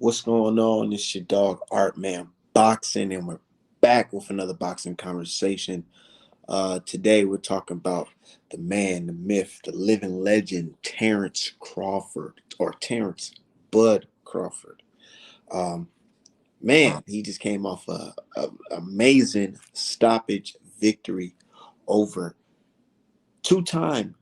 What's going on? It's your dog Art Man Boxing, and we're back with another boxing conversation. Today we're talking about the man, the myth, the living legend, Terence Crawford, or Terence Bud Crawford. Um, Man, he just came off a amazing stoppage victory over two-time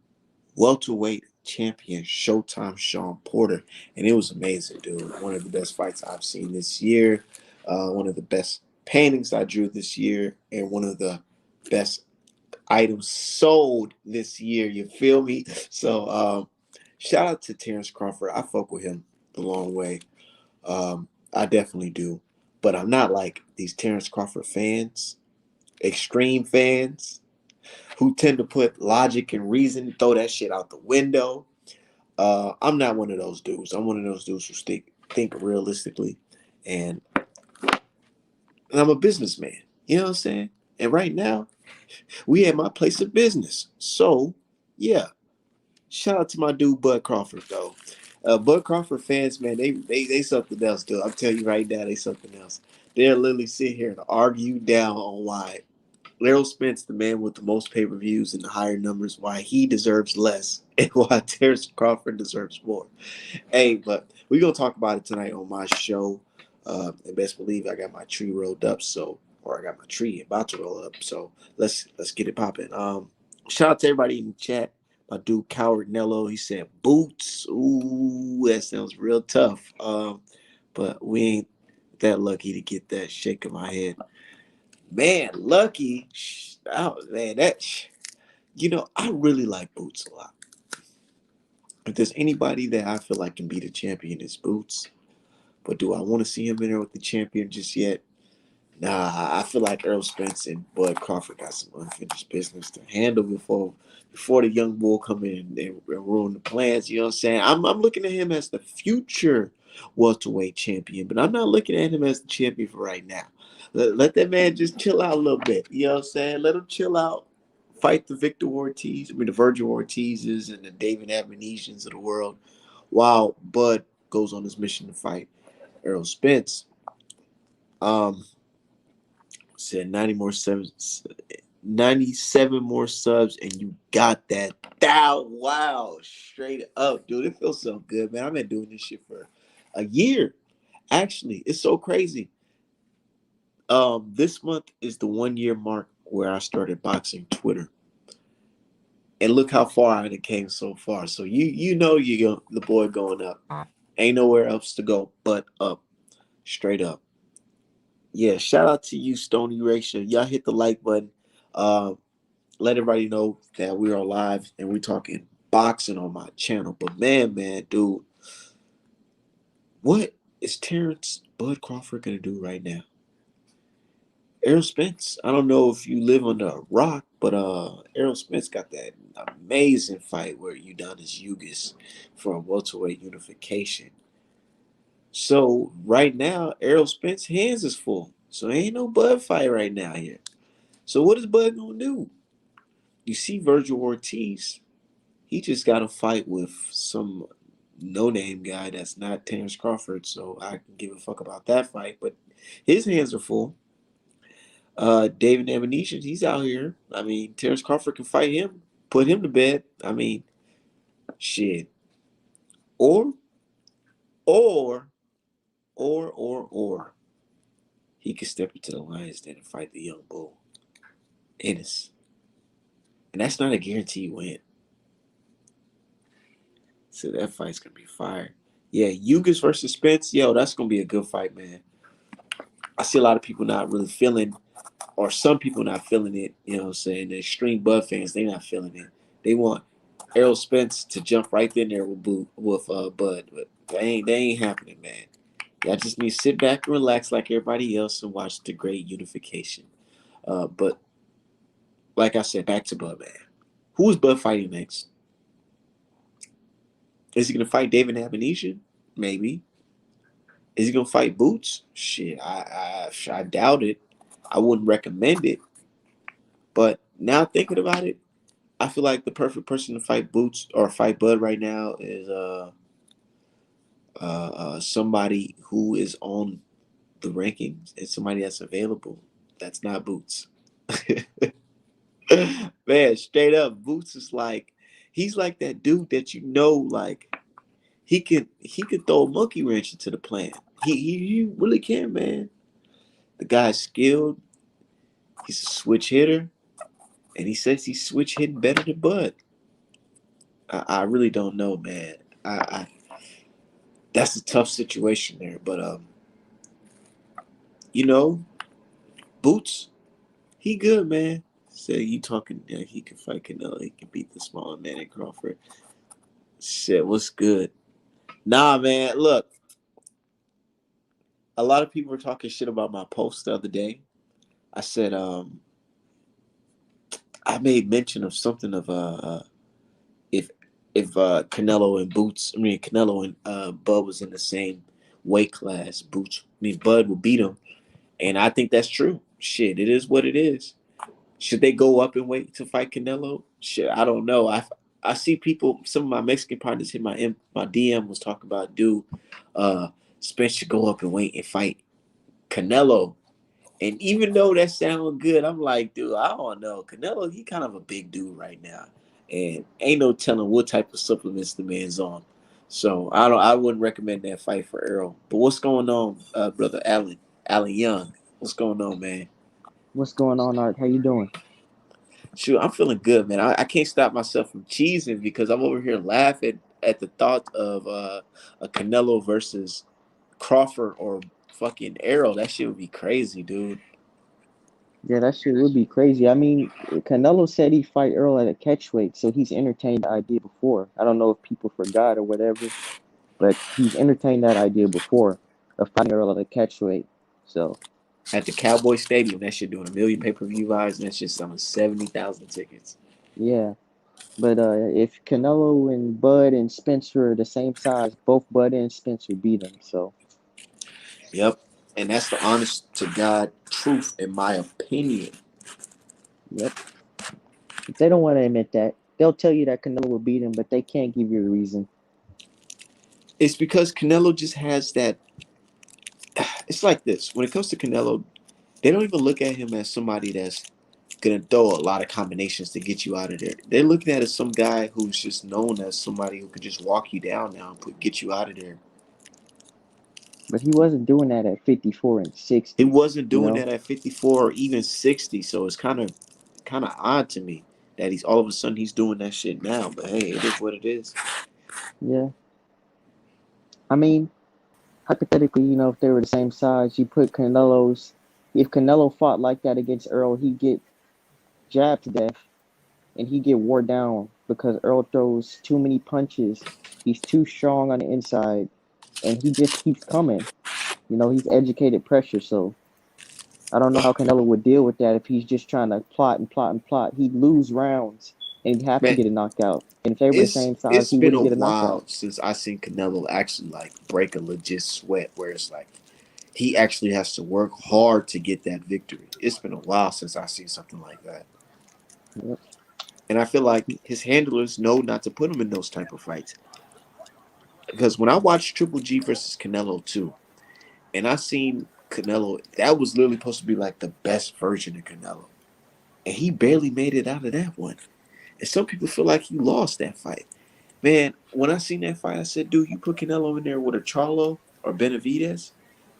welterweight champion Showtime Sean Porter, and it was amazing, dude. One of the best fights I've seen this year, one of the best paintings I drew this year, and one of the best items sold this year. You feel me? So, shout out to Terence Crawford. I fuck with him the long way. I definitely do, but I'm not like these Terence Crawford fans, extreme fans who tend to put logic and reason, throw that shit out the window. I'm not one of those dudes. I'm one of those dudes who think realistically, and, and I'm a businessman. You know what I'm saying? And right now, we at my place of business. So, yeah, shout out to my dude Bud Crawford though. Bud Crawford fans, man, they something else, dude. I'm telling you right now, they something else. They're literally sitting here and argue down on why Errol Spence, the man with the most pay-per-views and the higher numbers, why he deserves less and why Terence Crawford deserves more. Hey, but we're gonna talk about it tonight on my show. And best believe I got my tree rolled up, so or I got my tree about to roll up. So let's get it popping. Shout out to everybody in the chat. My dude Coward Nello, he said boots. Ooh, that sounds real tough. But we ain't that lucky to get that shake of my head. Man, lucky. Oh, man, I really like Boots a lot. If there's anybody that I feel like can be the champion, it's Boots. But do I want to see him in there with the champion just yet? Nah, I feel like Earl Spence and Bud Crawford got some unfinished business to handle before the young bull come in and ruin the plans. You know what I'm saying? I'm looking at him as the future welterweight champion, but I'm not looking at him as the champion for right now. Let that man just chill out a little bit. You know what I'm saying? Let him chill out. Fight the Victor Ortiz, the Virgil Ortizes and the David Admonesians of the world, while Bud goes on his mission to fight Earl Spence. Um, Said 97 more subs, and you got that. Wow, straight up, dude. It feels so good, man. I've been doing this shit for a year. Actually, it's so crazy. This month is the 1 year mark where I started boxing Twitter, and look how far I came so far. So you know the boy going up. Ain't nowhere else to go but up, straight up. Yeah, shout out to you, Stony Ratio. Y'all hit the like button. Um, Let everybody know that we are live and we're talking boxing on my channel. But man, dude, what is Terrence Bud Crawford gonna do right now? Errol Spence. I don't know if you live under a rock, but Errol Spence got that amazing fight where Udonis Ugis for a welterweight unification. So right now, Errol Spence hands is full. So ain't no Bud fight right now here. So what is Bud gonna do? You see Virgil Ortiz. He just got a fight with some no-name guy that's not Terence Crawford, so I can give a fuck about that fight. But his hands are full. David Ammunition, he's out here. I mean, Terence Crawford can fight him, put him to bed. I mean, shit. Or, or, or, he could step into the lion's den and fight the young bull. Ennis. And that's not a guaranteed win. So that fight's gonna be fire. Yeah, Ugis versus Spence. Yo, that's gonna be a good fight, man. I see a lot of people not really feeling, or some people not feeling it. You know what I'm saying? The extreme Bud fans, they not feeling it. They want Errol Spence to jump right in there with Bud, but they ain't happening, man. Y'all just need to sit back and relax like everybody else and watch the great unification. But like I said, back to Bud, man. Who is Bud fighting next? Is he gonna fight David Abinesian? Maybe. Is he gonna fight Boots? Shit, I doubt it. I wouldn't recommend it. But now thinking about it, I feel like the perfect person to fight Boots or fight Bud right now is somebody who is on the rankings and somebody that's available. That's not Boots. Man, straight up, Boots is like he's like that dude that like he could throw a monkey wrench into the plan. He really can, man. The guy's skilled. He's a switch hitter, and he says he's switch hitting better than Bud. I really don't know, man. I that's a tough situation there, but you know, Boots, he good, man. Say you talking? He can fight Canelo. He can beat the smaller man in Crawford. Shit, what's good? Nah, man. Look, a lot of people were talking shit about my post the other day. I said, I made mention of something of if Canelo and Boots, I mean Canelo and Bud was in the same weight class, Bud would beat him, and I think that's true. Shit, it is what it is. Should they go up and wait to fight Canelo? Shit, I don't know. I see people. Some of my Mexican partners hit my DM was talking about, dude, Spence should go up and wait and fight Canelo. And even though that sounds good, I'm like, dude, I don't know. Canelo, he kind of a big dude right now, and ain't no telling what type of supplements the man's on. So I wouldn't recommend that fight for Earl. But what's going on, brother Allen Young? What's going on, man? What's going on, Art? How you doing? Shoot, I'm feeling good, man. I can't stop myself from cheesing because I'm over here laughing at the thought of a Canelo versus Crawford or fucking Errol. That shit would be crazy, dude. Yeah, that shit would be crazy. I mean, Canelo said he'd fight Earl at a catchweight, so he's entertained the idea before. I don't know if people forgot or whatever, but he's entertained that idea before of fighting Earl at a catchweight. So At the Cowboy Stadium, that shit doing a million pay-per-view buys, and that shit selling 70,000 tickets. yeah, but if Canelo and Bud and Spencer are the same size, both Bud and Spencer beat him. So Yep, and that's the honest to God truth, in my opinion. yep, if they don't want to admit that, they'll tell you that Canelo will beat him, but they can't give you a reason. It's because Canelo just has that. It's like this. When it comes to Canelo, they don't even look at him as somebody that's gonna throw a lot of combinations to get you out of there. They're looking at it as some guy who's just known as somebody who could just walk you down now and get you out of there. But he wasn't doing that at 54 and He 60, wasn't you doing know? that at 54 or even 60, so it's kind of odd to me that he's all of a sudden he's doing that shit now. But hey, it is what it is. Yeah. I mean, hypothetically, if they were the same size, if Canelo fought like that against Earl, he'd get jabbed to death and he'd get wore down because Earl throws too many punches. He's too strong on the inside and he just keeps coming. He's educated pressure, so I don't know how Canelo would deal with that if he's just trying to plot and plot and plot. He'd lose rounds and he'd have to Man, get a knockout. And if they were the it's same size, it's he been wouldn't a get a knockout. while since I seen Canelo actually like break a legit sweat where it's like he actually has to work hard to get that victory. It's been a while since I seen something like that. Yep. And I feel like his handlers know not to put him in those type of fights. Because when I watched Triple G versus Canelo too, and I seen Canelo, that was literally supposed to be like the best version of Canelo. And he barely made it out of that one. And some people feel like he lost that fight. Man, when I seen that fight, I said, dude, you put Canelo in there with a Charlo or Benavidez,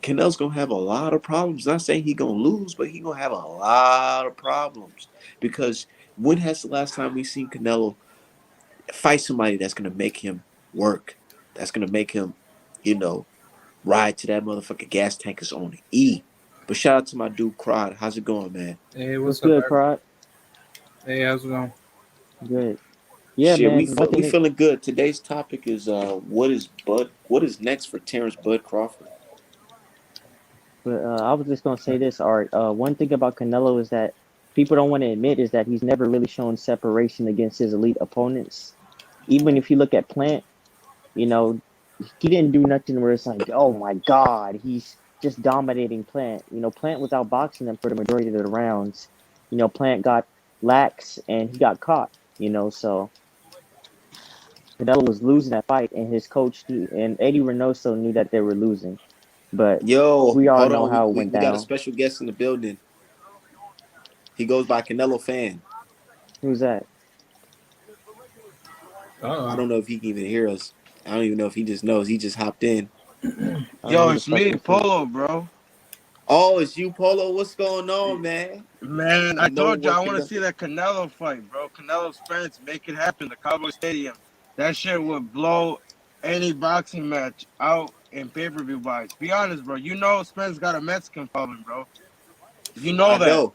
Canelo's gonna have a lot of problems. Not saying he gonna lose, but he gonna have a lot of problems. Because when has the last time we seen Canelo fight somebody that's gonna make him work? That's gonna make him, you know, ride to that motherfucking gas tank is on E. But shout out to my dude Crowd. How's it going, man? Hey, What's what's up, good, everybody? Prod? Hey, how's it going? Good. Yeah, Shit, man. One we thing that feeling good. Today's topic is what is next for Terence Bud Crawford? But I was just gonna say this, Art. One thing about Canelo is that people don't want to admit is that he's never really shown separation against his elite opponents. Even if you look at Plant, you know, he didn't do nothing where it's like, oh my God, he's just dominating Plant. Plant was outboxing him for the majority of the rounds. Plant got lax and he got caught. So Canelo was losing that fight, and his coach and Eddie Reynoso knew that they were losing. But Yo, we all hold know on. how it went We got a down. special guest in the building. He goes by Canelo Fan. Who's that? I Uh don't know if he can even hear us. I don't even know if he just knows. He just hopped in. Who Yo, the it's fuck me, is he? Polo, bro. Oh, it's you, Polo. What's going on, man? Man, I You know told you what I want to Canelo? see that Canelo fight, bro. Canelo Spence, make it happen. The Cowboy Stadium. That shit would blow any boxing match out in pay-per-view buys. Be honest, bro. You know Spence got a Mexican following, bro. You know I that. know.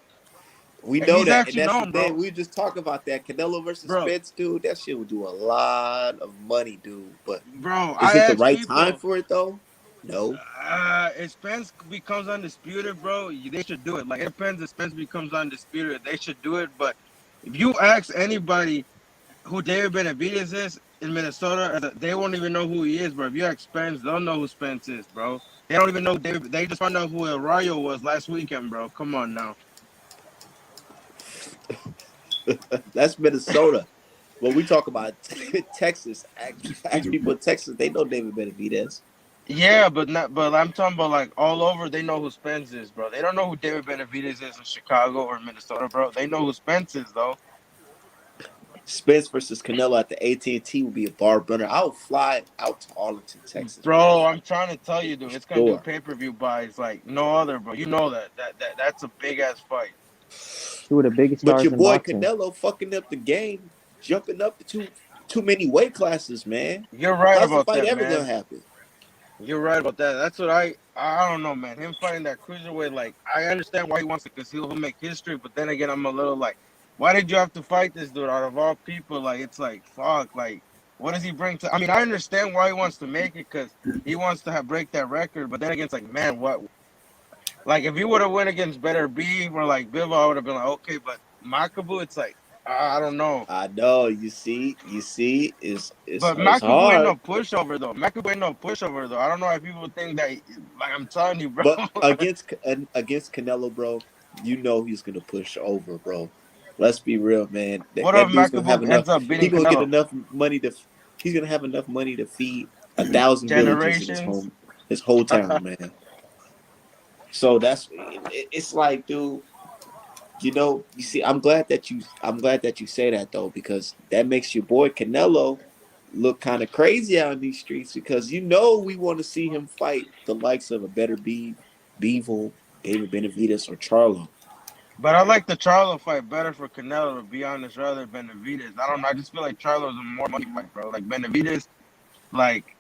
We And know he's that, and actually that's the known, thing. bro. We were just talking about that Canelo versus Bro, Spence, dude. That shit would do a lot of money, dude. But bro, is I it the asked right time people, for it though? No. if Spence becomes undisputed, bro, they should do it. Like, it depends if Spence becomes undisputed. They should do it. But if you ask anybody who David Benavidez is in Minnesota, they won't even know who he is, bro. If you ask Spence, they'll know who Spence is, bro. They don't even know David. They just found out who El Rayo was last weekend, bro. Come on now. That's Minnesota. When we talk about Texas, ask people in Texas, they know David Benavidez. Yeah, but not. But I'm talking about like all over. They know who Spence is, bro. They don't know who David Benavidez is in Chicago or Minnesota, bro. They know who Spence is, though. Spence versus Canelo at the AT&T would be a bar burner. I would fly out to Arlington, Texas for that Bro, I'm fight trying to tell you, for dude, it's gonna do sure. pay-per-view buys like no other, bro. You know that. That's a big ass fight. Two of the biggest But stars your in boy boxing. Canelo fucking up the game, jumping up to too many weight classes, man. You're right How's the about fight that, ever gonna man. happen? You're right about that. That's what I don't know, man. Him fighting that cruiserweight, like I understand why he wants it because he'll make history. But then again, I'm a little like, why did you have to fight this dude out of all people? Like it's like fuck, like what does he bring to? I mean, I understand why he wants to make it because he wants to have break that record. But then again, it's like, man, what? Like if he would have went against Better B or like Bivol, I would have been like, okay. But Makabu, it's like I don't know. I know. You see, But it's Makabu ain't hard. no pushover though. Makabu ain't no pushover though. I don't know if people think that. Like I'm telling you, bro. But against Canelo, bro, you know he's gonna push over, bro. Let's be real, man. That, What if that dude's gonna have Makabu enough. ends up He beating gonna get Canelo? enough money to. He's gonna have enough money to feed 1,000 villages in Generations. his whole town, man. So it's like, dude. You see, I'm glad that you say that though, because that makes your boy Canelo look kind of crazy out in these streets because we want to see him fight the likes of a Better Beevil, David Benavidez, or Charlo. But I like the Charlo fight better for Canelo, to be honest, rather than Benavidez. I don't know. I just feel like Charlo's a more money fight, bro. Like Benavidez, like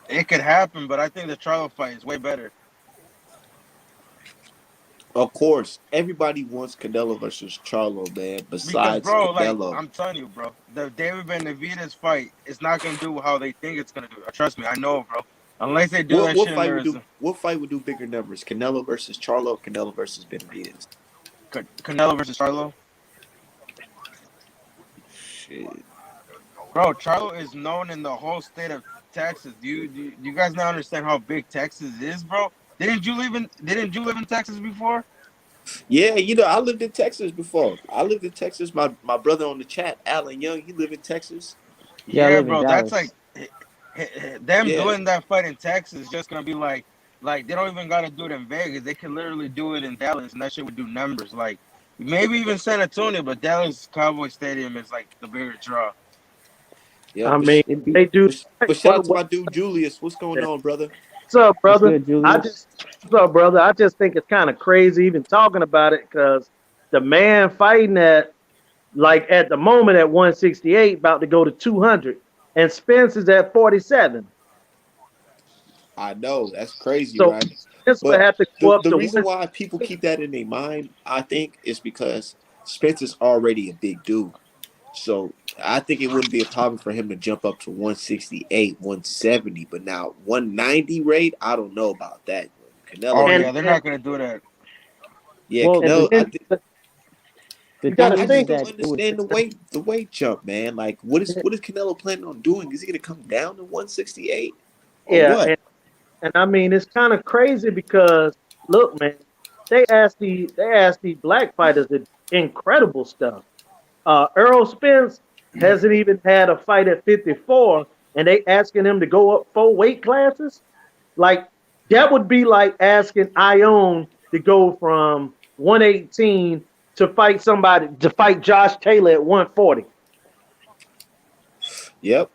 it could happen, but I think the Charlo fight is way better. Of course, everybody wants Canelo versus Charlo, man. Because, Besides bro, like Canelo, I'm telling you, bro, the David Benavidez fight is not gonna do how they think it's gonna do. Trust me, I know, bro. Unless they do that what shit in fight there would is do what fight would do bigger numbers? Canelo versus Charlo, Canelo versus Benavidez. Canelo versus Charlo. Shit. Bro, Charlo is known in the whole state of Texas. Do you guys not understand how big Texas is, bro? Didn't you live in Texas before? Yeah, I lived in Texas before. I lived in Texas. My brother on the chat, Alan Young, he lived in Texas. Yeah, I Yeah, live in bro. That's like Dallas. them Yeah. doing that fight in Texas is just gonna be like they don't even gotta do it in Vegas. They can literally do it in Dallas, and that shit would do numbers. Like maybe even San Antonio, but Dallas Cowboy Stadium is like the bigger draw. Yeah, I mean, It'd be they do. but shout out to my dude Julius. What's going on, brother? What's up, what's brother? good, I Julius? just what's up, brother? I just think it's kind of crazy even talking about it because the man fighting at like at the moment at 168, about to go to 200, and Spence is at 47. I know that's crazy, So right? Spence will But have to go the up the to reason one. why people keep that in their mind, I think, is because Spencer's already a big dude. So I think it wouldn't be a problem for him to jump up to 168, 170. But now 190 rate, I don't know about that. Oh Canelo, And yeah, they're and not gonna do that. yeah, Well, and Canelo. then the you got thing to I is just think. don't that it would. understand the weight jump, man. Like, what is Canelo planning on doing? Is he gonna come down to 168 or Yeah, what? and I mean it's kind of crazy because look, man, they asked these black fighters incredible stuff. Earl Spence, hasn't even had a fight at 54, and they asking him to go up 4 weight classes. Like that would be like asking Ione to go from 118 to fight Josh Taylor at 140. Yep.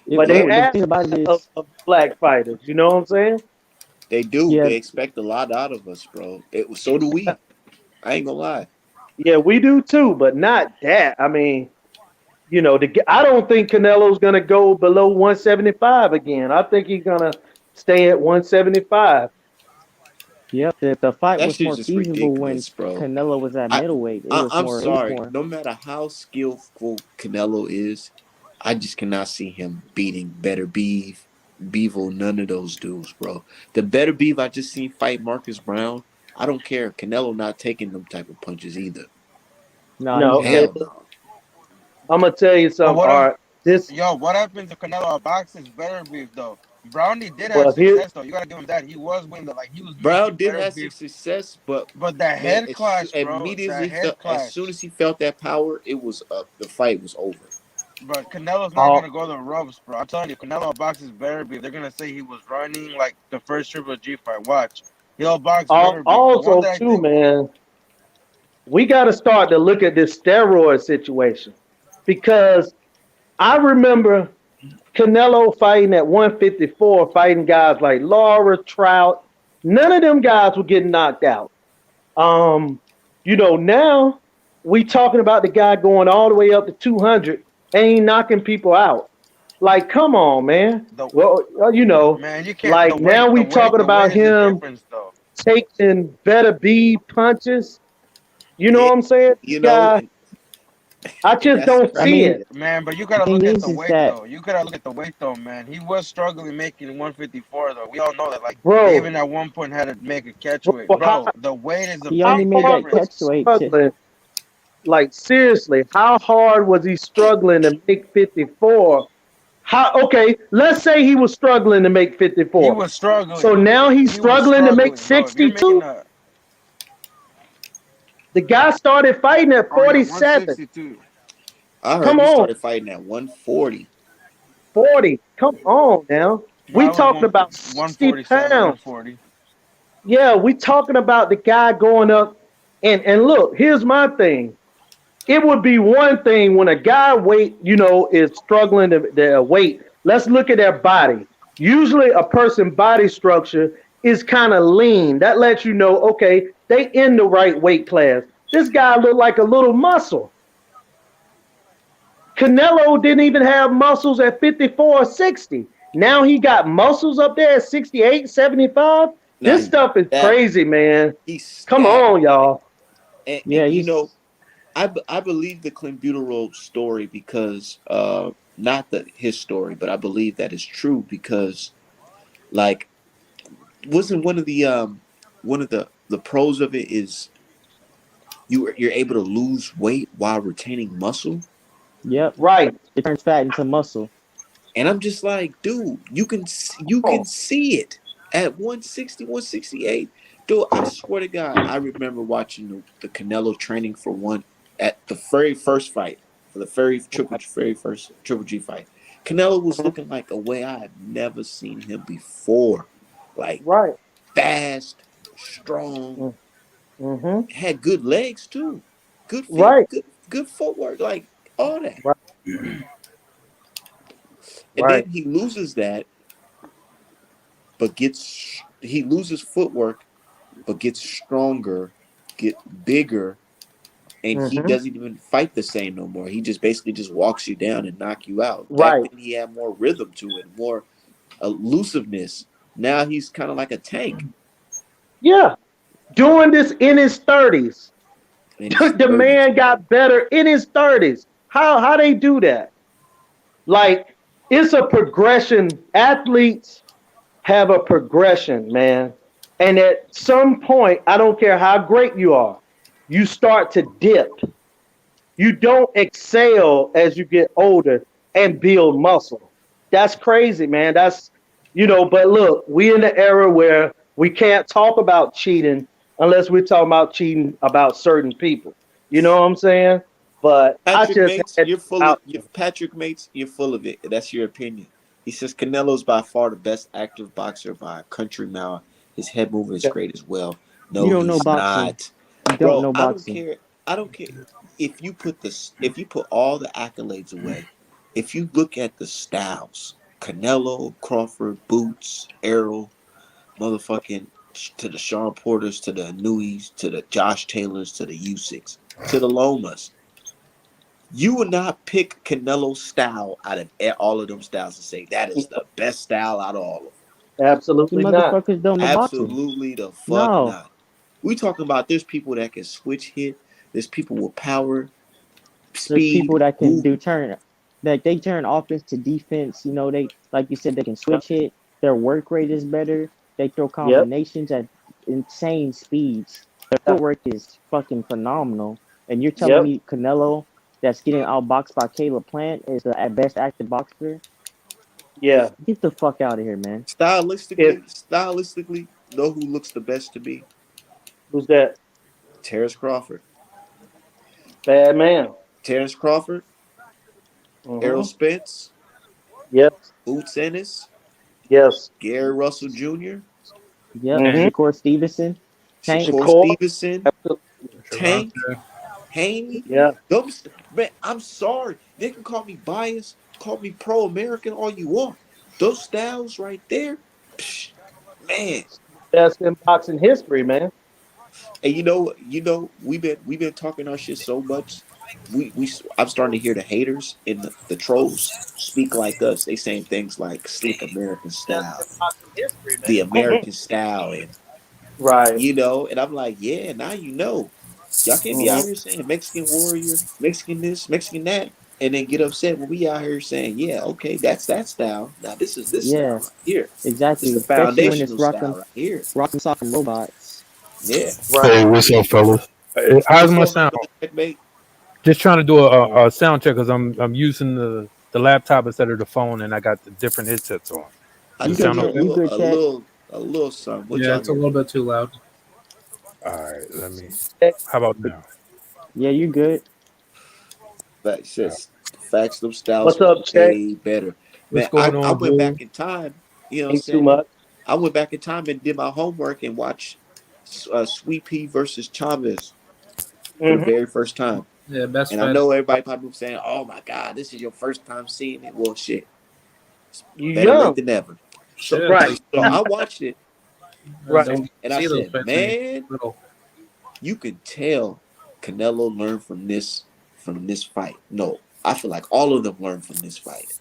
If But Yep. they the ask thing about it of, is, of black fighters. You know what I'm saying? They do. yeah, They expect a lot out of us, bro. So do we. I ain't gonna lie. Yeah, we do too, but not that. I mean, I don't think Canelo's gonna go below 175 again. I think he's gonna stay at 175. yep. The fight That was shit's more just feasible when ridiculous, bro. Canelo was at I, middleweight. I'm It was sorry. more. No matter how skillful Canelo is, I just cannot see him beating Better Bevo, none of those dudes, bro. The Better Beef I just seen fight Marcus Brown. I don't care. Canelo not taking them type of punches either. No, he's No, not. Hell no. I'm gonna tell you But something, what if Art. This yo? What happens if Canelo boxes better beef though? Brownie did have well here success though. You gotta give him that. He was winning the like he was Brown making did better have some beef. success, but But that man, head clash, bro. immediately That he felt head as soon clash. as he felt that power, it was up. The fight was over. But Canelo's not all gonna go the ropes, bro. I'm telling you, Canelo boxes better beef. They're gonna say he was running like the first Triple G fight. Watch, he'll box better beef. The one also that I too, think, man, we gotta start to look at this steroid situation because I remember Canelo fighting at 154, fighting guys like Laura, Trout. None of them guys were getting knocked out. Um, now we talking about the guy going all the way up to 200 and he knocking people out. Like, come on, man. the Well, man, you can't like now we talking the weight about is the him difference though. taking better B punches. You know Yeah, what I'm saying? This you know, guy, I and just that's don't I see crazy. mean, it. Man, but you the gotta thing look at the is weight that though. You gotta look at the weight though, man. He was struggling making 154 though. We all know that. Like they Bro, even at one point had to make a catch weight, bro, bro. The weight is a he how only big made hard that was difference. he catch weight to struggling? Like seriously, how hard was he struggling to make 54? How okay, let's say he was struggling to make He 54. was So struggling. now he's He was struggling to make struggling, bro. If you're making 62. a The guy started fighting at oh yeah, 47. 162. I heard Come he on, started fighting at 140. 40. Come on now. No, We I was talking about 60 147, pounds. 140. Yeah, we talking about the guy going up. And look, here's my thing. It would be one thing when a guy is struggling to their weight. Let's look at their body. Usually a person body structure is kind of lean. That lets you know, okay, they in the right weight class. This guy looked like a little muscle. Canelo didn't even have muscles at 54 or 60. Now he got muscles up there at 68, 75. This Now stuff is that crazy, man. he's Come stacked, on, y'all. and yeah, you know, he's I believe the Clenbuterol story because not the his story, but I believe that is true because like wasn't one of the pros of it is you're able to lose weight while retaining muscle. yep. Right. It turns fat into muscle. And I'm just like, dude, you can Oh, see it at 160, 168. Dude, I swear to God, I remember watching the Canelo training for one at the very first fight, for the very first Triple G fight. Canelo was looking like a way I have never seen him before. Like right. fast, strong, Mm-hmm. had good legs too. Good feet, Right. good footwork, like all that. Right. And Right. then he loses that but he loses footwork, but gets stronger, get bigger, and he Mm-hmm. doesn't even fight the same no more. He just basically just walks you down and knock you out. Back Right. then he had more rhythm to it, more elusiveness. Now he's kind of like a tank. Yeah. Doing this in his 30s. In his The 30s. man got better in his 30s. How they do that? Like it's a progression. Athletes have a progression, man. And at some point, I don't care how great you are, you start to dip. You don't excel as you get older and build muscle. That's crazy, man. But look, we in the era where we can't talk about cheating unless we're talking about cheating about certain people. You know what I'm saying? But I Patrick just Mates, had you're full of out. you Patrick Mates, you're full of it. That's your opinion. He says Canelo's by far the best active boxer by a country mile. His head movement is great as well. You No, don't know he's boxing. not. You don't Bro, know I don't boxing. care. I don't care if you put all the accolades away. If you look at the styles, Canelo, Crawford, Boots, Errol, motherfucking to the Sean Porters, to the Anuis, to the Josh Taylors, to the U6, to the Lomas. You would not pick Canelo's style out of all of them styles and say that is the best style out of all of them. You Absolutely not. motherfuckers don't know boxing. Absolutely the fuck No. not. We talking about there's people that can switch hit. There's people with power, There's speed, people that can who do turn that they turn offense to defense. You know, they like you said, they can switch hit. Their work rate is better. They throw Yep. combinations at insane speeds. Their footwork is fucking phenomenal. And you're telling Yep. me Canelo, that's getting outboxed by Caleb Plant, is the at best active boxer? Yeah. Get the fuck out of here, man. If stylistically, know who looks the best to me? who's that? Terrence Crawford. Bad man. Terrence Crawford, Errol Mm-hmm. Spence, Yes. Boots Ennis, Yes. Gary Russell Jr., Yep, Tank, Mm-hmm. Shakur Stevenson, Tank. Shakur Shakur. Stevenson, Absolutely. Tank, Shavante. Haney. Yeah. Man, I'm sorry. They can call me biased, call me pro-American all you want. Those styles right there, psh, man. Best in boxing history, man. And we've been talking our shit so much. I'm starting to hear the haters and the trolls speak like us. They saying things like slick American Best in style, boxing history, the man. American style, and Right. and I'm like, yeah, now you know. Y'all can't be out Mm-hmm. here saying Mexican warrior, Mexican this, Mexican that, and then get upset when we out here saying, yeah, okay, that's that style. Now this is this style Yeah, right here. This exactly. the Especially when it's foundational style right here. rocking sock and robots. Yeah. Right. Hey, what's up, fellas? How's What's my going on, sound? brother Checkmate? Just trying to do a sound check because I'm using the laptop instead of the phone, and I got the different headsets on. I Does You it can good, sound hear Chet? okay? You good, Chet? a little something. What Yeah, y'all it's a hear? little bit too loud. All right, let me. How about now? Yeah, you good. Facts, Uh, says facts. Them styles What's was up, Chet? way better. what's Man, going I on, went Drew? back in time. You know what I'm Ain't too saying? much. I went back in time and did my homework and watched Sweet Pea versus Chavez for the Mm-hmm. very first time. Yeah, best And I fight. know everybody probably was saying, "Oh my God, this is your first time seeing it." Well, shit, it's You better late young. than never. So, Shit, Right. like so I watched it Right. don't and I see those said, fights when you're "Man, little. you can tell Canelo learned from this fight." No, I feel like all of them learned from this fight.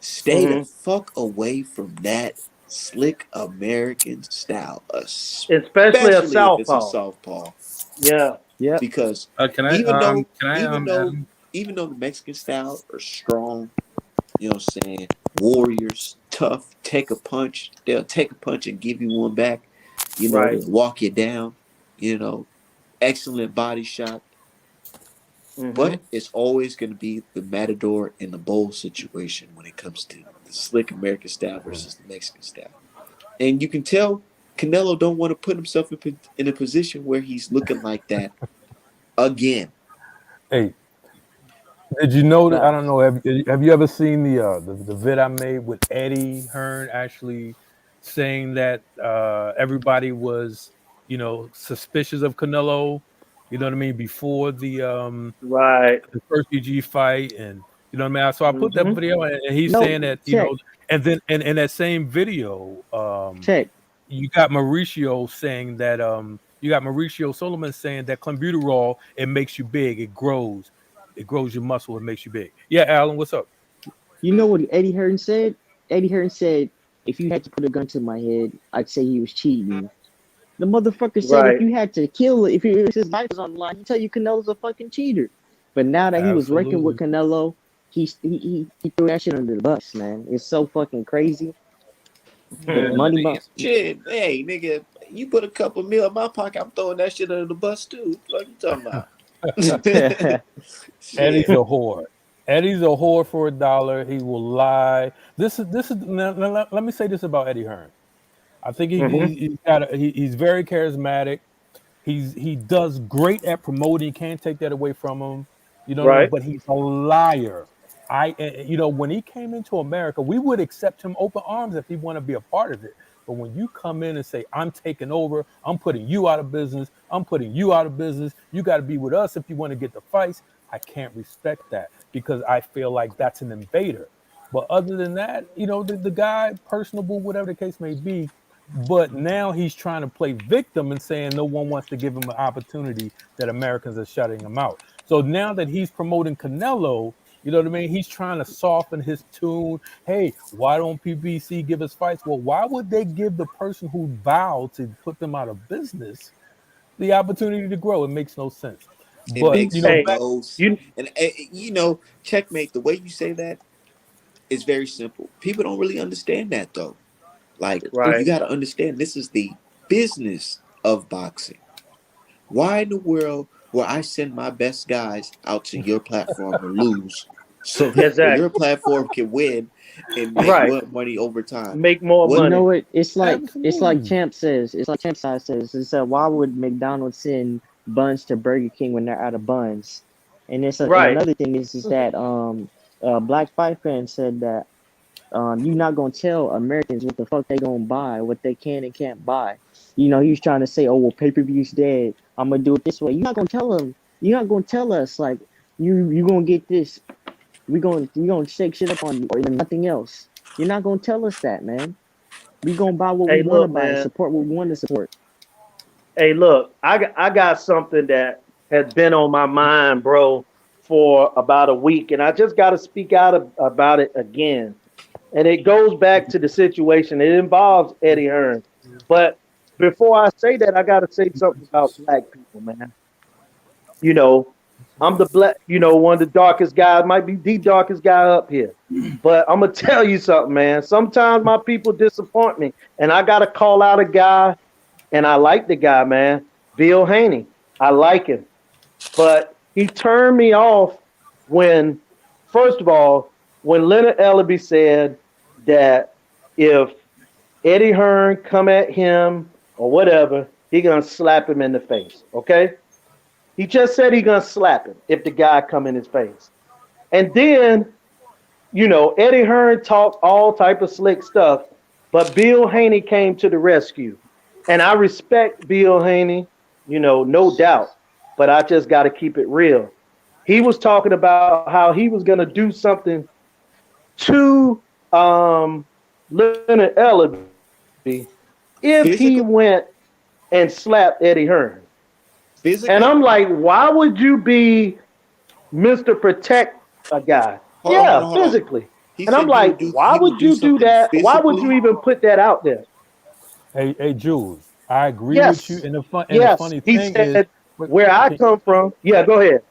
Stay the Mm-hmm. fuck away from that slick American style, Especially a especially if it's a southpaw. southpaw. Yeah. Yep. Because Can I even though can I even though add? even though the Mexican style are strong, you know what I'm saying, warriors, tough, take a punch, they'll take a punch and give you one back, Right. they'll walk you down, you know, excellent body shot. Mm-hmm. But it's always going to be the matador and the bowl situation when it comes to the slick American style versus the Mexican style. And you can tell Canelo don't want to put himself in a position where he's looking like that again. Hey, did you know that? I don't Facts. know. Have you ever seen the vid I made with Eddie Hearn actually saying that everybody was suspicious of Canelo? You know what I mean before Right. the first PG fight, and you know what I mean. So I put that Mm-hmm. video, and he's saying No, that check, and then in that same video, check. you got Mauricio saying that you got Mauricio Solomon saying that clenbuterol, it makes you big, it grows your muscle, it makes you big. Yeah, Alan, what's up? You know what Eddie Hearn said? Eddie Hearn said, if you had to put a gun to my head, I'd say he was cheating. The motherfucker said if Right. you had to kill it, if his life was on the line, he'd tell you Canelo's a fucking cheater. But now that he was working with Absolutely. Canelo, he threw that shit under the bus, man. It's so fucking crazy. Yeah, But Mm-hmm. money, bu- Shit, hey, nigga, you put a couple mil in my pocket, I'm throwing that shit under the bus too. What you talking about? Eddie's Shit. a whore. Eddie's a whore for $1. He will lie. This is now, let me say this about Eddie Hearn. I think Mm-hmm. he's very charismatic. He does great at promoting. Can't take that away from him. You know what I mean? Right. But he's a liar. When he came into America, we would accept him open arms if he want to be a part of it. But when you come in and say, I'm taking over, I'm putting you out of business, I'm putting you out of business, you got to be with us if you want to get the fights, I can't respect that because I feel like that's an invader. But other than that, the guy, personable, whatever the case may be, but now he's trying to play victim and saying no one wants to give him an opportunity that Americans are shutting him out. So now that he's promoting Canelo, you know what I mean? He's trying to soften his tune. Hey, why don't PBC give us fights? Well, why would they give the person who vowed to put them out of business the opportunity to grow? It makes no sense. It But makes Hey, back. no you and checkmate. The way you say that is very simple. People don't really understand that though. Like right. you got to understand, this is the business of boxing. Why in the world will I send my best guys out to your platform to lose so that your Exactly. platform can win and make Right. more money over time? Make more You What? know money. what? It's like Absolutely. Champ says. It's like Champ Size says. It said, why would McDonald's send buns to Burger King when they're out of buns? And Right. another thing is that Black Fight fan said that you're not gonna tell Americans what the fuck they gonna buy, what they can and can't buy. He was trying to say, oh well, pay-per-view's dead. I'm gonna do it this way. You're not gonna tell them. You're not gonna tell us like you gonna get this. We gonna shake shit up on you or even nothing else. You're not gonna tell us that, man. We gonna buy what we Hey, want to look, buy and man. support what we want to support. Hey, look. I got something that has been on my mind, bro, for about a week, and I just got to speak out about it again. And it goes back to the situation. It involves Eddie Hearn. But before I say that, I got to say something about black people, man. You know, I'm the black, one of the darkest guys, might be the darkest guy up here. But I'm gonna tell you something, man. Sometimes my people disappoint me, and I gotta call out a guy, and I like the guy, man, Bill Haney. I like him, but he turned me off when, first of all, when Leonard Ellaby said that if Eddie Hearn come at him or whatever, he gonna slap him in the face. Okay, he just said he gonna slap him if the guy come in his face. And then, Eddie Hearn talked all type of slick stuff, but Bill Haney came to the rescue. And I respect Bill Haney, no doubt, but I just got to keep it real. He was talking about how he was going to do something to Leonard Ellaby if he Physical? went and slapped Eddie Hearn. And Physically? I'm like, why would you be Mr. Protect a guy? Hold on, hold Yeah, on, hold on. physically. He And I'm said like, why he would would do you do something that? Why would you physically. even put that out there? Hey, Jules, I agree with you. Yes. And the Yes. funny He thing is, said, where I can, come from. Yeah, go ahead.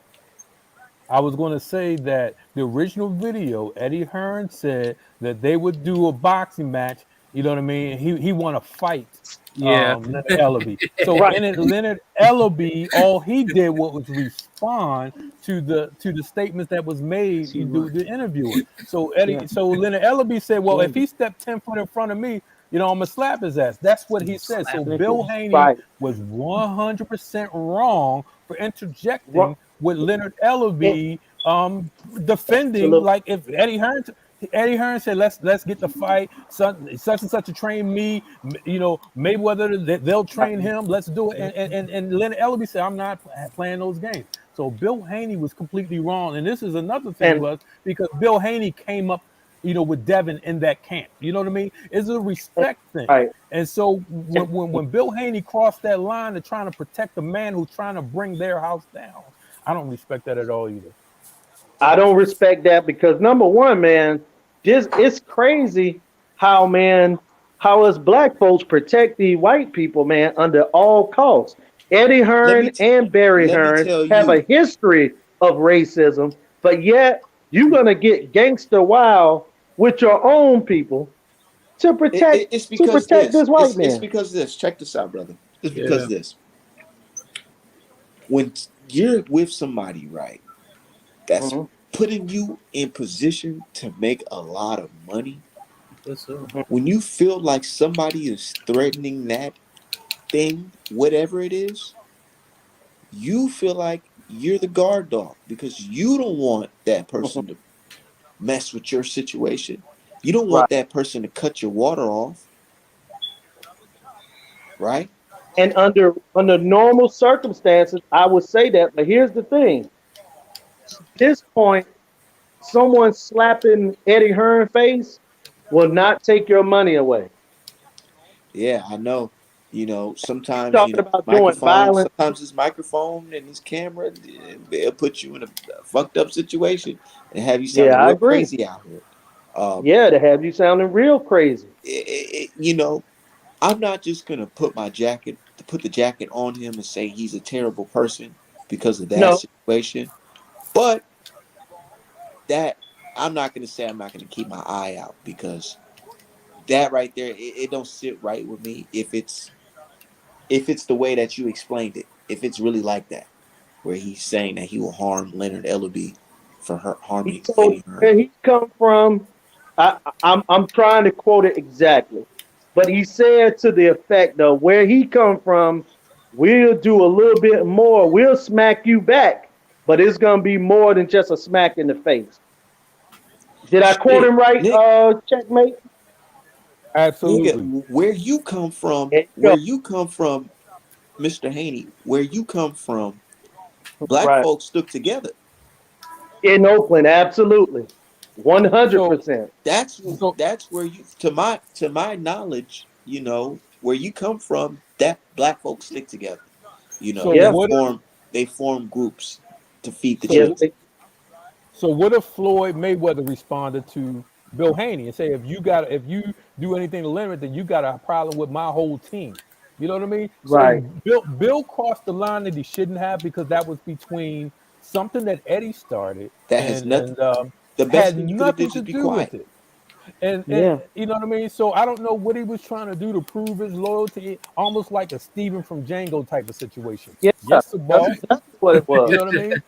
I was going to say that the original video, Eddie Hearn said that they would do a boxing match. You know what I mean? He want to fight Yeah. Leonard Ellaby. So Right. in it, Leonard Ellaby, all he did was respond to the statements that was made. You do the interviewer. Yeah, So Leonard Ellaby said, well, if Candy. he stepped 10 foot in front of me, I'm gonna slap his ass. That's what he said. So Slap. Bill Snickers. Haney Right. was 100% wrong for Right. interjecting with Leonard Eh, Ellaby defending, absolutely. like if Eddie Hearn said let's get the fight, such and such to train me, Mayweather they'll train him, let's do it, and Leonard Ellaby said I'm not playing those games. So Bill Haney was completely wrong, and this is another thing And was because Bill Haney came up with Devin in that camp. You know what I mean? It's a respect thing. right. And so And when Bill Haney crossed that line to trying to protect the man who's trying to bring their house down, I don't respect that at all either. I don't respect that because number one, man, just it's crazy how how us black folks protect the white people, man, under all costs. Eddie Let Hearn me t- and Barry let me Hearn tell have a you. history of racism, but yet you're gonna get gangster wild with your own people to protect It's to because protect this. this white It's man. because this. Check this out, brother. It's because Yeah. this. When you're with somebody, right, that's Mhm, putting you in position to make a lot of money, Yes, sir. mhm. when you feel like somebody is threatening that thing, whatever it is, you feel like you're the guard dog because you don't want that person to mess with your situation. You don't Right. want that person to cut your water off, right? And under normal circumstances, I would say that. But here's the thing: this point, someone slapping Eddie Hearn face will not take your money away. Yeah, I know. Sometimes, Talking about doing microphone, violence. sometimes his microphone and his camera, they'll put you in a fucked up situation and have you Yeah, sounding I real agree. crazy out here. Um, Yeah, to have you sounding real crazy. I'm not just gonna put the jacket on him and say he's a terrible person because of that No, situation. But that I'm not gonna say I'm not gonna keep my eye out because that right there, it don't sit right with me if it's the way that you explained it. If it's really like that, where he's saying that he will harm Leonard Ellaby for her he harming told Eddie Hearn. where he come from. I'm trying to quote it exactly, but he said to the effect of where he come from, we'll do a little bit more. We'll smack you back, but it's gonna be more than just a smack in the face. Did I quote Shit, him right? Nick, Checkmate. nigga, Absolutely. There you where go. you come from, Mr. Haney, where you come from, black Right folks stuck together. in Oakland, absolutely, one hundred So percent. That's so that's where you to my knowledge, where you come from, that black folks stick together. so Yeah. They form groups to feed the Yes. so children. So what if Floyd Mayweather responded to Bill Haney and say, if you do anything to limit, then you got a problem with my whole team. You know what I mean? So Right. Bill crossed the line that he shouldn't have because that was between something that Eddie started That has and nothing. The best had thing you could have did nothing to just be do with quiet. it. And Yeah. you know what I mean? So I don't know what he was trying to do to prove his loyalty, almost like a Steven from Django type of situation. Yeah. Yes, the That's boss. exactly what it You was. know what I mean?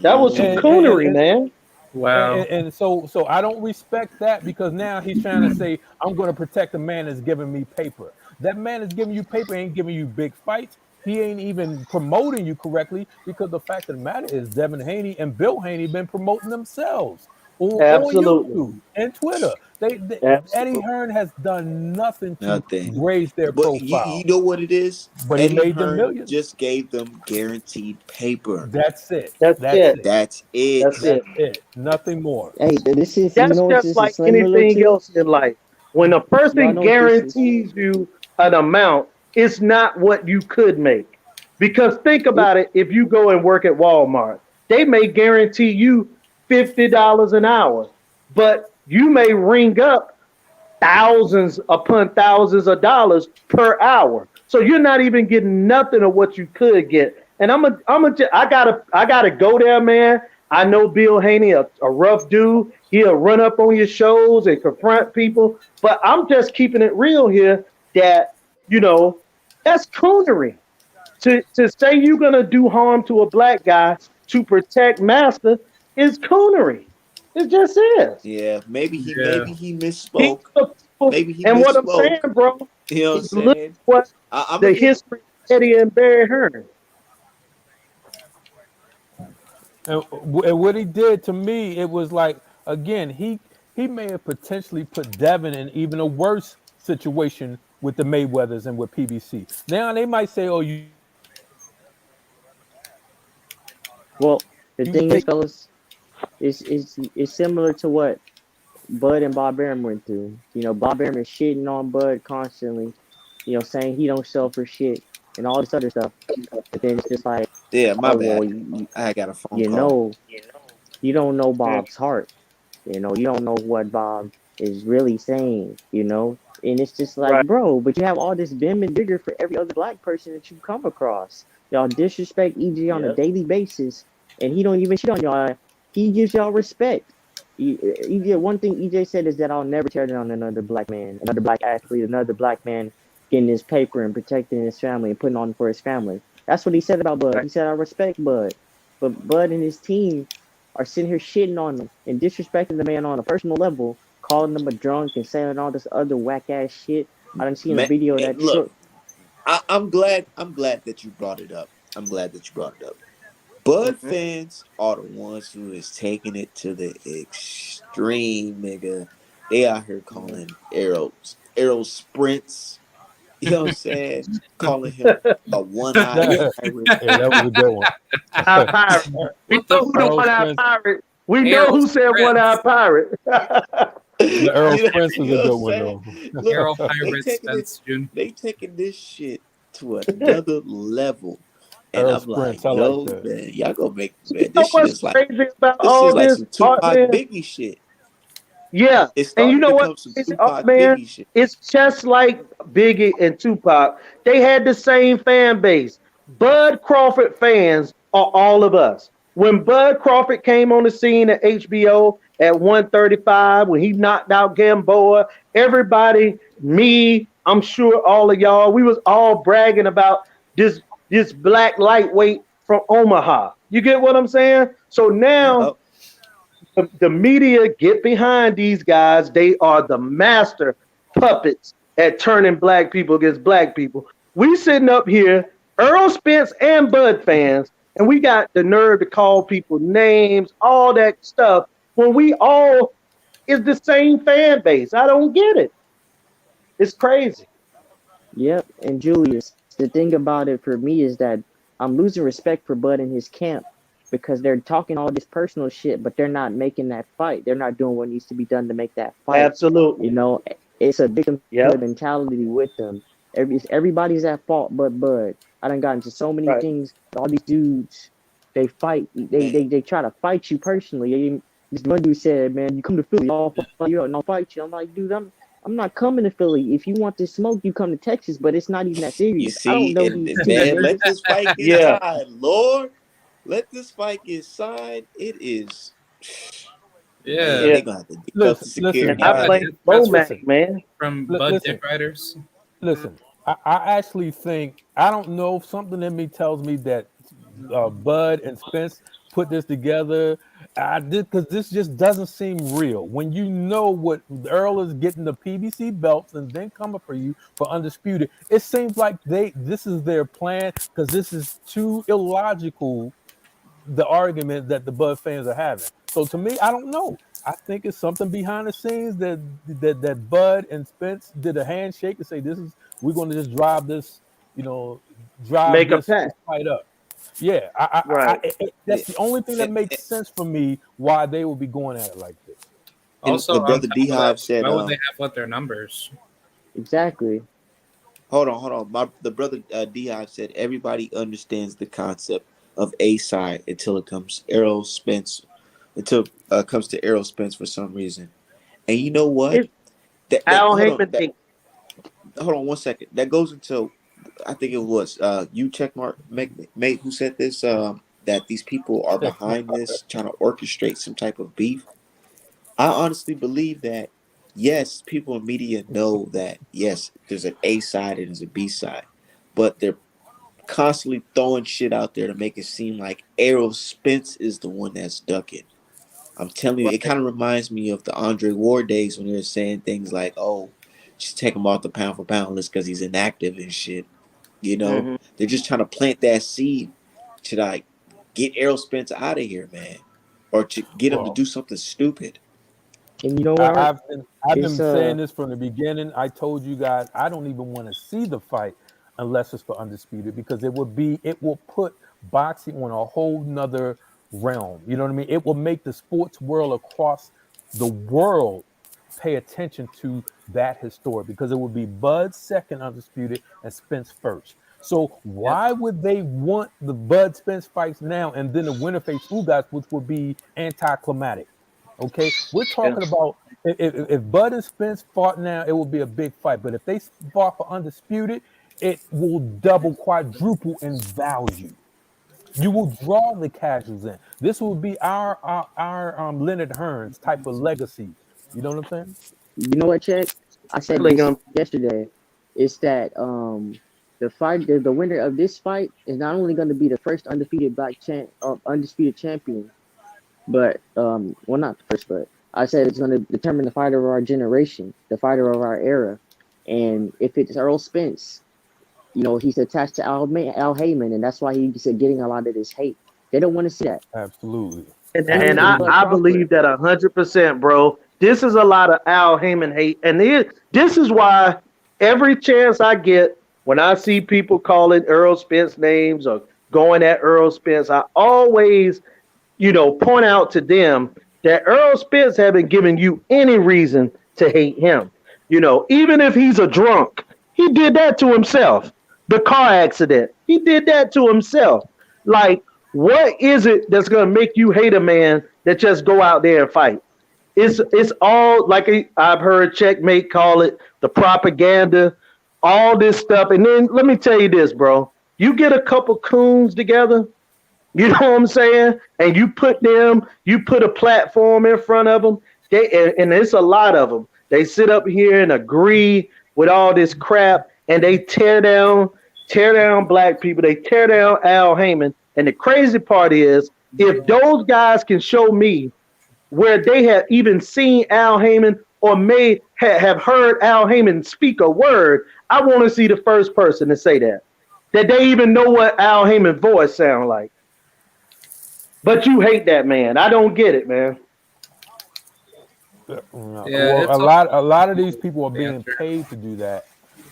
That was some Hmm. coonery, And man. Wow. so I don't respect that because now he's trying to say I'm going to protect the man that's giving me paper. That man is giving you paper ain't giving you big fights. He ain't even promoting you correctly because the fact of the matter is Devin Haney and Bill Haney been promoting themselves on Absolutely. YouTube and Twitter. Eddie Absolutely. Hearn has done nothing to Nothing. raise their But you profile, know what it is? but he Eddie made them Hearn millions. just gave them guaranteed paper. That's it. That's That's it. it. That's it. That's it. That's it. Nothing more. Hey, this is you That's know what just this is like similar anything to? else in life. When a Y'all person know what this is? guarantees you an amount, it's not what you could make. Because think It about it, if you go and work at Walmart, they may guarantee you $50 an hour, but you may ring up thousands upon thousands of dollars per hour. So you're not even getting nothing of what you could get. And I gotta go there, man. I know Bill Haney, a rough dude. He'll run up on your shows and confront people. But I'm just keeping it real here that, you know, that's coonery. To say you're gonna do harm to a black guy to protect master is coonery. It just is. Yeah, Yeah. maybe he These misspoke. are people, Maybe he and what I'm saying, misspoke. bro, You know what I'm is look saying? what I'm gonna the give. history of Eddie and Barry Hearn. And what he did to me, it was like again, he may have potentially put Devin in even a worse situation with the Mayweathers and with PBC. Now they might say, "Oh, well, the you would thing is, take fellas, it's similar to what Bud and Bob Arum went through. Bob Arum is shitting on Bud constantly, saying he don't sell for shit and all this other stuff. But then it's just like, Yeah, my oh well, bad. I got a phone you call. know, you don't know Mm. Bob's heart. You don't know what Bob is really saying. And it's just like, Right. bro, but you have all this vim and vigor for every other black person that you come across. Y'all disrespect EJ on a Yep. daily basis, and he don't even shit on y'all. He gives y'all respect. EJ, one thing EJ said is that I'll never tear down another black man, another black athlete, another black man getting his paper and protecting his family and putting on for his family. That's what he said about Bud. Right. He said I respect Bud, but Bud and his team are sitting here shitting on him and disrespecting the man on a personal level, calling him a drunk and saying all this other whack ass shit. I done seen a Man, video of that look, short. I'm glad. I'm glad that you brought it up. I'm glad that you brought it up Bud Mhm. fans are the ones who is taking it to the extreme, nigga. They out here calling arrow sprints. You know what I'm saying? Calling him a one-eyed pirate. Yeah, that was a good one. Our pirate. We What the know who the fuck? Earl one-eyed Spence, pirate. We know Arrow who said one-eyed Sprints. pirate. the Earl you know, Spence is you a know what I'm good one saying? though. Look, Arrow they Pirate taking it, Spence Jr. they taking this shit to another level. And Earl I'm like, Spence, I like yo, that. man, y'all gonna make You man, know this shit what's is like crazy about this is all like this, some art Tupac man? Biggie shit. Yeah, It and you started to know what, become some art Tupac man? Biggie shit. It's just like Biggie and Tupac. They had the same fan base. Bud Crawford fans are all of us. When Bud Crawford came on the scene at HBO at 135, when he knocked out Gamboa, everybody, me, I'm sure all of y'all, we was all bragging about this black lightweight from Omaha. You get what I'm saying? So now Yup. the media get behind these guys. They are the master puppets at turning black people against black people. We sitting up here, Earl Spence and Bud fans, and we got the nerve to call people names, all that stuff, when we all is the same fan base. I don't get it. It's crazy. Yep. And Julius, the thing about it for me is that I'm losing respect for Bud and his camp because they're talking all this personal shit, but they're not making that fight. They're not doing what needs to be done to make that fight. Absolutely. You know, it's a victimhood Yep. mentality with them. Everybody's at fault but Bud. I done got into so many Right. things. All these dudes, they fight. Man. They try to fight you personally. This one dude said, "Man, you come to Philly, I'll fight you, and I'll fight you." I'm like, dude, I'm not coming to Philly. If you want this smoke, you come to Texas, but it's not even that You serious. I don't see, know these and two. man, let this fight get Yeah. signed, Lord. Let this fight get signed. It is man, Yeah. Yeah. they gonna have to dig up the And Listen, security I Have a blame camera. death threats Bomac, listen, man. from Bud Dick listen, Riders. listen. I actually think I don't know. Something in me tells me that Bud and Spence put this together. I did because this just doesn't seem real. When you know what Earl is getting the PBC belts and then coming for you for undisputed, it seems like this is their plan because this is too illogical the argument that the Bud fans are having. So to me, I don't know. I think it's something behind the scenes that Bud and Spence did a handshake to say this is we're going to just drive this, you know, drive Make a this pact. fight up. Yeah, Right. that's the only thing that And, makes sense for me why they would be going at it like this. Also, the on brother top D of that, Hive said, why would they have what their numbers? Exactly. hold on. The brother D Hive said everybody understands the concept of a side until it comes Errol Spence, until comes to Errol Spence for some reason. And you know what? It's That Al hold on, Heyman thing. hold on 1 second. That goes into I think it was you checkmark mate who said this that these people are Check my behind this trying to orchestrate some type of beef. I honestly believe that yes, people in media know that yes, there's an A side and there's a B side, but they're constantly throwing shit out there to make it seem like Errol Spence is the one that's ducking. I'm telling you, it Right. kind of reminds me of the Andre Ward days when they were saying things like, "Oh, just take him off the pound for pound list because he's inactive and shit." You know, Hmm. they're just trying to plant that seed to like get Errol Spence out of here, man, or to get him to well. do something stupid. And you know what, I, Art? I've It's been saying this from the beginning. I told you guys I don't even want to see the fight unless it's for undisputed because it will put boxing on a whole nother realm. You know what I mean? It will make the sports world across the world pay attention to that historic because it would be Bud second undisputed and Spence first. So Yep. why would they want the Bud Spence fights now and then the winner face Ugas, which would be anticlimactic? Okay, we're Yeah. talking about if Bud and Spence fought now, it would be a big fight. But if they fought for undisputed, it will double, quadruple in value. You will draw the casuals in. This will be our Leonard Hearns type of legacy. You know what I'm saying? You know what, Check? I said Definitely this gonna. yesterday. It's that the winner of this fight is not only going to be the first undefeated black undisputed champion, but well, not the first, but I said it's going to determine the fighter of our generation, the fighter of our era. And if it's Earl Spence, he's attached to Al Heyman, and that's why he's getting a lot of this hate. They don't want to see that. Absolutely. And Same with Absolutely. Bud I Crawford. believe that 100%, bro. This is a lot of Al Heyman hate, and this is why every chance I get, when I see people calling Earl Spence names or going at Earl Spence, I always, point out to them that Earl Spence haven't given you any reason to hate him. Even if he's a drunk, he did that to himself. The car accident, he did that to himself. Like, what is it that's gonna make you hate a man that just go out there and fight? It's all like I've heard Checkmate call it the propaganda, all this stuff. And then let me tell you this, bro. You get a couple coons together, you know what I'm saying? And you put a platform in front of them. And it's a lot of them. They sit up here and agree with all this crap, and they tear down black people. They tear down Al Heyman. And the crazy part is, if those guys can show me where they have even seen Al Heyman or may have heard Al Heyman speak a word, I want to see the first person to say that they even know what Al Heyman's voice sounds like. But you hate that man. I don't get it, man. Yeah, Well, a lot of these people are being paid to do that.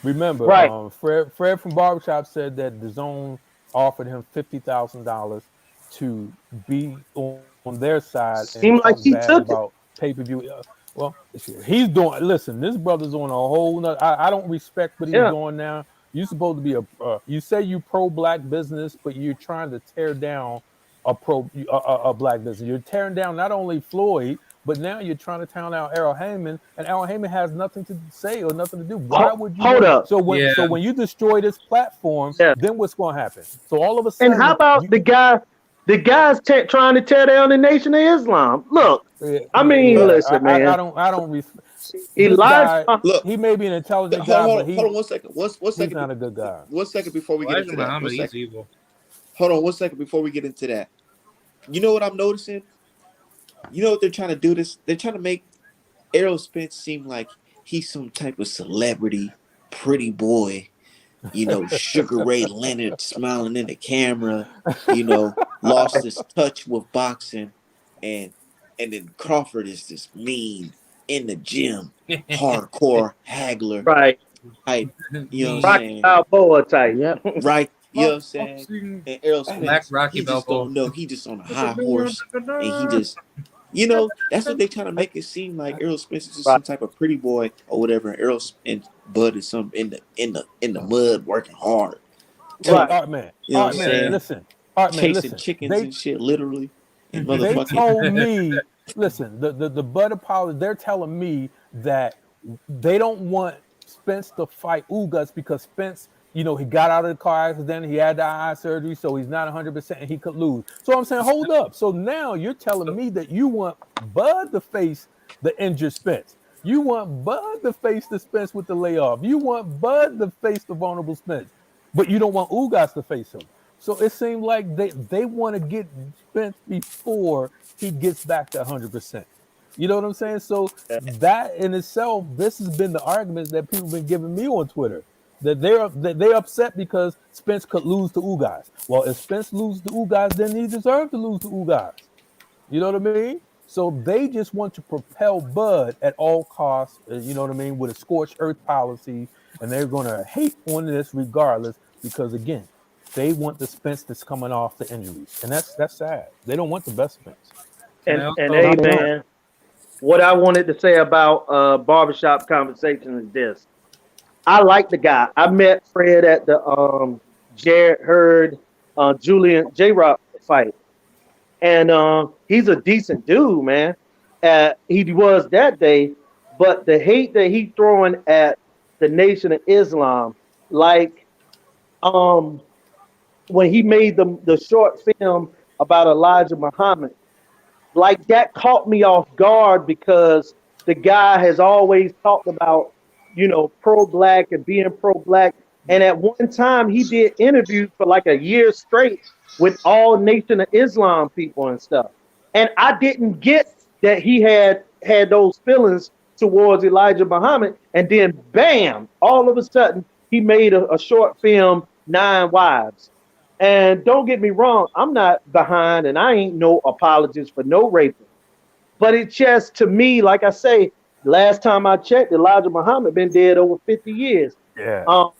Remember, Right. Fred from Barbershop said that the Zone offered him $50,000 to be on their side and Seemed like talk he bad took it. about pay-per-view. Well, he's doing. Listen, this brother's on a whole nother. I don't respect what he's Yeah. doing now. You're supposed to be you say you pro-black business, but you're trying to tear down a black business. You're tearing down not only Floyd, but now you're trying to tear down Errol Heyman, and Errol Heyman has nothing to say or nothing to do. Why would you? Hold up. So when you destroy this platform, Yeah. then what's going to happen? So all of a And sudden, how about the guys trying to tear down the Nation of Islam? Look, I mean, listen, man. I don't. This Elijah, guy, Look, he may be an intelligent hold guy, on, but hold on 1 second. One he's second. not a good guy. 1 second before we get Elijah into that. Muhammad, 1 he's second. evil. Hold on 1 second before we get into that. You know what I'm noticing? You know what they're trying to do? They're trying to make Errol Spence seem like he's some type of celebrity, pretty boy. Sugar Ray Leonard smiling in the camera. Lost his touch with boxing, and then Crawford is this mean in the gym, hardcore haggler right? type. You know what I'm Rocky saying? Balboa type. Yep. Right? You know what I'm saying? Boxing. And Errol Black Spence, Rocky he just Balboa. don't know. He just on a high horse, and he just, that's what they trying to make it seem like. Errol Spence is just Right. some type of pretty boy or whatever. And and Bud is some in the mud working hard. Right. Art man, You know what I'm saying? listen, Chasing chickens and shit, literally. And They motherfucking told me, listen, the Bud Apollo, they're telling me that they don't want Spence to fight Ugas because Spence, he got out of the car accident, he had the eye surgery, so he's not 100% and he could lose. So I'm saying, hold up. So now you're telling me that you want Bud to face the injured Spence. You want Bud to face the Spence with the layoff. You want Bud to face the vulnerable Spence, but you don't want Ugas to face him. So it seemed like they want to get Spence before he gets back to 100%. You know what I'm saying? So that in itself, this has been the arguments that people have been giving me on Twitter. That they're upset because Spence could lose to Ugas. Well, if Spence loses to Ugas, then he deserves to lose to Ugas. You know what I mean? So they just want to propel Bud at all costs, you know what I mean, with a scorched earth policy, and they're going to hate on this regardless because, again, they want the Spence that's coming off the injuries, and that's sad. They don't want the best Spence. And also- hey, man, what I wanted to say about barbershop conversation is this. I like the guy. I met Fred at the Jared Hurd Julian J Rock fight. And he's a decent dude, man. He was that day, but the hate that he throwing at the Nation of Islam, like when he made the short film about Elijah Muhammad, like that caught me off guard because the guy has always talked about, pro-black and being pro-black. And at one time he did interviews for like a year straight with all Nation of Islam people and stuff. And I didn't get that he had those feelings towards Elijah Muhammad. And then bam, all of a sudden he made a short film, Nine Wives. And don't get me wrong, I'm not behind, and I ain't no apologist for no raping. But it just to me, like I say, last time I checked, Elijah Muhammad been dead over 50 years. Yeah. Um,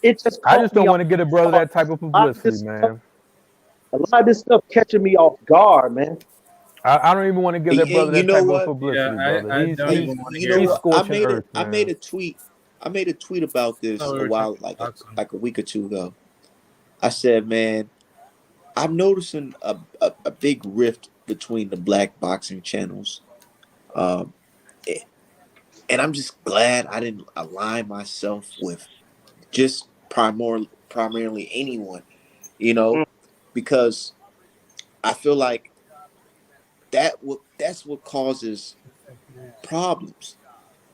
it just I caught just me don't off want to get a brother guard. that type of A lot of publicity, this stuff, man. a lot of this stuff catching me off guard, man. I don't even want to give that brother And you that know type of what? Yeah, publicity, brother. I He's don't Hey, he's even want to you know hear he's what? about scorching earth, I made man. a tweet. I made a tweet about that. this We a were talking while, like boxing. a week or two ago. I said, man, I'm noticing a big rift between the black boxing channels. Um, eh, and I'm just glad I didn't align myself with just primarily anyone, you Mm, know, because I feel like that's what causes problems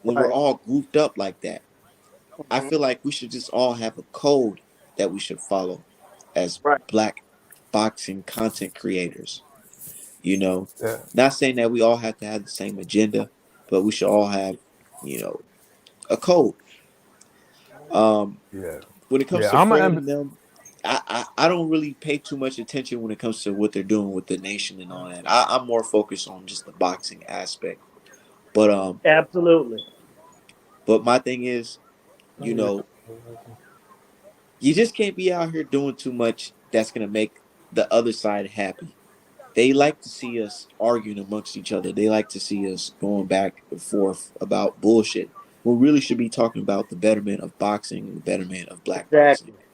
when we're right, all grouped up like that. I mhm, feel like we should just all have a code that we should follow as right, black boxing content creators. You know, Yeah, not saying that we all have to have the same agenda, but we should all have, you know, a code. Um, yeah, when it comes yeah. to Fred and them, I don't really pay too much attention when it comes to what they're doing with the nation and all that. I'm more focused on just the boxing aspect. But absolutely. but my thing is, you know, you just can't be out here doing too much that's gonna make the other side happy. They like to see us arguing amongst each other. They like to see us going back and forth about bullshit. We really should be talking about the betterment of boxing and the betterment of black boxing. Exactly.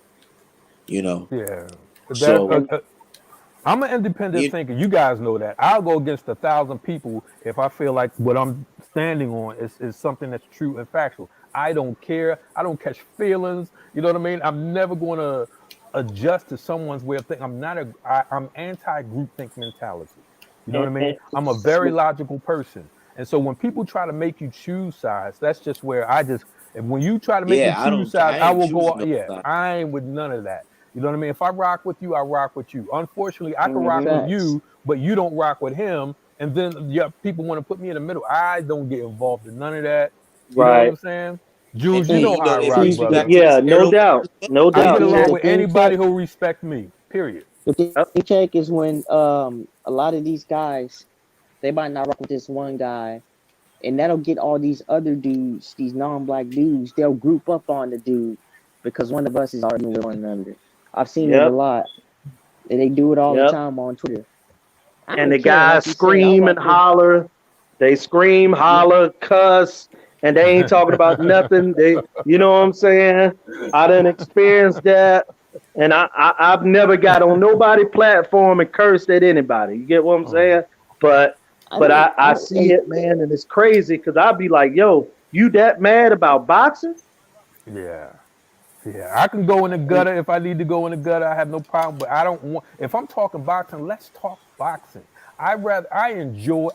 You know, yeah. That so And I'm an independent you, thinker. You guys know that. I'll go against 1,000 people if I feel like what I'm standing on is something that's true and factual. I don't care. I don't catch feelings. You know what I mean? I'm never going to adjust to someone's way of thinking. I'm anti-group think mentality. You know what I mean? and I'm a very logical person. And so when people try to make you choose sides, that's just where and when you try to make me yeah, choose sides, I I ain't will go, choosing no yeah, side. I ain't with none of that. You know what I mean? If I rock with you, I rock with you. Unfortunately, I can rock mhm, with Facts. you, but you don't rock with him. And then yeah, people want to put me in the middle. I don't get involved in none of that. You know what right. I'm saying? And Jules, you And know you how know, I if rock, we see, switch the, brother. back to Yeah, this no Arrowverse, doubt, no I the get doubt. thing, along the with thing anybody check, who respect me. Period. the thing Yep, check is when a lot of these guys they might not rock with this one guy, and that'll get all these other dudes, these non-black dudes, they'll group up on the dude because one of us is arguing with one another. I've seen it a yep, lot, and they do it all the yep. time on Twitter. I And don't the care, guys like you said. I scream and rock with. holler. They scream, holler, cuss, and they ain't talking about nothing. They, you know what I'm saying? I done experienced that, and I've never got on nobody platform and cursed at anybody. You get what I'm Oh, saying? But I but don't. I see Hey, it, man, and it's crazy because I'd be like, yo, you that mad about boxing? yeah. Yeah, I can go in the And gutter if I need to go in the gutter. I have no problem, but I don't want. If I'm talking boxing, let's talk boxing. I enjoy.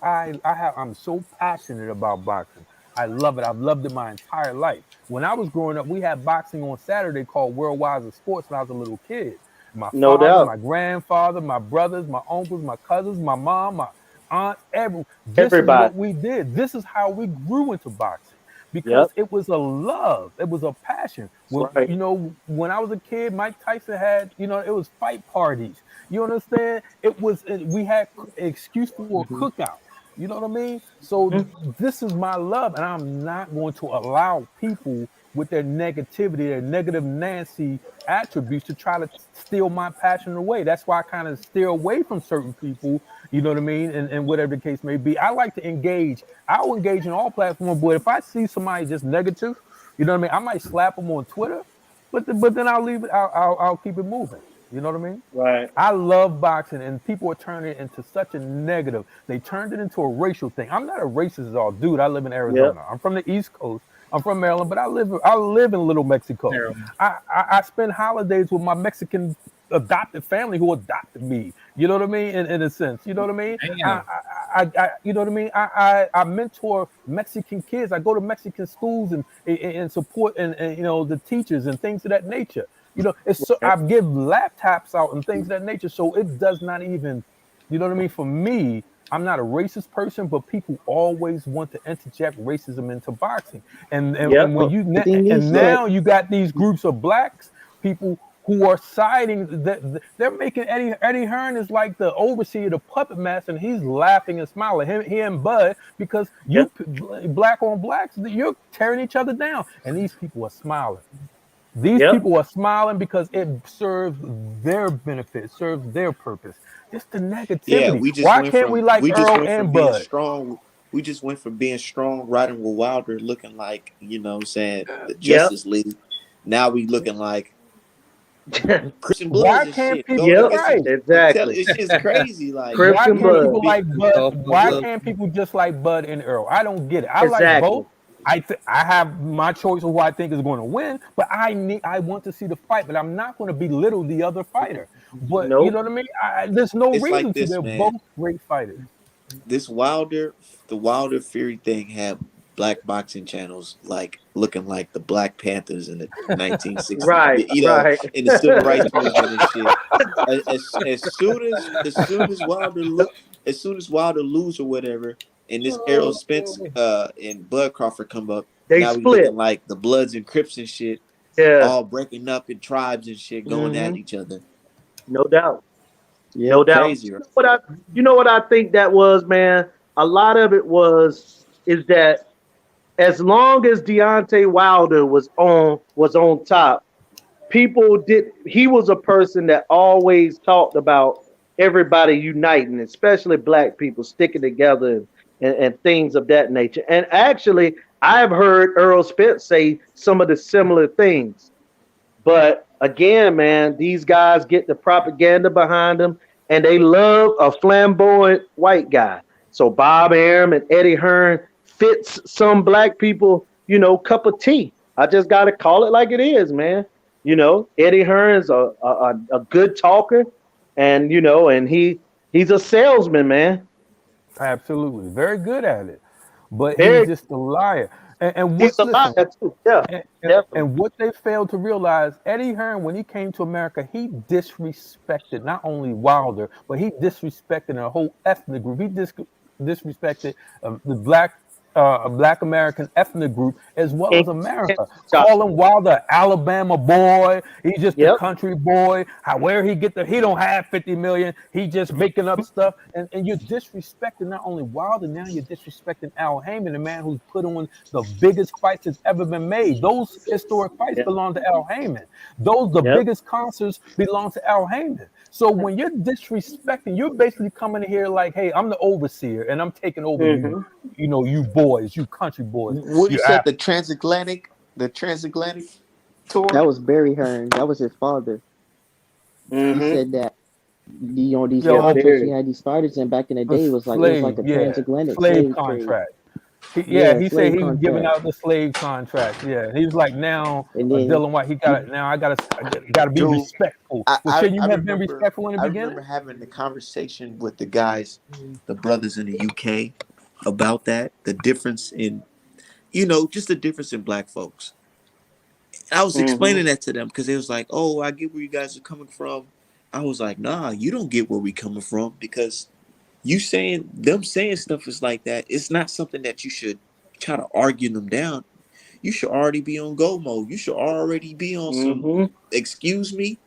I'm so passionate about boxing. I love it. I've loved it my entire life. When I was growing up, we had boxing on Saturday called Worldwide of Sports when I was a little kid. My no father, doubt, my grandfather, my brothers, my uncles, my cousins, my mom, my aunts, everyone. This is everybody. what we did. This is how we grew into boxing because Yep, it was a love, it was a passion. that's Well, right. you know, when I was a kid, Mike Tyson had, it was fight parties. You understand? We had an excuse for a mhm. cookout. You know what I mean? So Mhm. this is my love, and I'm not going to allow people with their negativity, their negative Nancy attributes to try to steal my passion away. That's why I kind of steer away from certain people, you know what I mean? And whatever the case may be. I like to engage. I'll engage in all platforms, but if I see somebody just negative, you know what I mean? I might slap them on Twitter, but then I'll leave it. I'll keep it moving. You know what I mean? Right. I love boxing, and people are turning it into such a negative. They turned it into a racial thing. I'm not a racist at all, dude. I live in Yep. Arizona. I'm from the East Coast. I'm from Maryland, but I live in Little Mexico. Terrible. I spend holidays with my Mexican adopted family who adopted me. You know what I mean? In a sense, you know what I mean? Damn. You know what I mean? I mentor Mexican kids. I go to Mexican schools and support and the teachers and things of that nature. It's so Right. I give laptops out and things of that nature. So it does not even, you know what I mean? For me, I'm not a racist person, but people always want to interject racism into boxing. And Yep. when Well, the thing is, and check. now you got these groups of blacks people who are siding that they're making Eddie Hearn is like the overseer, the puppet master, and he's laughing and smiling. He and Bud, because Yeah. black on blacks, you're tearing each other down, and these people are smiling. These Yep. people are smiling because it serves their benefit, serves their purpose. It's the Yeah, negativity. Why can't we like we just Earl went from and being Bud? strong. We just went from being strong, riding with Wilder, looking like, what I'm saying, the Yep. Justice League. Now we looking like Christian Bloods Why and can't shit, going people Yep. against right? I'm telling Exactly. you, it's just crazy. Like, Why Christian can't Blood. people be, like Bud? Why look, can't people just like Bud and Earl? I don't get it. I like Exactly. both. I have my choice of who I think is going to win, but I want to see the fight, but I'm not going to belittle the other fighter. But you know Nope. what I mean? There's no it's like reason to. this, They're man. both great fighters. This the Wilder Fury thing had black boxing channels like looking like the Black Panthers in the 1960s, Right. Right. in the civil rights movement and shit. As soon as Wilder lose or whatever, and this Errol Spence and Bud Crawford come up, They now we looking split. like the Bloods and Crips and shit, Yeah. all breaking up in tribes and shit, going at Hmm. each other. No doubt. No Yep. doubt. Crazy, right? You know what I think that was, man? A lot of it is that as long as Deontay Wilder was on top, people did he was a person that always talked about everybody uniting, especially black people sticking together and things of that nature. And actually, I've heard Earl Spence say some of the similar things. But again, man, these guys get the propaganda behind them, and they love a flamboyant white guy. So Bob Arum and Eddie Hearn fits some black people, cup of tea. I just got to call it like it is, man. Eddie Hearn's a good talker, and he's a salesman, man. Absolutely, very good at it, but he's Very, just a liar. And he's what's a listen? liar too. Yeah, And, definitely. and what they failed to realize, Eddie Hearn, when he came to America, he disrespected not only Wilder, but he disrespected a whole ethnic group. He disrespected a black American ethnic group as well And, as and America. Josh. Calling Wilder Alabama boy, he's just a Yep. country boy. Where he get he don't have 50 million. He just making up stuff, and you're disrespecting not only Wilder, now you're disrespecting Al Heyman, the man who's put on the biggest fights that's ever been made. Those historic fights Yep. belong to Al Heyman. The Yep. biggest concerts belong to Al Heyman. So when you're disrespecting, you're basically coming in here like, hey, I'm the overseer and I'm taking over you, Hmm. you boys, you country boys. What you You said, the transatlantic tour? That was Barry Hearn. That was his father. He Hmm. said that these yo, Yeah, okay, contracts he very. had these fighters in back in the day was like it was like a transatlantic slave slave trade. contract. Yeah, He said slave he was giving contract. out the slave contract. Yeah, he was like, now And then Dylan White, he got it. Now I gotta be Dude, respectful. I, Well, I shouldn't you I have been remember respectful in the I beginning? remember having the conversation with the guys, the brothers in the UK, about that, the difference in just the difference in black folks. And I was Hmm. explaining that to them because it was like, oh, I get where you guys are coming from. I was like, nah, you don't get where we coming from because saying stuff is like that. It's not something that you should try to argue them down. You should already be on go mode. You should already be on some Hmm. excuse me,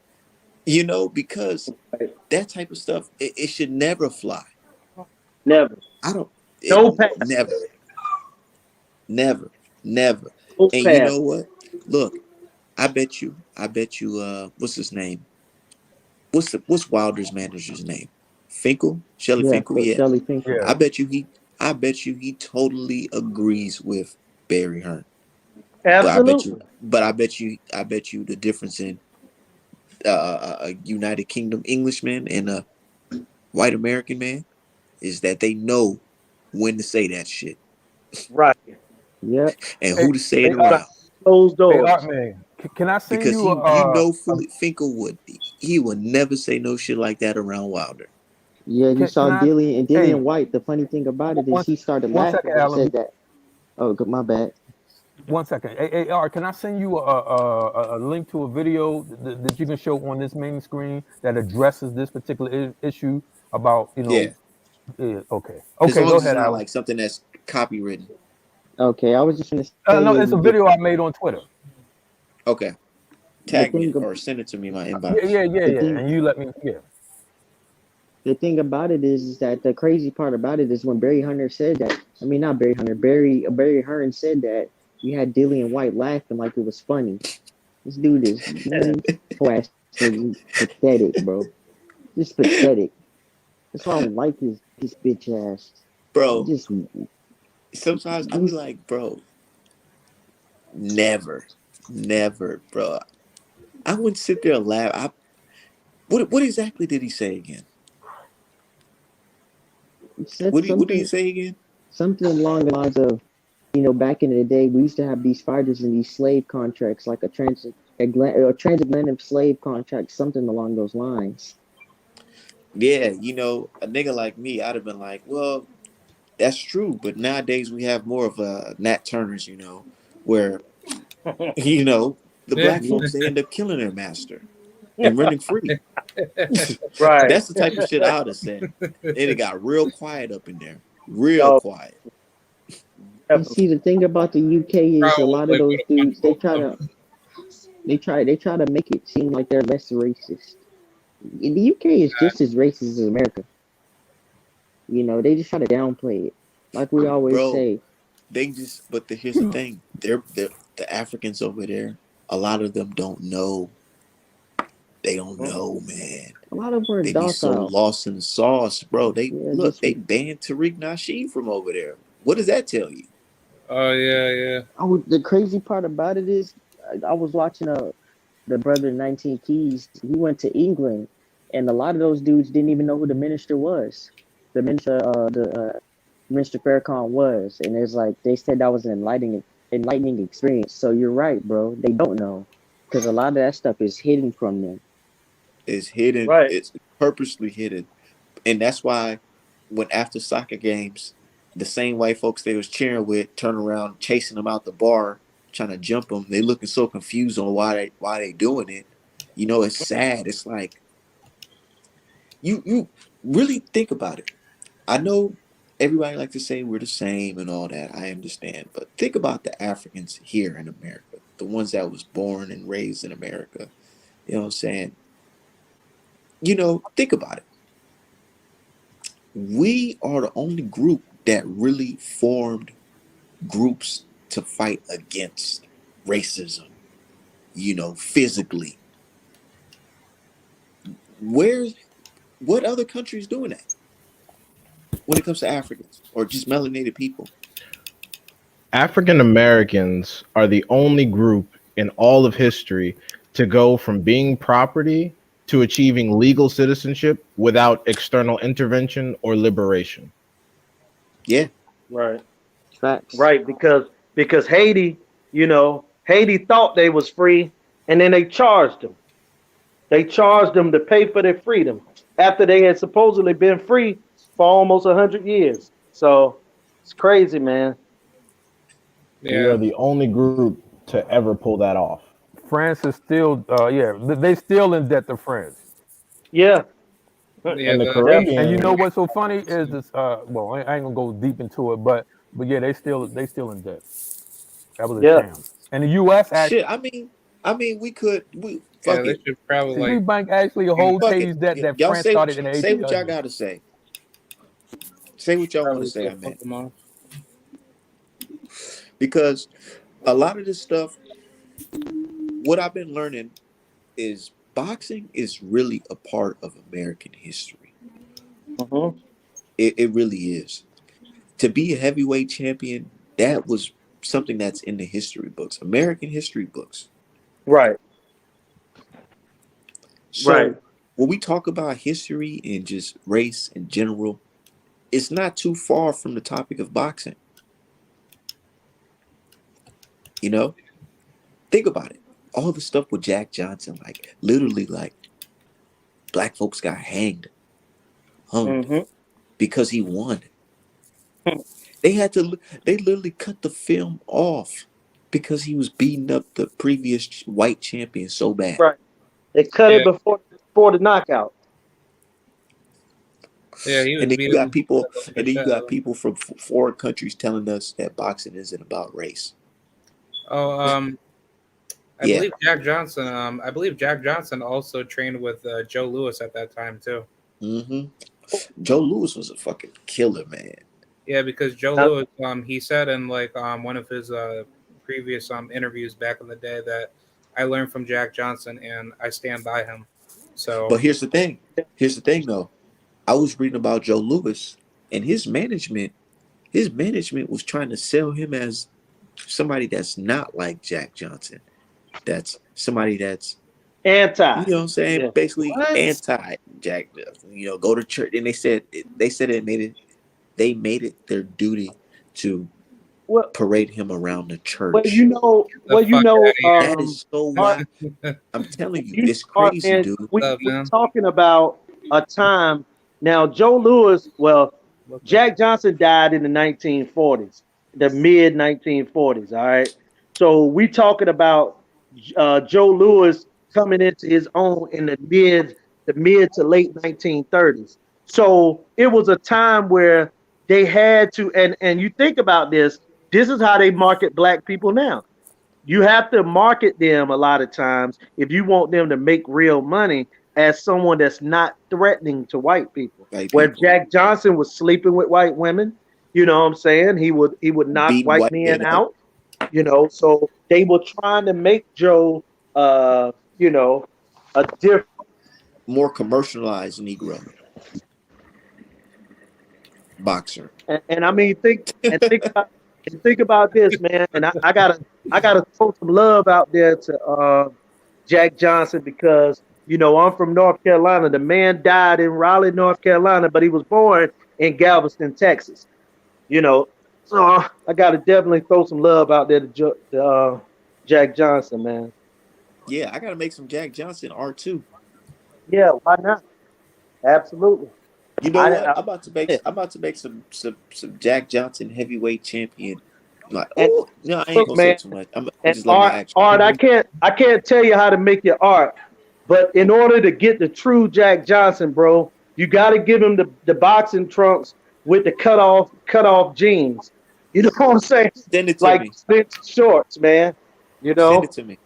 because that type of stuff, it should never fly. Never. I don't, No pass. never, never, never. No And you pass. know what? Look, I bet you, what's his name? What's Wilder's manager's name? Finkel? Shelly yeah, Finkel? but Yeah. Shelly Finkel. Yeah. I bet you he totally agrees with Barry Hearn. Absolutely. But I bet you the difference in a United Kingdom Englishman and a white American man is that they know when to say that shit Right. Yep. and Hey, who to say it hey, Art, around. Closed hey, Art doors. man, can I send Because you fully Finkel would never say no shit like that around Wilder. Yeah, you can saw I? Dillian Hey, White. The funny thing about it is one he started one laughing second, when he Alan. said that. Oh, my bad. 1 second. Hey, Art, can I send you a link to a video that you can show on this main screen that addresses this particular issue about Yeah. Okay, As long go as it's ahead, not Alan. like something that's copywritten. Okay, I was just gonna No, say it's a video I made on Twitter. Okay. The Tag me thing, or send it to me in my Yeah, inbox. the thing, And you let me. Yeah. the thing about it is that the crazy part about it is when Barry Hunter said that. I mean, not Barry Hunter. Barry Hearn said that. You had Dillian White laughing like it was funny. This dude is man, whole ass nigga, pathetic, bro. Just pathetic. That's why I don't like his bitch ass. He Bro, just sometimes I be he's like, bro, never, never, bro. I wouldn't sit there and laugh. What exactly did he say again? said What did he something say again? something along the lines of, back in the day, we used to have these fighters in these slave contracts, like a transatlantic slave contract, something along those lines. Yeah, a nigga like me, I'd have been like, well, that's true, but nowadays we have more of a Nat Turners, where you know the Yeah. black folks they end up killing their master and running free. Right. That's the type of shit I would have said. And it got real quiet up in there, real Oh, quiet. You definitely. see, the thing about the UK is a lot of Probably would those have went dudes both of them. they try to make it seem like they're less racist. The UK is just as racist as America. They just try to downplay it, like we always Bro, say. here's the thing. They're the Africans over there, a lot of them don't know. They don't know, man. A lot of them are They be so docile. lost in the sauce, bro. Yeah, just They banned Tariq Nasheed from over there. What does that tell you? Oh yeah, yeah. the crazy part about it is I was watching the brother 19 Keys. He went to England, and a lot of those dudes didn't even know who the minister was. The Minister Farrakhan was, and it's like they said that was an enlightening experience. So you're right, bro. They don't know because a lot of that stuff is hidden from them. It's hidden. Right. It's purposely hidden, and that's why when after soccer games, the same white folks they was cheering with turn around chasing them out the bar, trying to jump them. They looking so confused on why they doing it. It's sad. It's like you really think about it. I know everybody like to say we're the same and all that. I understand, but think about the Africans here in America, the ones that was born and raised in America. You know what I'm saying? Think about it. We are the only group that really formed groups to fight against racism, physically. Where, what other countries doing that when it comes to Africans or just melanated people? African Americans are the only group in all of history to go from being property to achieving legal citizenship without external intervention or liberation. Yeah, Right. Facts. Right. Because Haiti, Haiti thought they was free, and then they charged them. They charged them to pay for their freedom after they had supposedly been free for almost 100 years. So it's crazy, man. We are Yeah. the only group to ever pull that off. France is still. Yeah, they still in debt to France. Yeah. Yeah, And the Definitely. and you know Caribbean, what's so funny is this. Well, I ain't gonna go deep into it, but yeah, they still in debt. That was a Yeah. sham. And the U.S. shit. actually, We yeah, fuck they it, should probably Hmm. Century like Bank actually fuck holds it. Haiti's debt that Y'all France started in the say what y'all 1800s. gotta say. Say what y'all want to Probably say. should I fuck meant them off. because a lot of this stuff, what I've been learning is boxing is really a part of American history. Hmm. It really is. To be a heavyweight champion, that was something that's in the history books, American history books. Right. Right. So when we talk about history and just race in general, it's not too far from the topic of boxing. You know, think about it. All the stuff with Jack Johnson, like literally, like black folks got hung Hmm. because he won. They had to. They literally cut the film off because he was beating up the previous white champion so bad. Right. They cut it Yeah, before the knockout. yeah, he And was then you got beating people, the shit out of him. from foreign countries telling us that boxing isn't about race. Oh, I Yeah. believe Jack Johnson. I believe Jack Johnson also trained with Joe Louis at that time too. Mm-hmm. Joe Louis was a fucking killer, man. Yeah, because Joe Uh, Louis, he said in like one of his previous interviews back in the day that I learned from Jack Johnson and I stand by him. So But here's the thing. Here's the thing, though. I was reading about Joe Louis, and his management. His management was trying to sell him as somebody that's not like Jack Johnson. That's somebody that's, Anti. you know what I'm saying, Yeah. basically what? anti Jack Johnson. You know, go to church, and they said they made it their duty to Well, parade him around the well, church. Get the fuck out of That is so Art, wild. I'm telling you, you it's Art, crazy, man, dude. What's up, we're man? talking about a time now. Joe Louis, well, Jack Johnson died in the 1940s, the mid 1940s. All right, so we talking about Joe Louis coming into his own in the mid to late 1930s. So it was a time where they had to, and you think about this. This is how they market black people now. You have to market them a lot of times if you want them to make real money as someone that's not threatening to white people. White Where people Jack Johnson was sleeping with white women, you know what I'm saying? He would knock beating white white men men up, out, so they were trying to make Joe you know, a different. more commercialized Negro boxer. And I mean think about this, man. And I gotta throw some love out there to Jack Johnson because I'm from North Carolina. The man died in Raleigh, North Carolina, but he was born in Galveston, Texas. You know, so I gotta definitely throw some love out there to Jack Johnson, man. Yeah, I gotta make some Jack Johnson art too. Yeah, why not? Absolutely. You know I, what? I yeah. I'm about to make some Jack Johnson heavyweight champion. Like, And oh no, I ain't look, gonna say man. too much. I'm And just let my action. art, I can't tell you how to make your art, but in order to get the true Jack Johnson, bro, you got to give him the boxing trunks with the cut off jeans. You know what I'm saying? Send it to Like me. Spence shorts, man. You Send it know, to me.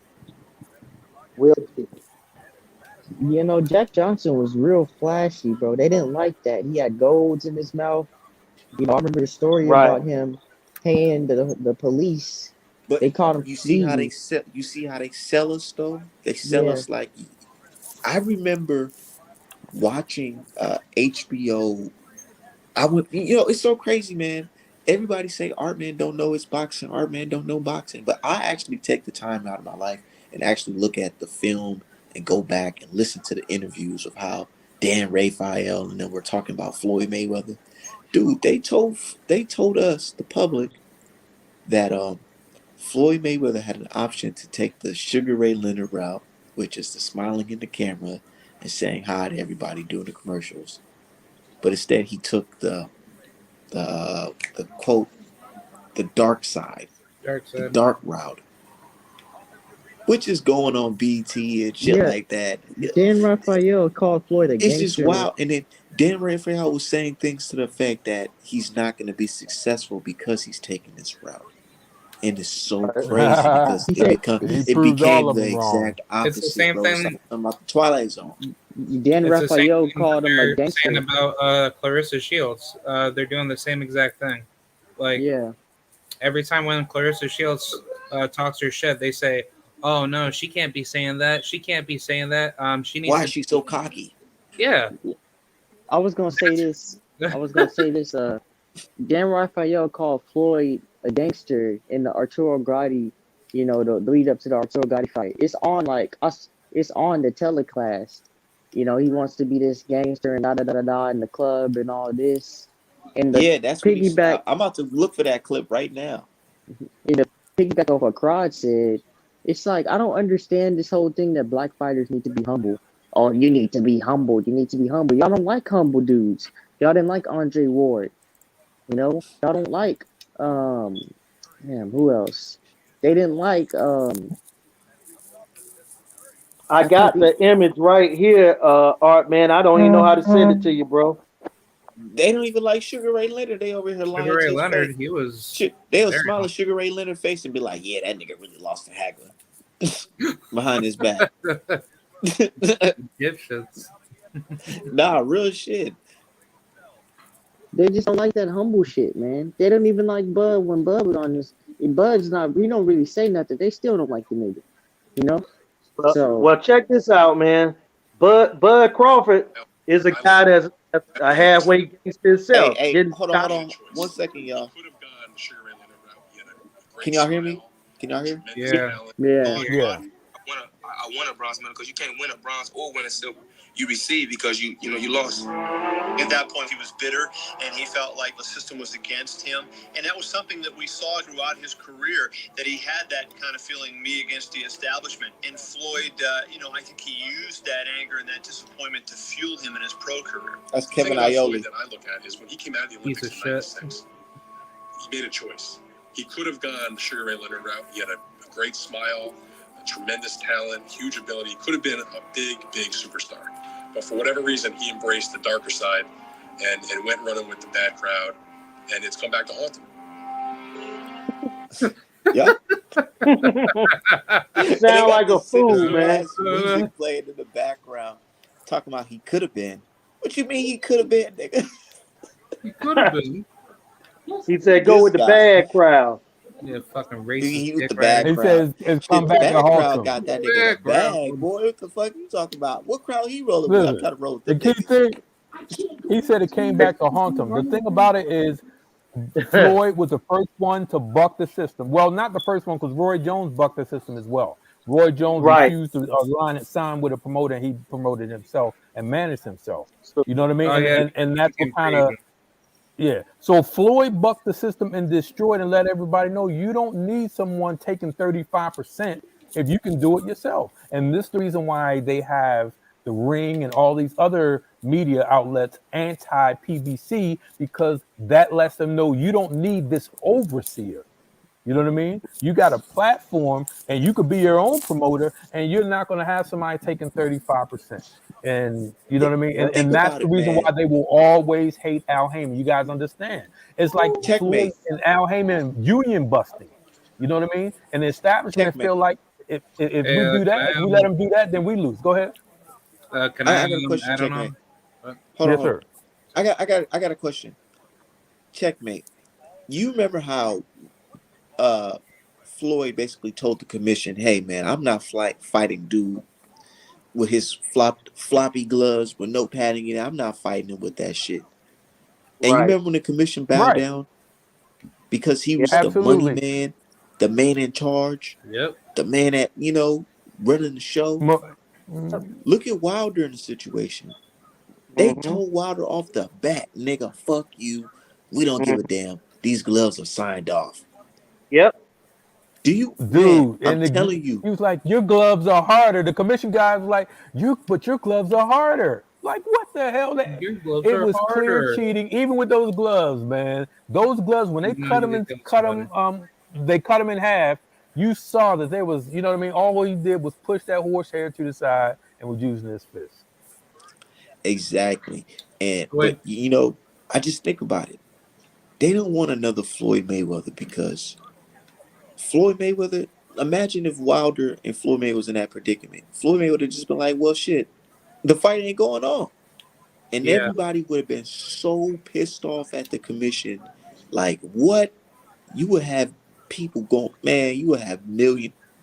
will do. Jack Johnson was real flashy, bro. They didn't like that. He had golds in his mouth. I remember the story Right. about him paying the police. But They caught him speeding. you see how they sell us though? They sell Yeah, us like I remember watching HBO. I went, it's so crazy, man. Everybody say Art Man don't know his boxing. Art Man don't know boxing, but I actually take the time out of my life and actually look at the film and go back and listen to the interviews of how Dan Raphael and then we're talking about Floyd Mayweather. Dude, they told us the public that Floyd Mayweather had an option to take the Sugar Ray Leonard route, which is the smiling in the camera and saying hi to everybody doing the commercials, but instead he took the quote the dark side, Dark the side. dark route, which is going on BT and shit yeah. like that. Dan Raphael called Floyd a It's just gangster. wild. And then Dan Raphael was saying things to the effect that he's not going to be successful because he's taking this route. And it's so crazy because He said He it proved all became of the them wrong. exact It's the opposite, same bro. It's like thing. I'm about the Twilight Zone. Dan It's the same Raphael thing that called him a they're saying gangster. about Clarissa Shields. They're doing the same exact thing. Like Yeah. every time when Clarissa Shields talks her shit, they say, "Oh no, she can't be saying that. She can't be saying that. She needs Why is to." she so cocky? Yeah, I was gonna say this. I was gonna say this. Dan Raphael called Floyd a gangster in the Arturo Gatti, the lead up to the Arturo Gatti fight. It's on like us. It's on the telecast. He wants to be this gangster and da da da da da in the club and all this. And the Yeah, that's what he's. piggyback, I'm about to look for that clip right now. and the piggyback off what Crod said, it's like I don't understand this whole thing that black fighters need to be humble. Oh, you need to be humble. You need to be humble. Y'all don't like humble dudes. Y'all didn't like Andre Ward. Y'all don't like um damn, who else? They didn't like I I can't got think the image right here, Art, man. I don't even know how to send it to you, bro. They don't even like Sugar Ray Leonard. They over here Sugar lying Ray to his face. Leonard, he was They'll very smile humble. at Sugar Ray Leonard's face and be like, "Yeah, that nigga really lost to Hagler." behind his back. Dipshits. Mm-hmm. Nah, real shit. They just don't like that humble shit, man. They don't even like Bud when Bud was on this. Bud's not. We don't really say nothing. They still don't like the nigga. You know. So Well, check this out, man. Bud Crawford is a guy that's a halfway gangster Hey, himself. hey, Getting hold on 1 second, y'all. Can y'all hear me? Can y'all hear me? Yeah. yeah. Yeah. I won a bronze medal because you can't win a bronze or win a silver. You receive because you lost. At that point, he was bitter and he felt like the system was against him. And that was something that we saw throughout his career, that he had that kind of feeling, me against the establishment. And Floyd, I think he used that anger and that disappointment to fuel him in his pro career. That's Kevin Aioli. That I look at is when he came out of the Piece Olympics of in shit. '96, he made a choice. He could have gone the Sugar Ray Leonard route. He had a great smile, a tremendous talent, huge ability. He could have been a big superstar. But for whatever reason, he embraced the darker side and went running with the bad crowd. And it's come back to haunt him. Yeah. You sound like a fool, man. Music playing in the background, talking about he could have been. What you mean he could have been, nigga? He could have been. He said, "Go This with the guy. bad crowd." Yeah, fucking He racist with the dick bad rider. He crowd. says it's come Shit, the back to bad haunt crowd him. got that nigga in Bad the crowd. bag, boy. What the fuck you talking about? What crowd he rolling with? I'm Listen, trying to roll with the them key niggas. thing, he said it came back to haunt him. The thing about it is Floyd was the first one to buck the system. Well, not the first one because Roy Jones bucked the system as well. Roy Jones Right. refused to sign with a promoter, and he promoted himself and managed himself. So, You know what I mean? Oh yeah. And that's what Became kind free of agent. yeah. So Floyd bucked the system and destroyed and let everybody know you don't need someone taking 35% if you can do it yourself. And this is the reason why they have the Ring and all these other media outlets anti-PBC, because that lets them know you don't need this overseer. You know what I mean? You got a platform and you could be your own promoter and you're not going to have somebody taking 35%. And you know what I mean? Think And that's about the it, reason man. why they will always hate Al Heyman. You guys understand? It's like Floyd Checkmate. and Al Heyman union busting. You know what I mean? And the establishment Checkmate. feel like if Hey, we do can that, if we let them do that, then we lose. Go ahead. can I got a question, add on? checkmate. What? Hold Yes, on. sir. I got a question. Checkmate. You remember how Floyd basically told the commission, "Hey man, I'm not fighting dude with his floppy gloves with no padding in it. I'm not fighting him with that shit." And you right. remember when the commission bowed Right. down because he Yeah. was the money Absolutely. man, the man in charge, Yep. the man at running the show. Look at Wilder in the situation. They Mm-hmm. told Wilder off the bat, "Nigga, fuck you. We don't give a damn. These gloves are signed off." Yep. Do you, man? Dude, I'm and telling you, he was like, "Your gloves are harder." The commission guy was like, but your gloves are harder." Like, what the hell? Your gloves It are was clear harder. cheating, even with those gloves, man. Those gloves, when they He's not even killing somebody. they cut them in half. You saw that there was, you know what I mean. All he did was push that horsehair to the side and was using his fist. exactly. But Wait. I just think about it. They don't want another Floyd Mayweather because Floyd Mayweather. Imagine if Wilder and Floyd Mayweather was in that predicament. Floyd Mayweather just been like, "Well, shit, the fight ain't going on," and Yeah. everybody would have been so pissed off at the commission. Like, what? You would have people going, man. You would have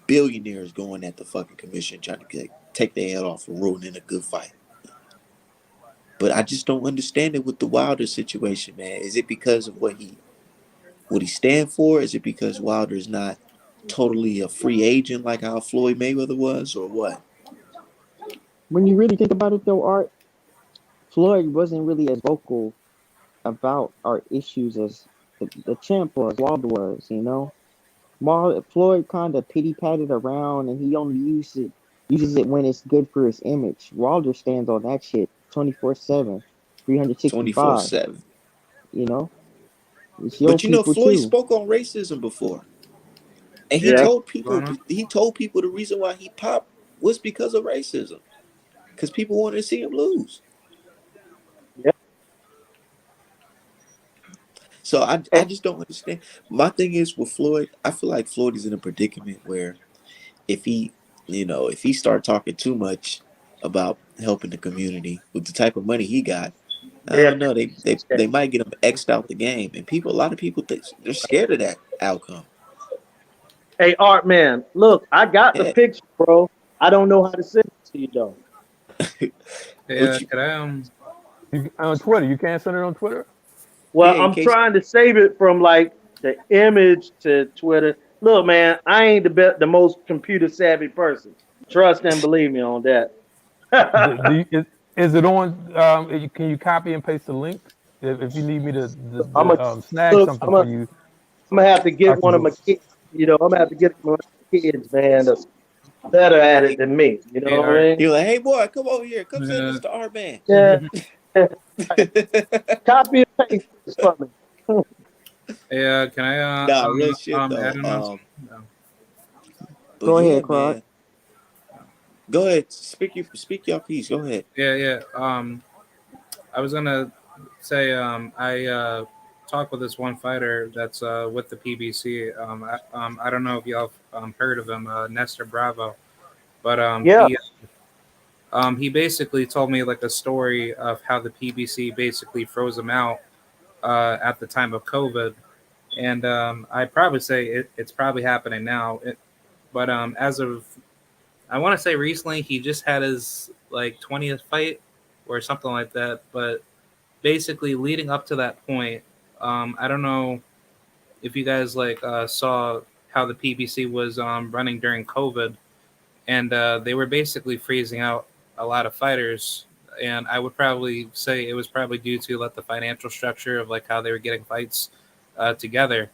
billionaires going at the fucking commission trying to take their head off and ruining a good fight. But I just don't understand it with the Wilder situation, man. Is it because of what he stand for? Is it because Wilder's not totally a free agent like how Floyd Mayweather was, or what? When you really think about it, though, Art, Floyd wasn't really as vocal about our issues as the champ was, Wilder was. While Floyd kind of pity patted around and he only uses it when it's good for his image. Wilder stands on that shit 24/7, Twenty-four 365. seven. You know, it's your But people Floyd too. spoke on racism before, and he Yeah. told people Uh-huh. the reason why he popped was because of racism, because people wanted to see him lose. Yep. So I just don't understand. My thing is with Floyd, I feel like Floyd is in a predicament where if he, if he start talking too much about helping the community with the type of money he got, I Yeah. don't know. They might get him x'd out the game, and a lot of people they're scared of that outcome. Hey, Art man, look, I got the Yeah, picture, bro. I don't know how to send it to you though. what you? Could I On Twitter, you can't send it on Twitter. Well, Yeah, in I'm case. trying to save it from like the image to Twitter. Look, man, I ain't the most computer savvy person. Trust and believe me on that. Is it on? Can you copy and paste the link if you need me to I'm gonna snag look. something for you? I'm gonna have to I get can one of do my it. kids. I'm gonna have to get one of my kids, man, that's better at it than me. You know hey what I Art? mean? You're like, hey boy, come over here, come send Uh, this to our man. Yeah. Copy and paste this for me. can I Nah, real shit add though. in on something? No. But Go yeah, ahead, Clark. man. Go ahead, speak your piece. Go ahead. Yeah. I was gonna say I talked with this one fighter that's with the PBC. I don't know if y'all heard of him, Nestor Bravo, but Yeah. he basically told me like a story of how the PBC basically froze him out at the time of COVID, and I'd probably say it's probably happening now. But as of I want to say recently, he just had his like 20th fight or something like that. But basically, leading up to that point, I don't know if you guys like saw how the PBC was running during COVID, and they were basically freezing out a lot of fighters. And I would probably say it was probably due to like the financial structure of like how they were getting fights together.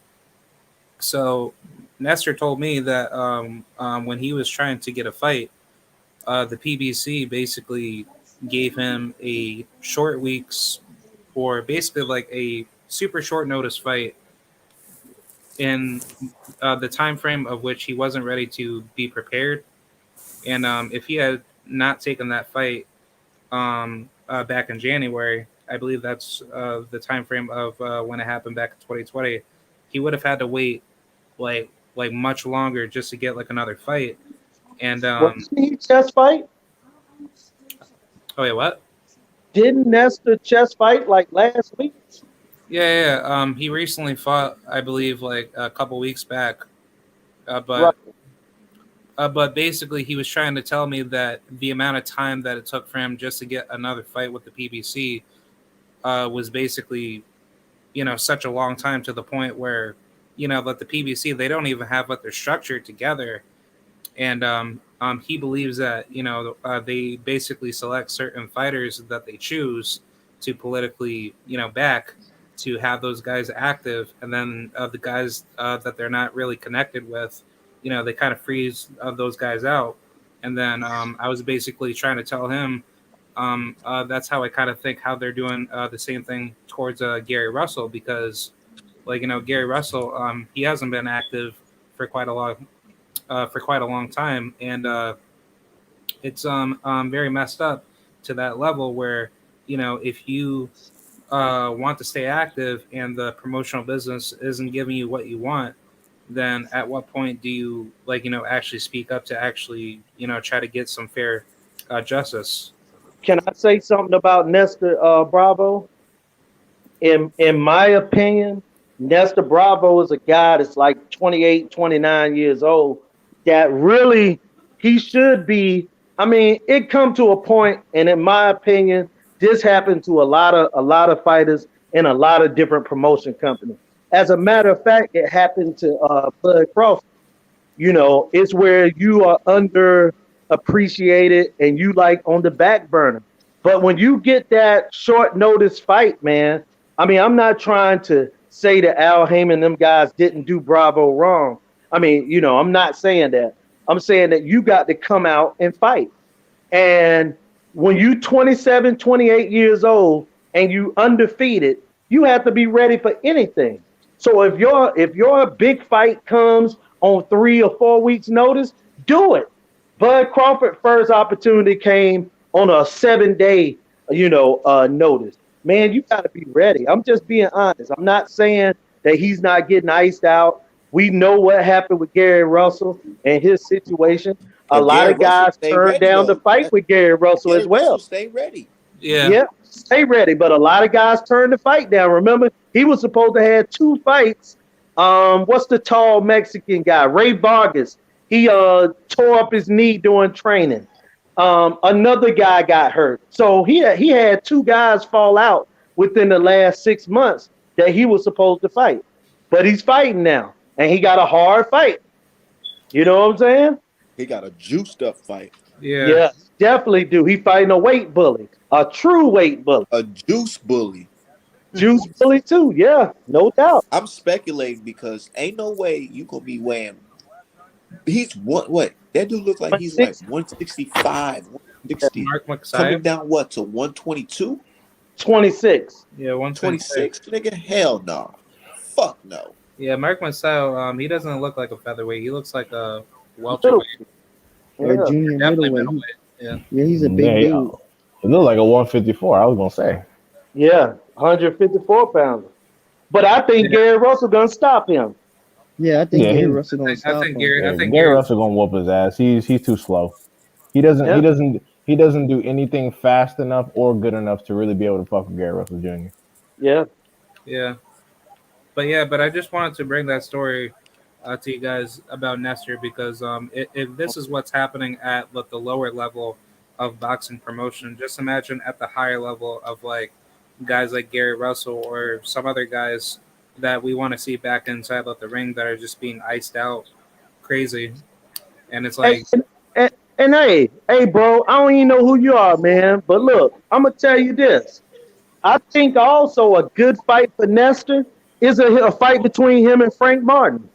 So Nestor told me that when he was trying to get a fight, the PBC basically gave him a short weeks or basically like a super short notice fight in the time frame of which he wasn't ready to be prepared. And if he had not taken that fight back in January, I believe that's the time frame of when it happened back in 2020, he would have had to wait like much longer just to get like another fight. And What did he chest fight? oh yeah, what? Didn't Nestor chest fight like last week? Yeah. He recently fought, I believe, like a couple weeks back. Uh, Right. but but basically, he was trying to tell me that the amount of time that it took for him just to get another fight with the PBC was basically, such a long time to the point where, that the PBC they don't even have like their structure together, and he believes that they basically select certain fighters that they choose to politically back to have those guys active, and then the guys that they're not really connected with, they kind of freeze those guys out. And then I was basically trying to tell him that's how I kind of think how they're doing the same thing towards Gary Russell, because like Gary Russell he hasn't been active for quite a long time, and it's very messed up to that level where if you want to stay active and the promotional business isn't giving you what you want, then at what point do you actually speak up to actually try to get some fair justice? Can I say something about Nestor Bravo? In my opinion, Nestor Bravo is a guy that's like 28, 29 years old that really he should be. I mean, it come to a point, and in my opinion, this happened to a lot of fighters in a lot of different promotion companies. As a matter of fact, it happened to Bud Crawford. It's where you are underappreciated and you like on the back burner. But when you get that short notice fight, man, I mean, I'm not trying to say that Al Heyman and them guys didn't do Bravo wrong. I mean, I'm not saying that. I'm saying that you got to come out and fight. And when you 27, 28 years old and you undefeated, you have to be ready for anything. So if your big fight comes on 3 or 4 weeks notice, do it. Bud Crawford first opportunity came on a 7 day, notice. Man, you got to be ready. I'm just being honest. I'm not saying that he's not getting iced out. We know what happened with Gary Russell and his situation. A But lot Gary of Russell guys stay turned ready down the though. fight with Gary Russell Gary as Russell well. stay ready. Yeah. Yeah, stay ready. But a lot of guys turned the fight down. Remember, he was supposed to have 2 fights. What's the tall Mexican guy? Ray Vargas. He tore up his knee during training. Another guy got hurt. So he had 2 guys fall out within the last 6 months that he was supposed to fight. But he's fighting now, and he got a hard fight. You know what I'm saying? He got a juiced up fight. Yeah. Yeah, definitely do. He fighting a weight bully, a true weight bully. A juice bully. Juice bully too. Yeah, no doubt. I'm speculating because ain't no way you gonna be weighing. He's what? That dude look like he's like 160, 165, 160. Mark Coming McSive. down what to 122? 26. Yeah, 126. 26? Nigga, hell no. Fuck no. Yeah, Mark McSive. He doesn't look like a featherweight. He looks like a Little. welterweight. Or Yeah. junior Definitely middleweight. middleweight. Yeah. Yeah, he's a Yeah, big dude. it looked like a 154. I was gonna say. Yeah, 154 pounder. But I think Yeah. Gary Russell gonna stop him. Yeah, I think Yeah, Gary he- Russell gonna I stop think him. Gary. I Yeah, think Gary Gary. Russell gonna whoop his ass. He's too slow. He doesn't Yeah. he doesn't he doesn't do anything fast enough or good enough to really be able to fuck with Gary Russell Jr. Yeah. Yeah. But I just wanted to bring that story to you guys about Nestor because if this is what's happening at the lower level of boxing promotion, just imagine at the higher level of like guys like Gary Russell or some other guys that we want to see back inside the ring that are just being iced out crazy. And it's Hey, like, and hey, bro, I don't even know who you are, man. But look, I'm gonna tell you this. I think also a good fight for Nestor is a fight between him and Frank Martin.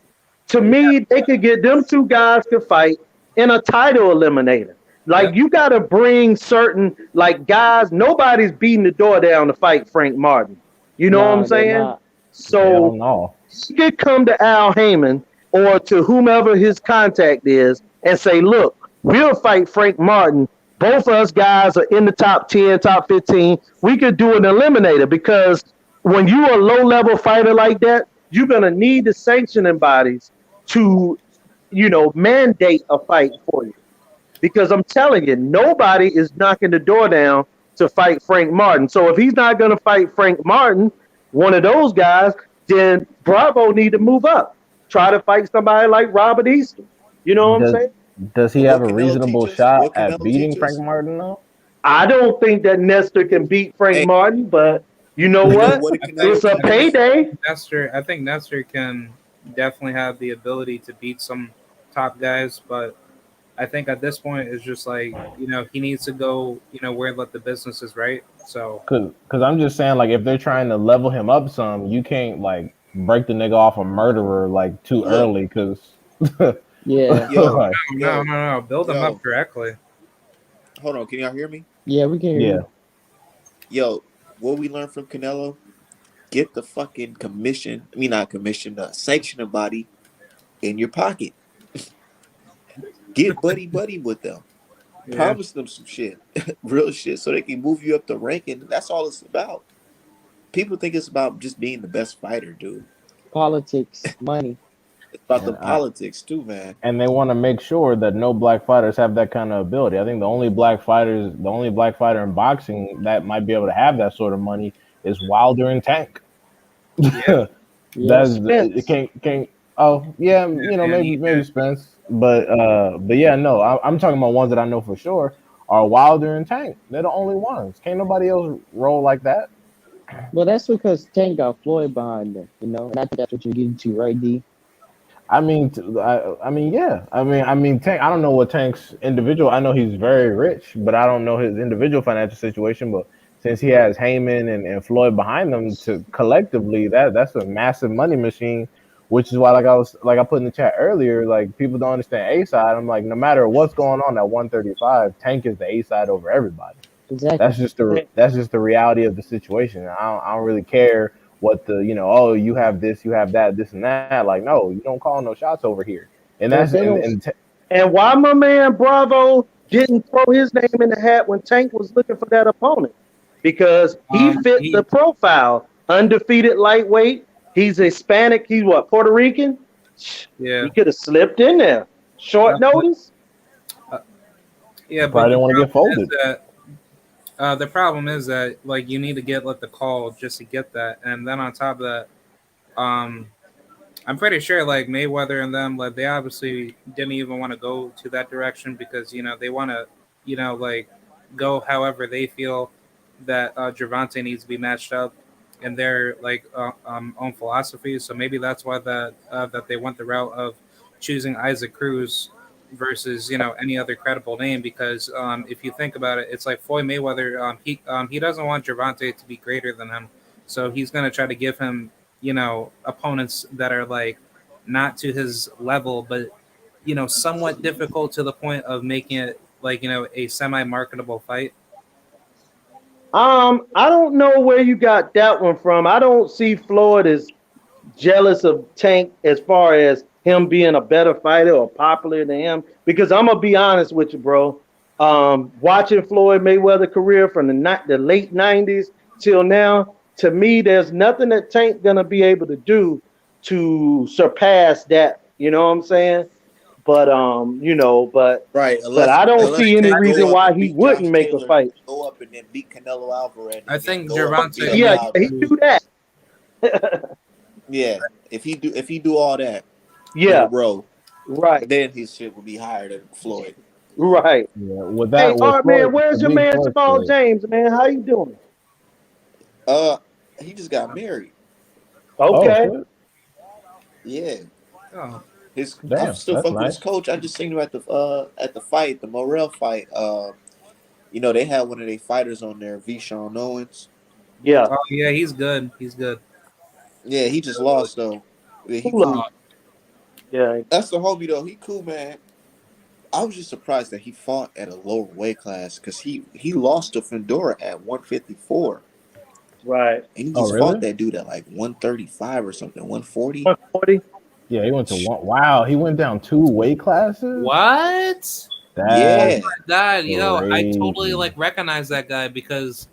To me, they could get them 2 guys to fight in a title eliminator. Like yeah, you got to bring certain like guys. Nobody's beating the door down to fight Frank Martin. You know what I'm Nah, they're saying? not. Hell So no. he could come to Al Heyman or to whomever his contact is and say, "Look, we'll fight Frank Martin. Both of us guys are in the top 10, top 15. We could do an eliminator because when you're a low-level fighter like that, you're gonna need the sanctioning bodies to, mandate a fight for you. Because I'm telling you, nobody is knocking the door down to fight Frank Martin. So if he's not going to fight Frank Martin, one of those guys, then Bravo need to move up. Try to fight somebody like Robert Easton. You know what I'm Does saying? does he But have what a Canelo reasonable teach us? shot What at Canelo beating teach Frank us? Martin though? I don't think that Nestor can beat Frank Hey, Martin, but you know you know what? what did I think Canelo It's a teach us? payday. I think Nestor can definitely have the ability to beat some top guys, but I think at this point it's just like he needs to go where the business is right. So Cause I'm just saying like if they're trying to level him up some, you can't like break the nigga off a murderer like too Look, early because Yeah, yo, like, no, build them up yo, correctly. hold on, can y'all hear me? yeah, we can hear yeah. you. Yo, what we learned from Canelo? Get the fucking commission. I mean, not commission, the sanctioning body in your pocket. Get buddy with them. Yeah, Promise them some shit, real shit, so they can move you up the ranking. That's all it's about. People think it's about just being the best fighter, dude. Politics, money. It's about the And I politics too, man. and they want to make sure that no black fighters have that kind of ability. I think the only black fighter in boxing that might be able to have that sort of money is Wilder and Tank. yeah, Yeah, That's it Spence. can't. Oh yeah, and maybe Spence, but yeah, no, I'm talking about ones that I know for sure are Wilder and Tank. They're the only ones. Can't nobody else roll like that. well, that's because Tank got Floyd behind him, and I think that's what you're getting to, right, D? I mean, yeah. I mean, Tank. I don't know what Tank's individual. I know he's very rich, but I don't know his individual financial situation. But since he has Heyman and Floyd behind them to collectively, that's a massive money machine. Which is why, like I put in the chat earlier, like people don't understand A side. I'm like, no matter what's going on at 135, Tank is the A side over everybody. Exactly. That's just the reality of the situation. I don't really care what the oh you have this, you have that, this and that. Like no, you don't call no shots over here. And So if that's they don't, And why my man Bravo didn't throw his name in the hat when Tank was looking for that opponent? Because he fit the he profile. Undefeated lightweight. He's Hispanic. He's what, Puerto Rican? Yeah. He could have slipped in there. Short notice. Yeah, Probably but didn't want to get folded. the problem is that like you need to get the call just to get that, and then on top of that, I'm pretty sure like Mayweather and them like they obviously didn't even want to go to that direction because they want to like go however they feel that Gervonta needs to be matched up in their like own philosophies. So maybe that's why that they went the route of choosing Isaac Cruz versus any other credible name because if you think about it, it's like Floyd Mayweather. He doesn't want Gervonta to be greater than him, so he's gonna try to give him opponents that are like not to his level, but somewhat difficult to the point of making it like a semi-marketable fight. I don't know where you got that one from. I don't see Floyd as jealous of Tank as far as him being a better fighter or popular than him. Because I'm gonna be honest with you, bro. Watching Floyd Mayweather career from the late '90s till now, to me, there's nothing that Tank gonna be able to do to surpass that. You know what I'm saying? But Right, but I don't unless see any Tank reason go up why and he beat Josh wouldn't make a Taylor, fight. go up and then beat Canelo Alvarez. I And then think go up and beat Gervonta. him Yeah, out. he do that. Yeah, if he do all that in a Yeah, row, right, then his shit will be higher than Floyd. right. Yeah, with Hey, that, all with right, man. Floyd, Where's a your big man Floyd Jamal story. James, man? How you doing? He just got married. Oh Okay. shit! Yeah, Oh, I'm Damn, still that's fucking with his nice. coach. I just seen him at the fight, the Morrell fight. They had one of their fighters on there, V. Sean Owens. Yeah. oh yeah, he's good. He's good. Yeah, he just lost though. Yeah, he Cool. cool. Yeah. That's the homie though. He cool, man. I was just surprised that he fought at a lower weight class because he lost to Fedora at 154, Right. and he Oh just fought really? that dude at like 135 or something, 140. 140. Yeah, he went to one. Wow, he went down 2 weight classes. What? Yeah, That's God, yo, I totally crazy. recognize that guy because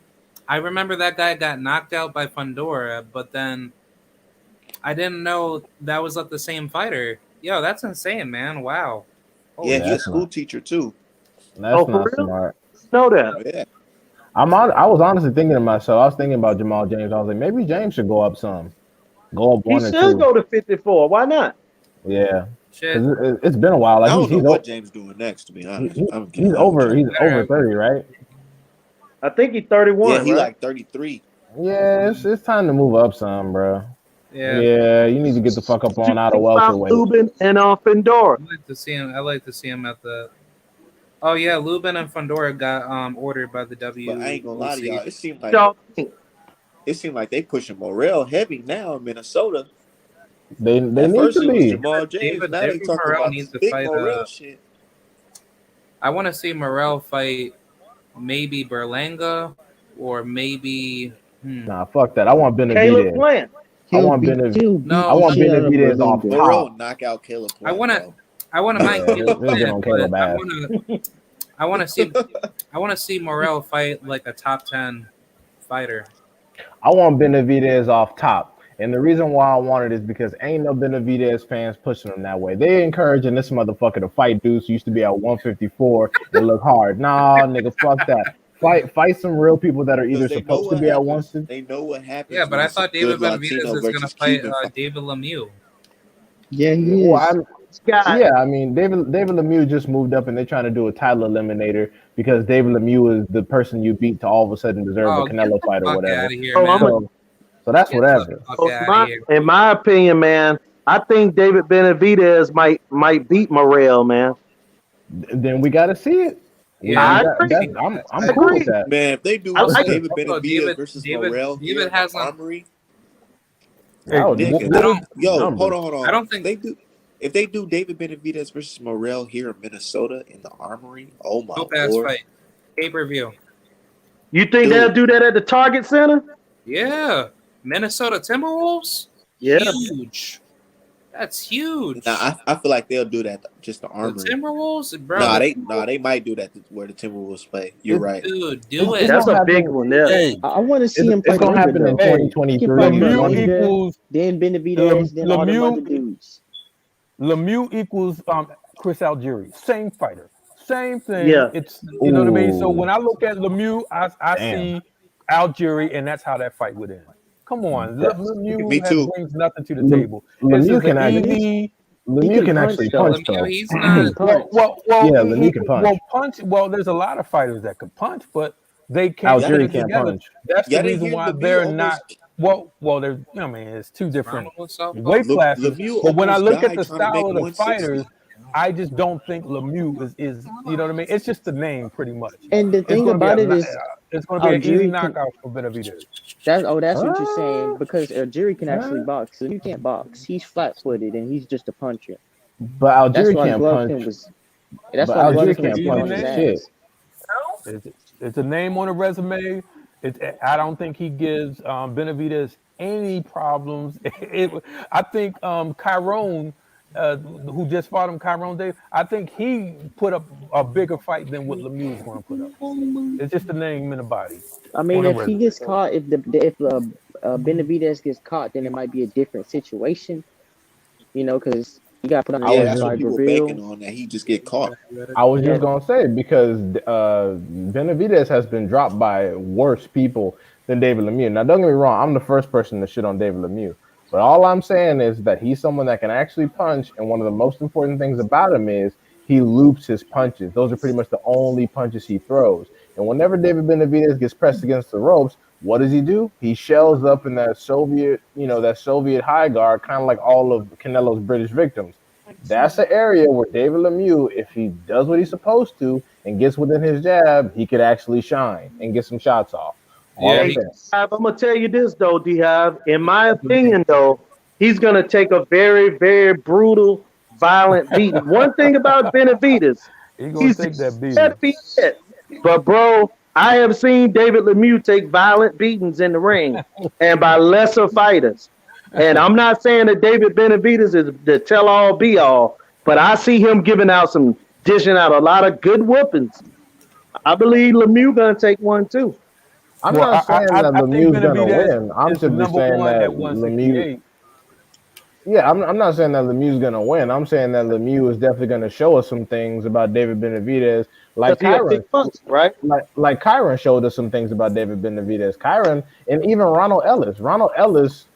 I remember that guy got knocked out by Fundora, but then I didn't know that was the same fighter. Yo, that's insane, man. Wow. yeah, Holy he a shit. That's school not. teacher too. That's Oh, for not real? smart. Know that. Yeah, I was honestly thinking to myself. I was thinking about Jamal James. I was like, maybe James should go up some, go up He one or should two. go to 54. Why not? Yeah, Shit. because it's been a while. Like I don't know what James doing next. To be he, honest, he, I'm he's getting out with over. you. He's Better over have 30, right? I think he's Yeah, 31, he right? like 33. Yeah, it's time to move up some, bro. Yeah. Yeah, you need to get the fuck up What you on out of think about welterweight. Lubin and Fedora? I'd like to see him. I like to see him at the. Oh yeah, Lubin and Fundora got ordered by the But I ain't gonna lie to WEC. y'all. Y'all think? It seemed like they pushing Morrell heavy now in Minnesota. They At need first to it was be. Jamal James. Now they David talking Morrell about needs this to big fight. Morrell shit. I want to see Morrell fight maybe Berlanga or maybe. Nah, fuck that. I want Caleb Benavidez. Plant. I He'll want beat Benavidez. he'll beat No, I the want shit out of Benavidez off Berlinga. Morrell top. knock out Caleb I Plant want to. though. I want to mind Yeah, Caleb they'll get Plant, on but Caleb I ass. want to. I want to see. I want to see Morrell fight like a top 10 fighter. I want Benavidez off top. And the reason why I want it is because ain't no Benavidez fans pushing him that way. They encouraging this motherfucker to fight dudes who used to be at 154 and look hard. Nah, nigga, fuck that. Fight some real people that are either Because they know supposed to what be at happens. 150. They know what Yeah, happens but when I it's a thought good David Benavidez Latino is gonna versus fight Cuban fight. David Lemieux. Yeah, he Well, is. Guy. I mean, David Lemieux just moved up, and they're trying to do a title eliminator because David Lemieux is the person you beat to all of a sudden deserve a Oh, get Canelo the fight or fuck out whatever. of here, Oh, I'm man! a, So that's Get the whatever. fuck so out of here. in my opinion, man, I think David Benavidez might beat Morrell, man. Then we got to see it. Yeah, I agree. I'm I cool with agree. that. Man, if they do I also, like David also Benavidez versus Morrell here David in the has a. Armory, That would, nigga, I what would don't. hold numbers? on, hold I on. don't think. If they do David Benavidez versus Morrell here in Minnesota in the Armory, oh my Dope ass lord, fight. Pay per view. You think Dude. they'll do that at the Target Center? Yeah, Minnesota Timberwolves. Yeah. Huge. That's huge. Nah, I feel like they'll do that just the The Armory. Timberwolves, bro. They might do that where the Timberwolves play. You're right. Dude, do It's it. That's gonna a big happen. one there. Hey, I want to see him It's fight gonna Uga happen in though. hey, He can 2023. fight Lemieux Uga, equals then Benavidez, then all them Lemieux. other dudes. Lemieux equals Chris Algieri, same fighter, same thing. Yeah. It's what I mean. So when Ooh, I look at Lemieux, I damn. see Algieri, and that's how that fight would end. Come on, That, Me Lemieux too. brings nothing to the table. This Lemieux is an can act. easy. He Lemieux can can punch actually Yeah, punch though. Lemieux, though. he's He can not. punch. Yeah, Lemieux can punch. Punch. Well, there's a lot of fighters that could punch, but they can't Y'all put Algieri it didn't can't together. punch. That's the y'all didn't reason hear why Lemieux they're not. almost There's. I mean, it's two different Ronald was southpaw. weight classes. Lemieux But when I almost look at died the trying to style make of the 160. fighters, I just don't think Lemieux is. You know what I mean? It's just the name, pretty much. And the It's thing going to be about it is, it's going to be an easy Algieri can. knockout for Benavidez. That's what you're Uh, saying because Algieri can actually uh, box. So you can't box. He's flat-footed and he's just a puncher. but That's Algieri why Glovkin can't punch. was. That's But why It's Algieri just an Glovkin can't easy beat punch on his for name. shit. ass. It's a name on a resume. I don't think he gives Benavidez any problems. I think Tyrone, who just fought him, Tyrone Dave, I think he put up a bigger fight than what Lemieux is going to put up. It's just a name in the body I mean, on a if he resume. gets caught, if Benavidez gets caught, then it might be a different situation. Because you got to put on I Yeah, was ice that's just what by people banking Gabriel. on, that he just get caught. I was Yeah, just gonna say because Benavidez has been dropped by worse people than David Lemieux. Now, don't get me wrong, I'm the first person to shit on David Lemieux, but all I'm saying is that he's someone that can actually punch, and one of the most important things about him is he loops his punches. Those are pretty much the only punches he throws. And whenever David Benavidez gets pressed against the ropes, what does he do? He shells up in that Soviet high guard, kind of like all of Canelo's British victims. That's the area where David Lemieux, if he does what he's supposed to and gets within his jab, he could actually shine and get some shots off. All Yeah, I'm Hey, he. saying. I'm gonna tell you this though, D-Hive. In my opinion, though, he's gonna take a very, very brutal, violent beating. One thing about Benavidez, He's going he's to take that yet to beating. be hit. But bro, I have seen David Lemieux take violent beatings in the ring, and by lesser fighters. And I'm not saying that David Benavidez is the tell-all, be-all, but I see him dishing out a lot of good whoopings. I believe Lemieux gonna take one too. I'm Well, not saying that I think Lemieux's gonna Benavidez win. I'm is the simply number saying one that at Lemieux. 168. Yeah, I'm not saying that Lemieux's gonna win. I'm saying that Lemieux is definitely gonna show us some things about David Benavidez, Because like he a Kyron, big puncher, right? like Kyron showed us some things about David Benavidez. Kyron and even Ronald Ellis. Ronald Ellis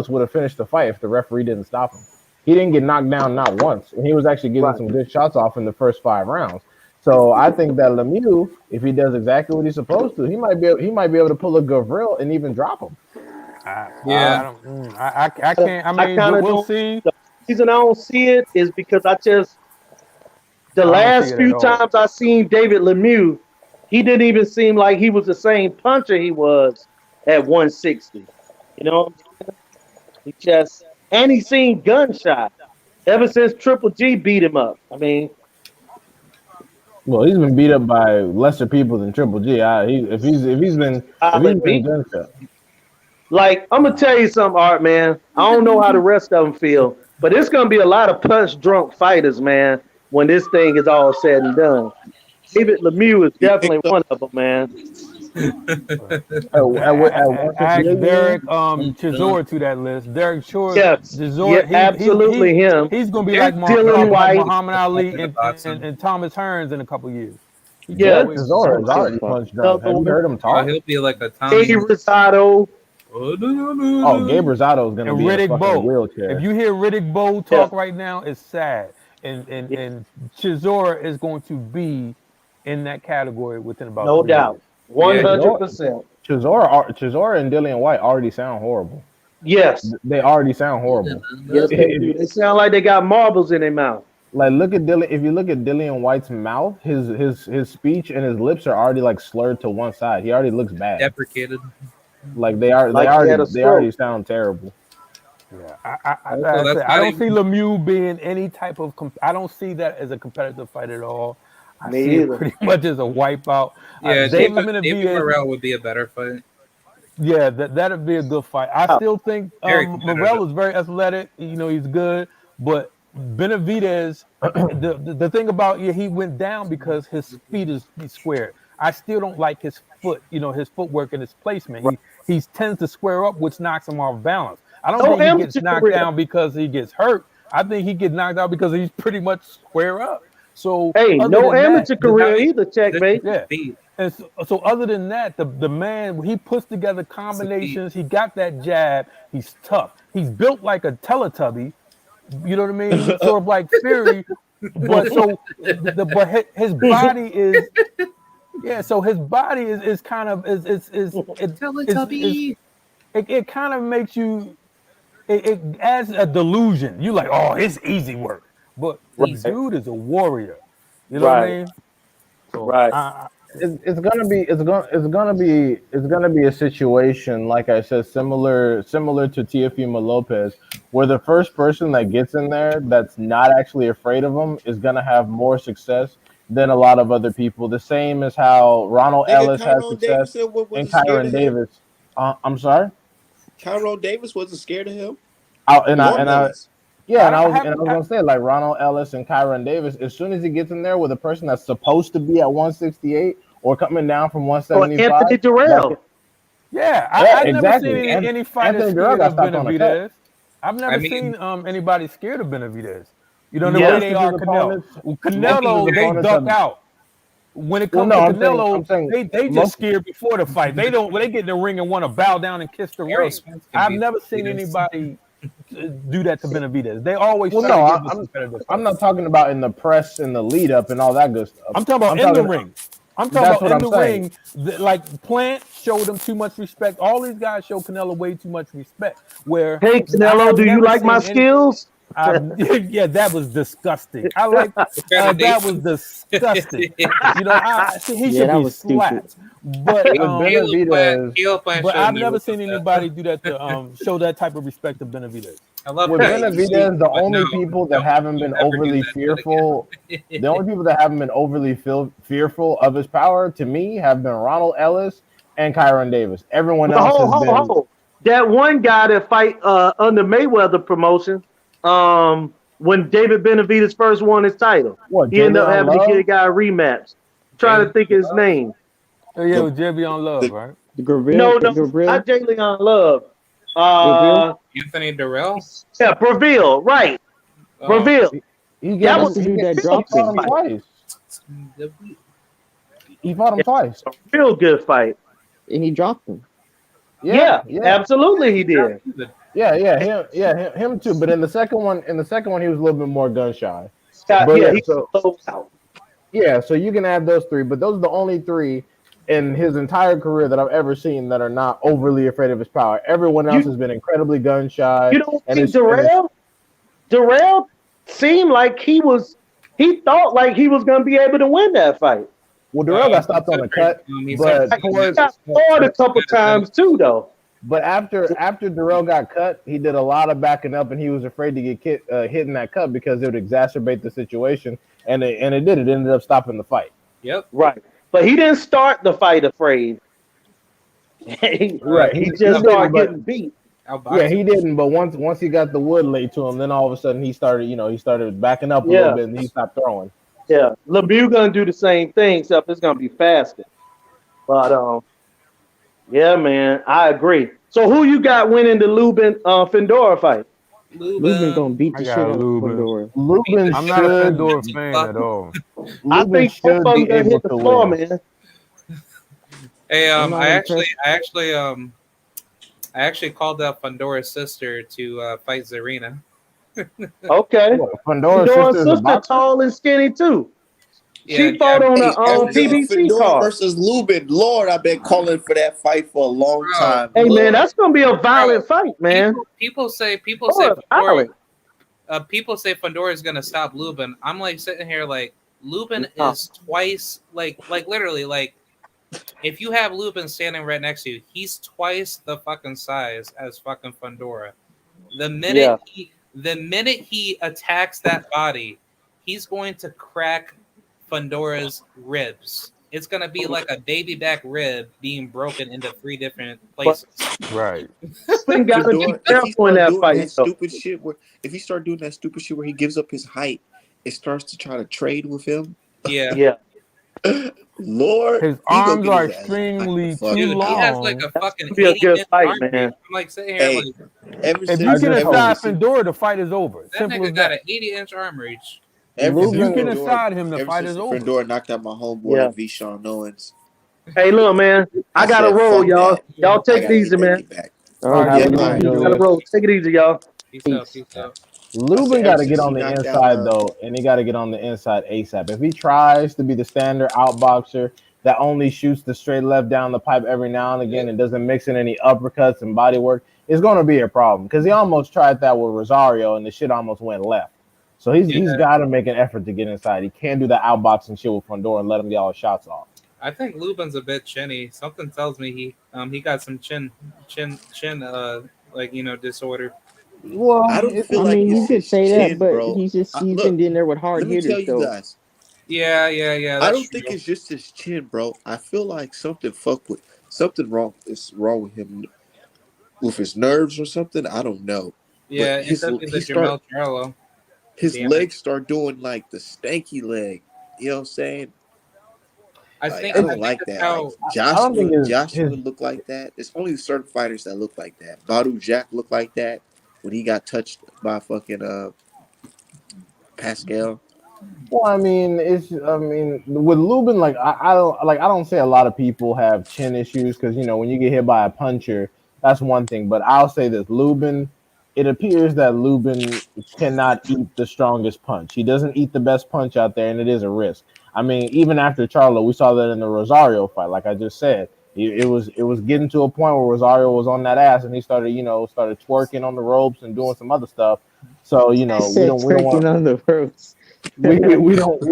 would have finished the fight if the referee didn't stop him. He didn't get knocked down not once, and he was actually getting Right. some good shots off in the first 5 rounds. So I think that Lemieux, if he does exactly what he's supposed to, he might be able to pull a Gavril and even drop him. I Yeah, don't. I can't. I I mean, kind of we'll don't. see. The reason I don't see it is because the I don't see last it at few all. times I seen David Lemieux, he didn't even seem like he was the same puncher he was at 160. You know, he just and he seen gunshot ever since Triple G beat him up. I mean, Well, he's been beat up by lesser people than Triple G. If he's violent been beat. gunshot, Like I'm gonna tell you something, Art man. I don't know how the rest of them feel, but it's gonna be a lot of punch drunk fighters, man. When this thing is all said and done, David Lemieux is You think definitely so? one of them, man. at Add 168, you Derek mean? Chisora to that list. Derek Shore, Yes, yeah, Chisora, absolutely him. he's going to be Derek like Dylan Chisora White, Muhammad Ali in the boxing. and Thomas Hearns in a couple years. He can't yeah, Derek wait. Chisora is already Silva. punch drunk. another Have you one. heard him talk? He'll be like a Jay Tommy. Rosado, Oh, Gabe Rosado is gonna And be in a Riddick fucking Bowe. If wheelchair. you hear Riddick Bowe yeah, talk right now, it's sad. And and yeah, and Chisora is going to be in that category within about no 3 doubt, years. one Yeah, hundred Chisora, percent. Chisora and Dillian White already sound horrible. Yes, They already sound horrible. yes, they do. They sound like they got marbles in their mouth. Like look at Dillian. If you look at Dillian White's mouth, his speech and his lips are already like slurred to one side. He already looks bad. deprecated. Like they Like he had already a they already stroke. sound terrible. Yeah, Also, like I that's said, I not don't even. see Lemieux being any type of. I don't see that as a competitive fight at all. I see Me it either. pretty much as a wipeout. Yeah, David David Benavidez, Morrell would be a better fight. yeah, that'd be a good fight. I Wow. still think Very competitive. Morel is very athletic. He's good, but Benavidez, the thing about he went down because his feet is squared. I still don't like his foot. His footwork and his placement. Right. He tends to square up, which knocks him off balance. I don't No think he gets amateur knocked career. down because he gets hurt. I think he get knocked out because he's pretty much square up. So Hey, other no than that, amateur career either, This checkmate. is yeah. beat. And so other than that, the man, he puts together combinations. He got that jab. He's tough. He's built like a Teletubby. You know what I mean? Sort of like Fury, but so his body is So his body is kind of it kind of makes you. It adds a delusion. You like, oh, it's easy work, but the Right, dude is a warrior. You know what I right, mean? So right. It's gonna be a situation, like I said, similar to Teofimo Lopez, where the first person that gets in there that's not actually afraid of him is gonna have more success than a lot of other people. The same as how Ronald Nigga, Ellis had Tyrone success Davis and wasn't scared Kyron of him. Davis. I'm sorry. Tyrone Davis wasn't scared of him. I, and I Or and I Ellis. Yeah, I and I was gonna say like Ronald Ellis and Kyron Davis. As soon as he gets in there with a person that's supposed to be at 168 or coming down from Or 175, Anthony that Durrell. I've never seen exactly. And any fighter Anthony Durrell scared got of stopped on a cut. Benavidez. I've I never seen mean, anybody scared of Benavidez. You know the way Yeah. they Most of are his Canelo. opponents, most of his Canelo, they opponents duck have. out. When it Well, comes no, to I'm Canelo, saying they just most. scared before the fight. They don't when they get in the ring and want to bow down and kiss the Errol ring. Spence can I've beat never seen Benavidez. anybody do that to Benavidez. They always Well, try to no, give this I'm competitive I'm fight. not talking about in the press and the lead up and all that good stuff. I'm talking about I'm in the talking. ring. I'm talking That's about what in I'm the saying. ring. Like Plant showed him too much respect. All these guys show Canelo way too much respect. Where Hey, I Canelo, have do you never like my seen any. skills? Yeah, that was disgusting. I like that was Accreditation. disgusting. You know, he Yeah, should that be was stupid. slapped. But With Benavidez, Caleb Plant but should have I've never never put seen that. anybody do that to show that type of respect to Benavidez. I love with Hey, Caleb, you see, Benavidez, the but no, only people that don't haven't you been ever do overly that shit again. the only people that haven't been overly fearful of his power to me have been Ronald Ellis and Kyron Davis. Everyone But else has hold, hold, been. hold. That one guy that fight under Mayweather promotion, when David Benavidez first won his title, What, he ended up Javion having to get a Love? guy a rematch. Trying to Jalen think of his Love, name. Oh yeah, the with Javion Love, the right? The Gabriel, No, no, Gabriel, not Jalen Love. Gabriel. Anthony Durrell. Yeah, Braville, right. Oh, Braville. He gave That That's him. was the He, dude gave, that a real he dropped good fought him. him fight. twice. He fought him Yeah, twice. a real good fight. And he dropped him. Yeah, Yeah, yeah, absolutely he did. him too. But in the second one, he was a little bit more gun shy. Scott, But yeah, yeah, he so closed out. yeah, so you can add those three. But those are the only three in his entire career that I've ever seen that are not overly afraid of his power. Everyone else You has been incredibly gun shy, you don't and think it's Durrell seemed like he thought like he was gonna be able to win that fight. well, Darrell got stopped on a considering cut, he's but actually Like, he towards got scored a couple times too, though. but after Darrell got cut, he did a lot of backing up, and he was afraid to get hit in that cut because it would exacerbate the situation, and it did. It ended up stopping the fight. Yep. Right, but he didn't start the fight afraid. Right, He he just didn't, started but getting beat. yeah, Outboxing. he didn't. But once he got the wood laid to him, then all of a sudden he started backing up a little Yeah, bit, and he stopped throwing. yeah. Lemieux gonna do the same thing, except it's gonna be faster. But yeah, man, I agree. So who you got winning the Lubin Fedora fight? Lubin Lubin. gonna beat I the shit got out of Lubin. Fedora. Beat the Lubin I'm shit not a out of should Fedor him. fan Fuck. at all. I Lubin think both should of them be gonna able hit the to floor, win. man. Hey, I'm not impressed. I actually called up Fondora's sister to fight Zarina. Okay. What, Pandora's Fedora's sister is a sister boxer? tall and skinny too. Yeah, She fought yeah, on the hey, PBC Fedor card. versus Lubin. Lord, I've been calling for that fight for a long bro, time. Hey man, Lord. that's gonna be a bro. violent fight, man. People say Oh, Fondora. violent. People say Fondora is gonna stop Lubin. I'm like sitting here like Lubin No. is twice like literally like if you have Lubin standing right next to you, he's twice the fucking size as fucking Fondora. The Yeah. minute he attacks that body, he's going to crack Fondora's ribs. It's gonna be like a baby back rib being broken into 3 different But places. Right. Lubin gotta be Fedor, careful in that fight though. if he start doing that stupid shit where he gives up his height, it starts to try to trade with him. Yeah. Yeah. Lord, His he gonna arms get are his ass knocked the extremely fuck too Dude, he out. has like long. a fucking Be a 80 good minute fight, arm beat. man. I'm like sitting here Hey, like Ever If you since, get just ever told inside since, Fedora, the fight is over. That Simple nigga as got that. an 80-inch arm reach. ever If since you get Lubin, Fedora, inside him, the ever fight since is over. Fedora knocked out my homeboy Yeah. V. Sean Owens, Hey, look, man. I I gotta said, roll, "Fuck y'all. that! Y'all I take it gotta easy, get that man. get back." All all right, right, have Yeah, a Julius. good all one, right. Peace, Gotta Julius. bro. roll. Take it easy, y'all. Peace out. Peace. Peace out. Lubin Ever got to get since on he the knocked out, inside though, and he got to get on the inside ASAP. If he tries to be the standard outboxer that only shoots the straight left down the pipe every now and again and doesn't mix in any uppercuts and body work, it's going to be a problem. Because he almost tried that with Rosario, and the shit almost went left. So he's Yeah. got to make an effort to get inside. He can't do the outboxing shit with Fondor and let him get all the shots off. I think Lubin's a bit chinny. Something tells me he got some chin like disorder. I Well, don't it's feel I like mean, you it's could his say that, chin, but bro. he's Look, been in there with hard let me tell hitters you though. guys. Yeah. I That's don't think true. it's just his chin, bro. I feel like something wrong is wrong with him with his nerves or something. I don't know. But Yeah, it could be the Jamel Charlo his damage. legs start doing like the stanky leg. You know what I'm saying? I Like think I I don't think like it's that. Like how I don't think Joshua his look like that. It's only certain fighters that look like that. Badu Jack looked like that when he got touched by fucking Pascal. Well, I mean, with Lubin, like I don't say a lot of people have chin issues because when you get hit by a puncher, that's one thing. But I'll say this, Lubin, it appears that Lubin cannot eat the strongest punch. He doesn't eat the best punch out there, and it is a risk. I mean, even after Charlo, we saw that in the Rosario fight. Like I just said, it was getting to a point where Rosario was on that ass, and he started twerking on the ropes and doing some other stuff. So I we said don't want twerking on the ropes. we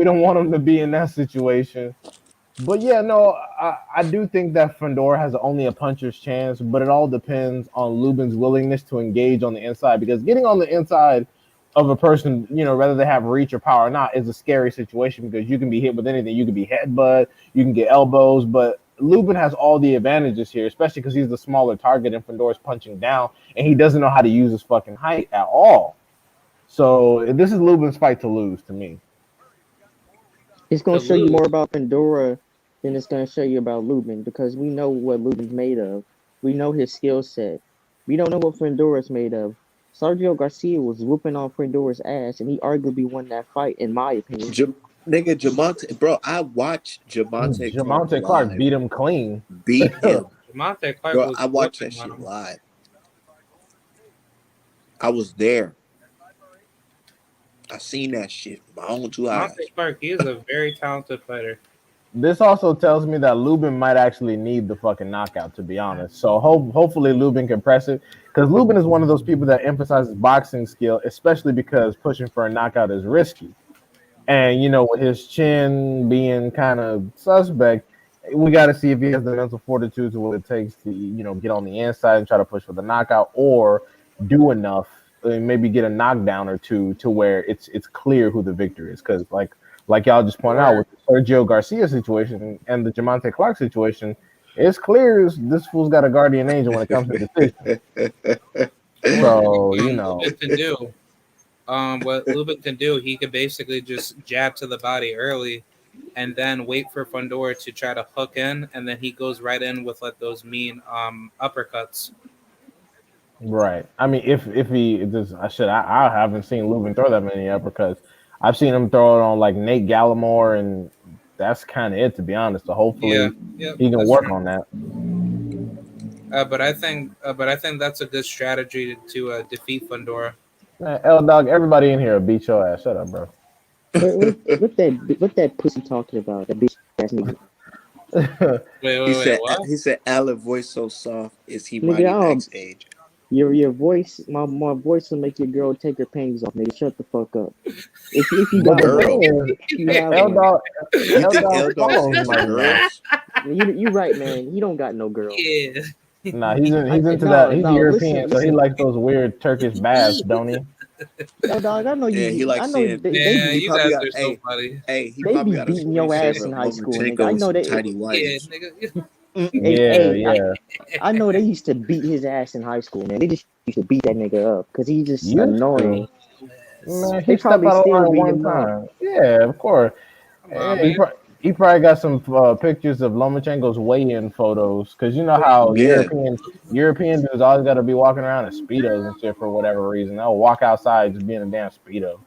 don't want him to be in that situation. But yeah, no, I do think that Fondor has only a puncher's chance, but it all depends on Lubin's willingness to engage on the inside because getting on the inside of a person, whether they have reach or power or not, is a scary situation because you can be hit with anything. You can be headbutt, you can get elbows, but Lubin has all the advantages here, especially because he's the smaller target and Fondor's punching down, and he doesn't know how to use his fucking height at all. So this is Lubin's fight to lose to me. It's to gonna show you lose. more about Pandora than it's gonna show you about Lubin because we know what Lubin's made of. We know his skill set. We don't know what Pandora's made of. Sergio Garcia was whooping on Pandora's ass, and he arguably won that fight, in my opinion. Nigga, Jamonte, bro, I watched Jamonte Clark Jamonte Clark live beat him clean. beat him. Demonte Clark Bro, was I watched that whooping on shit him. live. I was there. I seen that shit with my own two eyes. Demonte Clark, he is a very talented fighter. This also tells me that Lubin might actually need the fucking knockout, to be honest. So hopefully Lubin can press it because Lubin is one of those people that emphasizes boxing skill, especially because pushing for a knockout is risky. And with his chin being kind of suspect, we got to see if he has the mental fortitude to what it takes to get on the inside and try to push for the knockout, or do enough, maybe get a knockdown or two to where it's clear who the victor is. Because like y'all just pointed out with the Sergio Garcia situation and the Jamonte Clark situation, it's clear this fool's got a guardian angel when it comes to decisions. So Lubin can do. What Lubin can do, he could basically just jab to the body early, and then wait for Fondor to try to hook in, and then he goes right in with like those mean uppercuts. right. I mean, if he does, I haven't seen Lubin throw that many uppercuts. I've seen him throw it on like Nate Gallimore, and that's kind of it, to be honest. So Yeah, hopefully yeah, he can that's work true. on that. But I think that's a good strategy to defeat Fondora. Man, L Dog, everybody in here will beat your ass. Shut up, bro. What that pussy talking about? That bitch ass nigga. Wait, what? He said Allen voice so soft is he Nigga, mighty Max age. your voice, my voice will make your girl take her panties off, nigga. Shut the fuck up. If you But got the one, Girl. thing is, if you have L one, Dog, You L think Dog L Dog's follows into mighty Max. girls? you right, man. He don't got no girl. Yeah. Nah, he's into that. No, He's no. European, so he Listen. likes those weird Turkish baths, don't he? Yo, dog, I know Yeah, he you. I likes know seeing. Man, they you Probably guys got are so funny. he they probably be got a beating your screensaver ass in of high school, nigga. I Lomachenko with know some they. tiny Yeah, whities. nigga. Yeah, Hey, yeah. I know they used to beat his ass in high school, man. They just used to beat that nigga up because he's just Used annoying. to. Man, They he stepped probably out of still line beat one him up. time. Yeah, of course. Come Yeah, on, man. He probably got some pictures of Lomachenko's weigh-in photos, because you know how Yeah, European dudes always got to be walking around in speedos and shit for whatever reason. They'll walk outside just being a damn speedo.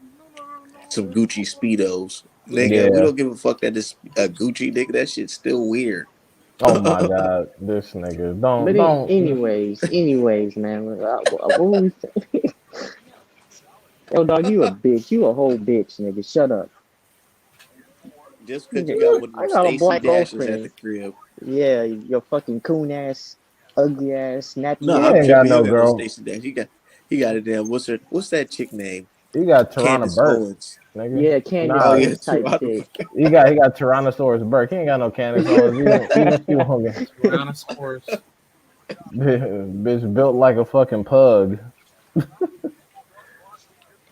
some Gucci speedos, nigga. We Yeah. don't give a fuck that this Gucci, nigga. That shit's still weird. Oh my god, this nigga. But Don't. anyways, man. What were we saying? Yo, dog, you a bitch. You a whole bitch, nigga. Shut up. Just because you got one of I them got a Stacy black Dashes at the girlfriend. crib. Yeah, your fucking coon ass, ugly ass, No, nappy He I'm ain't ass. got tripping. He no don't got no girl. Stacy Dash. He got a damn. What's that chick name? He got Tirana Candace Burke, Owens. nigga. Yeah, Candace Oh Nah, yeah, Owens type Toronto. chick. he got Tyrannosaurus Burke. He ain't got no Candace Owens. Even Stu Hogan. Tyrannosaurus. Bitch built like a fucking pug. I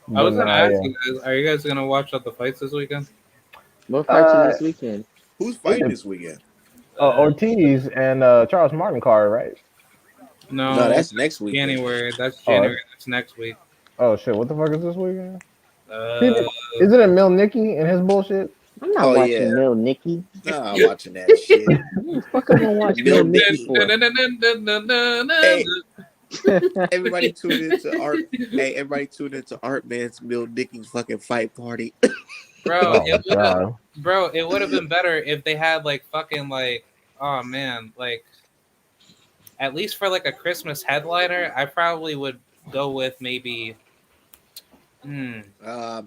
But was gonna nah, ask yeah. you guys, are you guys gonna watch up the fights this weekend? What fights are Uh, this weekend? Who's it fighting dep- this weekend? Ortiz and Charles Martin card, right? No, No, that's next weekend. January. That's Oh, January. That's next week. oh shit! What the fuck is this weekend? Uh, Isn't it Milnicki and his bullshit? I'm not Oh watching yeah. Mil Nicky. Nah, I'm watching that shit. What the fuck am I gonna watch Mil Mil Nicky. Nicky for? Hey, everybody tune into Art. Hey, everybody tune into Art Man's Mil Nicky's fucking fight party. Bro, Oh god. it would have been better if they had like fucking like, oh man, like at least for like a Christmas headliner, I probably would go with maybe.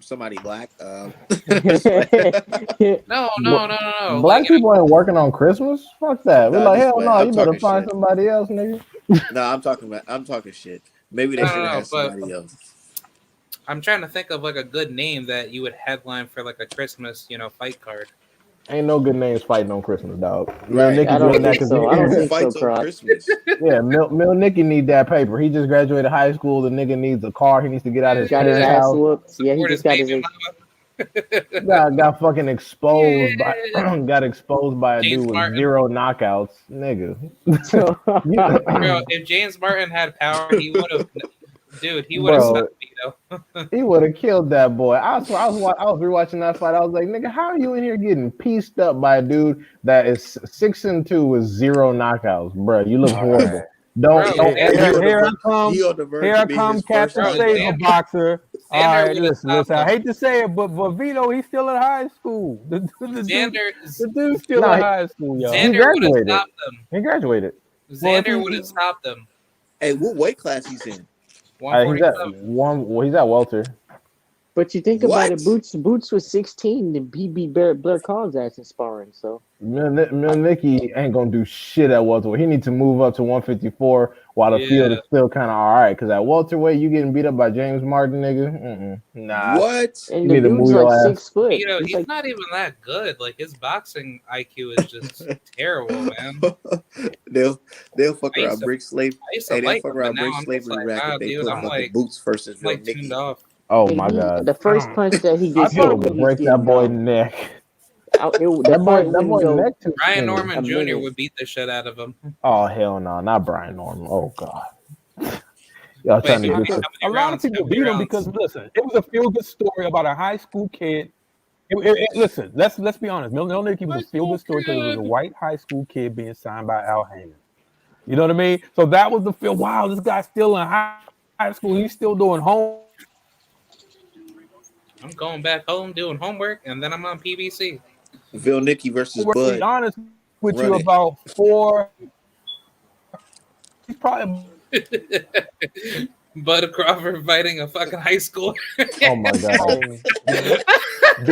Somebody black. No. Black Like, people ain't working on Christmas. Fuck that. We're Nah, like, just hell playing. no. I'm You better talking find shit. somebody else, nigga. No, I'm talking shit. Maybe they should have had but somebody else. I'm trying to think of like a good name that you would headline for like a Christmas, fight card. Ain't no good names fighting on Christmas, dog. Right. Nicky I don't doing that think 'cause so. I don't Who think so, fights on Croc. Christmas? yeah, Mil Nicky need that paper. He just graduated high school. The nigga needs a car. He needs to get out of his Got his parents' ass house. whooped. Yeah, he Support just his got his. baby Got fucking exposed by Yeah. got exposed by a James dude with Martin. 0 knockouts, nigga. Bro, if James Martin had power, he would have. Dude, he would have Bro, stopped Vito. he would have killed that boy. I was rewatching that fight. I was like, nigga, how are you in here getting pieced up by a dude that is 6'2" with 0 knockouts, bro? You look horrible. Don't. Bro, Here I come. He on the verge Here of I being come, his first Captain Bro, fight Saver back. Boxer. All Xander right, would've listen. stopped I him. hate to say it, but Vito, he's still in high school. The dude's still Nah, in high school, y'all. he Xander would have graduated. stopped him. He graduated. Xander would have stopped him. Hey, what weight class he's in? He's at 147. one. Well, he's at welter. But you think about it, What? Boots was 16 and he beat Blair Collins' ass in sparring. So Milnicki ain't gonna do shit at welterweight. He needs to move up to 154 while the field is Yeah. still kind of all right. Because at welterweight, you getting beat up by James Martin, nigga. Nah. What? and You the need to dude's move your like ass. 6 foot. Vito, he's like, not even that good. Like his boxing IQ is just terrible, man. they'll fuck I used around to- break slave. I used to Hey, they'll like fuck him, but around now break I'm just slavery like, rack if they dude, put I'm fucking like, Boots versus I'm Bill like tuned Nicky. off. Oh and my god. the first punch that he gets I thought hit with, he's break that getting boy gone. neck. The That fight boy wouldn't go neck too Brian skinny. Norman a Jr. minute. would beat the shit out of him. Oh hell no, not Brian Norman. Oh god. Y'all trying to Wait, get how this. many A lot of rounds? people How many beat him rounds? because listen, it was a feel good story about a high school kid. Listen, let's be honest. Milnicki was a feel good story because it was a white high school kid being signed by Al Haymon. You know what I mean? So that was the feel. Wow, this guy's still in high school. He's still doing home. I'm going back home doing homework, and then I'm on PBC. Bill Nicky versus To be Bud. honest with Run you, it. about 4. He's probably Bud Crawford fighting a fucking high school. Oh my god. being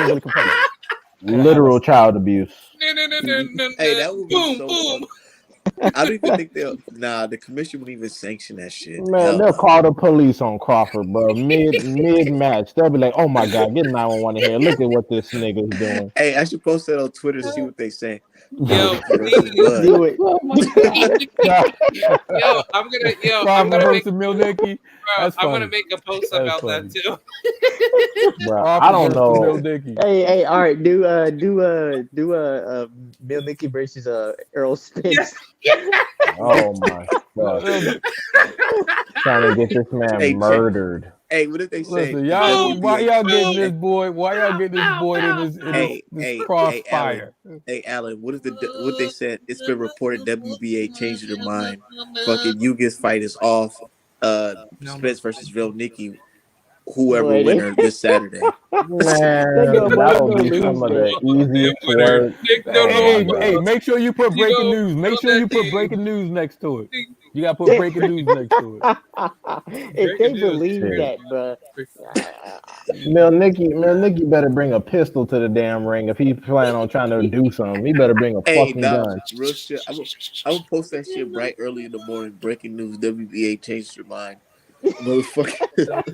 really competitive. Literal child abuse. Hey, that would be boom, so boom. funny. I don't even think the commission wouldn't even sanction that shit. Man, Hell they'll no. call the police on Crawford, bro. Mid match, they'll be like, "Oh my god, get 911 in here! Look at what this nigga's doing." Hey, I should post that on Twitter to see what they say. Yo, Versus Bud. Do it. Oh my god. I'm gonna make, versus Milnicki. That's I'm gonna funny. make a post That's about funny. that too. Bro, I don't know. Milnicki. Hey, all right. Do Mil Nicky versus Earl Spence. Oh my god. Trying to get this man Hey, murdered. Hey, what if they said Listen, the y'all, why WBA? y'all getting this boy? Why y'all getting this boy in this Alan. crossfire? Hey, Alan. What they said? It's been reported WBA changed their mind. Fucking Yuga's fight is off. Spence versus Real Nikki. Whoever Boy, they winner this Saturday. they Man, go boy, that they would gonna be lose, some of man. the easiest winner. work. Hey, Oh my hey, god. make sure you put You breaking know, news. Make build sure that you put thing. breaking news next to it. You gotta put breaking news next to it. If they Breaking news. believe Shit. that, bruh, Nicky better bring a pistol to the damn ring if he plan on trying to do something. He better bring a Hey, fucking nah, gun. real shit. I'm gonna post that shit bright early in the morning. Breaking news: WBA changed their mind. Motherfucker.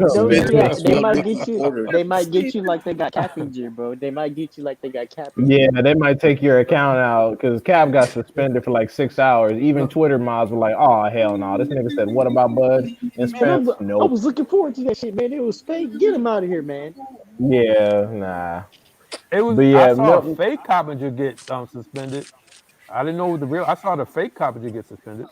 Spence yeah, makes they Real might Nikki get you. order. They might get you like they got Cappinger, bro. They might get you like they got Yeah, Cappinger. they might take your account out because Cap got suspended for like 6 hours. Even Twitter mods were like, "Oh hell no!" This nigga said, "What about Bud and Man, Spence?" I Nope. was looking forward to that shit, man. It was fake. Get him out of here, man. Yeah, nah. It But was. I yeah, saw a fake Coppinger get suspended. I didn't know the real. I saw the fake Coppinger get suspended.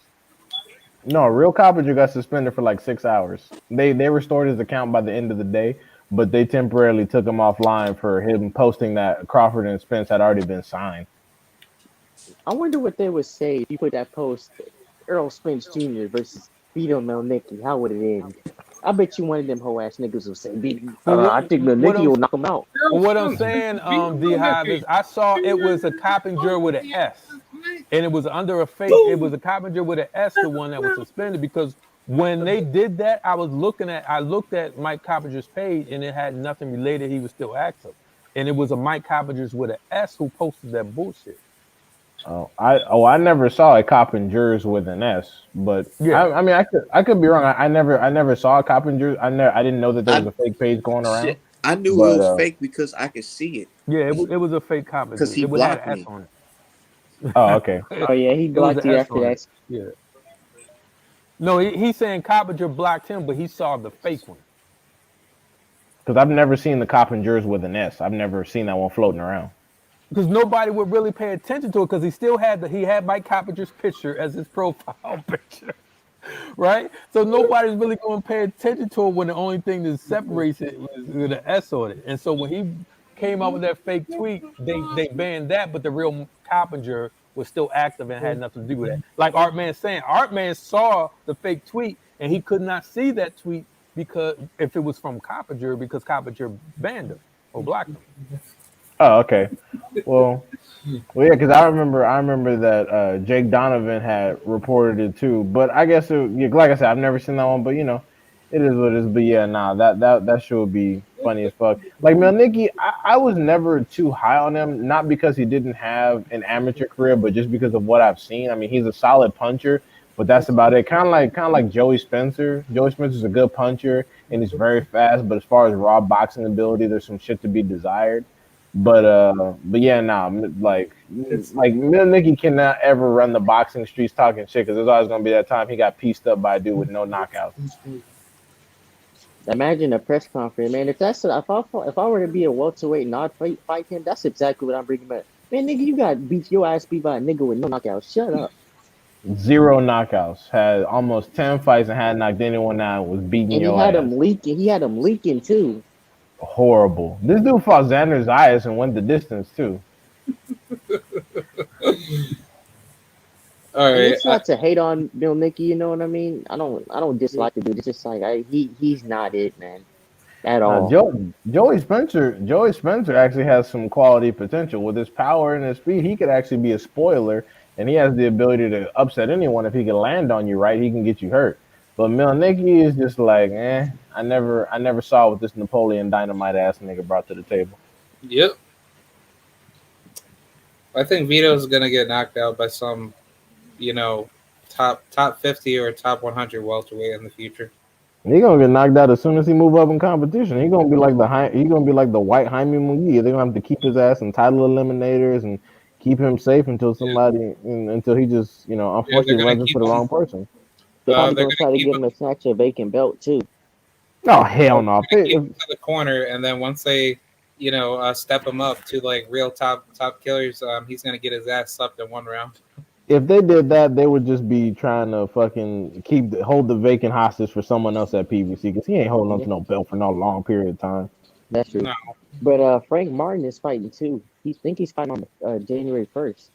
no, real Coppinger got suspended for like 6 hours. They restored his account by the end of the day, but they temporarily took him offline for him posting that Crawford and Spence had already been signed. I wonder what they would say if you put that post Earl Spence Jr. versus Vito Melnicki. How would it end? I bet you one of them hoe ass niggas will say, I think What Melnicki I'm will knock him out. what I'm saying, D Hive is I saw it was a Coppinger with an S, and it was under a fake. It was a Coppinger with an S, the one that was suspended because when they did that, I looked at Mike Coppinger's page, and it had nothing related. He was still active, and it was a Mike Coppinger's with an S who posted that bullshit. I never saw a Coppinger's with an S, but Yeah, I mean I could be wrong. I never saw a Coppinger's. I didn't know that there was I a fake page going around. shit. I knew it But was fake because I could see it. yeah, it was a fake Because Coppinger. he It had an blocked S me. on oh okay. it. Oh yeah, he It was blocked an you S after on it. that. Yeah. No, he's saying Coppinger blocked him, but he saw the fake one. Because I've never seen the Coppinger's with an S. I've never seen that one floating around. Because nobody would really pay attention to it because he had Mike Coppinger's picture as his profile picture, right? So nobody's really going to pay attention to it when the only thing that separates it is with an S on it. And so when he came out with that fake tweet, they banned that, but the real Coppinger was still active and had nothing to do with that. Like Artman saying, Artman saw the fake tweet and he could not see that tweet because if it was from Coppinger because Coppinger banned him or blocked him. Oh okay. Well, yeah, because I remember that Jake Donovan had reported it too. But I guess yeah, like I said, I've never seen that one. But it is what it is. But yeah, nah, that show would be funny as fuck. Like Melnicki, I was never too high on him, not because he didn't have an amateur career, but just because of what I've seen. I mean, he's a solid puncher, but that's about it. Kind of like Joey Spencer. Joey Spencer's a good puncher and he's very fast. But as far as raw boxing ability, there's some shit to be desired. But yeah, nah, like Nicky cannot ever run the boxing streets talking shit because there's always gonna be that time he got pieced up by a dude with no knockouts. Imagine a press conference, man. If I were to be a welterweight and I'd fight him, that's exactly what I'm bringing back. Man, nigga, you got beat your ass beat by a nigga with no knockouts. Shut up. Zero knockouts, had almost 10 fights and hadn't knocked anyone out. Was beating And he your had ass. him leaking. He had him leaking too. Horrible. This dude fought Xander Zayas and went the distance too. All And right. it's not to hate on Bill Nicky, you know what I mean? I don't dislike the dude. It's just like he's not it, man. At Now, all. Joey Spencer actually has some quality potential with his power and his speed. He could actually be a spoiler, and he has the ability to upset anyone if he can land on you right. He can get you hurt. But Milnicki is just like, I never saw what this Napoleon Dynamite ass nigga brought to the table. Yep. I think Vito's gonna get knocked out by some, top 50 or top 100 welterweight in the future. He gonna get knocked out as soon as he move up in competition. He gonna be like the white Jaime Munguia. They're gonna have to keep his ass in title eliminators and keep him safe until until he just Yeah, they're unfortunately gonna runs into keep the him. wrong person. They're probably They're gonna gonna try to keep give him. him a snatch a vacant belt too. Oh hell no! They're gonna keep him to the corner, and then once they, step him up to like real top killers, he's gonna get his ass slapped in one round. If they did that, they would just be trying to fucking hold the vacant hostage for someone else at PBC because he ain't holding on Yeah, to no belt for no long period of time. that's true. No. But Frank Martin is fighting too. He's fighting on January 1st.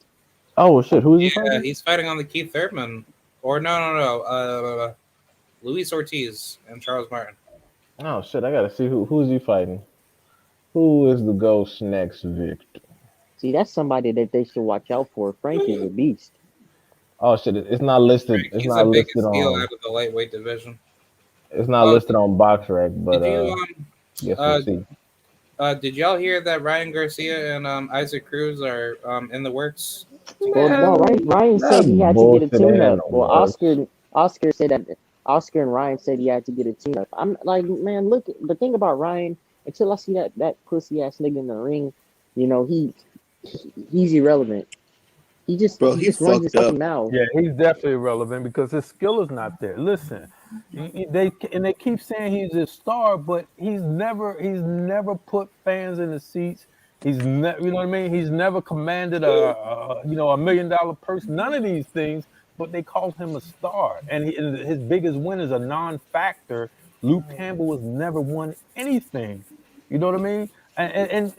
Oh shit, who is he Yeah, fighting? he's fighting on the Keith Thurman. Or no. Luis Ortiz and Charles Martin. Oh shit, I gotta see who's he fighting. Who is the ghost next victim? See, that's somebody that they should watch out for. Frank is a beast. Oh shit, it's not listed. Frank, It's he's the not listed biggest deal on. out of the lightweight division. It's not Oh, listed on BoxRec, but did you guess we'll uh see. did y'all hear that Ryan Garcia and Isaac Cruz are in the works Well, together? no, Man, Ryan said that's he had to get a bullshit. Ain't in tune-up. the Well, works. Oscar said that Oscar and Ryan said he had to get a tune-up. I'm like, man, look, the thing about Ryan, until I see that pussy ass nigga in the ring, you know, he's irrelevant. Bro, He he just runs his fucked fucking up. mouth. Yeah, he's definitely irrelevant because his skill is not there. Listen, they keep saying he's a star, but he's never put fans in the seats. He's never, you know what I mean. He's never commanded $1 million purse. None of these things, but they call him a star, and his biggest win is a non-factor. Luke Campbell has never won anything. You know what I mean? And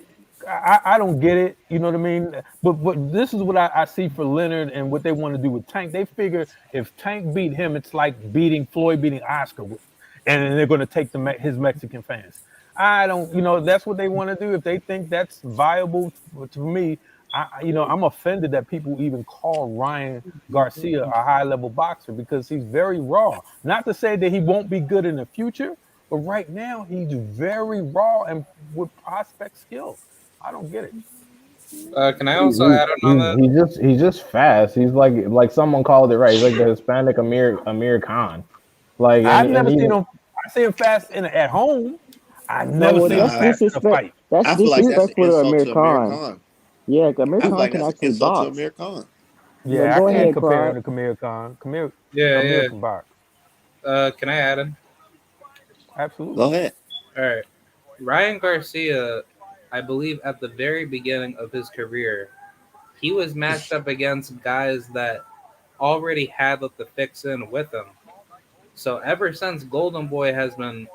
I don't get it. You know what I mean? But this is what I see for Leonard and what they want to do with Tank. They figure if Tank beat him, it's like beating Floyd, beating Oscar, and then they're going to take his Mexican fans. I don't, that's what they want to do. If they think that's viable to me, I'm offended that people even call Ryan Garcia a high level boxer because he's very raw. Not to say that he won't be good in the future, but right now he's very raw and with prospect skill. I don't get it. Can I also add on that? He's just fast. He's like someone called it right. He's like the Hispanic Amir Khan. Like I've and never seen even him. I see him fast at home. I No, never well, seen him that's Nah, fast in a disrespect. fight. That's I feel like that's an disrespectful to insult Amir to Amir Khan. Khan. Yeah, Amir I feel Khan like can that's an actually insult to box. Amir Khan. But Yeah, I go can't ahead, compare him Pride. to Kamir Khan. Yeah, Amir yeah. can box. Can I add him? Go Absolutely. ahead. All right. Ryan Garcia, I believe at the very beginning of his career, he was matched up against guys that already had the fix in with him. So ever since Golden Boy has been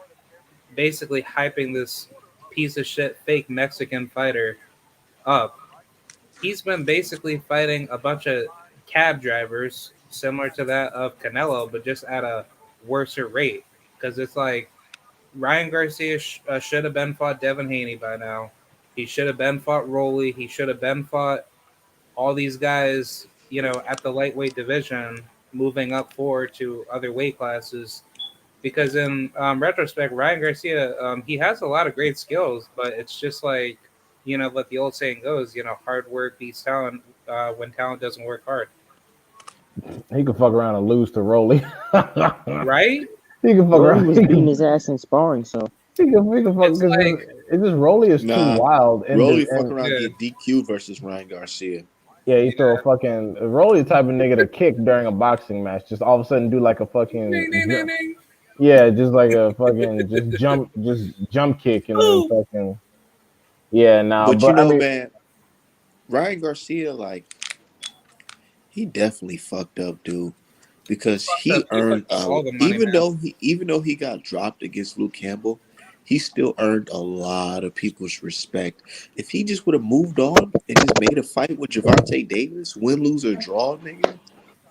basically hyping this piece of shit fake Mexican fighter up, he's been basically fighting a bunch of cab drivers similar to that of Canelo, but just at a worser rate. Because it's like Ryan Garcia should have been fought Devin Haney by now. He should have been fought Rolly. He should have been fought all these guys, at the lightweight division, moving up forward to other weight classes. Because in retrospect, Ryan Garcia, he has a lot of great skills, but it's just like, what the old saying goes, hard work beats talent when talent doesn't work hard. he could fuck around and lose to Rolly. he Right? can fuck Rolly around. was beating his ass in sparring, so He can fuck It's because like, it's just Rolly is too Nah, wild Rolly fuck and around yeah, get DQ'd versus Ryan Garcia. yeah, he throw a yeah. fucking Rolly the type of nigga to kick during a boxing match. Just all of a sudden do like a Ding, fucking ding, ding, ding. yeah, just like a fucking just jump kick and then Ooh. fucking yeah. Now, But you but I know, mean, man, Ryan Garcia, like, he definitely fucked up, dude. Because He fucked up all the money, man. even though he got dropped against Luke Campbell, he still earned a lot of people's respect. If he just would have moved on and just made a fight with Javante Davis, win, lose, or draw, nigga,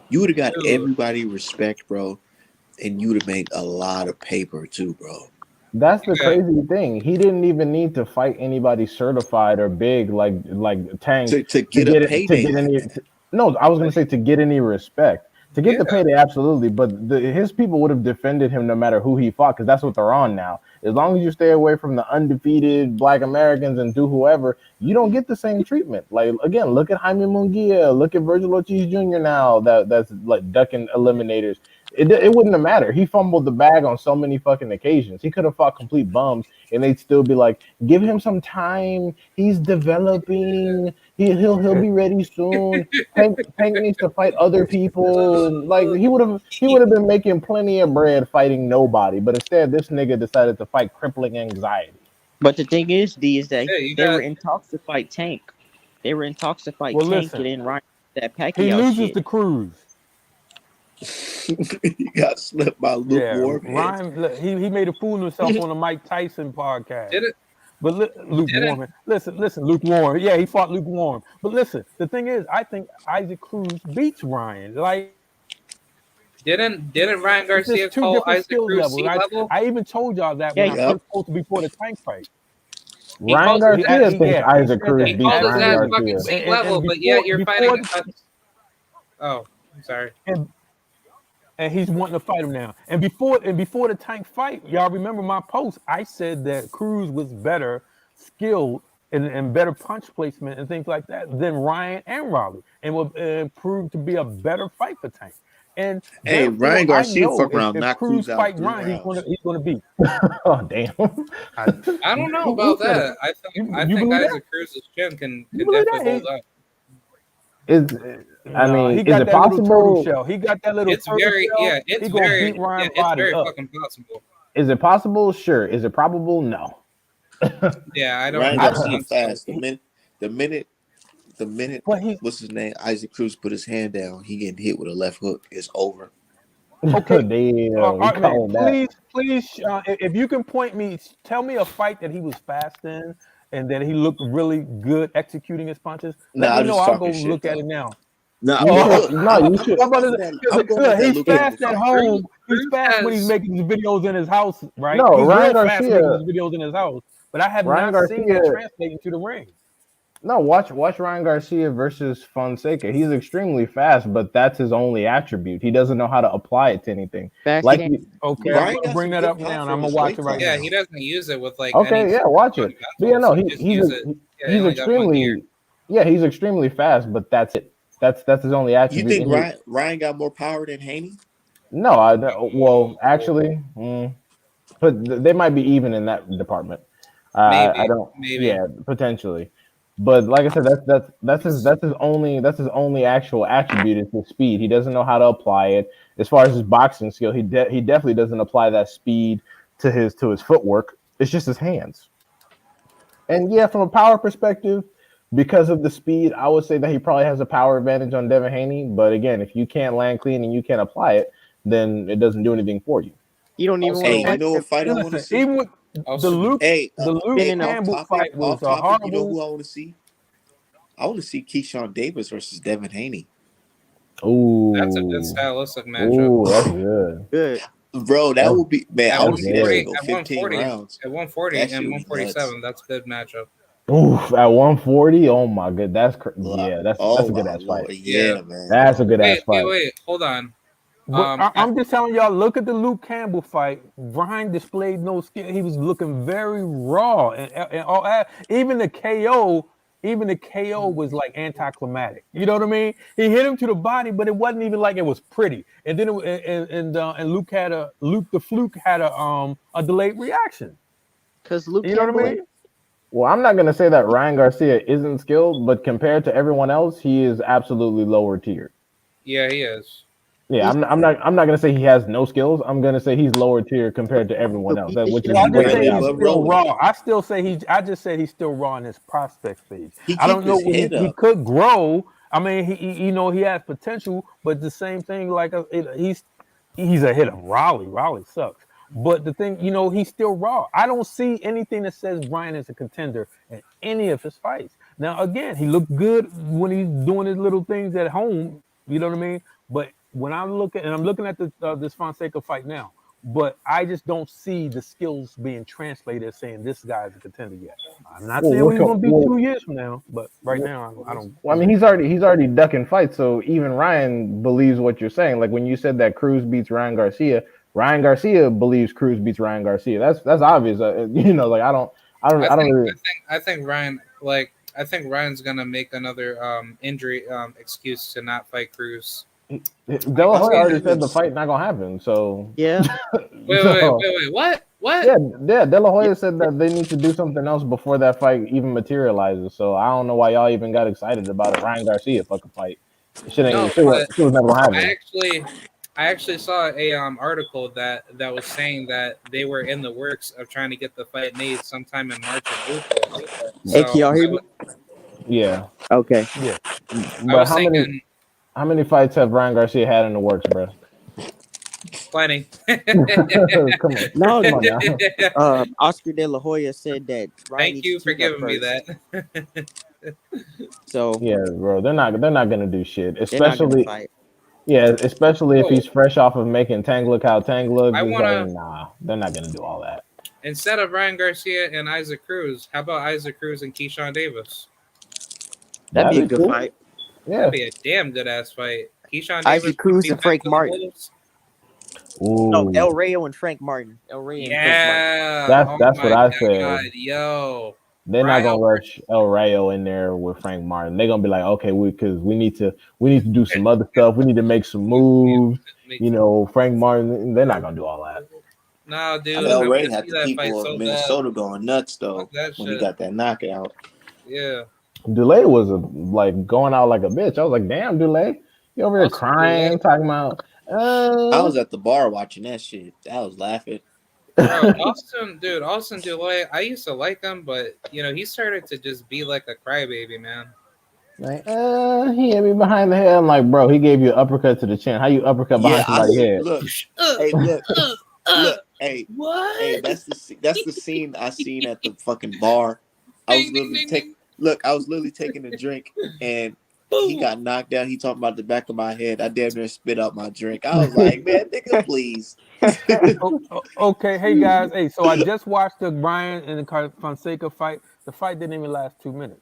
you would have got Dude, everybody respect, bro, and you would have made a lot of paper too, bro. that's the yeah. crazy thing. He didn't even need to fight anybody certified or big like Tank To to get a get it to payday get like any. that. No, I was gonna say to get any respect. To get Yeah. the payday, absolutely, but his people would have defended him no matter who he fought because that's what they're on now. As long as you stay away from the undefeated Black Americans and do whoever, you don't get the same treatment. Like again, look at Jaime Munguia, look at Virgil Ortiz Jr. now that's like ducking eliminators. It wouldn't have mattered. He fumbled the bag on so many fucking occasions. He could have fought complete bums, and they'd still be like, "Give him some time. He's developing. He'll be ready soon." Tank needs to fight other people, and like he would have been making plenty of bread fighting nobody. But instead, this nigga decided to fight crippling anxiety. but the thing is, D is that Yeah, you they were got in talks to fight Tank. They were in talks to fight Well, Tank, and listen. then Ryan that He Pacquiao loses shit. to Cruz. He got slipped by Yeah, lukewarm heads. Ryan. Look, he made a fool of himself on the Mike Tyson podcast. Did it? But Luke Didn't Warren, listen, Luke Warren. Yeah, he fought Luke Warren. But listen, the thing is, I think Isaac Cruz beats Ryan. Like, didn't Ryan it's Garcia just two call different Isaac skills Cruz levels. sea level? I even told y'all that Yeah, when I Yep. first posted before the Tank fight. He Ryan calls Garcia He thinks said Isaac Cruz that. he beats called his Ryan ass Absolutely. fucking Garcia. sea level, but yet you're before fighting. Oh, I'm sorry. and he's wanting to fight him now. And before the Tank fight, y'all remember my post? I said that Cruz was better skilled and better punch placement and things like that than Ryan and Raleigh, and would prove to be a better fight for Tank. And Hey, therefore, Ryan I Garcia know fuck around, if knock Cruz Cruz out in fight 3 Ryan, rounds. he's gonna beat. Oh damn! I don't know Who about said it? that. I think You believe that? Isaac Cruz's chin can You believe definitely that? hold up. Is I No, mean, he is got it that little turtle possible? shell. He got that little It's turtle very shell. He gonna beat Ryan it's body very up. fucking possible. Is it possible? Sure. Is it probable? No. Yeah, I Ryan don't Garcia think so. fast. The minute, But he what's his name? Isaac Cruz put his hand down. He getting hit with a left hook. It's over. okay. Damn, we Art man, calling that. please, if you can point me, tell me a fight that he was fast in and that he looked really good executing his punches. Let Nah, me I'm know. just I'll go talking shit look at though. it now. Nah, You but Oh, look, should no. You should. I'm going look, with that he's Luke fast Campbell at fight. home. He's Cruz fast when he's has making his videos in his house, right? No, He's Ryan real fast making Garcia. his videos in his house. But I have Ryan not seen that Garcia. translate into the ring. No, watch Ryan Garcia versus Fonseca. He's extremely fast, but that's his only attribute. He doesn't know how to apply it to anything. Fast Like game. you, Okay, I'm Ryan gonna got bring some that good up now, pop and for I'm gonna his watch weight it right Yeah, class. now. he doesn't use it with like any okay, yeah, watch it. But yeah, no, fundamentals. He just uses it. Yeah, he he's only got 1 gear. extremely, yeah, he's extremely fast, but that's it. That's his only You attribute. think And he, Ryan got more power than Haney? no, well, actually, they might be even in that department. I Maybe, don't. maybe. Yeah, potentially. But like I said, that's his only actual attribute is his speed. He doesn't know how to apply it. As far as his boxing skill, he definitely doesn't apply that speed to his footwork. It's just his hands. And yeah, from a power perspective, because of the speed, I would say that he probably has a power advantage on Devin Haney. But again, if you can't land clean and you can't apply it, then it doesn't do anything for you. You don't even want Hey, to you fight know him. what fight I want to Listen, see? even with the Also, Luke, Hey, the Luke Spinning off Campbell topic, fight was a You know horrible. who I want to see? I want to see Keyshawn Davis versus Devin Haney. that's a good Ooh, stylistic matchup. that's good. Good. Bro, that would be man. At I want to see that 140, shit go 15 rounds. at 140 That and shit would be 147, nuts. that's a good matchup. Oof, at 140. Oh my god, yeah, that's Oh a good my ass fight. lord, Yeah. yeah, man. That's a good ass fight. Wait, hold on. But I'm just telling y'all, look at the Luke Campbell fight. Ryan displayed no skill. He was looking very raw, and all that. Even the KO was like anticlimactic. You know what I mean? He hit him to the body, but it wasn't even like it was pretty. And then and Luke the Fluke had a delayed reaction. Because Luke You know Campbell, what I mean? Well, I'm not gonna say that Ryan Garcia isn't skilled, but compared to everyone else, he is absolutely lower tiered. Yeah, he is. Yeah, I'm not gonna say he has no skills. I'm gonna say he's lower tier compared to everyone he'll else, beat the which shit is out I of just right say way there he's out. above still Rolly. raw. I just say he's still raw in his prospect stage. He I keep don't know his when head he up. could grow. I mean, he has potential, but the same thing. Like he's ahead of Raleigh. Raleigh sucks. But the thing, he's still raw. I don't see anything that says Brian is a contender in any of his fights. Now, again, he looked good when he's doing his little things at home. You know what I mean? But when I'm looking at this Fonseca fight now, but I just don't see the skills being translated as saying this guy is a contender yet. I'm not saying what he's going to be 2 years from now, but right now I don't. Well, I mean, he's already ducking fights, so even Ryan believes what you're saying. Like when you said that Cruz beats Ryan Garcia believes Cruz beats Ryan Garcia. That's obvious. Like I don't really. I think Ryan I think Ryan's gonna make another injury excuse to not fight Cruz. De La Hoya already said the It's- fight not gonna happen. So yeah, Wait, what? yeah. De La Hoya said that they need to do something else before that fight even materializes. So I don't know why y'all even got excited about a Ryan Garcia fucking fight. Shit was never gonna happen. I actually saw a article that was saying that they were in the works of trying to get the fight made sometime in March or April. hey, can y'all hear me? Yeah. Okay. Yeah. I But was thinking how many fights have Ryan Garcia had in the works, bro? plenty. Come on, No, come on now. Oscar De La Hoya said that Ryan Thank needs you to for tune up giving me first. that. So Yeah, bro, they're not gonna do shit. they're not gonna Especially, fight. yeah, especially if Oh, he's fresh off of making Tank look how Tank looks. I It's like, wanna nah, they're not gonna do all that. instead of Ryan Garcia and Isaac Cruz, how about Isaac Cruz and Keyshawn Davis? That'd be a That'd be good cool. fight. That'd Yeah. be a damn good ass fight. Keyshawn Davis Isaac wouldn't Cruz be and back Frank to the Martin. Wolves. No, Ooh, El Rayo and Frank Martin. El Rayo and Frank Martin. Yeah. that's Oh that's what my I god, said. yo. They're not Ryo gonna rush El Rayo in there with Frank Martin. They're gonna be like, okay, because we need to do some other stuff. We need to make some moves. Frank Martin. They're not gonna do all that. No, dude, El I want Ray to had see the that fight people of so bad. Minnesota going nuts Fuck though that when he shit. got that knockout. Yeah. Delay was like going out like a bitch. I was like, damn, Delay, you over here Austin Delay. crying, talking about. I was at the bar watching that shit. I was laughing. Bro, Austin Delay, I used to like him, but he started to just be like a crybaby, man. Like, he hit me behind the head. I'm like, bro, he gave you an uppercut to the chin. How you uppercut Yeah, behind somebody's head? look. Uh, Hey, look, uh, look. Hey, what? that's the scene I seen at the fucking bar. I was Ding, ding, literally ding, ding. I was literally taking a drink and he Boom. got knocked down. He talking about the back of my head. I damn near spit out my drink. I was like, man, nigga, please. Okay, hey guys. Hey, so I just watched the Bryan and the Fonseca fight. The fight didn't even last 2 minutes.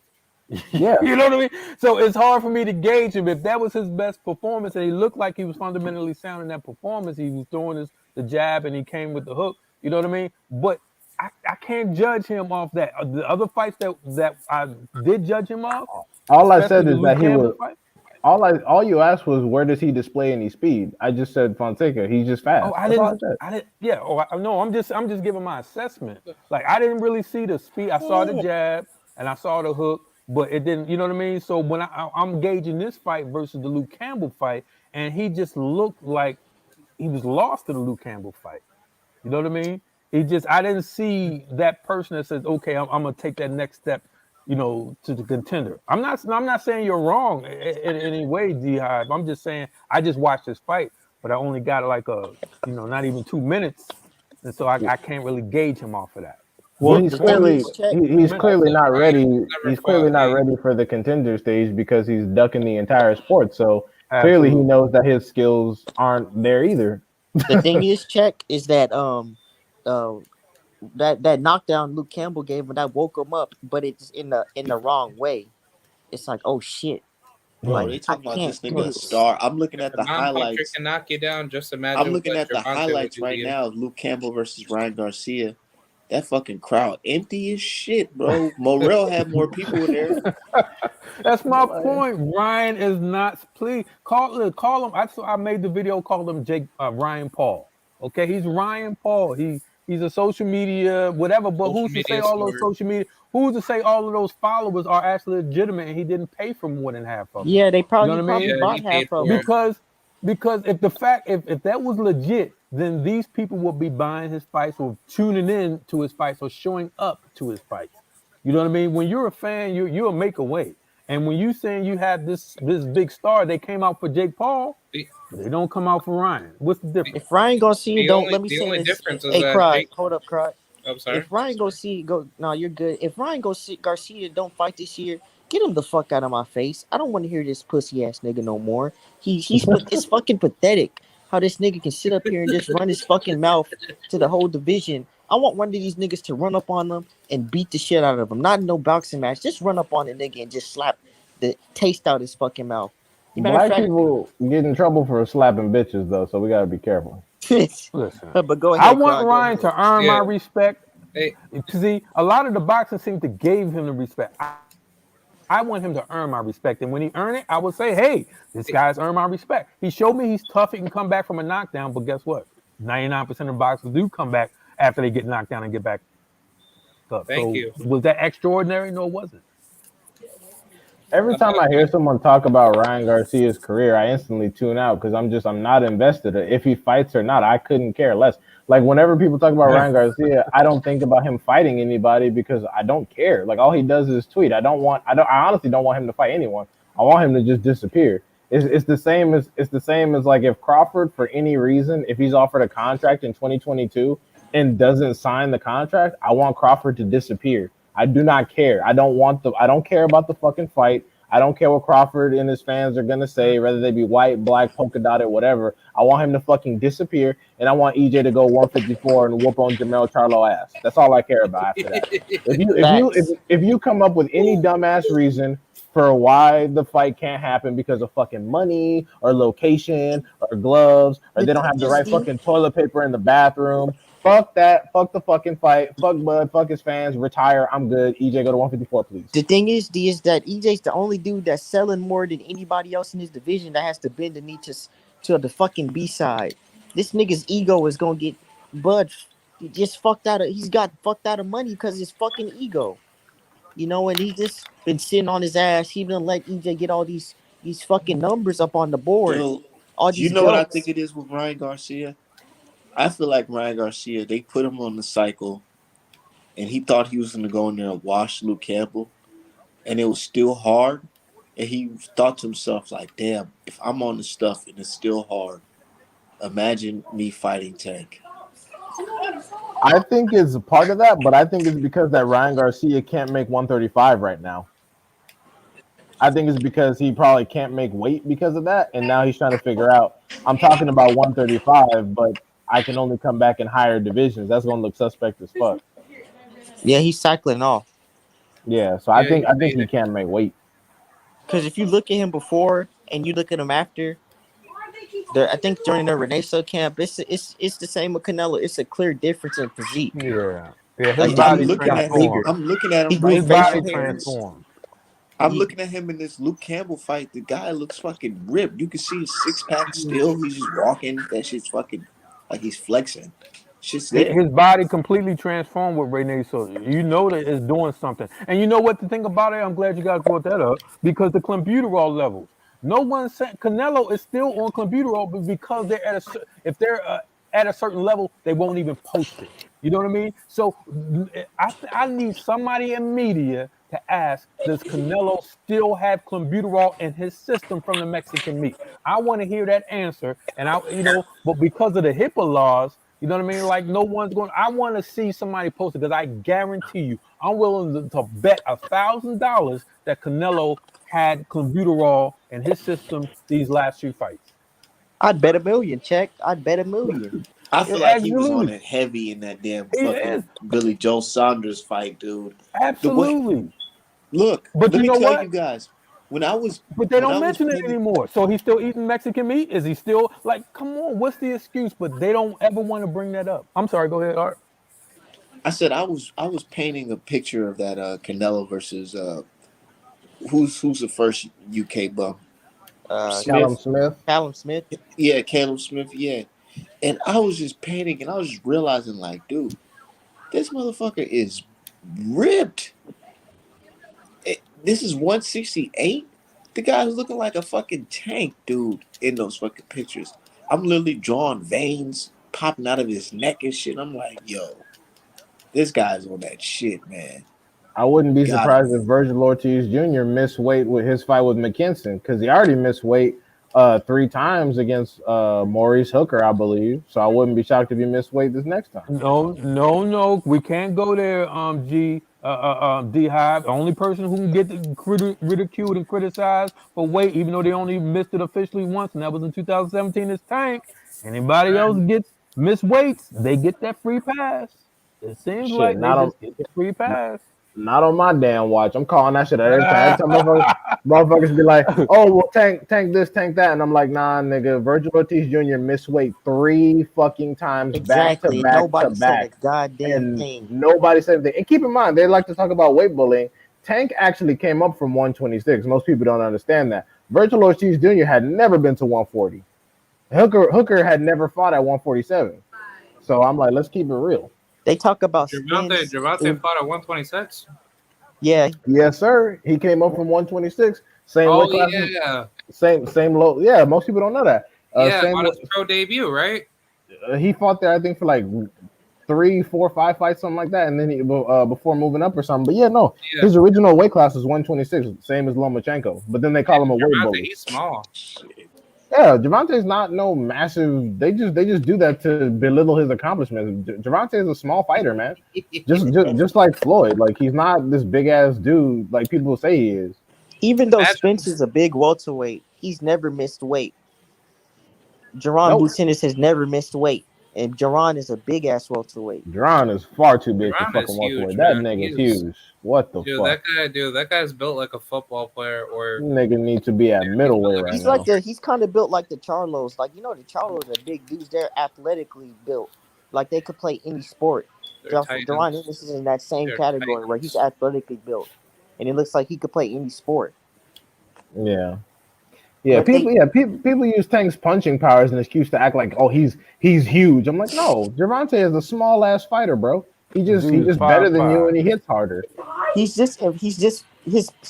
Yeah, You know what I mean? So it's hard for me to gauge him. If that was his best performance and he looked like he was fundamentally sound in that performance, he was throwing the jab and he came with the hook. You know what I mean? But I can't judge him off that. The other fights that I did judge him off, all I especially said the is that Luke he Campbell was. fight. All you asked was where does he display any speed? I just said Fonseca. He's just Oh, fast. I That's all I didn't. said. I didn't. Yeah. Oh, no. I'm just giving my assessment. Like I didn't really see the speed. I saw the jab and I saw the hook, but it didn't. You know what I mean? So when I'm gauging this fight versus the Luke Campbell fight, and he just looked like he was lost to the Luke Campbell fight. You know what I mean? I didn't see that person that says, okay, I'm gonna take that next step, to the contender. I'm not saying you're wrong in any way, D Hive. I'm just saying I just watched this fight, but I only got like not even 2 minutes, and so I can't really gauge him off of that. Well, But he's the The thing only clearly is, check. he's minutes. clearly Also, not Ryan ready. never He's clearly fought not a ready for the contender stage because he's ducking the entire sport. So clearly, he Absolutely. knows that his skills aren't there either. The thing is, check is that uh that knockdown Luke Campbell gave him that woke him up, but it's in the wrong way. It's like, oh shit, Bro, like they Hmm. I talking about can't this do nigga a this. star. I'm looking if at a the non-puncher highlights. can knock you down, just I'm imagine looking what at the Javante would highlights do to right you. now of Luke Campbell versus Ryan Garcia. That fucking crowd empty as shit, bro. Morrell had more people in there. That's my Like, point. Ryan is not. Please call him. I made the video. Called him Ryan Paul. Okay, he's Ryan Paul. He's a social media whatever. But Social who's to say media all those smart. social media? Who's to say all of those followers are actually legitimate and he didn't pay for more than half of them? Yeah, You know he what I probably mean? Yeah, he bought paid half of for it. them. Because if that was legit, then these people would be buying his fights or tuning in to his fights or showing up to his fights. You know what I mean? When you're a fan, you'll make a way. And when you saying you have this big star, they came out for Jake Paul, The, but they don't come out for Ryan. What's the the, difference? If Ryan Garcia the don't only let me the say only this, difference is hey, that Crod, Jake. hold up, Crod. I'm sorry. If Ryan no, you're good. If Garcia don't fight this year, get him the fuck out of my face. I don't want to hear this pussy ass nigga no more. It's fucking pathetic how this nigga can sit up here and just run his fucking mouth to the whole division. I want one of these niggas to run up on them and beat the shit out of him. Not in no boxing match. Just run up on the nigga and just slap the taste out his fucking mouth. Matter of black fact, people get in trouble for slapping bitches though, so we gotta be careful. Listen, but go I ahead, want Crod. Go Ryan ahead. to earn Yeah. my respect. Hey, See, a lot of the boxing seem to gave him the respect. I want him to earn my respect. And when he earned it, I would say, hey, this guy's earned my respect. He showed me he's tough. He can come back from a knockdown. But guess what? 99% of boxers do come back after they get knocked down and get back up. thank So you. was that extraordinary? No, it wasn't. Every time I hear someone talk about Ryan Garcia's career, I instantly tune out because I'm not invested. If he fights or not, I couldn't care less. Like whenever people talk about Ryan Garcia, I don't think about him fighting anybody because I don't care. Like all he does is tweet. I honestly don't want him to fight anyone. I want him to just disappear. It's the same as like if Crawford for any reason, if he's offered a contract in 2022 and doesn't sign the contract, I want Crawford to disappear. I do not care. I don't care about the fucking fight. I don't care what Crawford and his fans are gonna say, whether they be white, black, polka dotted, whatever. I want him to fucking disappear, and I want EJ to go 154 and whoop on Jamel Charlo ass. That's all I care about after that. Facts. If you come up with any dumbass reason for why the fight can't happen because of fucking money or location or gloves or The they don't thing have the is, right D, fucking toilet paper in the bathroom. Fuck that. Fuck the fucking fight. Fuck Bud. Fuck his fans. Retire. I'm good. EJ, go to 154, please. the thing is, D, is that EJ's the only dude that's selling more than anybody else in his division that has to bend the knee to the fucking B side. This nigga's ego is gonna get Bud just fucked out of. He's got fucked out of money because his fucking ego. And he just been sitting on his ass. He been let EJ get all these fucking numbers up on the board, Dude, all you these know what I think belts. it is with Ryan Garcia? I feel like Ryan Garcia, they put him on the cycle, and he thought he was going to go in there and wash Luke Campbell, and it was still hard. And he thought to himself, like, damn, if I'm on the stuff and it's still hard, imagine me fighting Tank. I think it's a part of that, but I think it's because that Ryan Garcia can't make 135 right now. I think it's because he probably can't make weight because of that, and now he's trying to figure out. I'm talking about 135, but I can only come back in higher divisions. That's going to look suspect as fuck. Yeah, he's cycling off. Yeah, so Yeah, he's I think he fading. can't make weight. Because if you look at him before and you look at him after, I think during the Renaissance camp, it's the same with Canelo. It's a clear difference in physique. Yeah. Yeah, his Like And the I'm body dude looking got at him. bigger. transformed. I'm looking at He him grew right His now, facial body hair. Terrence. transformed. I'm He, looking at him in this Luke Campbell fight. The guy looks fucking ripped. You can see his six pack still. He's just walking. That shit's fucking like he's flexing. Shit's there. His body completely transformed with Rene Sosa. You know that it's doing something. And you know what the thing about it? I'm glad you guys brought that up because the clenbuterol levels. No one said Canelo is still on clenbuterol, but because they're if they're at a certain level, they won't even post it. You know what I mean? So I need somebody in media to ask, does Canelo still have clenbuterol in his system from the Mexican meat? I want to hear that answer. And but because of the HIPAA laws, you know what I mean? Like no one's going. I want to see somebody post it because I guarantee you, I'm willing to bet $1,000 that Canelo had clenbuterol in his system these last few fights. I'd bet a million. Check. I'd bet a million. I Yeah, feel like he was on absolutely, it heavy in that damn he is fucking Billy Joe Saunders fight, dude. The way, absolutely. look, But let you me know tell what? you guys, But they when I don't was mention it pinning, anymore. So he's still eating Mexican meat? Is he still like? Come on, what's the excuse? But they don't ever want to bring that up. I'm sorry. Go ahead, Art. I said I was painting a picture of that Canelo versus who's the first UK bum? Uh, Callum Smith. Smith. Callum Smith. Yeah, Caleb Smith. Yeah, and I was just painting, and I was just realizing, like, dude, this motherfucker is ripped. This is 168. The guy's looking like a fucking tank, dude, in those fucking pictures. I'm literally drawing veins popping out of his neck and shit. I'm like, yo, this guy's on that shit, man. I wouldn't be Got him. surprised if Virgil Ortiz Jr. missed weight with his fight with McKinson because he already missed weight 3 times against Maurice Hooker, I believe. So I wouldn't be shocked if he missed weight this next time. No, no, no. We can't go there. D Hive. The only person who can get ridiculed and criticized for weight, even though they only missed it officially once, and that was in 2017, is Tank. Anybody else gets missed weights, they get that free pass. It seems Shit, like they just get the free pass. not on my damn watch. I'm calling that shit out every time. Every time motherfuckers be like, "Oh, well, tank this, tank that," and I'm like, "Nah, nigga." Virgil Ortiz Jr. missed weight 3 fucking times, back to Exactly. back to Nobody said a back, goddamn and thing. nobody said anything. And keep in mind, they like to talk about weight bullying. Tank actually came up from 126. Most people don't understand that. Virgil Ortiz Jr. had never been to 140. Hooker had never fought at 147. So I'm like, let's keep it real. They talk about Gervonta spins. Gervonta fought at 126. Yeah, Yes, sir. He came up from 126, same weight Oh class, yeah, same low. Yeah, most people don't know that. yeah. Same. On his pro debut, right? He fought there, I think, for like 3, 4, 5 fights, something like that, and then before moving up or something. But yeah, no, Yeah. his original weight class was 126, same as Lomachenko. But then they call him a weight Gervonta, bully. he's small. Shit. Yeah, Javante's not no massive. They just do that to belittle his accomplishments. Javante is a small fighter, man. Just like Floyd, like he's not this big ass dude like people say he is. even though Imagine. Spence is a big welterweight, he's never missed weight. Jerron Nope, Buchanan has never missed weight, and Jerron is a big ass welterweight. Duran is far too big for Gervonta fucking is huge, welterweight. That man. nigga's He's huge. What the dude. fuck? That guy's built like a football player, or Nigga needs to be at he's built middleweight like a right He's like now. center. he's kind of built like the Charlos. Like, the Charlos are big dudes. They're athletically built. Like, they could play any sport. They're Jerron titans. Ennis is in that same They're category where he's titans. athletically built, and it looks like he could play any sport. Yeah. Yeah, But they people use Tank's punching power as an excuse to act like, oh, he's huge. I'm like, no, Javante is a small ass fighter, bro. He Dude is just better than you 5'5". and he hits harder. he's just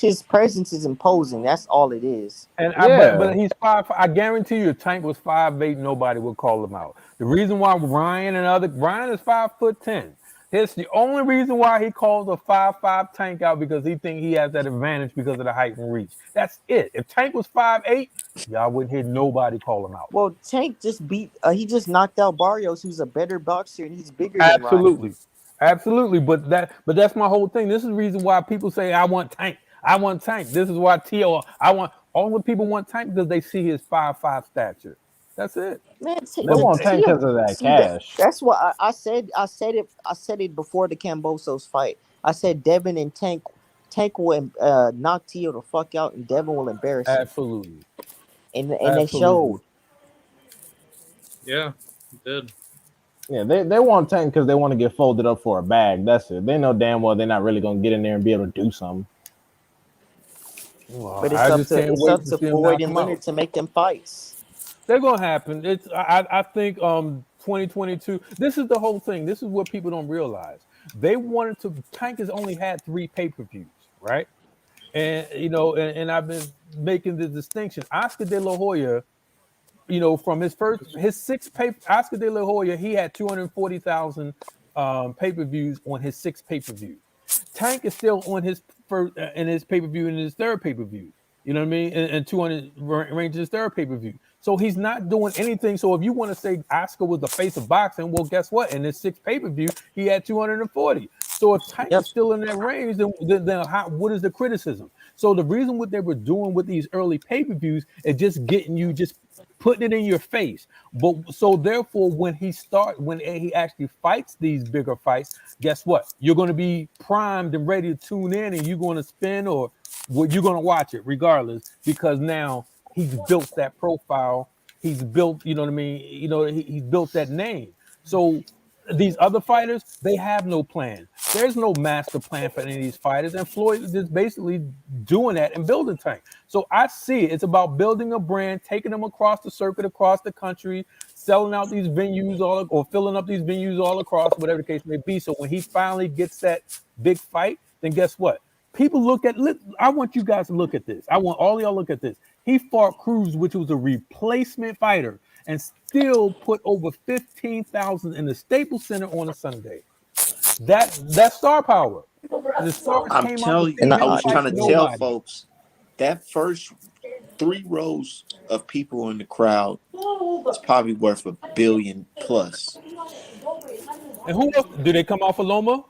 his presence is imposing. That's all it is. And but Yeah, he's 5'5". I guarantee you, if Tank was 5'8", nobody would call him out. The reason why Ryan is 5'10". It's the only reason why he calls a 5'5" Tank out, because he think he has that advantage because of the height and reach. That's it. If Tank was 5'8", y'all wouldn't hear nobody call him out. Well, Tank just he just knocked out Barrios, who's a better boxer, and he's bigger than Ryan. Absolutely, absolutely. But that's my whole thing. This is the reason why people say I want Tank. I want Tank. This is why I want all the people want Tank, because they see his 5'5" stature. That's it. Man, they want Tank because of that see that. cash. That's what I said. I said it before the Cambosos fight. I said Devin and Tank will knock Tio the fuck out, and Devin will embarrass him. Absolutely. And they Absolutely. showed. Yeah, he did. Yeah, they want Tank because they want to get folded up for a bag. That's it. They know damn well they're not really gonna get in there and be able to do something. Well, But I just can't wait to see him Floyd knock and him Leonard out. to make them fights. They're gonna happen. I think 2022. This is the whole thing. This is what people don't realize. They wanted to. Tank has only had 3 pay-per-views, right? And and I've been making the distinction. Oscar De La Hoya, from his 6 Oscar De La Hoya, he had 240,000 pay-per-views on his 6 pay-per-views. Tank is still on his first in his pay-per-view and his third pay-per-view. You know what I mean? And 200 range his third pay-per-view. So he's not doing anything. So if you want to say Oscar was the face of boxing, well, guess what? In his 6 pay-per-view, he had 240. So if Tank Yep. is still in that range, then what is the criticism? So the reason what they were doing with these early pay-per-views is just getting you, just putting it in your face. But so therefore, when he actually fights these bigger fights, guess what? You're going to be primed and ready to tune in, and you're going to spin, or you're going to watch it regardless, because now he's built that profile. He's built, you know what I mean? He's built that name. So these other fighters, they have no plan. There's no master plan for any of these fighters, and Floyd is just basically doing that and building Tank. So I see it. It's about building a brand, taking them across the circuit, across the country, selling out these venues or filling up these venues all across, whatever the case may be. So when he finally gets that big fight, then guess what? People I want you guys to look at this. I want all y'all to look at this. He fought Cruz, which was a replacement fighter, and still put over 15,000 in the Staples Center on a Sunday. That's star power. The stars I'm came out to telling see you, And I him was fight trying to tell nobody. folks that first 3 rows of people in the crowd is probably worth $1 billion plus. And who else do they come out for, Loma?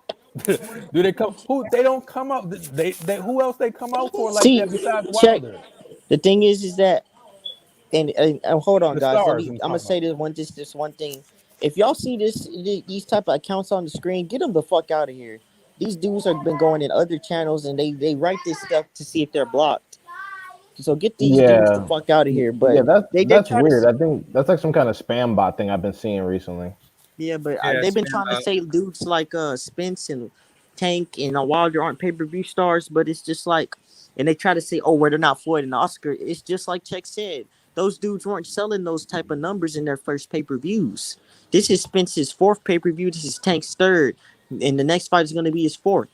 Do they come? Who they don't come out? They who else they come out for like see, that besides check. Wilder? The thing is that, and hold on, The guys. stars I'm I'm gonna talking say about. this one thing. If y'all see these type of accounts on the screen, get them the fuck out of here. These dudes have been going in other channels, and they write this stuff to see if they're blocked. So get these dudes the Yeah, fuck out of here. yeah. But they That's try to. weird. I think that's like some kind of spam bot thing I've been seeing recently. Yeah, but Yeah, they've been spam trying to bot. say dudes like Spence and Tank and Wilder aren't pay per view stars, but it's just like, and they try to say, oh, well, they're not Floyd and Oscar. It's just like Check said, those dudes weren't selling those type of numbers in their first pay per views. This is Spence's 4th pay per view. This is Tank's 3rd, and the next fight is going to be his 4th.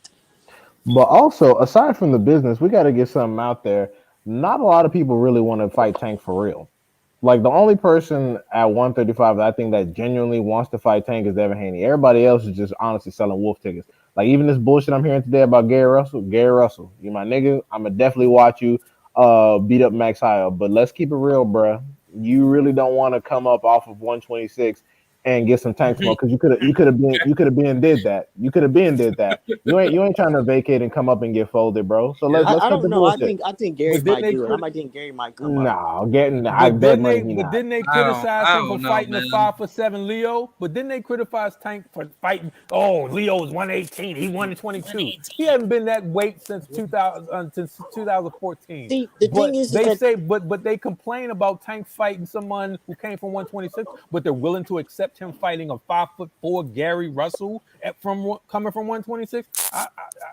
But also, aside from the business, we got to get something out there. Not a lot of people really want to fight Tank for real. Like the only person at 135 that I think that genuinely wants to fight Tank is Devin Haney. Everybody else is just honestly selling wolf tickets. Like even this bullshit I'm hearing today about Gary Russell, you my nigga, I'ma definitely watch you beat up Max Hyle. But let's keep it real, bruh. You really don't want to come up off of 126 and get some Tank smoke because you could have been did that. You could have been did that. You ain't trying to vacate and come up and get folded, bro. So Yeah. let's I cut the don't know. bullshit. I think Gary But didn't might they do it. I crit- might think Gary might come up. Nah, getting I but bet didn't money they he but not. didn't they I criticize him for don't know, fighting the man. 5'7" Leo? But didn't they criticize Tank for fighting? Oh, Leo's 118. He won 22. He hasn't been that weight since 2014. See, the thing But is they that say, but they complain about Tank fighting someone who came from 126, but they're willing to accept him fighting a 5'4" Gary Russell coming from 126.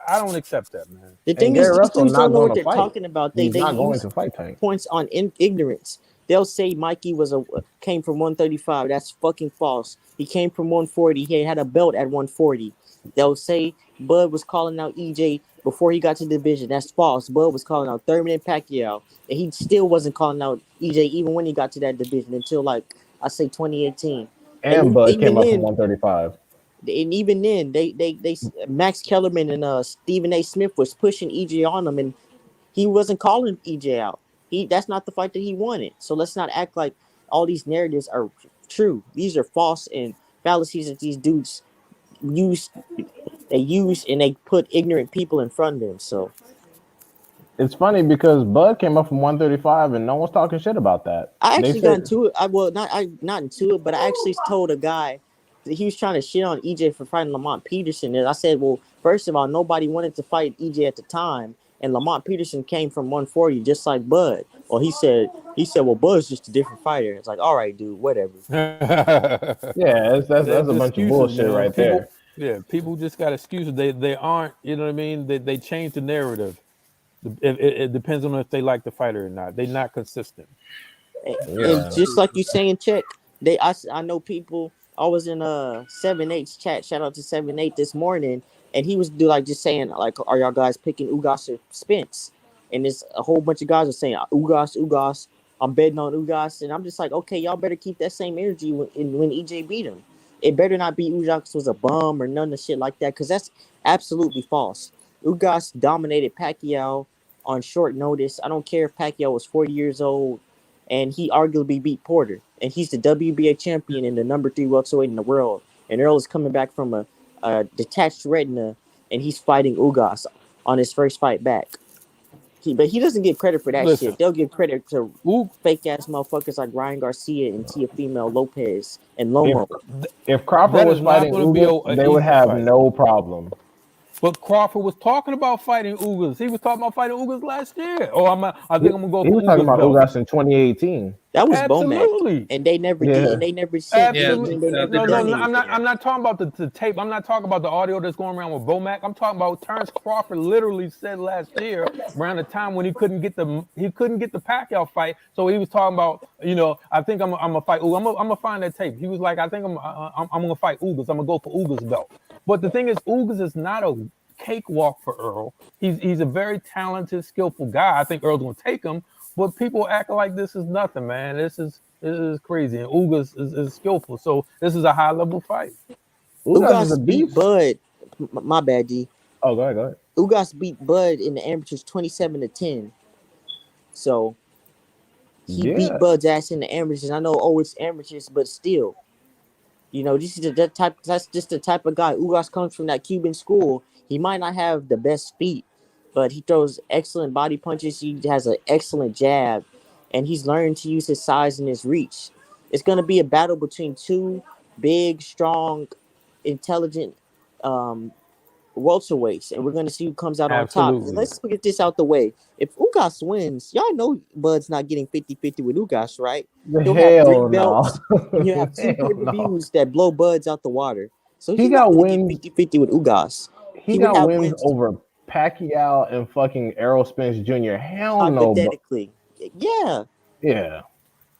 I don't accept that, man. the And thing is Gary these Russell dudes not don't know going what to they're fight. talking about. He's They not going use to fight Tank. points on ignorance. They'll say Mikey came from 135. That's fucking false. He came from 140. He had a belt at 140. They'll say Bud was calling out EJ before he got to the division. That's false. Bud was calling out Thurman and Pacquiao, and he still wasn't calling out EJ even when he got to that division until like I say 2018. And And Bud came even up from then, 135. they Max Kellerman and Stephen A. Smith was pushing EJ on him, and he wasn't calling EJ out. That's not the fight that he wanted. So let's not act like all these narratives are true. These are false and fallacies that these dudes use. They use and they put ignorant people in front of them. So It's funny because Bud came up from 135 and no one's talking shit about that. I They actually got said into it. Not into it, but I actually told a guy that he was trying to shit on EJ for fighting Lamont Peterson. And I said, well, first of all, nobody wanted to fight EJ at the time, and Lamont Peterson came from 140 just like Bud. Well, he said, well, Bud's just a different fighter. It's like, all right, dude, whatever. yeah, that's That's a bunch of excuses, bullshit man. right there. People just got excuses. They aren't. You know what I mean? They change the narrative. It depends on if they like the fighter or not. They're not consistent. And Yeah. just like you saying, check. I know people. I was in a 7-8 chat. Shout out to 7-8 this morning, and he was like just saying like, "Are y'all guys picking Ugas or Spence?" And there's a whole bunch of guys are saying Ugas, Ugas. I'm betting on Ugas, and I'm just like, okay, y'all better keep that same energy when EJ beat him. It better not be Ugas was a bum or none of shit like that, because that's absolutely false. Ugas dominated Pacquiao on short notice. I don't care if Pacquiao was 40 years old, and he arguably beat Porter, and he's the WBA champion and the number 3 welterweight in the world. And Earl is coming back from a detached retina, and he's fighting Ugas on his first fight back. But he doesn't get credit for that Listen, shit. They'll give credit to U, fake ass motherfuckers like Ryan Garcia and Teofimo Lopez and if Lomo. If Crawford that was is not fighting going to be Ugas, an they would easy have fight. no problem. But Crawford was talking about fighting Ugas. He was talking about fighting Ugas last year. Oh, I He, think I'm gonna go he for was talking Ugas about belt. Ugas in 2018. That was Bomac, Absolutely. and they never did, Yeah. and they never said Yeah, Absolutely. anything. They they never No, done broke. I'm not. anything. I'm not talking about the tape. I'm not talking about the audio that's going around with Bomac. I'm talking about Terence Crawford literally said last year around the time when he couldn't get the Pacquiao fight. So he was talking about, I think I'm gonna fight. I'm gonna find that tape. He was like, I think I'm gonna fight Ugas. I'm gonna go for Ugas belt. But the thing is, Ugas is not a cakewalk for Earl. He's a very talented, skillful guy. I think Earl's gonna take him. But people act like this is nothing, man. This is crazy. And Ugas is skillful. So this is a high level fight. Ugas is a Ugas beat beast. Bud. My bad, D. Oh, go ahead, go ahead. Ugas beat Bud in the amateurs 27-10. So he beat Yeah, Bud's ass in the amateurs. I know, it's amateurs, but still, this is the type. That's just the type of guy. Ugas comes from that Cuban school. He might not have the best feet, but he throws excellent body punches. He has an excellent jab, and he's learned to use his size and his reach. It's going to be a battle between two big, strong, intelligent um, welterweights, and we're going to see who comes out on top. And Absolutely. let's get this out the way. If Ugas wins, y'all know Bud's not getting 50-50 with Ugas, right? the He'll have 3 hell no, belts, and you have 2 hell no. pay-per-views that blow Buds out the water. So He he's not got going to get wins. 50-50 with Ugas. He He would got have wins wins over Pacquiao and fucking Errol Spence Jr. Hell no, but hypothetically. Yeah. yeah,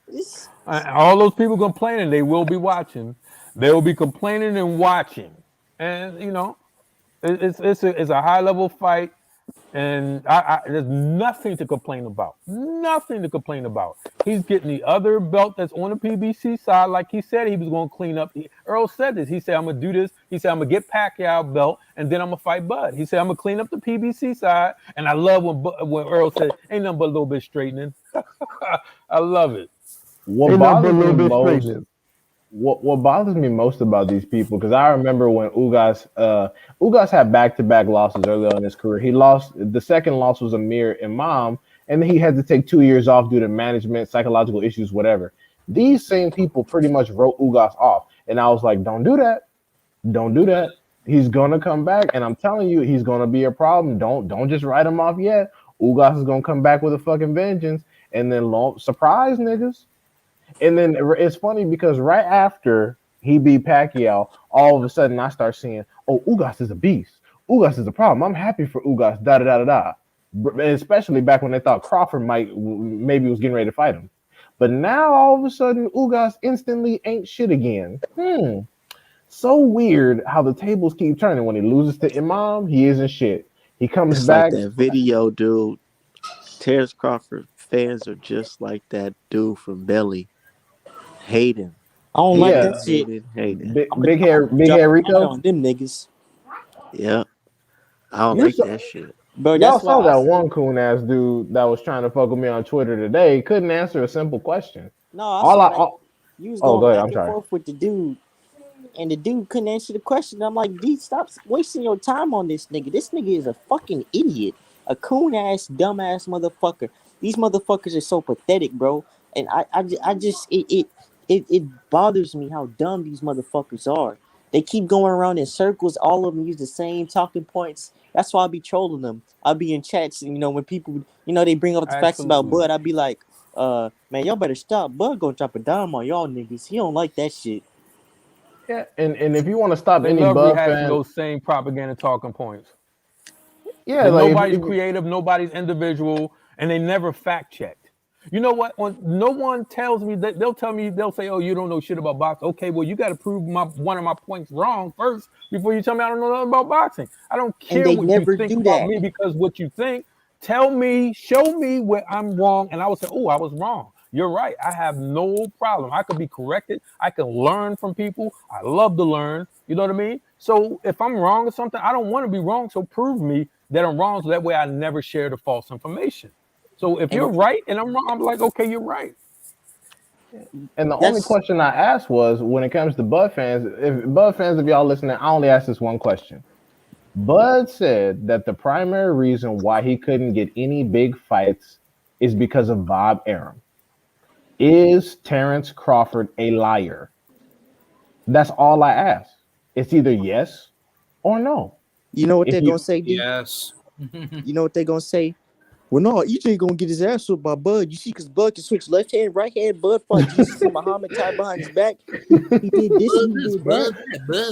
It's, All those people complaining, they will be watching. They will be complaining and watching. And It's a high level fight, and there's nothing to complain about. Nothing to complain about. He's getting the other belt that's on the PBC side, like he said he was going to clean up. Earl said this. He said, "I'm gonna do this." He said, "I'm gonna get Pacquiao belt, and then I'm gonna fight Bud." He said, "I'm gonna clean up the PBC side." And I love when Earl said, "Ain't nothing but a little bit straightening." I love it. What Ain't nothing but a bothers me little bit most straightening. what bothers me most about these people, because I remember when Ugas had back-to-back losses early on in his career. He lost, the second loss was Amir Imam, and then he had to take 2 years off due to management, psychological issues, whatever. These same people pretty much wrote Ugas off, and I was like, don't do that, don't do that. He's gonna come back, and I'm telling you, he's gonna be a problem. Don't just write him off yet. Ugas is gonna come back with a fucking vengeance, and then surprise niggas. And then it's funny because right after he beat Pacquiao, all of a sudden I start seeing, oh, Ugas is a beast. Ugas is a problem. I'm happy for Ugas. Da da da da da. Especially back when they thought Crawford maybe was getting ready to fight him. But now all of a sudden Ugas instantly ain't shit again. So weird how the tables keep turning. When he loses to Imam, he isn't shit. He comes It's like back. that video, dude. Terence Crawford fans are just like that dude from Belly. Hating, I don't like Yeah, that shit. hating. big hair Down Rico. on them niggas, Yeah, I don't You like saw, that shit. bro. y'all That's why saw I that say one coon ass dude that was trying to fuck with me on Twitter today. Couldn't answer a simple question. no. I All saw I that all, you was oh, going go ahead. back I'm and sorry. forth with the dude, and the dude couldn't answer the question. I'm like, D, stop wasting your time on this nigga. This nigga is a fucking idiot, a coon ass, dumb ass motherfucker. These motherfuckers are so pathetic, bro. And I just it bothers me how dumb these motherfuckers are. They keep going around in circles. All of them use the same talking points. That's why I be trolling them. I'll be in chats, when people, they bring up the facts about Absolutely. Bud. I'll be like, man, y'all better stop. Bud gonna drop a dime on y'all niggas. He don't like that shit. Yeah, and if you want to stop They any love Bud rehashing fan, those same propaganda talking points. yeah, That like nobody's if creative, nobody's individual, and they never fact checked. You know what? When no one tells me that, they'll tell me, they'll say, "Oh, you don't know shit about boxing." Okay, well, you got to prove one of my points wrong first before you tell me I don't know nothing about boxing. I don't And care they what you never think do about that. me because what you think. Tell me, show me where I'm wrong, and I will say, "Oh, I was wrong." You're right. I have no problem. I could be corrected. I can learn from people. I love to learn. You know what I mean? So if I'm wrong or something, I don't want to be wrong. So prove me that I'm wrong, so that way I never share the false information. So if And you're right and I'm wrong, I'm like, okay, you're right. and the only that's question I asked was when it comes to Bud fans, if y'all listening, I only asked this one question. Bud said that the primary reason why he couldn't get any big fights is because of Bob Arum. Is Terence Crawford a liar? That's all I ask. It's either yes or no. you know what If they're you gonna say, D. Yes. You know what they're gonna say. Well, no, EJ gonna get his ass whooped by Bud. You see, cause Bud can switch left hand, right hand. Bud fought Jesus and Muhammad tied behind his back. He did this and he did that.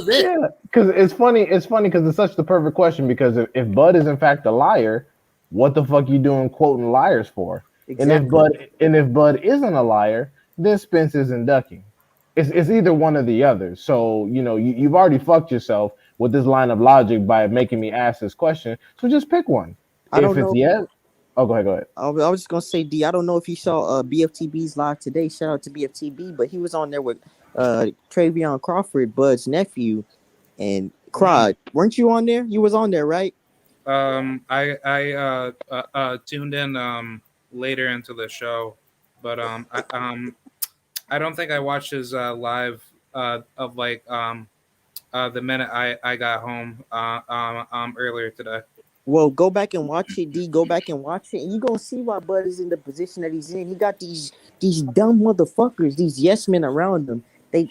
Yeah, because it's funny. It's funny because it's such the perfect question. Because if Bud is in fact a liar, what the fuck you doing quoting liars for? Exactly. And if Bud isn't a liar, then Spence isn't ducking. It's either one or the other. So you've already fucked yourself with this line of logic by making me ask this question. So just pick one. I If don't it's know. yes, oh go ahead, go ahead. I was just gonna say, D. I don't know if you saw BFTB's live today. Shout out to BFTB, but he was on there with Travion Crawford, Bud's nephew, and cried. Weren't you on there? You was on there, right? I tuned in later into the show, but I don't think I watched his live of like the minute I got home earlier today. Well, go back and watch it, D. Go back and watch it, and you gonna see why Bud is in the position that he's in. He got these dumb motherfuckers, these yes men around him.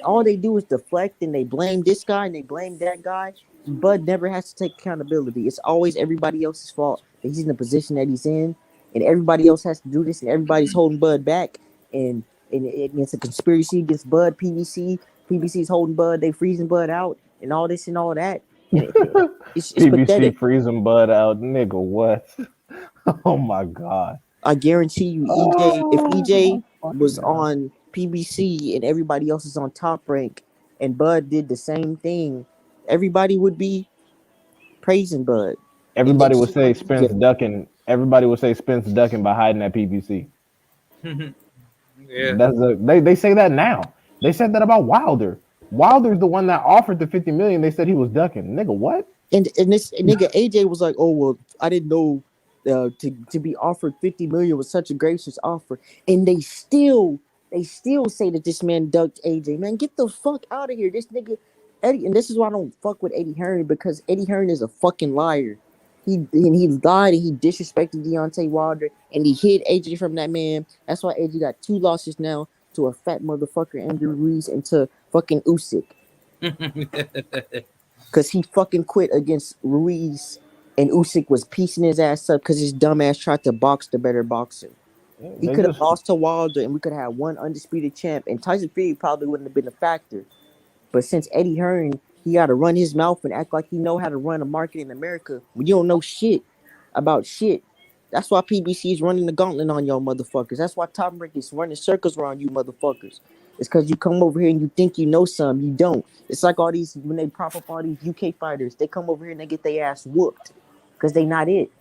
All they do is deflect and they blame this guy and they blame that guy. Bud never has to take accountability. It's always everybody else's fault that he's in the position that he's in, and everybody else has to do this, and everybody's holding Bud back. And it's a conspiracy against Bud. PBC's holding Bud. They freezing Bud out, and all this and all that. And it's PBC pathetic. freezing Bud out, nigga. What? Oh my god. I guarantee you, EJ, if Oh my EJ fucking was god. on PBC and everybody else is on Top Rank and Bud did the same thing, everybody would be praising Bud. And then Everybody would she say wanted to Spence get ducking. Everybody would say Spence ducking by hiding at PPC. Yeah. They say that now. They said that about Wilder. Wilder's the one that offered the 50 million. They said he was ducking. Nigga, what? and this nigga AJ was like, "Oh well, I didn't know to be offered 50 million was such a gracious offer," and they still say that this man ducked AJ. Man, get the fuck out of here, this nigga Eddie. And this is why I don't fuck with Eddie Hearn, because Eddie Hearn is a fucking liar. He lied and he disrespected Deontay Wilder and he hid AJ from that man. That's why AJ got 2 losses now to a fat motherfucker Andrew Ruiz and to fucking Usyk. Cause he fucking quit against Ruiz, and Usyk was piecing his ass up because his dumb ass tried to box the better boxer. He They could have just lost to Wilder, and we could have had one undisputed champ, and Tyson Fury probably wouldn't have been a factor. But since Eddie Hearn, he got to run his mouth and act like he know how to run a market in America when you don't know shit about shit. That's why PBC is running the gauntlet on y'all motherfuckers. That's why Top Rank is running circles around you motherfuckers. It's because you come over here and you think you know some, you don't. It's like all these, when they prop up all these UK fighters, they come over here and they get their ass whooped because they not it.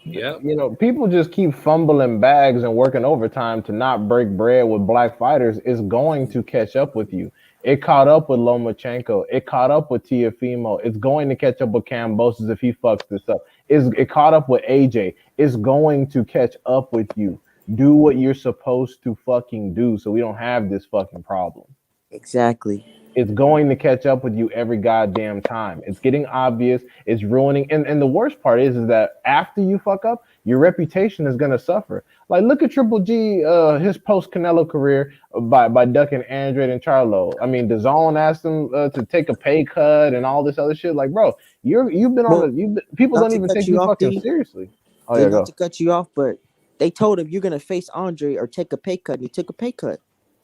Yep. people just keep fumbling bags and working overtime to not break bread with black fighters is going to catch up with you. It caught up with Lomachenko. It caught up with Tiafimo. It's going to catch up with Kambosos if he fucks this up. It caught up with AJ. It's going to catch up with you. Do what you're supposed to fucking do so we don't have this fucking problem. Exactly. It's going to catch up with you every goddamn time. It's getting obvious. It's ruining. And the worst part is that after you fuck up, your reputation is going to suffer. Like, look at Triple G, his post Canelo career by ducking Andrade and Charlo. I mean, DAZN asked him to take a pay cut and all this other shit. Like, bro, you've been Well, on the. People not don't to even cut take you you off, fucking D. seriously. Oh yeah, Not go. to cut you off, but they told him you're gonna face Andre or take a pay cut. And he took a pay cut.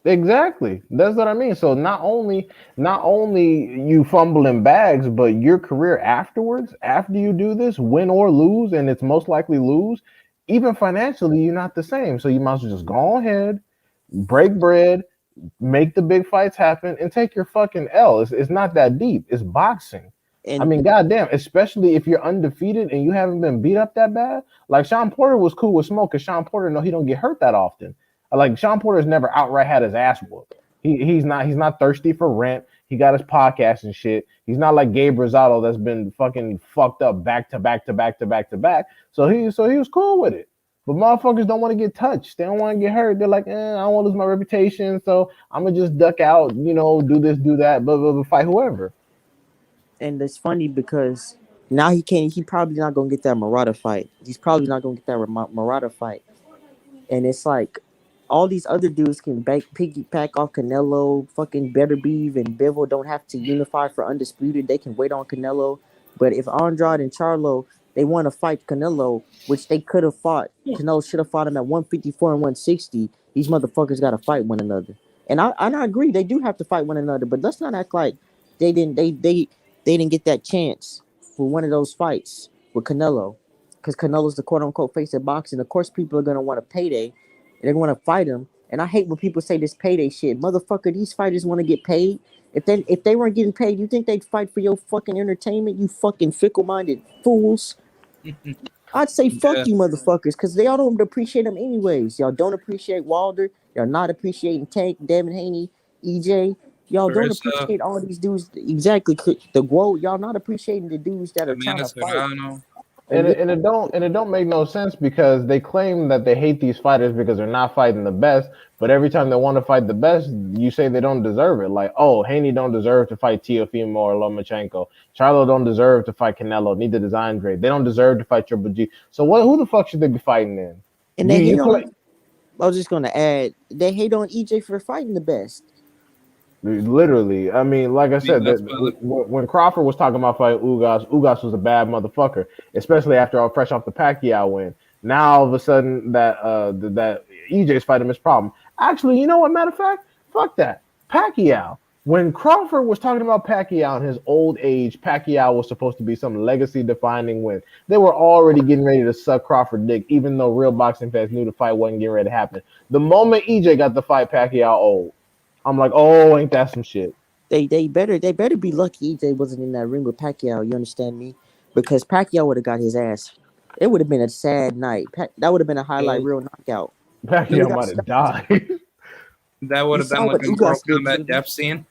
Exactly. That's what I mean. So not only you fumbling bags, but your career afterwards, after you do this, win or lose, and it's most likely lose, even financially, you're not the same. So you might as well just go ahead, break bread, make the big fights happen, and take your fucking L. It's not that deep. It's boxing. I And mean, goddamn, especially if you're undefeated and you haven't been beat up that bad. Like Sean Porter was cool with Smoke, because Sean Porter he don't get hurt that often. Like Sean Porter's never outright had his ass whooped. He's not thirsty for rent. He got his podcast and shit. He's not like Gabe Rosado that's been fucking fucked up back to back to back to back to back. So he was cool with it. But motherfuckers don't want to get touched. They don't want to get hurt. They're like, I don't want to lose my reputation, so I'm gonna just duck out, do this, do that, but fight whoever. it's funny because now he can't. He probably not gonna get that Murata fight. He's probably not gonna get that Murata fight. And it's like all these other dudes can piggyback off Canelo. Fucking Beterbiev and Bivol don't have to unify for undisputed. They can wait on Canelo. But if Andrade and Charlo they want to fight Canelo, which they could have fought, Canelo should have fought him at 154 and 160. These motherfuckers got to fight one another. And I agree they do have to fight one another. But let's not act like they didn't get that chance for one of those fights with Canelo, because Canelo's the quote unquote face of boxing. Of course, people are gonna want a payday. They're gonna want to fight him. And I hate when people say this payday shit. Motherfucker, these fighters want to get paid. If they weren't getting paid, you think they'd fight for your fucking entertainment? You fucking fickle minded fools. I'd say fuck Yeah. you, motherfuckers, because they all don't appreciate them anyways. Y'all don't appreciate Wilder. Y'all not appreciating Tank, Devin Haney, EJ. Y'all don't Carissa, appreciate all these dudes. Exactly. The Guo, y'all not appreciating the dudes that are trying Amanda to fight. Serrano. And And it don't make no sense because they claim that they hate these fighters because they're not fighting the best. But every time they want to fight the best, you say they don't deserve it. Like, oh, Haney don't deserve to fight Teofimo or Lomachenko. Charlo don't deserve to fight Canelo. Neither does Andre. They don't deserve to fight Triple G. So what? Who the fuck should they be fighting then? and You they hate you play on. I was just gonna add, they hate on EJ for fighting the best. literally. I mean, like I I mean, said, that's that why when Crawford was talking about fighting Ugas was a bad motherfucker, especially after all fresh off the Pacquiao win. Now all of a sudden that EJ's fighting his problem. Actually, you know what? Matter of fact, fuck that. Pacquiao. When Crawford was talking about Pacquiao in his old age, Pacquiao was supposed to be some legacy-defining win. They were already getting ready to suck Crawford dick, even though real boxing fans knew the fight wasn't getting ready to happen. The moment EJ got the fight Pacquiao old, I'm like, oh, ain't that some shit? They better be lucky EJ wasn't in that ring with Pacquiao. You understand me? Because Pacquiao would have got his ass. It would have been a sad night. That would have been a highlight Yo, real knockout. He would Pacquiao have got might have stopped. died. that would You have been saw like what a Mortal Ugas did to Kombat him. death scene.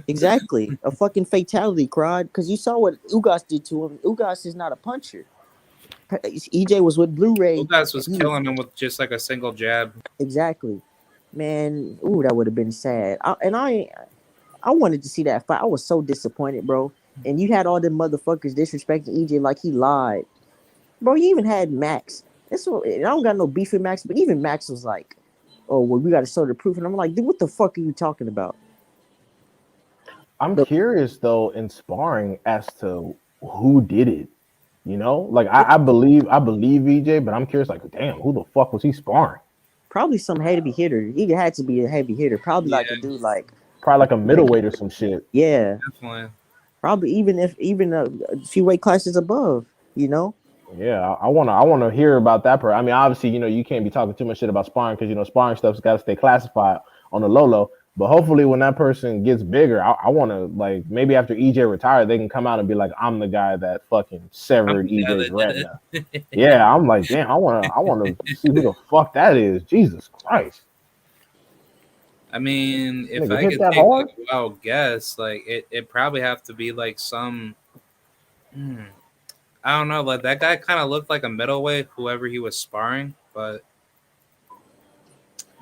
Exactly, a fucking fatality, Crod. Because you saw what Ugas did to him. Ugas is not a puncher. EJ was with Blu-ray, Ugas and was he was killing him with just like a single jab. exactly. Man, ooh, that would have been sad. I wanted to see that fight. I was so disappointed, bro. And you had all them motherfuckers disrespecting EJ like he lied. Bro, you even had Max. I don't got no beef with Max, but even Max was like, "Oh, well, we got to show the proof." And I'm like, "Dude, what the fuck are you talking about?" I'm The, curious though in sparring as to who did it. You know, like I believe EJ, but I'm curious, like, damn, who the fuck was he sparring? probably some heavy hitter. He had to be a heavy hitter. Probably Yeah, like a dude like, Probably like a middleweight or some shit. yeah, definitely. probably even a few weight classes above. You know, Yeah, I wanna hear about that part. I mean, obviously, you can't be talking too much shit about sparring because sparring stuff's got to stay classified on the low low. But hopefully, when that person gets bigger, I want to like maybe after EJ retired, they can come out and be like, I'm the guy that fucking I'm severed the guy EJ's that did retina. it. Yeah, I'm like, damn, I wanna see who the fuck that is. Jesus Christ, I mean, if nigga I hit could that take hard. like a wild guess, like it probably have to be like some. Hmm, I don't know. Like that guy kind of looked like a middleweight, whoever he was sparring. But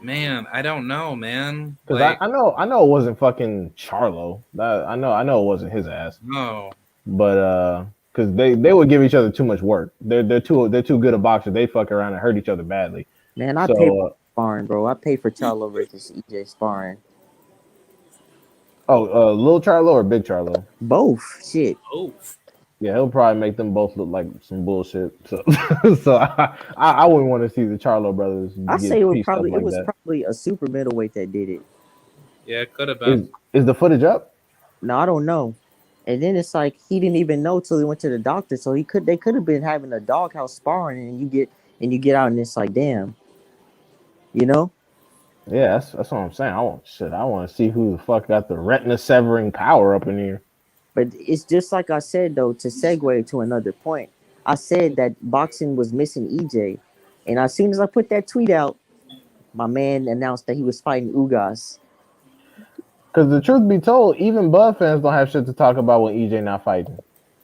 man, I don't know, man. Because I, Like I know I know it wasn't fucking Charlo. I know it wasn't his ass. no, But because they would give each other too much work. They're too good a boxer. They fuck around and hurt each other badly. man, I pay for So sparring, bro. I pay for Charlo versus EJ sparring. little Charlo or big Charlo? Both, shit. oh, Yeah, he'll probably make them both look like some bullshit. So so I wouldn't want to see the Charlo brothers I say get pieced up it like was that. probably a super middleweight that did it. yeah, it could have been. Is the footage up? No, I don't know. And then it's like he didn't even know till he went to the doctor. So they could have been having a doghouse sparring, and you get out and it's like, damn, you know. Yeah, that's what I'm saying. I want to see who the fuck got the retina severing power up in here. But it's just like I said though. To segue to another point, I said that boxing was missing EJ, and as soon as I put that tweet out, my man announced that he was fighting Ugas. Because the truth be told, even Bud fans don't have shit to talk about when EJ not fighting.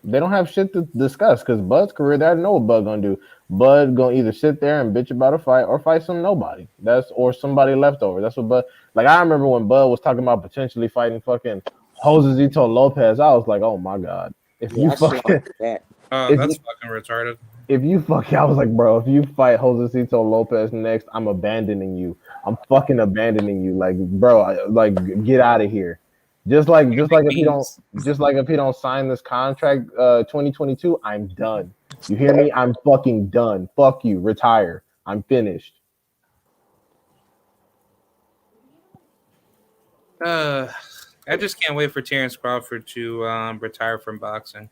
They don't have shit to discuss because Bud's career, they already know what Bud gonna do. Bud gonna either sit there and bitch about a fight or fight some nobody. That's or somebody leftover. That's what Bud. Like I remember when Bud was talking about potentially fighting fucking Josezito Lopez. I was like, oh my god, if Yeah, you I saw fucking that. if That's you fucking retarded. if you fuck, I was like, bro, if you fight Josecito Lopez next, I'm abandoning you. I'm fucking abandoning you. Like, bro, like get out of here. Just like if he don't Means just like if he don't sign this contract 2022, I'm done. You hear me? I'm fucking done. Fuck you. Retire. I'm finished. uh, I just can't wait for Terence Crawford to retire from boxing.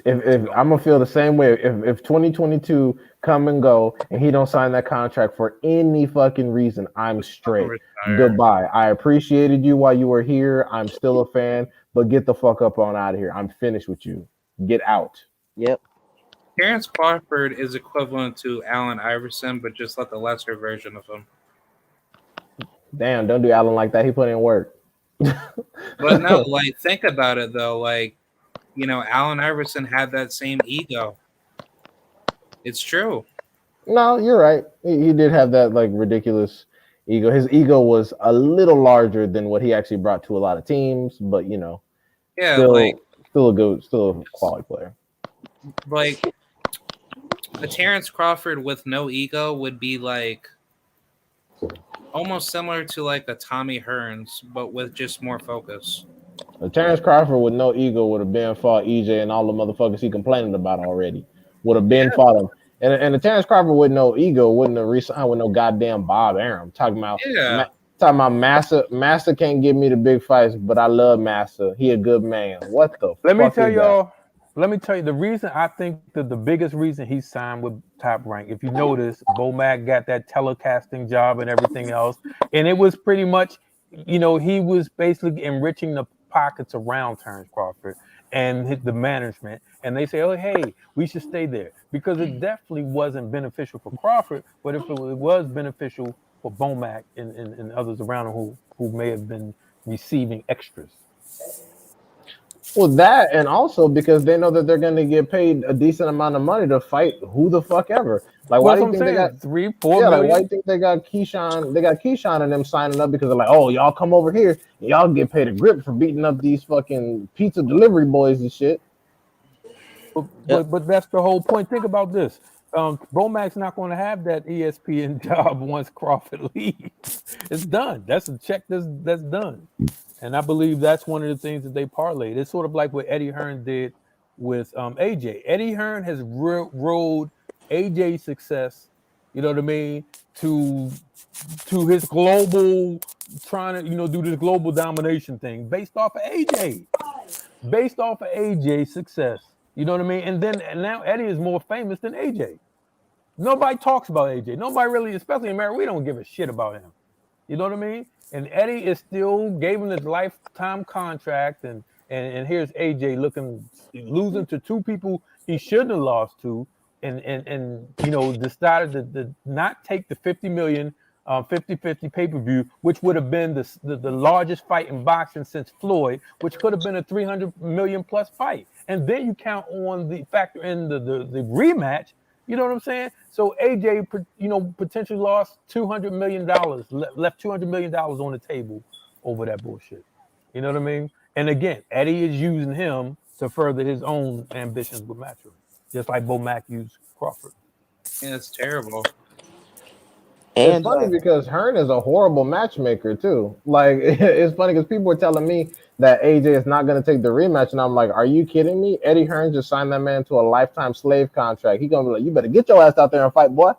If I'm gonna feel the same way if 2022 come and go and he don't sign that contract for any fucking reason, I'm straight. Retire. Goodbye. I appreciated you while you were here. I'm still a fan, but get the fuck up on out of here. I'm finished with you. Get out. Yep. Terence Crawford is equivalent to Allen Iverson, but just like the lesser version of him. Damn, don't do Allen like that. He put in work. But no, like think about it though. Like Allen Iverson had that same ego. It's true. No, you're right. He did have that like ridiculous ego. His ego was a little larger than what he actually brought to a lot of teams, but Yeah, like still a quality player. like a Terence Crawford with no ego would be like almost similar to like a Tommy Hearns, but with just more focus. Terence Crawford with no ego would have been fought EJ and all the motherfuckers he complaining about already. Would have been fought him. And the Terence Crawford with no ego wouldn't have re-signed with no goddamn Bob Arum. Talking about Massa. Massa can't give me the big fights, but I love Massa. He a good man. What the Let me fuck tell is that? y'all. Let me tell you the reason I think that the biggest reason he signed with Top Rank. If you notice, Bomac got that telecasting job and everything else, and it was pretty much, he was basically enriching the pockets around Terence Crawford and hit the management, and they say, "Oh, hey, we should stay there," because it definitely wasn't beneficial for Crawford. But if it was beneficial for Bomac and others around him who may have been receiving extras. Well, that and also because they know that they're going to get paid a decent amount of money to fight who the fuck ever. Like, Well, why that's do what you I'm think they got? saying. 3, 4 Yeah, like why do you million. think they got Keyshawn? They got Keyshawn and them signing up because they're like, oh, y'all come over here, and y'all get paid a grip for beating up these fucking pizza delivery boys and shit. But, Yeah. but that's the whole point. Think about this. Bomac's not going to have that ESPN job once Crawford leaves. It's done. That's a check that's done. And I believe that's one of the things that they parlayed. It's sort of like what Eddie Hearn did with AJ. Eddie Hearn has rode AJ's success, you know what I mean, to his global trying to, do this global domination thing based off of AJ. Based off of AJ's success. You know what I mean? And now Eddie is more famous than AJ. Nobody talks about AJ. Nobody really, especially in America, we don't give a shit about him. You know what I mean? And Eddie is still gave him this lifetime contract, and here's AJ losing to two people he shouldn't have lost to, and decided to not take the 50 million 50-50 pay-per-view, which would have been the largest fight in boxing since Floyd, which could have been a 300 million plus fight. And then you count on the factor in the rematch. You know what I'm saying? So AJ, potentially lost $200 million, left $200 million on the table over that bullshit. You know what I mean? And again, Eddie is using him to further his own ambitions with matching, just like Bo Mack used Crawford. Yeah, it's terrible. It's And funny because Hearn is a horrible matchmaker too. Like it's funny because people were telling me that AJ is not going to take the rematch, and I'm like, are you kidding me? Eddie Hearn just signed that man to a lifetime slave contract. He gonna be like, you better get your ass out there and fight, boy.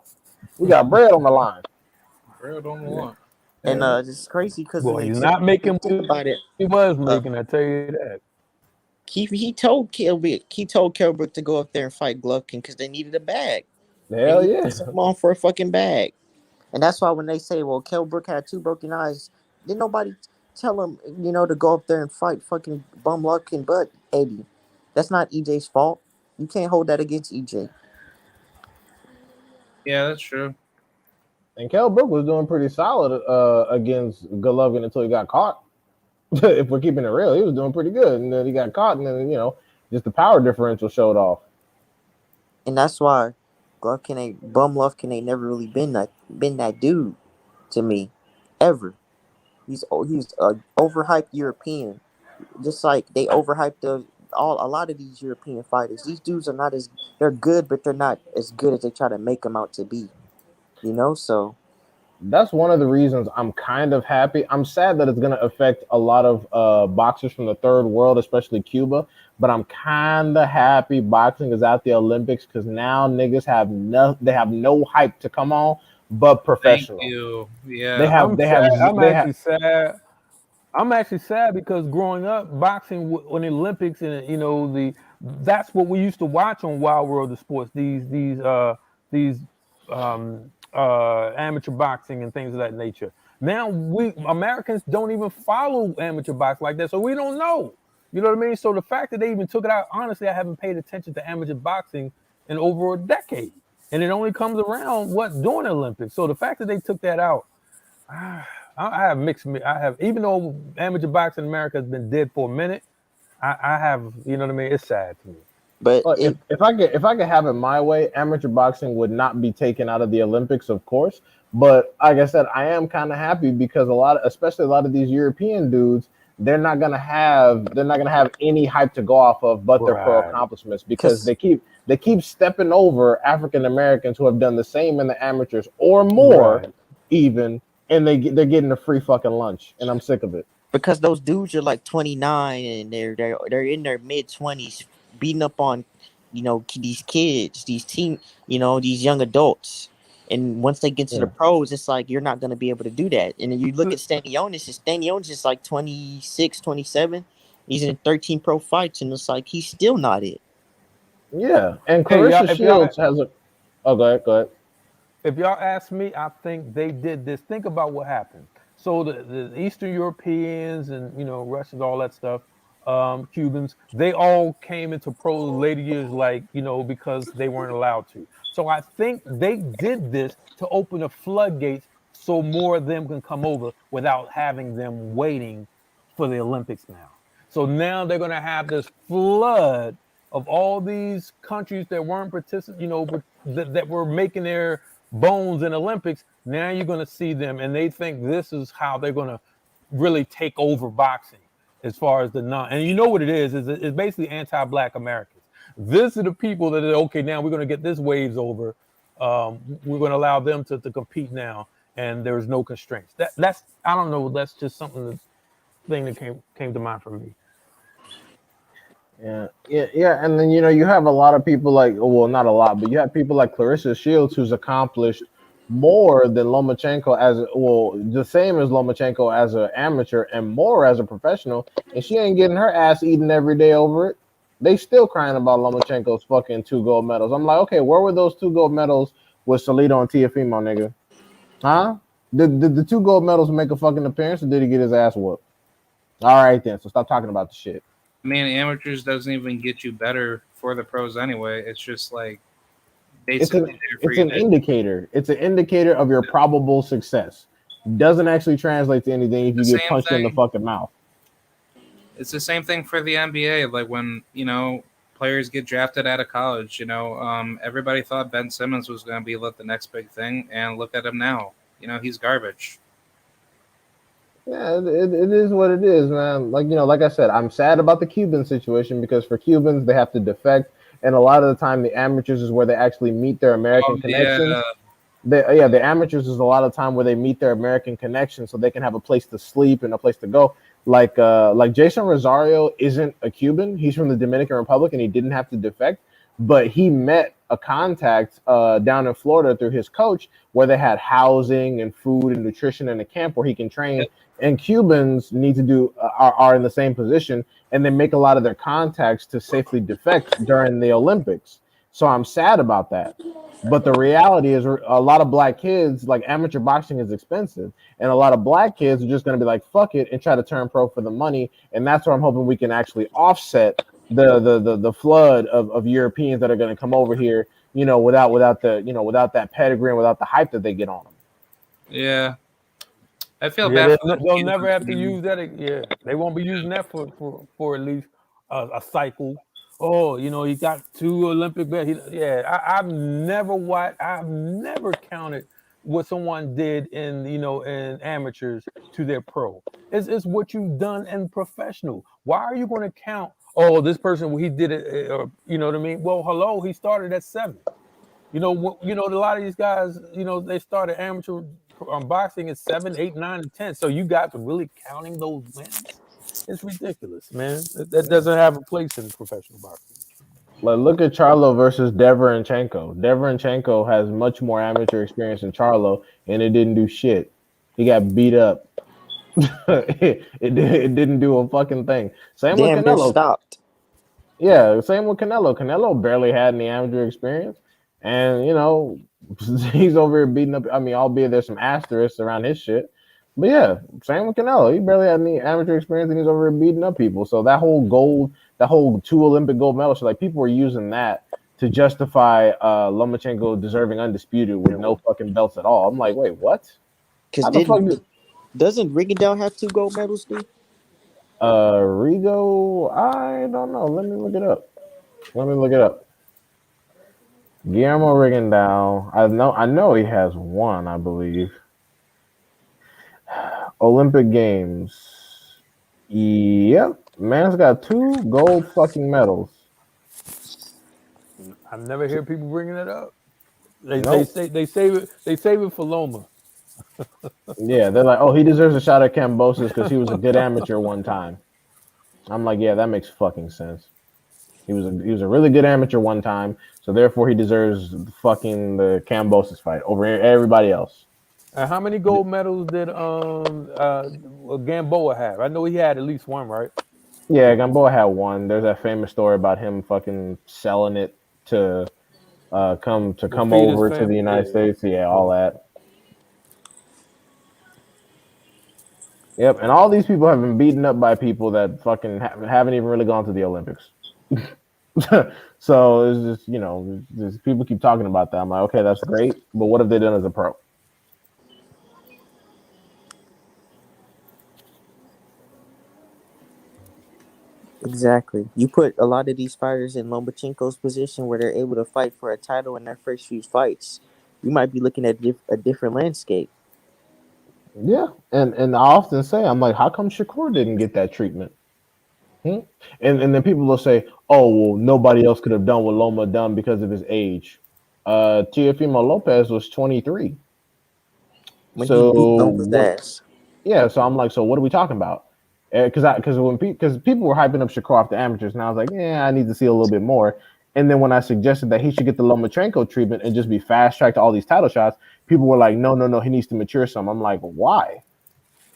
We got bread on the line. Bread on the line. and it's crazy because Well, he's not making think what about it. he was Uh, making. I tell you that. he told Kilbrick to go up there and fight Golovkin because they needed a bag, and Hell he yeah. sent him on for a fucking bag. And that's why when they say, well, Kell Brook had two broken eyes, didn't nobody tell him, to go up there and fight fucking bum luck and butt Eddie. That's not EJ's fault. You can't hold that against EJ. Yeah, that's true. And Kell Brook was doing pretty solid against Golovkin until he got caught. If we're keeping it real, he was doing pretty good, and then he got caught, and then just the power differential showed off. And that's why Bum Lufkin ain't never really been that dude to me, ever. He's a overhyped European, just like they overhyped a lot of these European fighters. These dudes are not as they're good, but they're not as good as they try to make them out to be. So That's one of the reasons I'm kind of happy. I'm sad that it's going to affect a lot of boxers from the third world, especially Cuba. But I'm kind of happy boxing is at the Olympics because now niggas have no hype to come on, but Thank professional. you. They Yeah. have I'm they sad. have I'm they have actually sad. I'm actually sad because growing up, boxing on the Olympics and that's what we used to watch on Wild World of Sports. These amateur boxing and things of that nature. Now we Americans don't even follow amateur boxing like that, so we don't know. You know what I mean? So the fact that they even took it out, honestly, I haven't paid attention to amateur boxing in over a decade, and it only comes around during the Olympics. So the fact that they took that out. I have mixed. I have, even though amateur boxing in America has been dead for a minute. I have, you know what I mean. It's sad to me. but if, it if I could have it my way, amateur boxing would not be taken out of the Olympics, of course. But like I said, I am kind of happy because especially a lot of these European dudes, they're not gonna have any hype to go off of but their pro Right. accomplishments because because they keep stepping over African Americans who have done the same in the amateurs or more, Right. even, and they're getting a free fucking lunch, and I'm sick of it. because those dudes are like 29 and they're in their mid 20s beating up on these kids, these young adults. And once they get to the Yeah. pros, it's like you're not going to be able to do that. And then you look at Stanionis, and Stanionis is like 26, 27. He's in 13 pro fights, and it's like he's still not it. Yeah, and Hey, y'all, Clarissa Shields has a. Oh, go ahead. if y'all ask me, I think they did this. Think about what happened. So the Eastern Europeans and Russians, all that stuff, Cubans, they all came into pro later years, like because they weren't allowed to. So I think they did this to open the floodgates so more of them can come over without having them waiting for the Olympics now. So now they're going to have this flood of all these countries that weren't participating, but that were making their bones in Olympics. Now you're going to see them, and they think this is how they're going to really take over boxing as far as the non. And you know what it is it's basically anti-Black Americans. This are the people that are okay. Now we're going to get this waves over. We're going to allow them to compete now, and there's no constraints. That's I don't know. That's just something thing that came to mind for me. Yeah, and then you have a lot of people like, well, not a lot, but you have people like Clarissa Shields who's accomplished more than Lomachenko as well, the same as Lomachenko as an amateur and more as a professional, and she ain't getting her ass eaten every day over it. They still crying about Lomachenko's fucking 2 gold medals. I'm like, okay, where were those 2 gold medals with Salido and Tiafimo, nigga? Huh? Did the 2 gold medals make a fucking appearance, or did he get his ass whooped? All right then, so stop talking about the shit. I mean, amateurs doesn't even get you better for the pros anyway. It's just like basically it's an indicator. It's an indicator of your probable success. Doesn't actually translate to anything if you get punched in the fucking mouth. It's the same thing for the NBA. Like when players get drafted out of college. Everybody thought Ben Simmons was going to be the next big thing, and look at him now. He's garbage. Yeah, it is what it is, man. Like I said, I'm sad about the Cuban situation because for Cubans, they have to defect. And a lot of the time, the amateurs is where they actually meet their American connections. Yeah. The amateurs is a lot of time where they meet their American connections so they can have a place to sleep and a place to go. Like Jason Rosario isn't a Cuban. He's from the Dominican Republic and he didn't have to defect. But he met a contact down in Florida through his coach where they had housing and food and nutrition in a camp where he can train. And Cubans need to do are in the same position, and they make a lot of their contacts to safely defect during the Olympics. So I'm sad about that. But the reality is a lot of Black kids, like amateur boxing is expensive, and a lot of Black kids are just going to be like, fuck it, and try to turn pro for the money. And that's where I'm hoping we can actually offset the flood of Europeans that are going to come over here, without that pedigree and without the hype that they get on them. Yeah. I feel bad. They'll never have to use that. Yeah, they won't be using that for at least a cycle. Oh, he got 2 Olympic belts. I've never watched. I've never counted what someone did in amateurs to their pro. It's what you've done in professional. Why are you going to count? Oh, this person, he did it. You know what I mean? Well, hello, he started at 7. A lot of these guys, they started amateur boxing at 7, 8, 9, and 10. So you guys are really counting those wins? It's ridiculous, man. That doesn't have a place in professional boxing. Like, look at Charlo versus Deverenchenko. Deverenchenko has much more amateur experience than Charlo, and it didn't do shit. He got beat up. it didn't do a fucking thing. Same with Canelo. Stopped. Yeah, same with Canelo. Canelo barely had any amateur experience, and he's over here beating up. I mean, albeit there's some asterisks around his shit. But yeah, same with Canelo. He barely had any amateur experience, and he's over here beating up people. So that whole 2 Olympic gold medals, so like people were using that to justify Lomachenko deserving undisputed with no fucking belts at all. I'm like, wait, what? Because doesn't Rigondeaux have 2 gold medals, Steve? Rigo, I don't know. Let me look it up. Guillermo Rigondeaux. I know he has 1, I believe. Olympic Games. Yep. Man's got 2 gold fucking medals. I never hear people bringing it up. They save it for Loma. Yeah, they're like, oh, he deserves a shot at Kambosos because he was a good amateur one time. I'm like, yeah, that makes fucking sense. He was a really good amateur one time, so therefore he deserves fucking the Kambosos fight over everybody else. How many gold medals did Gamboa have? I know he had at least 1, right? Yeah, Gamboa had 1. There's that famous story about him fucking selling it to come over to the United States. Yeah, all that. Yep, and all these people have been beaten up by people that fucking haven't even really gone to the Olympics. So it's just just people keep talking about that. I'm like, okay, that's great, but what have they done as a pro? Exactly. You put a lot of these fighters in Lomachenko's position where they're able to fight for a title in their first few fights. You might be looking at a different landscape. Yeah, and I often say, I'm like, how come Shakur didn't get that treatment? Hmm? And then people will say, oh well, nobody else could have done what Loma done because of his age. Teofimo Lopez was 23, When he beat so Loma's what? ass. Yeah, so I'm like, so what are we talking about? Because people were hyping up Shakur off the amateurs, and I was like, yeah, I need to see a little bit more. And then when I suggested that he should get the Lomachenko treatment and just be fast tracked to all these title shots, people were like, no, no, no, he needs to mature some. I'm like, why?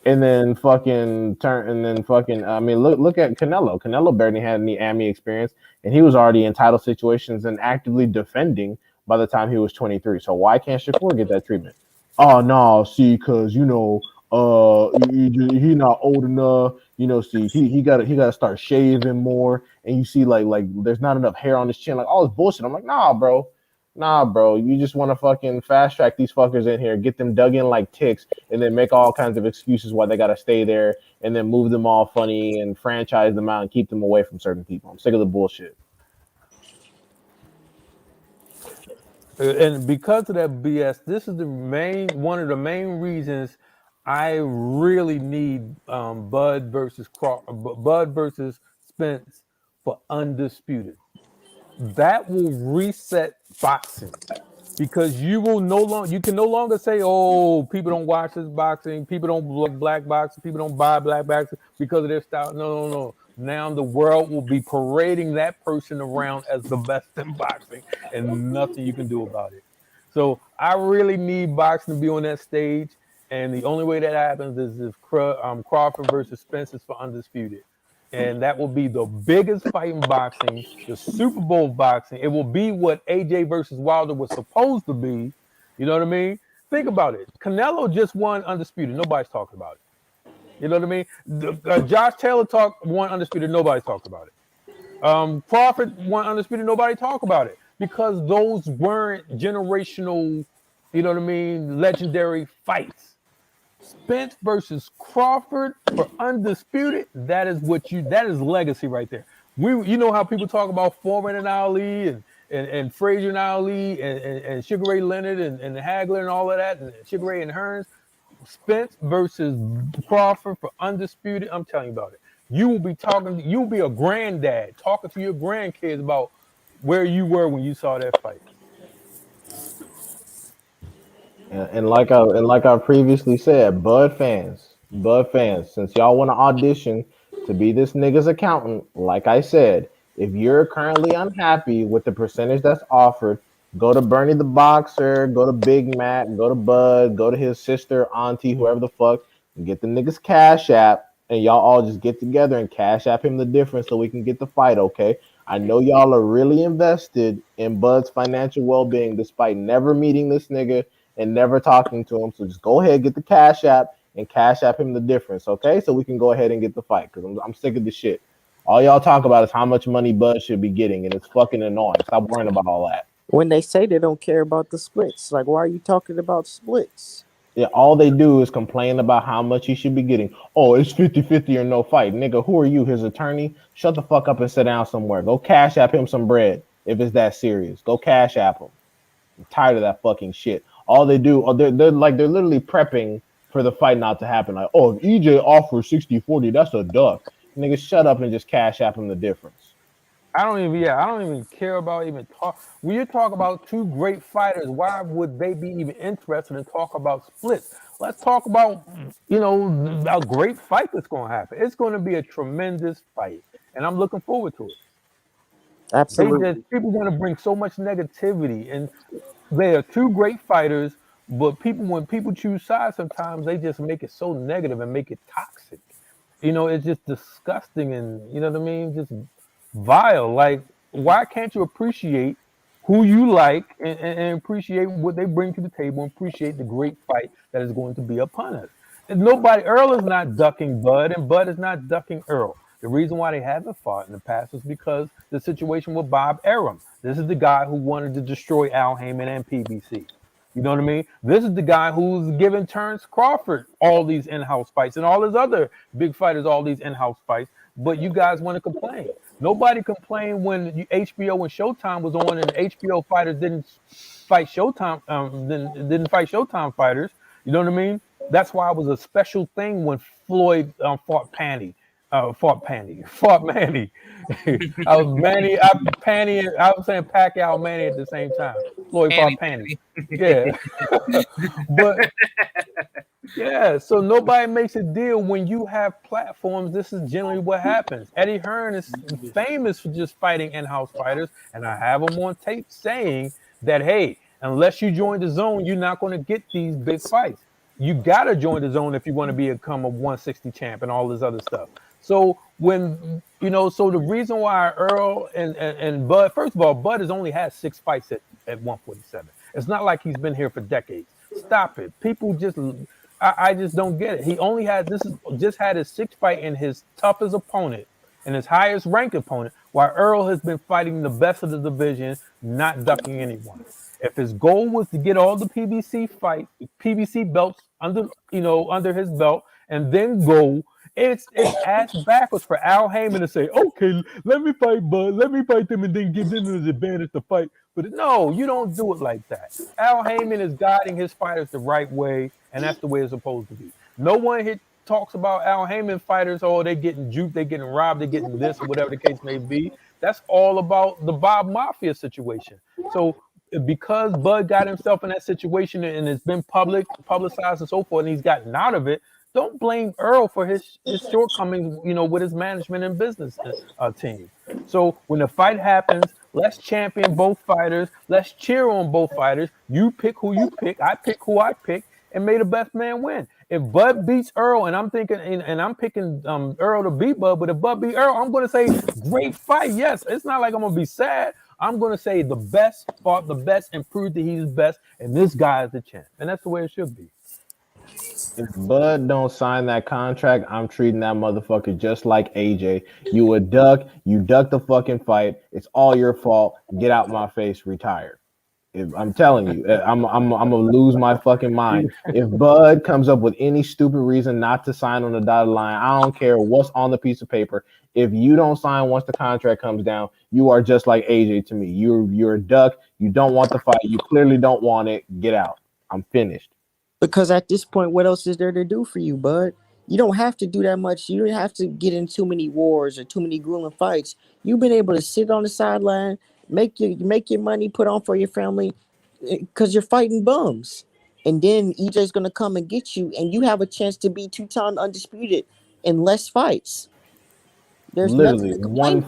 And then fucking turn, and then fucking. I mean, look at Canelo. Canelo barely had any AMI experience, and he was already in title situations and actively defending by the time he was 23. So why can't Shakur get that treatment? Oh no, see, because he not old enough. See, he got to start shaving more, and you see like there's not enough hair on his chin, like all this bullshit. I'm like, nah, bro. You just want to fucking fast track these fuckers in here, get them dug in like ticks, and then make all kinds of excuses why they got to stay there, and then move them all funny and franchise them out and keep them away from certain people. I'm sick of the bullshit. And because of that BS, this is the main one of the main reasons I really need Bud versus Spence for undisputed. That will reset boxing because you can no longer say, oh, people don't watch this boxing, people don't like black boxing, people don't buy black boxing because of their style. No, no, no. Now the world will be parading that person around as the best in boxing, and nothing you can do about it. So I really need boxing to be on that stage, and the only way that happens is if Crawford versus Spence is for undisputed, and that will be the biggest fight in boxing, the Super Bowl of boxing. It will be what AJ versus Wilder was supposed to be. You know what I mean? Think about it. Canelo just won undisputed. Nobody's talking about it. You know what I mean? Josh Taylor won undisputed. Nobody's talked about it. Crawford won undisputed. Nobody talked about it because those weren't generational. You know what I mean? Legendary fights. Spence versus Crawford for undisputed. That is legacy right there. You know how people talk about Foreman and Ali and Frazier and Ali and Sugar Ray Leonard and Hagler and all of that and Sugar Ray and Hearns. Spence versus Crawford for undisputed. I'm telling you about it. You'll be a granddad talking to your grandkids about where you were when you saw that fight. And like I previously said, Bud fans, since y'all want to audition to be this nigga's accountant, like I said, if you're currently unhappy with the percentage that's offered, go to Bernie the Boxer, go to Big Mac, go to Bud, go to his sister, auntie, whoever the fuck, and get the nigga's cash app, and y'all all just get together and cash app him the difference so we can get the fight, okay? I know y'all are really invested in Bud's financial well-being despite never meeting this nigga and never talking to him. So just go ahead, get the cash app, and cash app him the difference, okay? So we can go ahead and get the fight because I'm sick of this shit. All y'all talk about is how much money Bud should be getting, and it's fucking annoying. Stop worrying about all that. When they say they don't care about the splits, like why are you talking about splits? Yeah, all they do is complain about how much he should be getting. Oh, it's 50-50 or no fight. Nigga, who are you, his attorney? Shut the fuck up and sit down somewhere. Go cash app him some bread if it's that serious. Go cash app him. I'm tired of that fucking shit. All they do, they're literally prepping for the fight not to happen. Like, oh, if EJ offers 60-40, that's a duck. Nigga, shut up and just cash app him the difference. I don't even care about even talk. When you talk about two great fighters, why would they be even interested in talk about splits? Let's talk about, a great fight that's going to happen. It's going to be a tremendous fight, and I'm looking forward to it. Absolutely. People want to bring so much negativity, and they are two great fighters, but when people choose sides, sometimes they just make it so negative and make it toxic. It's just disgusting, and you know what I mean, just vile. Like, why can't you appreciate who you like and appreciate what they bring to the table and appreciate the great fight that is going to be upon us? nobody. Earl is not ducking Bud, and Bud is not ducking Earl. The reason why they haven't fought in the past is because the situation with Bob Arum. This is the guy who wanted to destroy Al Heyman and PBC. You know what I mean? This is the guy who's giving Terence Crawford all these in-house fights and all his other big fighters all these in-house fights. But you guys want to complain. Nobody complained when HBO and Showtime was on, and HBO fighters didn't fight Showtime. Didn't fight Showtime fighters. You know what I mean? That's why it was a special thing when Floyd fought Manny. I was Manny, I was saying Pacquiao Manny at the same time. Floyd fought Panny. Yeah. But yeah, so nobody makes a deal when you have platforms. This is generally what happens. Eddie Hearn is famous for just fighting in-house fighters, and I have him on tape saying that, hey, unless you join the zone, you're not going to get these big fights. You got to join the zone if you want to become a 160 champ and all this other stuff. So when, so the reason why Earl and Bud, first of all, Bud has only had 6 fights at 147. It's not like he's been here for decades. Stop it. People just, I just don't get it. He only had, just had his 6th fight in his toughest opponent and his highest ranked opponent, while Earl has been fighting the best of the division, not ducking anyone. If his goal was to get all the PBC belts under his belt, and then go, it's ass backwards for Al Heyman to say, okay, let me fight Bud, let me fight them, and then give them the advantage to fight. But no, you don't do it like that. Al Heyman is guiding his fighters the right way, and that's the way it's supposed to be. No one talks about Al Heyman fighters, oh, they're getting juked, they're getting robbed, they're getting this, or whatever the case may be. That's all about the Bob Mafia situation. So because Bud got himself in that situation and it's been publicized and so forth, and he's gotten out of it, don't blame Earl for his shortcomings, with his management and business team. So when the fight happens, let's champion both fighters. Let's cheer on both fighters. You pick who you pick. I pick who I pick, and may the best man win. If Bud beats Earl, and I'm thinking, and I'm picking Earl to beat Bud, but if Bud beat Earl, I'm going to say great fight. Yes, it's not like I'm going to be sad. I'm going to say the best fought the best and proved that he's best, and this guy is the champ. And that's the way it should be. If Bud don't sign that contract, I'm treating that motherfucker just like AJ. You a duck, you duck the fucking fight. It's all your fault. Get out my face, retire. I'm telling you, I'm gonna lose my fucking mind. If Bud comes up with any stupid reason not to sign on the dotted line, I don't care what's on the piece of paper. If you don't sign once the contract comes down, you are just like AJ to me. You're a duck. You don't want the fight. You clearly don't want it. Get out. I'm finished. Because at this point, what else is there to do for you, bud? You don't have to do that much. You don't have to get in too many wars or too many grueling fights. You've been able to sit on the sideline, make your money, put on for your family, because you're fighting bums. And then EJ's gonna come and get you, and you have a chance to be 2-time undisputed in less fights. There's literally nothing to complain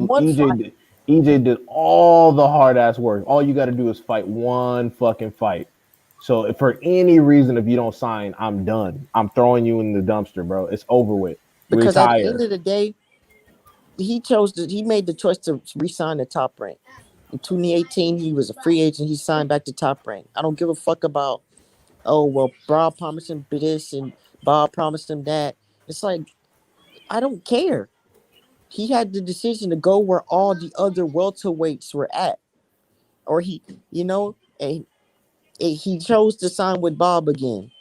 one fight. EJ did all the hard ass work. All you got to do is fight one fucking fight. So if for any reason, if you don't sign, I'm done. I'm throwing you in the dumpster, bro. It's over with. Because retire. At the end of the day, he made the choice to resign the Top Rank. In 2018, he was a free agent. He signed back to Top Rank. I don't give a fuck about, oh, well, Bob promised him this and Bob promised him that. It's like, I don't care. He had the decision to go where all the other welterweights were at. Or and he chose to sign with Bob again.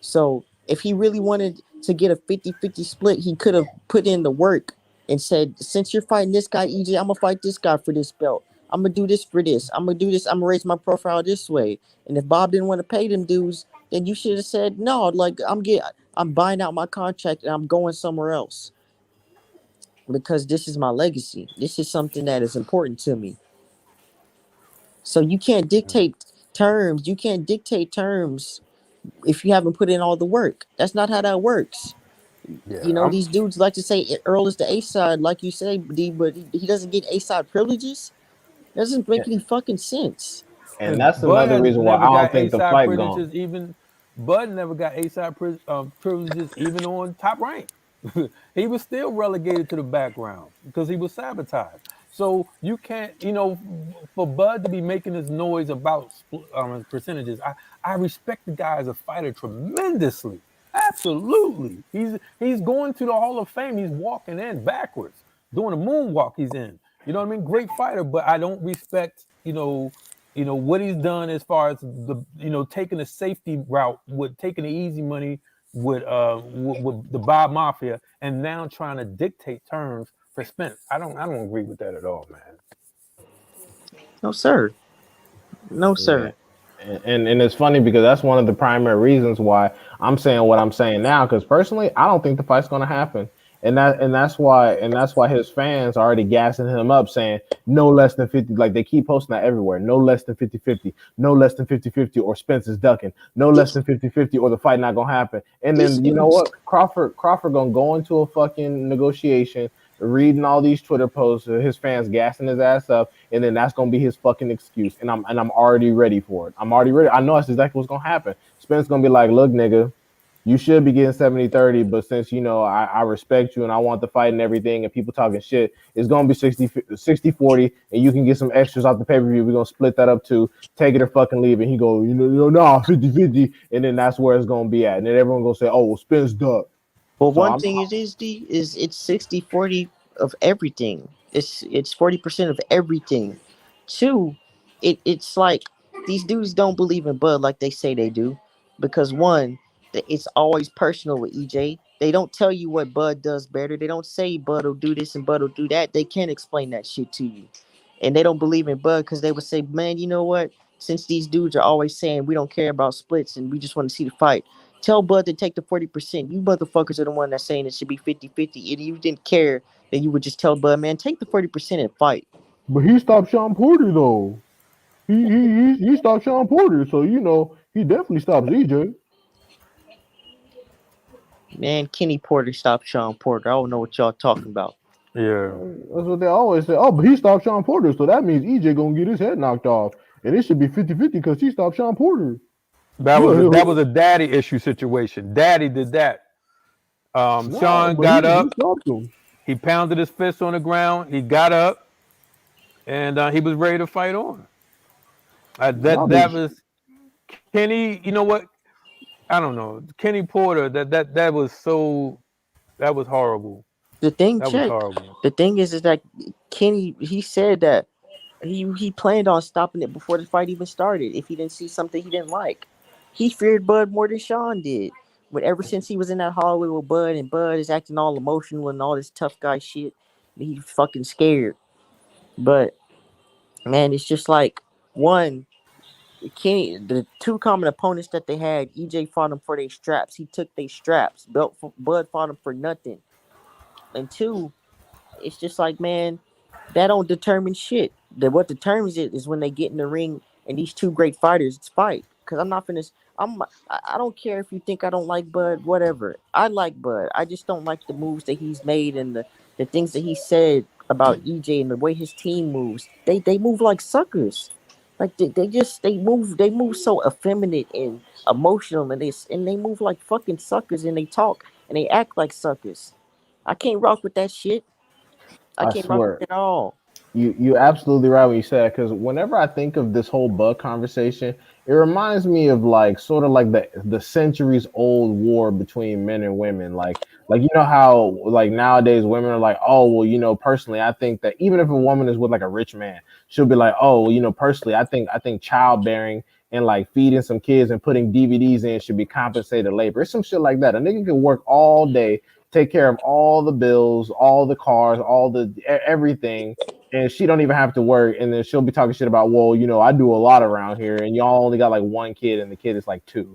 So if he really wanted to get a 50-50 split, he could have put in the work and said, since you're fighting this guy, EJ, I'm going to fight this guy for this belt. I'm going to do this for this. I'm going to do this. I'm going to raise my profile this way. And if Bob didn't want to pay them dudes, then you should have said, no, like I'm buying out my contract and I'm going somewhere else. Because this is my legacy. This is something that is important to me. So you can't dictate terms. You can't dictate terms if you haven't put in all the work. That's not how that works. Yeah, These dudes like to say Earl is the A side, like you say, D, but he doesn't get A side privileges. Doesn't make any fucking sense. And that's Bud another has reason why never I don't got think the A-side fight gone. privileges. Even Bud never got A-side privileges even on Top Rank. He was still relegated to the background because he was sabotaged. So you can't, for Bud to be making this noise about percentages, I respect the guy as a fighter tremendously. Absolutely. He's going to the Hall of Fame. He's walking in backwards, doing a moonwalk. He's in. You know what I mean? Great fighter, but I don't respect, what he's done as far as taking the safety route with taking the easy money with the Bob Mafia and now trying to dictate terms for Spence. I don't agree with that at all, man. No, sir. No, Yeah. sir. And it's funny because that's one of the primary reasons why I'm saying what I'm saying now. Because personally, I don't think the fight's going to happen, and that's why his fans are already gassing him up, saying no less than 50. Like they keep posting that everywhere. No less than 50-50. No less than 50-50, or Spence is ducking. No less This than 50-50, or the fight not going to happen. And this then you know dude's what? Crawford going to go into a fucking negotiation, reading all these Twitter posts, his fans gassing his ass up, and then that's gonna be his fucking excuse. And I'm already ready for it. I'm already ready. I know that's exactly what's gonna happen. Spence gonna be like, look, nigga, you should be getting 70-30, but since I respect you and I want the fight and everything, and people talking shit, it's gonna be 60-40, and you can get some extras off the pay-per-view. We're gonna split that up too. Take it or fucking leave it. And he go, nah, 50-50, and then that's where it's gonna be at. And then everyone gonna say, oh, well, Spence duck. Well, So one I'm thing it is, D, is it's 60-40 of everything. It's 40% of everything. Two, it's like these dudes don't believe in Bud like they say they do. Because one, it's always personal with EJ. They don't tell you what Bud does better. They don't say Bud will do this and Bud will do that. They can't explain that shit to you. And they don't believe in Bud because they would say, man, you know what? Since these dudes are always saying we don't care about splits and we just want to see the fight, tell Bud to take the 40%. You motherfuckers are the one that's saying it should be 50-50. If you didn't care, then you would just tell Bud, man, take the 40% and fight. But he stopped Sean Porter though. He stopped Sean Porter, so he definitely stops EJ. Man, Kenny Porter stopped Sean Porter. I don't know what y'all talking about. Yeah. That's what they always say. Oh, but he stopped Sean Porter, so that means EJ gonna get his head knocked off, and it should be 50-50 because he stopped Sean Porter. That was a daddy issue situation. Daddy did that. Nah, Sean but got he up. stopped him. He pounded his fist on the ground. He got up, and he was ready to fight on. Nah, That but that was Kenny. You know what? I don't know. Kenny Porter. That was horrible. The thing, That was check. horrible. The thing is that Kenny, he said that he planned on stopping it before the fight even started if he didn't see something he didn't like. He feared Bud more than Sean did. But ever since he was in that hallway with Bud and Bud is acting all emotional and all this tough guy shit, he's fucking scared. But man, it's just like one Kenny, the two common opponents that they had, EJ fought him for their straps. He took their straps. Bud fought him for nothing. And two, it's just like, man, that don't determine shit. What determines it is when they get in the ring and these two great fighters fight. Cause I'm not finished. I don't care if you think I don't like Bud, whatever. I like Bud. I just don't like the moves that he's made and the things that he said about EJ and the way his team moves. They move like suckers. Like they move so effeminate and emotional and they move like fucking suckers and they talk and they act like suckers. I can't rock with that shit. I I can't rock with swear. it at all. You absolutely right when you said, because whenever I think of this whole bug conversation, it reminds me of like sort of like the centuries old war between men and women. Like how like nowadays women are like, oh well, personally I think that even if a woman is with like a rich man, she'll be like, oh well, personally I think childbearing and like feeding some kids and putting DVDs in should be compensated labor. It's some shit like that. A nigga can work all day, take care of all the bills, all the cars, all the everything, and she don't even have to work. And then she'll be talking shit about, well, I do a lot around here, and y'all only got like one kid, and the kid is like two.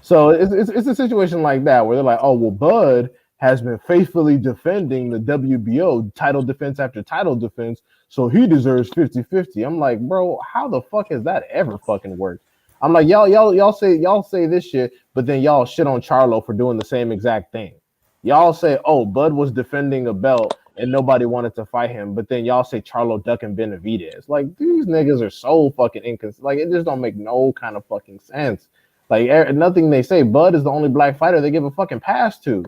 So it's a situation like that where they're like, oh well, Bud has been faithfully defending the WBO title defense after title defense, so he deserves 50-50. I'm like, bro, how the fuck has that ever fucking worked? I'm like, y'all say this shit, but then y'all shit on Charlo for doing the same exact thing. Y'all say, oh, Bud was defending a belt and nobody wanted to fight him, but then y'all say Charlo ducking Benavidez. Like, these niggas are so fucking inconsistent. Like, it just don't make no kind of fucking sense. Like, nothing they say. Bud is the only black fighter they give a fucking pass to.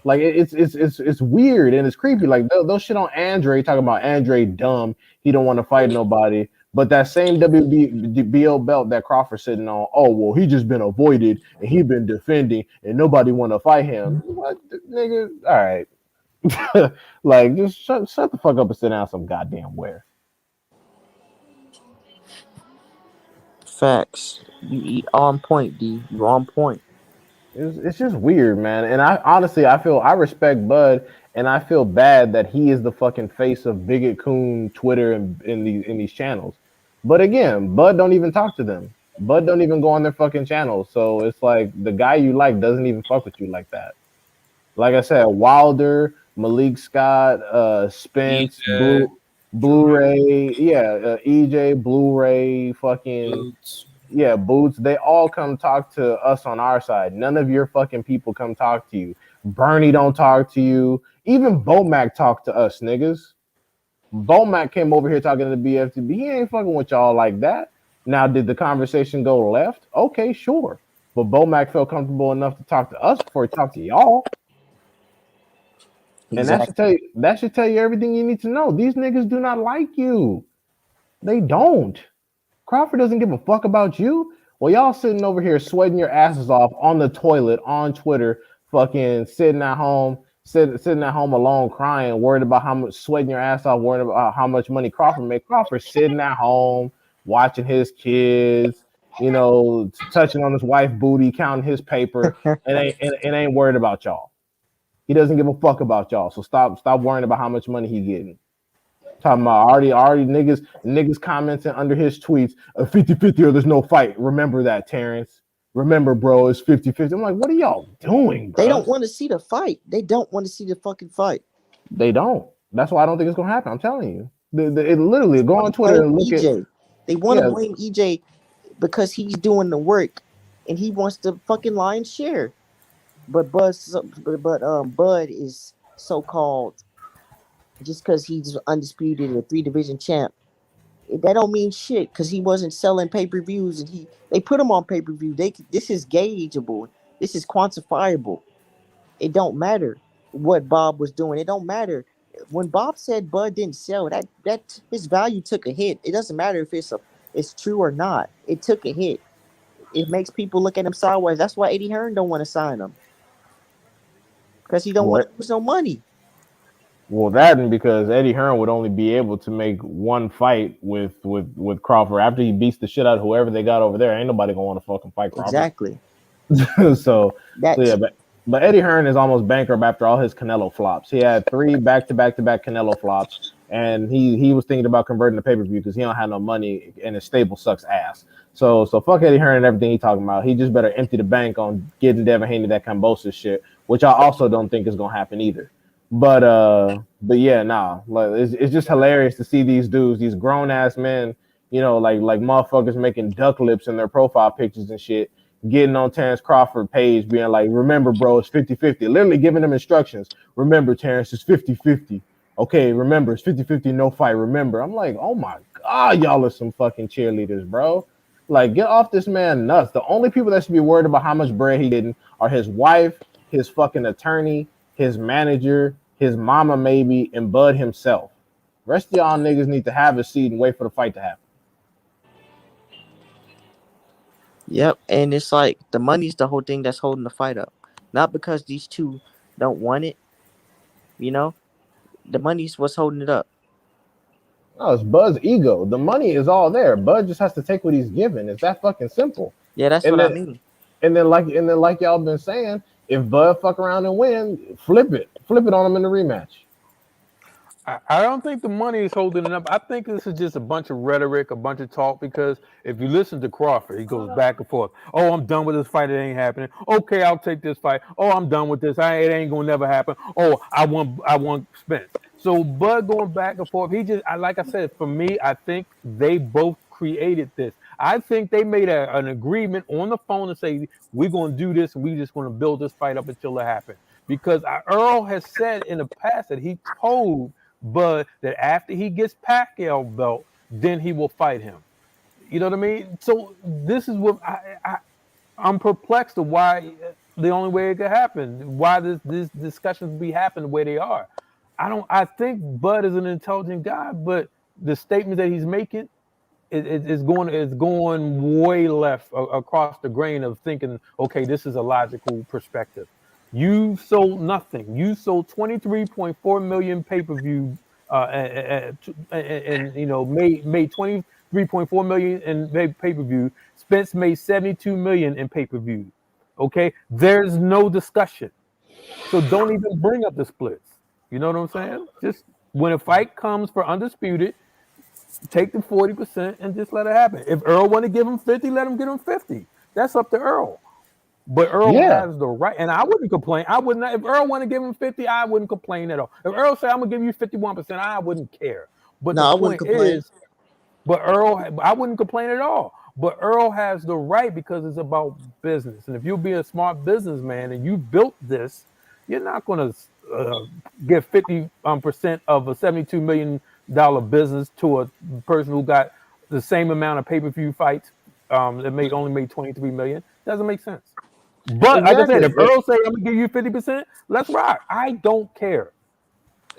Like, it's weird and it's creepy. Like, they'll shit on Andre, talking about Andre dumb. He don't want to fight nobody. But that same WBO belt that Crawford sitting on, oh well, he just been avoided and he been defending and nobody want to fight him. What, nigga? All right, like just shut the fuck up and sit down some goddamn where. Facts. You on point, D. You on point. It's just weird, man. And I honestly I respect Bud and I feel bad that he is the fucking face of Bigot Coon Twitter and in these channels. But again, Bud don't even talk to them. Bud don't even go on their fucking channels. So it's like the guy you like doesn't even fuck with you like that. Like I said, Wilder, Malik Scott, Spence, EJ, Blu-ray, yeah, EJ, Blu-ray, fucking Boots. yeah, Boots, they all come talk to us on our side. None of your fucking people come talk to you. Bernie don't talk to you. Even Bomac talked to us, niggas. Bomac came over here talking to the BFTB. He ain't fucking with y'all like that. Now, did the conversation go left? Okay, sure. But Bomac felt comfortable enough to talk to us before he talked to y'all. And Exactly. that should tell you everything you need to know. These niggas do not like you. They don't. Crawford doesn't give a fuck about you. Well, y'all sitting over here sweating your asses off on the toilet, on Twitter, fucking sitting at home, sitting at home alone, crying, worried about how much sweating your ass off, worried about how much money Crawford made. Crawford sitting at home, watching his kids, you know, touching on his wife booty, counting his paper, and ain't worried about y'all. He doesn't give a fuck about y'all. So stop worrying about how much money he getting. Talking about already niggas commenting under his tweets, a 50-50 or there's no fight. Remember that, Terence. Remember, bro, it's 50-50. I'm like, what are y'all doing, They bro? don't want to see the fight. They don't want to see the fucking fight. They don't. That's why I don't think it's gonna happen. I'm telling you. It literally go Want on to Twitter blame and look at EJ. They want to yeah. blame EJ because he's doing the work and he wants the fucking lion's share. But Bud is so called just because he's undisputed a 3 division champ. That don't mean shit because he wasn't selling pay-per-views and they put him on pay-per-view. This is gaugeable. This is quantifiable. It don't matter what Bob was doing. It don't matter when Bob said Bud didn't sell. That his value took a hit. It doesn't matter if it's true or not. It took a hit. It makes people look at him sideways. That's why Eddie Hearn don't want to sign him because he don't want What? to lose no money. Well, that and because Eddie Hearn would only be able to make one fight with Crawford after he beats the shit out of whoever they got over there. Ain't nobody gonna want to fucking fight Crawford. Exactly. So yeah, That's but Eddie Hearn is almost bankrupt after all his Canelo flops. He had 3 back-to-back Canelo flops, and he was thinking about converting to pay-per-view because he don't have no money and his stable sucks ass. So fuck Eddie Hearn and everything he talking about. He just better empty the bank on getting Devin Haney that Cambosa shit, which I also don't think is gonna happen either. But yeah, nah, like it's just hilarious to see these dudes, these grown ass men, you know, like motherfuckers making duck lips in their profile pictures and shit, getting on Terence Crawford page being like, remember, bro, it's 50-50. Literally giving them instructions. Remember, Terence, it's 50-50. Okay, remember, it's 50-50, no fight. Remember. I'm like, oh my God, y'all are some fucking cheerleaders, bro. Like, get off this man nuts. The only people that should be worried about how much bread he getting are his wife, his fucking attorney, his manager, his mama maybe, and Bud himself. Rest of y'all niggas need to have a seat and wait for the fight to happen. Yep. And it's like the money's the whole thing that's holding the fight up. Not because these two don't want it, you know. The money's what's holding it up. No, it's Bud's ego. The money is all there. Bud just has to take what he's given. It's that fucking simple. Yeah, that's And what I then mean. like y'all been saying, if Bud fuck around and win, flip it on him in the rematch. I don't think the money is holding it up. I think this is just a bunch of rhetoric, a bunch of talk. Because if you listen to Crawford, he goes back and forth. Oh, I'm done with this fight. It ain't happening. Okay, I'll take this fight. Oh, I'm done with this. It ain't gonna never happen. Oh, I want Spence. So Bud going back and forth. Like I said, for me, I think they both created this. I think they made an agreement on the phone and say we're gonna do this and we just gonna build this fight up until it happens. Because Earl has said in the past that he told Bud that after he gets Pacquiao belt, then he will fight him. You know what I mean? So this is what I'm perplexed of why the only way it could happen, why this discussions be happening the way they are. I think Bud is an intelligent guy, but the statements that he's making, it's going way left across the grain of thinking, okay, this is a logical perspective. You sold nothing. You sold 23.4 million pay-per-view and made 23.4 million in pay-per-view. Spence made 72 million in pay-per-view. Okay, there's no discussion. So don't even bring up the splits. You know what I'm saying? Just when a fight comes for undisputed, take the 40% and just let it happen. If Earl want to give him 50, let him give him 50. That's up to Earl. But Earl Yeah. has the right, and I wouldn't complain. I would not. If Earl want to give him 50, I wouldn't complain at all. If Earl say I'm gonna give you 51%, I wouldn't care. But No, the I wouldn't point complain. is, but Earl, I wouldn't complain at all. But Earl has the right because it's about business. And if you'll be a smart businessman and you built this, you're not going to give 50% of a $72 million business to a person who got the same amount of pay-per-view fights that only made 23 million. Doesn't make sense. But like I said, if Exactly. Earl say I'm gonna give you 50%, let's rock. I don't care.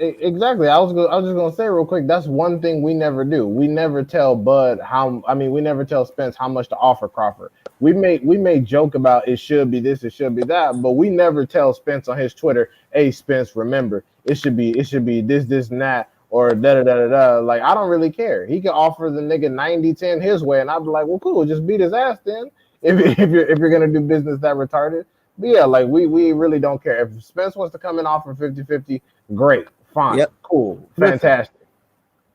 Exactly. I was just gonna say real quick. That's one thing we never do. We never tell Bud how. I mean, we never tell Spence how much to offer Crawford. We may joke about it should be this, it should be that, but we never tell Spence on his Twitter, "Hey Spence, remember it should be this and that or da da da da da." Like I don't really care. He can offer the nigga 90-10 his way, and I'd be like, well, cool, just beat his ass then. If you're gonna do business that retarded. But yeah, like we really don't care. If Spence wants to come and offer 50-50, great. Fine, Yep. cool, Listen, fantastic.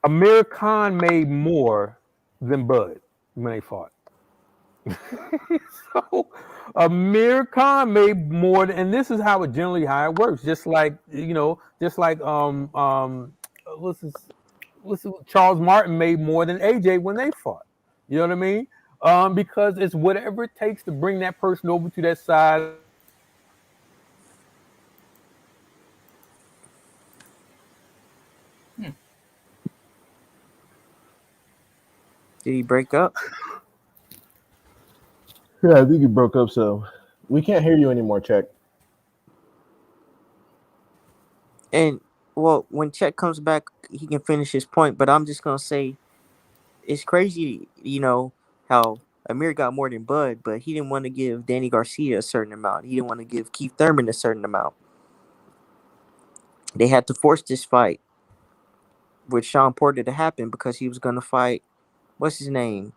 Amir Khan made more than Bud when they fought. So Amir Khan made more, and this is how it works. Just like what's his, Charles Martin made more than AJ when they fought. You know what I mean? Because it's whatever it takes to bring that person over to that side. Did he break up? Yeah, I think you broke up, so we can't hear you anymore, Check. And well, when Chet comes back, he can finish his point. But I'm just gonna say it's crazy, how Amir got more than Bud, but he didn't want to give Danny Garcia a certain amount. He didn't want to give Keith Thurman a certain amount. They had to force this fight with Sean Porter to happen because he was gonna fight what's his name?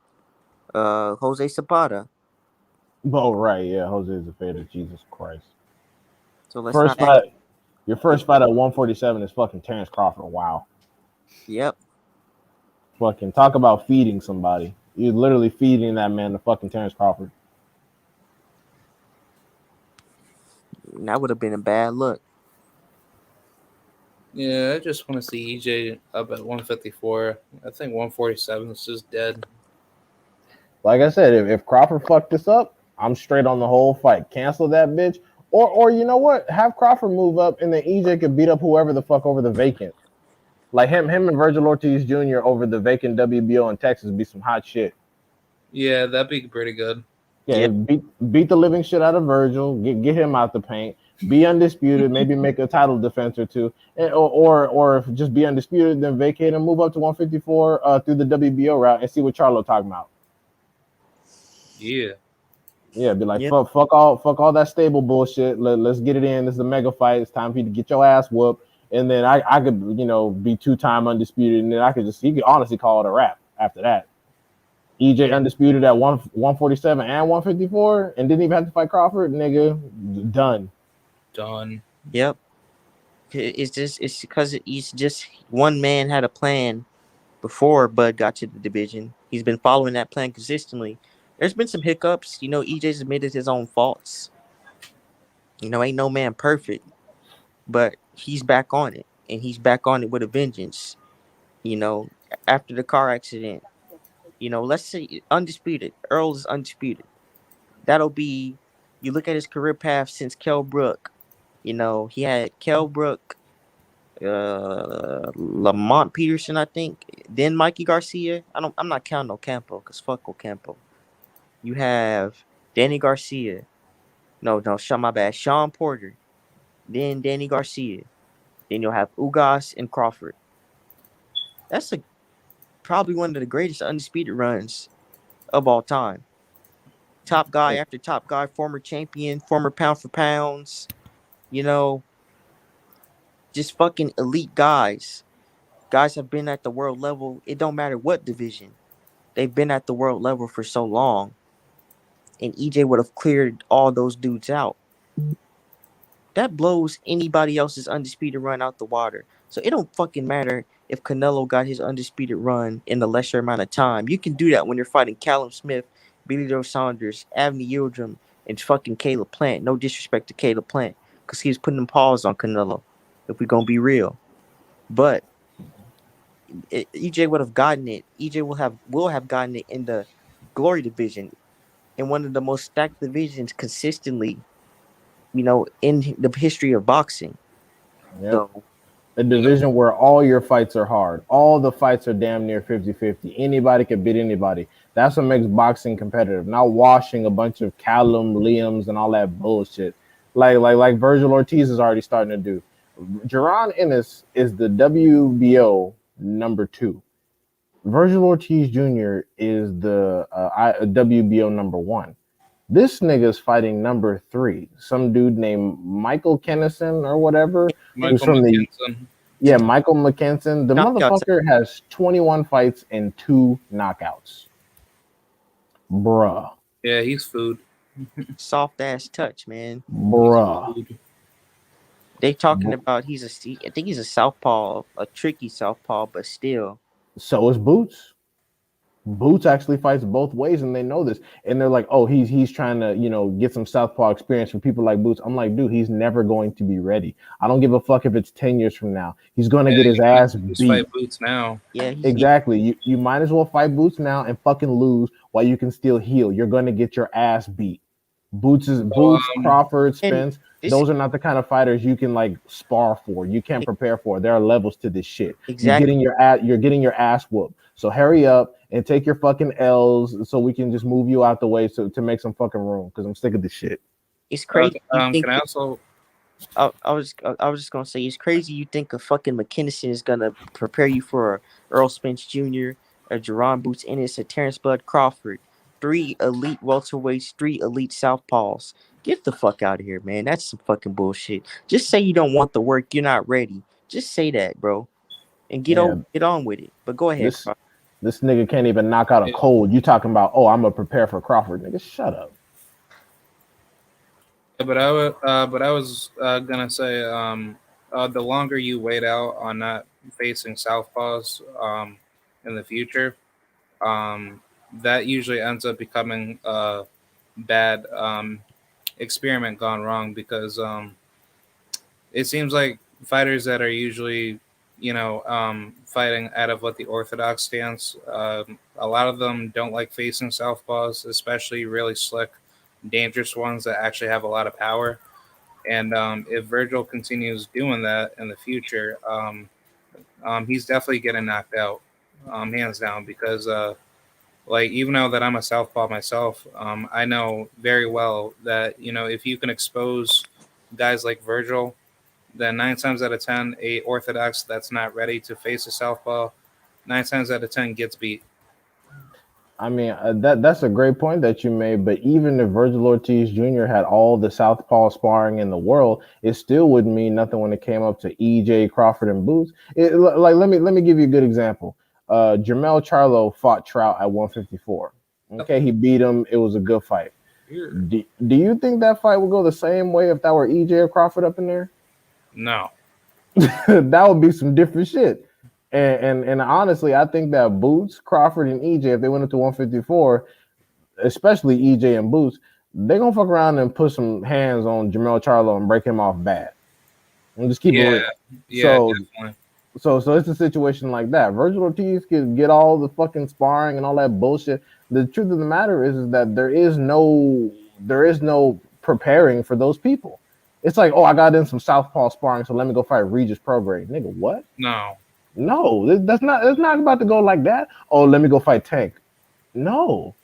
Jose Zapata. Oh right, yeah, Jose is a fader. Jesus Christ. So let's First not act. fight, your first fight at 147 is fucking Terence Crawford. Wow. Yep. Fucking talk about feeding somebody. You're literally feeding that man the fucking Terence Crawford. That would have been a bad look. Yeah, I just want to see EJ up at 154. I think 147 is just dead. Like I said, if Crawford fucked this up, I'm straight on the whole fight. Cancel that bitch. Or you know what? Have Crawford move up and then EJ could beat up whoever the fuck over the vacant. Like him and Virgil Ortiz Jr. over the vacant WBO in Texas be some hot shit. Yeah, that'd be pretty good. Yeah, Yep. beat the living shit out of Virgil. Get him out the paint. Be undisputed. Maybe make a title defense or two, or if just be undisputed, then vacate and move up to 154 through the WBO route and see what Charlo talking about. Yeah. Yeah, be like Yep. fuck all that stable bullshit. Let's get it in. This is a mega fight. It's time for you to get your ass whooped. And then I could be 2-time undisputed, and then he could honestly call it a wrap after that. EJ undisputed at 147 and 154, and didn't even have to fight Crawford, nigga. Done. Yep. It's because it's just one man had a plan before Bud got to the division. He's been following that plan consistently. There's been some hiccups. EJ's admitted his own faults. Ain't no man perfect, but he's back on it, and he's back on it with a vengeance. After the car accident, let's say undisputed. Earl is undisputed. That'll be, you look at his career path since Kell Brook. He had Kell Brook, Lamont Peterson, I think. Then Mikey Garcia. I'm not counting Ocampo because fuck Ocampo. You have Danny Garcia. No, my bad. Sean Porter. Then Danny Garcia. Then you'll have Ugas and Crawford. That's a probably one of the greatest undisputed runs of all time. Top guy after top guy, former champion, former pound for pounds, you know, just fucking elite guys. Guys have been at the world level. It don't matter what division. They've been at the world level for so long. And EJ would have cleared all those dudes out. That blows anybody else's undisputed run out the water. So it don't fucking matter if Canelo got his undisputed run in a lesser amount of time. You can do that when you're fighting Callum Smith, Billy Joe Saunders, Avni Yildirim, and fucking Caleb Plant. No disrespect to Caleb Plant, because he was putting them paws on Canelo, if we're going to be real. But EJ would have gotten it. EJ will have gotten it in the glory division, in one of the most stacked divisions consistently, in the history of boxing. Yep. So A division where all your fights are hard. All the fights are damn near 50-50. Anybody can beat anybody. That's what makes boxing competitive. Not washing a bunch of Callum, Liams, and all that bullshit. Like Virgil Ortiz is already starting to do. Jaron Ennis is the WBO number 2. Virgil Ortiz Jr. is the WBO number 1. This nigga's fighting number 3. Some dude named Michael Kennison or whatever. Michael from McKinson. Michael McKinson. The motherfucker has 21 fights and 2 knockouts. Bruh. Yeah, he's food. soft ass touch, man. Bruh. They talking about I think he's a southpaw, a tricky southpaw, but still. So is Boots. Boots actually fights both ways, and they know this. And they're like, oh, he's trying to, get some southpaw experience from people like Boots. I'm like, dude, he's never going to be ready. I don't give a fuck if it's 10 years from now. He's going to get his ass beat. Fight Boots now. Yeah, exactly. You might as well fight Boots now and fucking lose while you can still heal. You're going to get your ass beat. Boots, Crawford, Spence. Those are not the kind of fighters you can like spar for. You can't prepare for. There are levels to this shit. Exactly. You're getting your ass whooped. So hurry up and take your fucking L's so we can just move you out the way to make some fucking room, because I'm sick of this shit. It's crazy. Can I also? I was just gonna say, it's crazy you think a fucking McKinnon is gonna prepare you for a Earl Spence Jr., a Jerron Boots Ennis, a Terence Bud Crawford, 3 elite welterweights, 3 elite southpaws. Get the fuck out of here, man. That's some fucking bullshit. Just say you don't want the work. You're not ready. Just say that, bro, and get on with it. But go ahead. This nigga can't even knock out a cold. You talking about, oh, I'm gonna prepare for Crawford, nigga? Shut up. But I was gonna say, the longer you wait out on not facing southpaws in the future, that usually ends up becoming a bad experiment gone wrong, because it seems like fighters that are usually fighting out of what the orthodox stance, a lot of them don't like facing southpaws, especially really slick, dangerous ones that actually have a lot of power. And if Virgil continues doing that in the future, he's definitely getting knocked out, hands down, because even though that I'm a southpaw myself, I know very well that if you can expose guys like Virgil, then 9 times out of 10, a orthodox that's not ready to face a southpaw, 9 times out of 10 gets beat. I mean, that's a great point that you made. But even if Virgil Ortiz Jr. had all the southpaw sparring in the world, it still wouldn't mean nothing when it came up to EJ, Crawford, and Boots. Let me give you a good example. Jermell Charlo fought Trout at 154. Okay, he beat him. It was a good fight. Do you think that fight would go the same way if that were EJ or Crawford up in there? No. That would be some different shit. And honestly, I think that Boots, Crawford, and EJ, if they went up to 154, especially EJ and Boots, they're gonna fuck around and put some hands on Jermell Charlo and break him off bad. And just keep it real. Yeah, definitely. So it's a situation like that. Virgil Ortiz can get all the fucking sparring and all that bullshit. The truth of the matter is that there is no preparing for those people. It's like, oh, I got in some southpaw sparring, so let me go fight Regis Prograde. Nigga, what? No, that's not about to go like that. Oh, let me go fight Tank. No.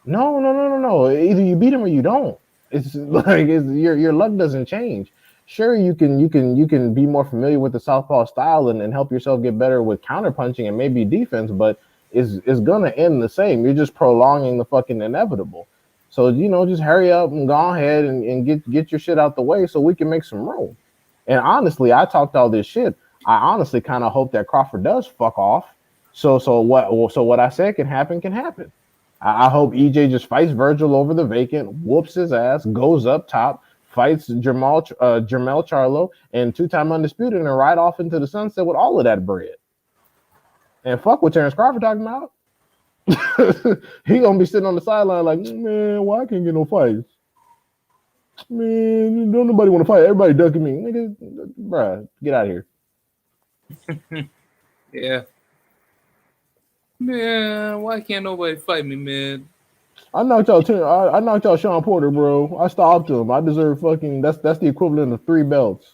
Either you beat him or you don't. It's like your luck doesn't change. Sure, you can be more familiar with the southpaw style and help yourself get better with counterpunching and maybe defense, but is gonna end the same. You're just prolonging the fucking inevitable. So just hurry up and go ahead and get your shit out the way so we can make some room. And honestly, I talked all this shit. I honestly kind of hope that Crawford does fuck off. So what I said can happen can happen. I hope EJ just fights Virgil over the vacant, whoops his ass, goes up top, fights Jermel Charlo, and 2-time undisputed, and ride off into the sunset with all of that bread. And fuck what Terence Crawford talking about. He gonna be sitting on the sideline like, man, why I can't get no fights? Man, don't nobody want to fight. Everybody ducking me. Nigga, bruh, get out of here. Yeah. Man, why can't nobody fight me, man? I knocked out Sean Porter, bro. I stopped him. I deserve fucking that's the equivalent of 3 belts.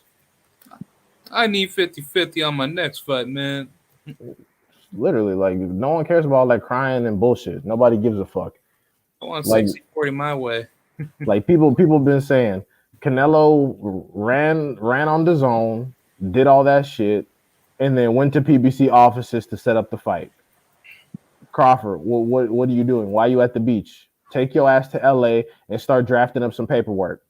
I need 50-50 on my next fight, man. Literally, like no one cares about like crying and bullshit. Nobody gives a fuck. I want Like 60-40 my way. like people been saying Canelo ran on the zone, did all that shit, and then went to PBC offices to set up the fight. Crawford, what are you doing? Why are you at the beach? Take your ass to LA and start drafting up some paperwork.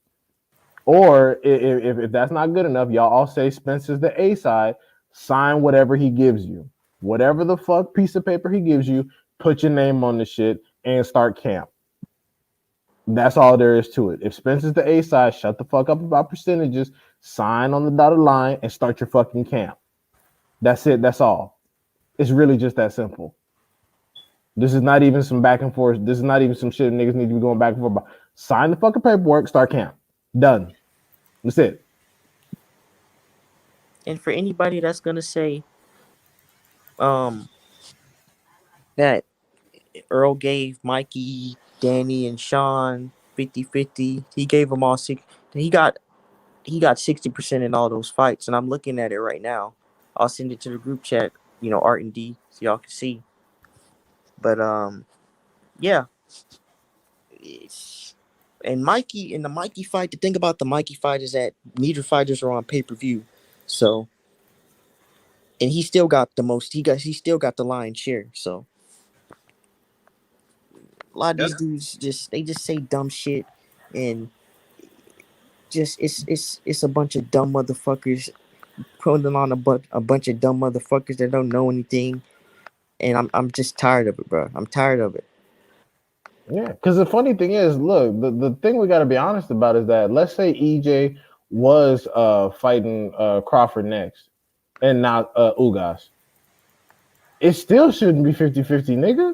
Or if that's not good enough, y'all all say Spencer's the A side, sign whatever he gives you. Whatever the fuck piece of paper he gives you, put your name on the shit and start camp. That's all there is to it. If Spencer's the A side, shut the fuck up about percentages, sign on the dotted line, and start your fucking camp. That's it. That's all. It's really just that simple. This is not even some back and forth. This is not even some shit niggas need to be going back and forth about. Sign the fucking paperwork, start camp. Done. That's it. And for anybody that's gonna say that Earl gave Mikey, Danny, and Sean 50-50, he gave them all six. He got 60% in all those fights, and I'm looking at it right now. I'll send it to the group chat, Art and D, so y'all can see. But yeah, and Mikey in the Mikey fight. The thing about the Mikey fight is that neither fighters are on pay-per-view, so. And he still got the most. He still got the lion's share. So a lot of these dudes just say dumb shit, and just it's a bunch of dumb motherfuckers putting on a bunch of dumb motherfuckers that don't know anything, and I'm just tired of it, bro. I'm tired of it. Yeah, because the funny thing is, look, the thing we got to be honest about is that let's say EJ was fighting Crawford next and not Ugas. It still shouldn't be 50-50,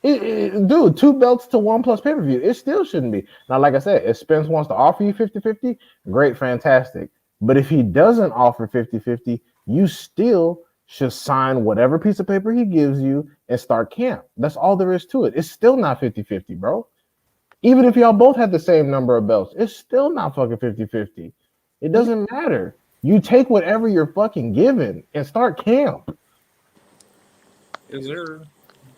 nigga. Dude, 2 belts to 1 plus pay-per-view. It still shouldn't be. Now, like I said, if Spence wants to offer you 50-50, great, fantastic. But if he doesn't offer 50-50, you still should sign whatever piece of paper he gives you and start camp. That's all there is to it. It's still not 50-50, bro. Even if y'all both had the same number of belts, it's still not fucking 50-50. It doesn't matter. You take whatever you're fucking given and start camp. Is there?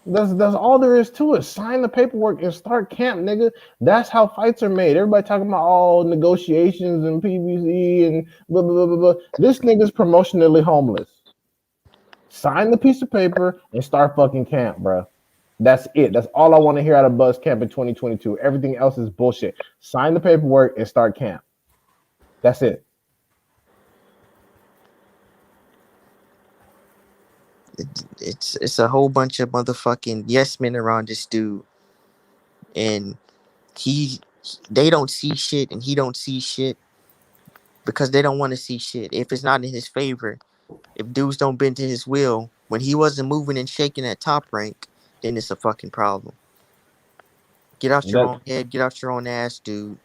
That's all there is to it. Sign the paperwork and start camp, nigga. That's how fights are made. Everybody talking about all negotiations and PBC and blah, blah, blah, blah, blah. This nigga's promotionally homeless. Sign the piece of paper and start fucking camp, bro. That's it. That's all I want to hear out of Buzz Camp in 2022. Everything else is bullshit. Sign the paperwork and start camp. That's it. It's a whole bunch of motherfucking yes men around this dude, and they don't see shit, and he don't see shit because they don't want to see shit. If it's not in his favor, if dudes don't bend to his will, when he wasn't moving and shaking at Top Rank, then it's a fucking problem. Get out your own head, get out your own ass, dude.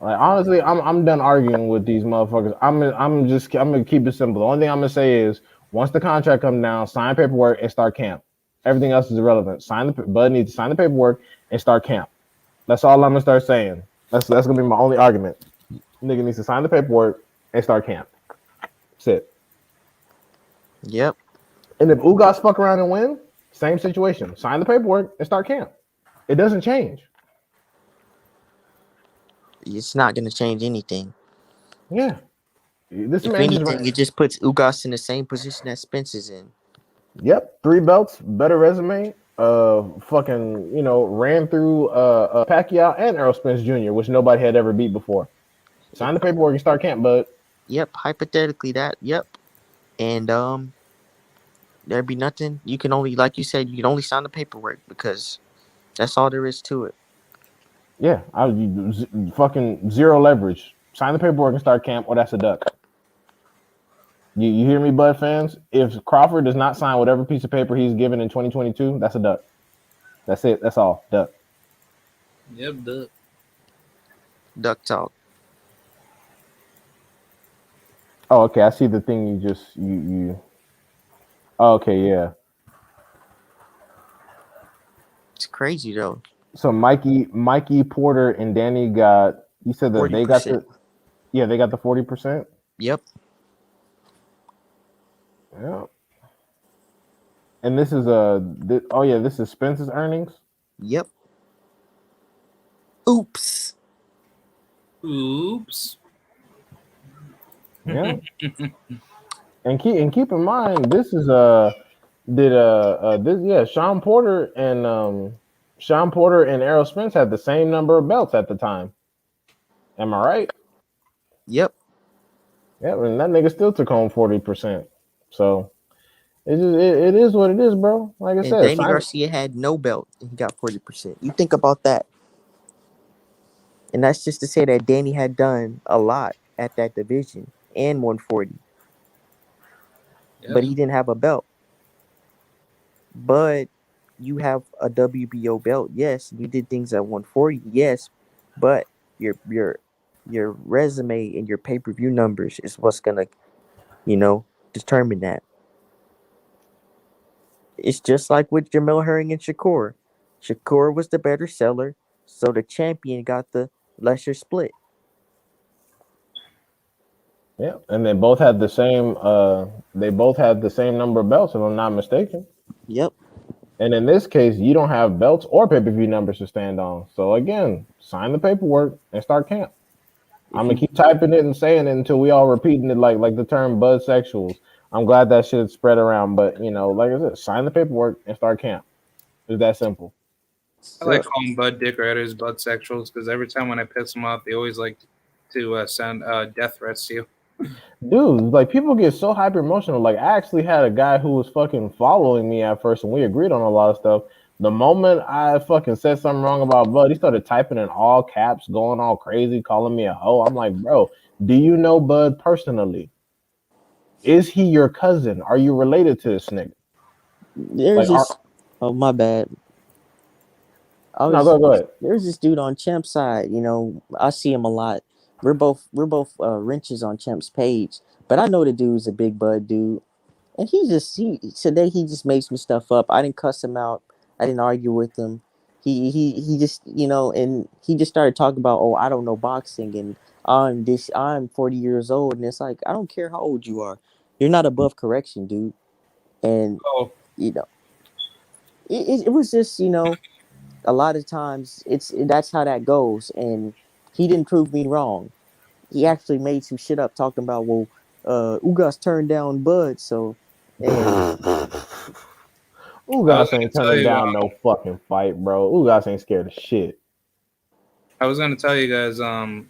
Like honestly, I'm done arguing with these motherfuckers. I'm gonna keep it simple. The only thing I'm gonna say is once the contract comes down, sign paperwork and start camp. Everything else is irrelevant. Bud needs to sign the paperwork and start camp. That's all I'm gonna start saying. That's gonna be my only argument. Nigga needs to sign the paperwork and start camp. That's it. Yep. And if Ugas fuck around and win, same situation. Sign the paperwork and start camp. It doesn't change. It's not gonna change anything. Yeah. This if man anything, it just puts Ugas in the same position that Spence is in. Yep, 3 belts, better resume. Fucking, ran through Pacquiao and Errol Spence Jr., which nobody had ever beat before. Sign the paperwork and start camp, bud. Yep, hypothetically that. Yep. And there'd be nothing. You can only, like you said, you can only sign the paperwork because that's all there is to it. Yeah, fucking zero leverage. Sign the paperwork and start camp, or that's a duck. You hear me, Bud fans? If Crawford does not sign whatever piece of paper he's given in 2022, that's a duck. That's it. That's all. Duck. Yep, duh. Duck talk. Oh, okay. I see the thing you just you. Oh, okay, yeah. It's crazy though. So Mikey Porter and Danny got. You said that they got 40%. the. Yeah, they got the 40%. Yep. Yeah. And this is oh yeah, this is Spence's earnings. Yep. Oops. Oops. Yeah. and keep in mind this is this yeah, Sean Porter and Errol Spence had the same number of belts at the time. Am I right? Yep. Yeah, and that nigga still took home 40%. So it is what it is, bro. Like I And said, Danny Garcia had no belt and he got 40%. You think about that. And that's just to say that Danny had done a lot at that division and 140. Yep. But he didn't have a belt. But you have a WBO belt, yes. You did things at 140, yes. But your resume and your pay-per-view numbers is what's gonna, determine that. It's just like with Jamil Herring and Shakur. Shakur was the better seller, so the champion got the lesser split. yeah, and they both had the same number of belts, if I'm not mistaken. Yep. And in this case, you don't have belts or pay-per-view numbers to stand on. So again, sign the paperwork and start camp. I'm gonna keep typing it and saying it until we all repeating it like the term bud sexuals. I'm glad that shit spread around, but like I said, sign the paperwork and start camp. It's that simple. I like calling Bud Dick Riders Bud Sexuals because every time when I piss them off, they always like to send death threats to you. Dude, like people get so hyper emotional. Like I actually had a guy who was fucking following me at first, and we agreed on a lot of stuff. The moment I fucking said something wrong about Bud, he started typing in all caps, going all crazy, calling me a hoe. I'm like, bro, do you know Bud personally? Is he your cousin? Are you related to this nigga? There's Like, this. Oh, my bad. no, go ahead. There's this dude on Champ's side. I see him a lot. We're both wrenches on Champ's page, but I know the dude's a big Bud dude, and he today he just made some stuff up. I didn't cuss him out. I didn't argue with him. He just and he just started talking about, oh, I don't know boxing, and I'm 40 years old, and it's like, I don't care how old you are, you're not above correction, dude. And Oh, you know it was just a lot of times that's how that goes, and he didn't prove me wrong. He actually made some shit up talking about, well, Ugas turned down Bud, so hey. I was Ugas gonna ain't tell turning you. down no fucking fight, bro. Ugas ain't scared of shit. I was gonna tell you guys. I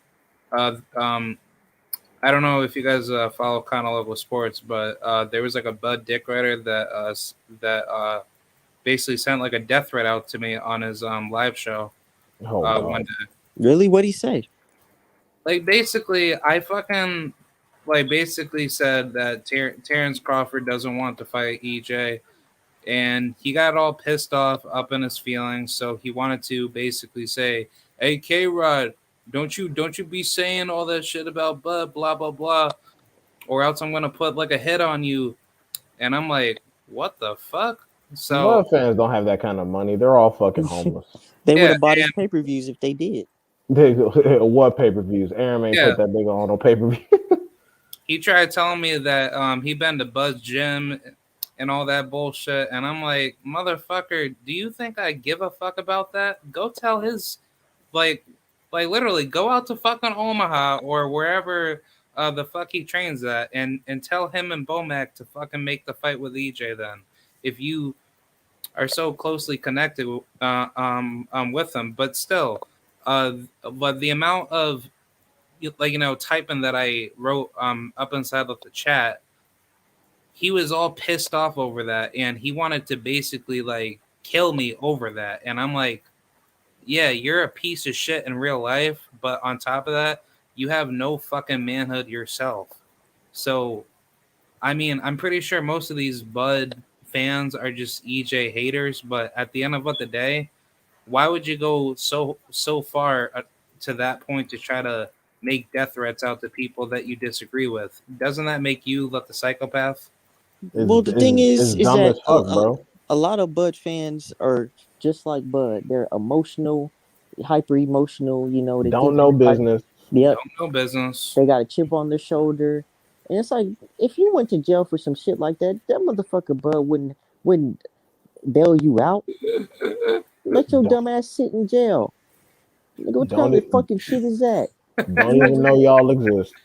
don't know if you guys follow kind of level sports, but there was like a Bud Dick Rider that basically sent like a death threat out to me on his live show Oh god. one day. Really, what'd he say? Like basically, I fucking like basically said that Terence Crawford doesn't want to fight EJ, and he got all pissed off, up in his feelings. So he wanted to basically say, "Hey, K Rod, don't you be saying all that shit about Bud, blah blah blah, or else I'm gonna put like a hit on you." And I'm like, "What the fuck?" So Bud fans don't have that kind of money. They're all fucking homeless. They would yeah, have bought his and pay-per-views if they did. They go, what pay-per-views? Aaron ain't yeah, put that big on no pay-per-view. he tried telling me that he been to Bud's gym and all that bullshit, and I'm like, motherfucker, do you think I give a fuck about that? Go tell his like literally go out to fucking Omaha or wherever the fuck he trains at, and tell him and Bomac to fucking make the fight with EJ then. if you are so closely connected with them. But still, but the amount of typing that I wrote up inside of the chat, he was all pissed off over that, and he wanted to basically like kill me over that. And I'm like, yeah, you're a piece of shit in real life, but on top of that, you have no fucking manhood yourself. So, I mean, I'm pretty sure most of these Bud fans are just EJ haters, but at the end of the day, why would you go so far to that point to try to make death threats out to people that you disagree with? Doesn't that make you look the psychopath? Well, the thing It's is dumb that as fuck, bro. a lot of Bud fans are just like Bud. They're emotional, hyper emotional. You know, they Don't think know everybody. business. Yep, Don't know business. they got a chip on their shoulder, and it's like if you went to jail for some shit like that, that motherfucker Bud wouldn't bail you out. Let your Don't dumb ass sit in jail. Nigga, what don't kind of e- fucking shit is that? don't You even know y'all exist.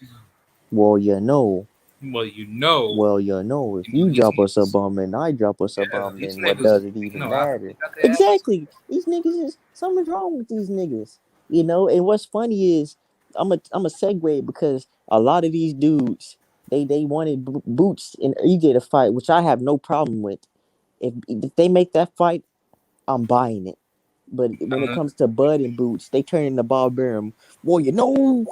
well, you know. Well, you know, Well, you know, if you these drop us a niggas, bomb and I drop us a yeah, bomb, these then what niggas, does it even I matter? got the ass. Exactly. These niggas is something's wrong with these niggas. You know, and what's funny is I'm a segue because a lot of these dudes they wanted Boots and EJ to fight, which I have no problem with. If they make that fight, I'm buying it. But when it Uh, comes to Bud and Boots, they turn into Bob Burnham. Well, you know,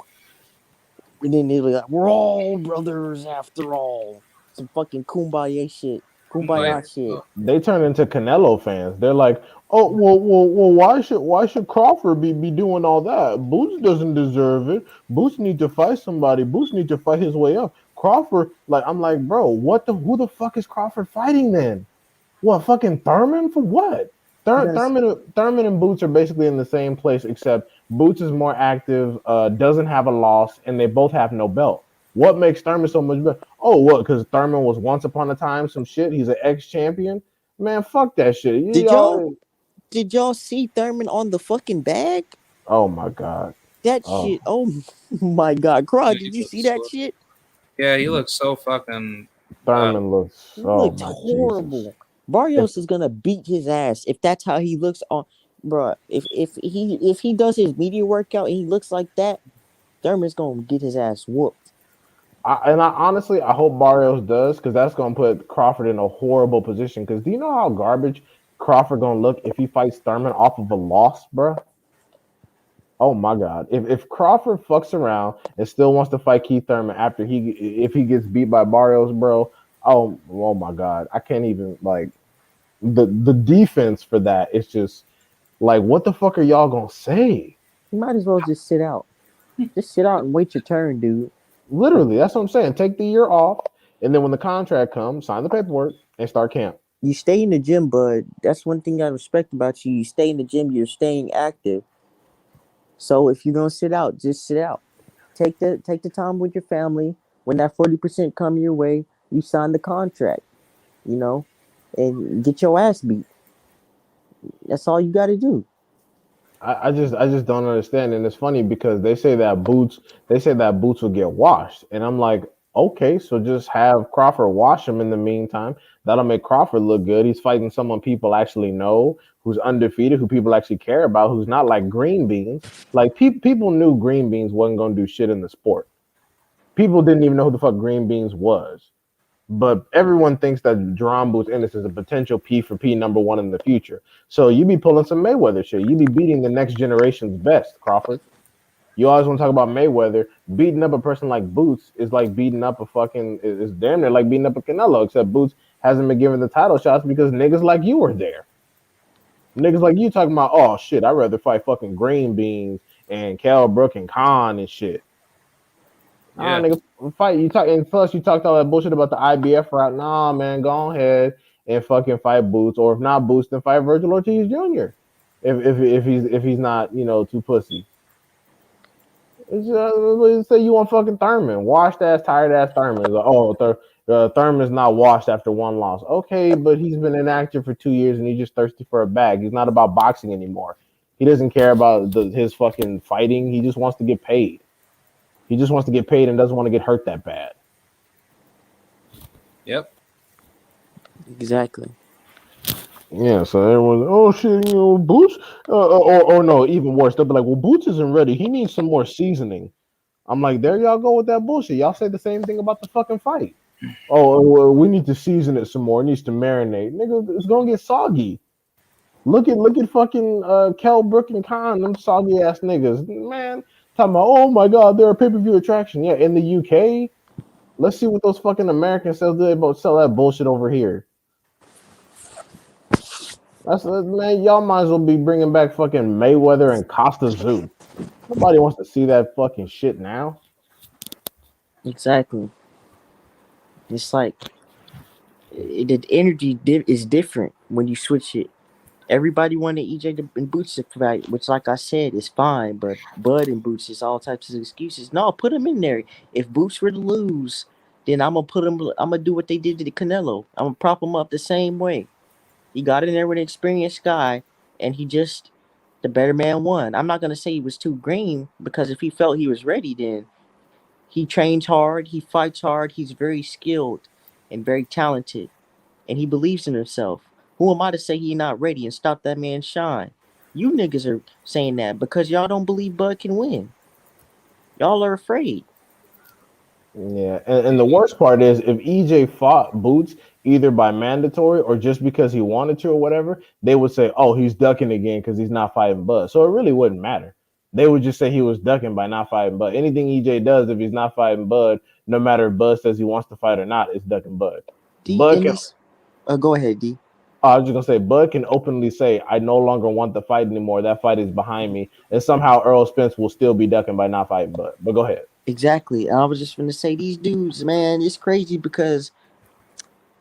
and then they're like, we're all brothers after all. Some fucking kumbaya shit. Kumbaya. Kumbaya shit. They turn into Canelo fans. They're like, oh well, why should Crawford be doing all that? Boots doesn't deserve it. Boots need to fight somebody. Boots need to fight his way up. Crawford, like I'm like, bro, who the fuck is Crawford fighting then? What fucking Thurman for what? You gotta Thurman and Boots are basically in the same place, except Boots is more active, doesn't have a loss, and they both have no belt. What makes Thurman so much better? Oh, what? Because Thurman was once upon a time some shit. He's an ex-champion. Man, fuck that shit. did y'all Y'all. did y'all see Thurman on the fucking bag? Oh my god. That shit. Oh, Oh my god, Craw, Yeah, did you see that shit? he looks so fucking. Thurman looks. He Oh looked my Jesus. horrible. If Barrios is gonna beat his ass if that's how he looks on. Bruh, if he does his media workout and he looks like that, Thurman's gonna get his ass whooped. I honestly I hope Barrios does because that's gonna put Crawford in a horrible position. Because do you know how garbage Crawford gonna look if he fights Thurman off of a loss, bro? Oh my god! If Crawford fucks around and still wants to fight Keith Thurman after if he gets beat by Barrios, bro, oh my god! I can't even like the defense for that. It's just like what the fuck are y'all gonna say? You might as well just sit out. Just sit out and wait your turn, dude. Literally, that's what I'm saying. Take the year off, and then when the contract comes, sign the paperwork and start camp. You stay in the gym, bud. That's one thing I respect about you. You stay in the gym, you're staying active. So if you're gonna sit out, just sit out. Take the time with your family. When that 40% come your way, you sign the contract, you know, and get your ass beat. That's all you gotta do. I just don't understand, and it's funny because they say that Boots will get washed, and I'm like, okay, so just have Crawford wash him in the meantime. That'll make Crawford look good. He's fighting someone people actually know, who's undefeated, who people actually care about, who's not like Green Beans. Like people knew Green Beans wasn't gonna do shit in the sport. People didn't even know who the fuck Green Beans was. But everyone thinks that Jerome Boots Ennis is a potential P for P number one in the future. So you be pulling some Mayweather shit. You be beating the next generation's best, Crawford. You always want to talk about Mayweather. Beating up a person like Boots is like beating up a fucking is damn near like beating up a Canelo, except Boots hasn't been given the title shots because niggas like you were there. Niggas like you talking about, oh shit, I'd rather fight fucking Green Beans and Cal Brook and Khan and shit. Nah, Yeah, nigga, fight. You talk, and plus you talked all that bullshit about the IBF route. Nah, man, go ahead and fucking fight Boots, or if not Boots, then fight Virgil Ortiz Jr. If he's not too pussy. Say you want fucking Thurman, washed ass, tired ass Thurman. Like, oh, Thurman's not washed after one loss. Okay, but he's been inactive for 2 years and he's just thirsty for a bag. He's not about boxing anymore. He doesn't care about his fucking fighting. He just wants to get paid. He just wants to get paid and doesn't want to get hurt that bad. yep. Exactly. Yeah, so everyone's oh shit, Boots, or no, even worse, they'll be like, well, Boots isn't ready. He needs some more seasoning. I'm like, there y'all go with that bullshit. Y'all say the same thing about the fucking fight. Oh, well, we need to season it some more. It needs to marinate. Nigga, it's gonna get soggy. Look at fucking Kel Brook and Khan, them soggy ass niggas. Man, talking about, oh my god, they're a pay-per-view attraction. Yeah, in the UK. Let's see what those fucking Americans sell that bullshit over here. Man, y'all might as well be bringing back fucking Mayweather and Costa Zoo. Nobody wants to see that fucking shit now. Exactly. It's like the energy is different when you switch it. Everybody wanted and Boots to fight, which, like I said, is fine. But Bud and Boots is all types of excuses. No, put him in there. If Boots were to lose, then I'm gonna put him. I'm gonna do what they did to the Canelo. I'm gonna prop him up the same way. He got in there with an experienced guy, and the better man won. I'm not gonna say he was too green because if he felt he was ready, then he trains hard, he fights hard, he's very skilled and very talented, and he believes in himself. Who am I to say he not ready and stop that man shine? You niggas are saying that because y'all don't believe Bud can win. Y'all are afraid. Yeah, and the worst part is if EJ fought Boots either by mandatory or just because he wanted to or whatever, they would say, "Oh, he's ducking again because he's not fighting Bud." So it really wouldn't matter. They would just say he was ducking by not fighting Bud. Anything EJ does, if he's not fighting Bud, no matter if Bud says he wants to fight or not, it's ducking Bud. D Bud in can. this. Go ahead, D. I was just gonna say, Bud can openly say, "I no longer want the fight anymore. That fight is behind me," and somehow Earl Spence will still be ducking by not fighting Bud. But go ahead. Exactly. And I was just gonna say these dudes, man, it's crazy because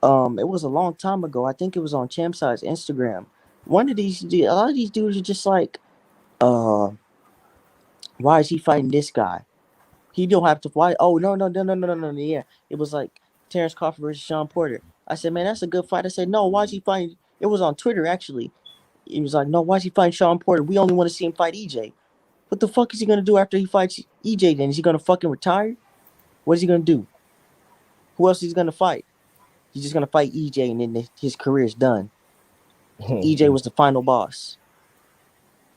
it was a long time ago. I think it was on Champside's Instagram. A lot of these dudes are just like, uh, why is he fighting this guy? He don't have to fight. Oh no. Yeah, it was like Terence Crawford versus Sean Porter. I said, man, that's a good fight. I said, no, why is he fighting? It was on Twitter actually. He was like, no, why is he fighting Sean Porter? We only want to see him fight EJ. What the fuck is he gonna do after he fights EJ? Then is he gonna fucking retire? What is he gonna do? Who else is he gonna fight? He's just gonna fight EJ, and then his career is done. EJ was the final boss.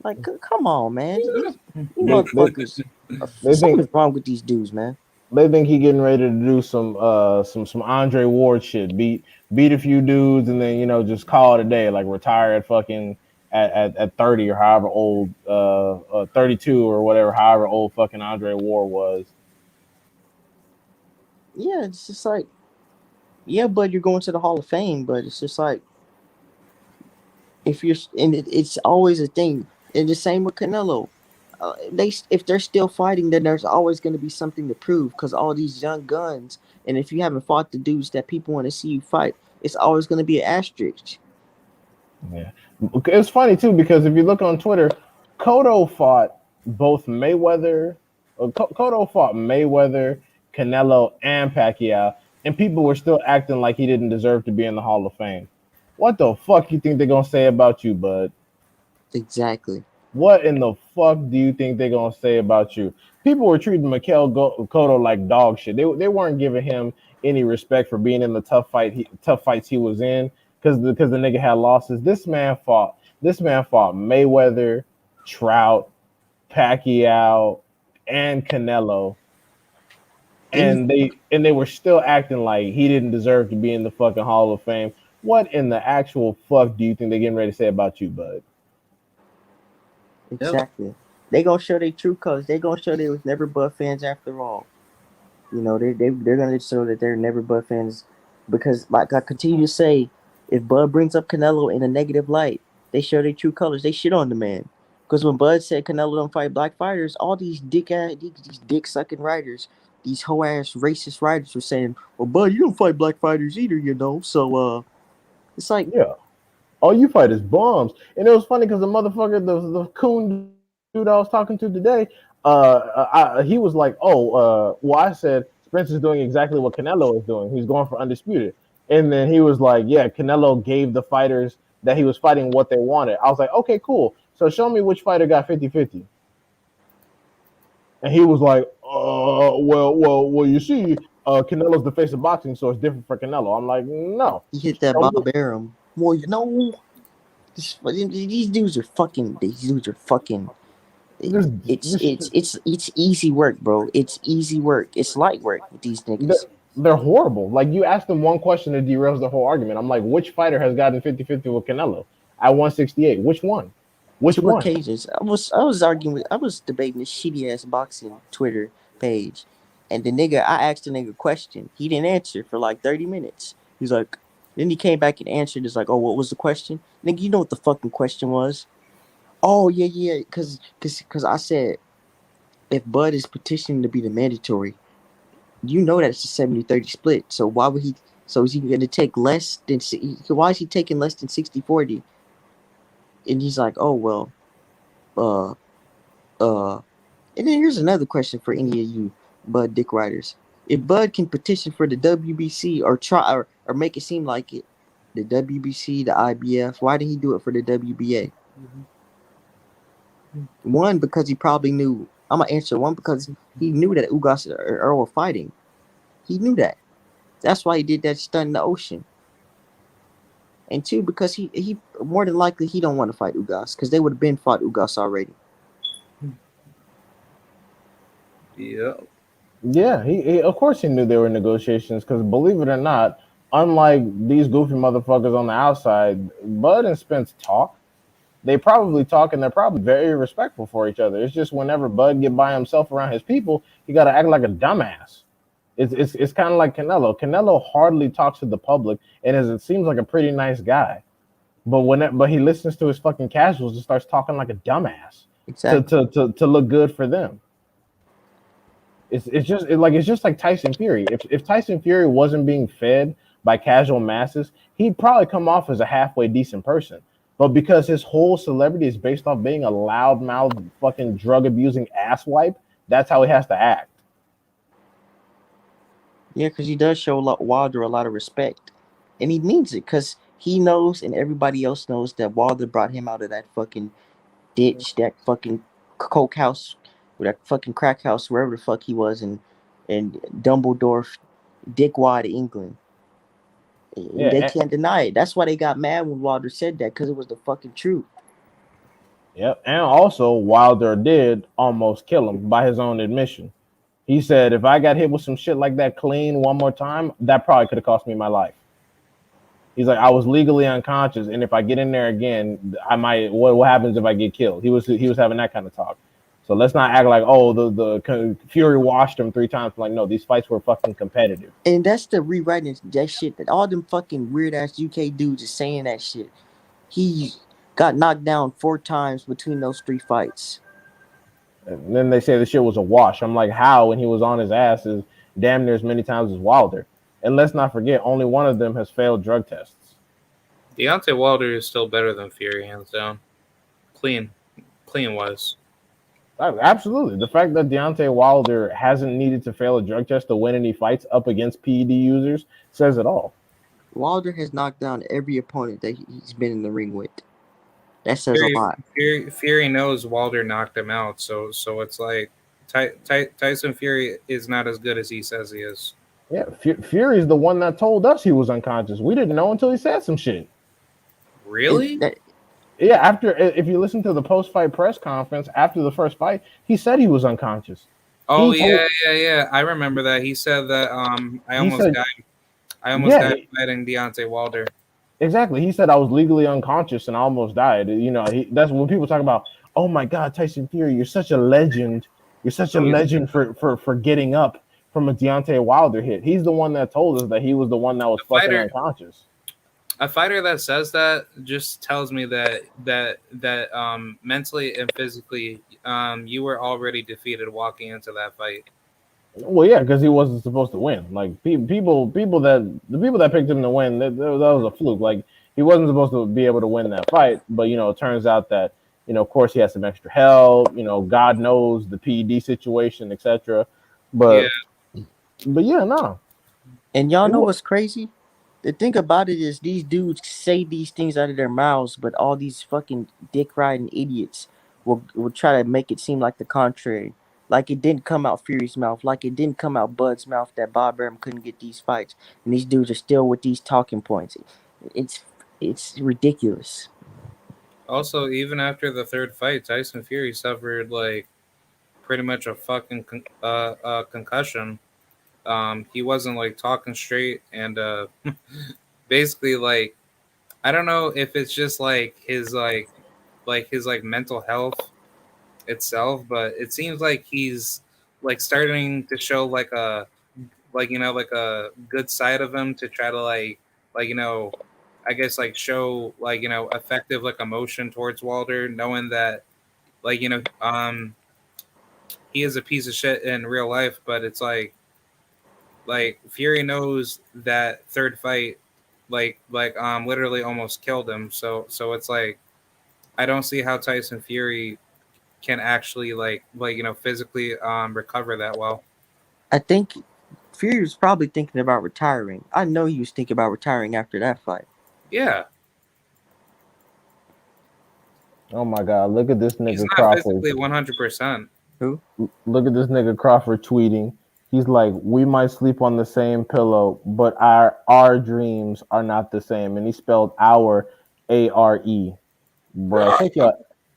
Like, come on, man. You they, they, motherfuckers. they think Something's wrong with these dudes, man. they think he getting ready to do some Andre Ward shit, beat a few dudes, and then just call it a day, like retire at fucking at 30 or however old 32 or whatever, however old fucking Andre Ward was. Yeah, it's just like, yeah, but you're going to the Hall of Fame, but it's just like if you're, and it's always a thing. And the same with Canelo. If they're still fighting, then there's always going to be something to prove because all these young guns, and if you haven't fought the dudes that people want to see you fight, it's always going to be an asterisk. Yeah, it's funny too because if you look on Twitter, Cotto fought both Mayweather. Cotto fought Mayweather, Canelo, and Pacquiao, and people were still acting like he didn't deserve to be in the Hall of Fame. What the fuck you think they're gonna say about you, bud? Exactly. What in the fuck do you think they're gonna say about you? People were treating Cotto like dog shit. They weren't giving him any respect for being in the tough fights he was in because the nigga had losses. This man fought Mayweather, Trout, Pacquiao, and Canelo, And and they were still acting like he didn't deserve to be in the fucking Hall of Fame. What in the actual fuck do you think they're getting ready to say about you, bud? exactly, they gonna show their true colors. They gonna show they was never Bud fans after all. They're gonna show that they're never Bud fans because, like I continue to say, if Bud brings up Canelo in a negative light, they show their true colors. They shit on the man. Because when Bud said Canelo don't fight black fighters, all these these dick sucking writers, these hoe ass racist writers were saying, "Well, Bud, you don't fight black fighters either, you know." So, it's like, Yeah. All you fight is bombs. And it was funny because the motherfucker, the coon dude I was talking to today, he was like, well, I said Spencer's doing exactly what Canelo is doing. He's going for undisputed. And then he was like, yeah, Canelo gave the fighters that he was fighting what they wanted. I was like, okay, cool. So show me which fighter got 50-50. And he was like, well, you see, Canelo's the face of boxing, so it's different for Canelo. I'm like, no. he hit that Show me, Bob Arum. Well, you know. These dudes are fucking. These dudes are fucking. This, It's this, it's it's it's easy work, bro. It's easy work. It's light work with these they're, niggas. they're horrible. Like you ask them one question that derails the whole argument. I'm like, which fighter has gotten 50-50 with Canelo at 168? Which one? Which Two one? occasions. I was arguing with. I was debating this shitty ass boxing Twitter page, and the nigga. I asked the nigga a question. He didn't answer for like 30 minutes. He's like, then he came back and answered. It's like, oh, what was the question, nigga? You know what the fucking question was? Oh yeah, yeah. Cause I said if Bud is petitioning to be the mandatory, you know that it's a 70-30 split. So why would he? So is he going to take less than? Why is he taking less than 60-40? And he's like, oh well, uh, uh. And then here's another question for any of you Bud Dick Riders. If Bud can petition for the WBC or try or make it seem like it, the WBC, the IBF, why did he do it for the WBA? One, because he probably knew. I'm gonna answer one because he knew that Ugas and Earl were fighting. He knew that. That's why he did that stunt in the ocean. And two, because he more than likely he don't want to fight Ugas because they would have been fought Ugas already. Yeah. Yeah, he of course he knew they were negotiations because believe it or not, unlike these goofy motherfuckers on the outside, Bud and Spence talk. They probably talk and they're probably very respectful for each other. It's just whenever Bud get by himself around his people, he got to act like a dumbass. It's kind of like Canelo. Canelo hardly talks to the public and it seems like a pretty nice guy. But he listens to his fucking casuals and starts talking like a dumbass Exactly. to look good for them. It's just like Tyson Fury. If Tyson Fury wasn't being fed by casual masses, he'd probably come off as a halfway decent person. But because his whole celebrity is based off being a loudmouth fucking drug abusing asswipe, that's how he has to act. Yeah, because he does show Wilder a lot of respect, and he means it because he knows and everybody else knows that Wilder brought him out of that fucking ditch, that fucking coke house, or that fucking crack house, wherever the fuck he was in Dumbledore, Dickwad, England. And they Yeah, can't deny it. That's why they got mad when Wilder said that because it was the fucking truth. yep. And also, Wilder did almost kill him by his own admission. He said, if I got hit with some shit like that clean one more time, that probably could have cost me my life. He's like, I was legally unconscious, and if I get in there again, I might. What happens if I get killed? He was having that kind of talk. So let's not act like the Fury washed him 3 times. Like no, these fights were fucking competitive. And that's the rewriting that shit that all them fucking weird ass UK dudes is saying that shit. He got knocked down 4 times between those 3 fights. And then they say the shit was a wash. I'm like, how? When he was on his ass is damn near as many times as Wilder. And let's not forget, only one of them has failed drug tests. Deontay Wilder is still better than Fury, hands down. Clean wise. Absolutely. The fact that Deontay Wilder hasn't needed to fail a drug test to win any fights up against PED users says it all. Wilder has knocked down every opponent that he's been in the ring with. That says a lot. Fury knows Wilder knocked him out, so it's like Tyson Fury is not as good as he says he is. Yeah, Fury's the one that told us he was unconscious. We didn't know until he said some shit. Really? Yeah, after if you listen to the post-fight press conference after the first fight, he said he was unconscious. Oh yeah. I remember that. He said that I almost died. I almost died fighting Deontay Wilder. Exactly. He said I was legally unconscious and I almost died. You know, that's when people talk about, oh my God, Tyson Fury, you're such a legend. You're such a legend for getting up from a Deontay Wilder hit. He's the one that told us that he was the one that was fucking unconscious. A fighter that says that just tells me that mentally and physically, you were already defeated walking into that fight. Well, yeah, because he wasn't supposed to win. Like the people that picked him to win, that was a fluke. Like he wasn't supposed to be able to win that fight. But you know, it turns out that of course, he has some extra help. God knows the PED situation, etc. But yeah, no. And y'all know what's crazy? The thing about it is these dudes say these things out of their mouths, but all these fucking dick riding idiots will try to make it seem like the contrary. Like it didn't come out Fury's mouth, like it didn't come out Bud's mouth that Bob Arum couldn't get these fights, and these dudes are still with these talking points. It's ridiculous. Also, even after the third fight, Tyson Fury suffered like pretty much a fucking concussion. He wasn't like talking straight, and basically like I don't know if it's just like his like mental health itself, but it seems like he's like starting to show like like a good side of him to try to like I guess like show like effective like emotion towards Walter, knowing that like he is a piece of shit in real life, but it's like Fury knows that third fight literally almost killed him. So it's like I don't see how Tyson Fury can actually physically recover that well. I think Fury was probably thinking about retiring. I know he was thinking about retiring after that fight. Yeah, Oh my God! Look at this he's nigga not Crawford. physically 100%. Who? Look at this nigga Crawford tweeting. He's like, we might sleep on the same pillow, but our dreams are not the same. And he spelled our ARE. Bruh,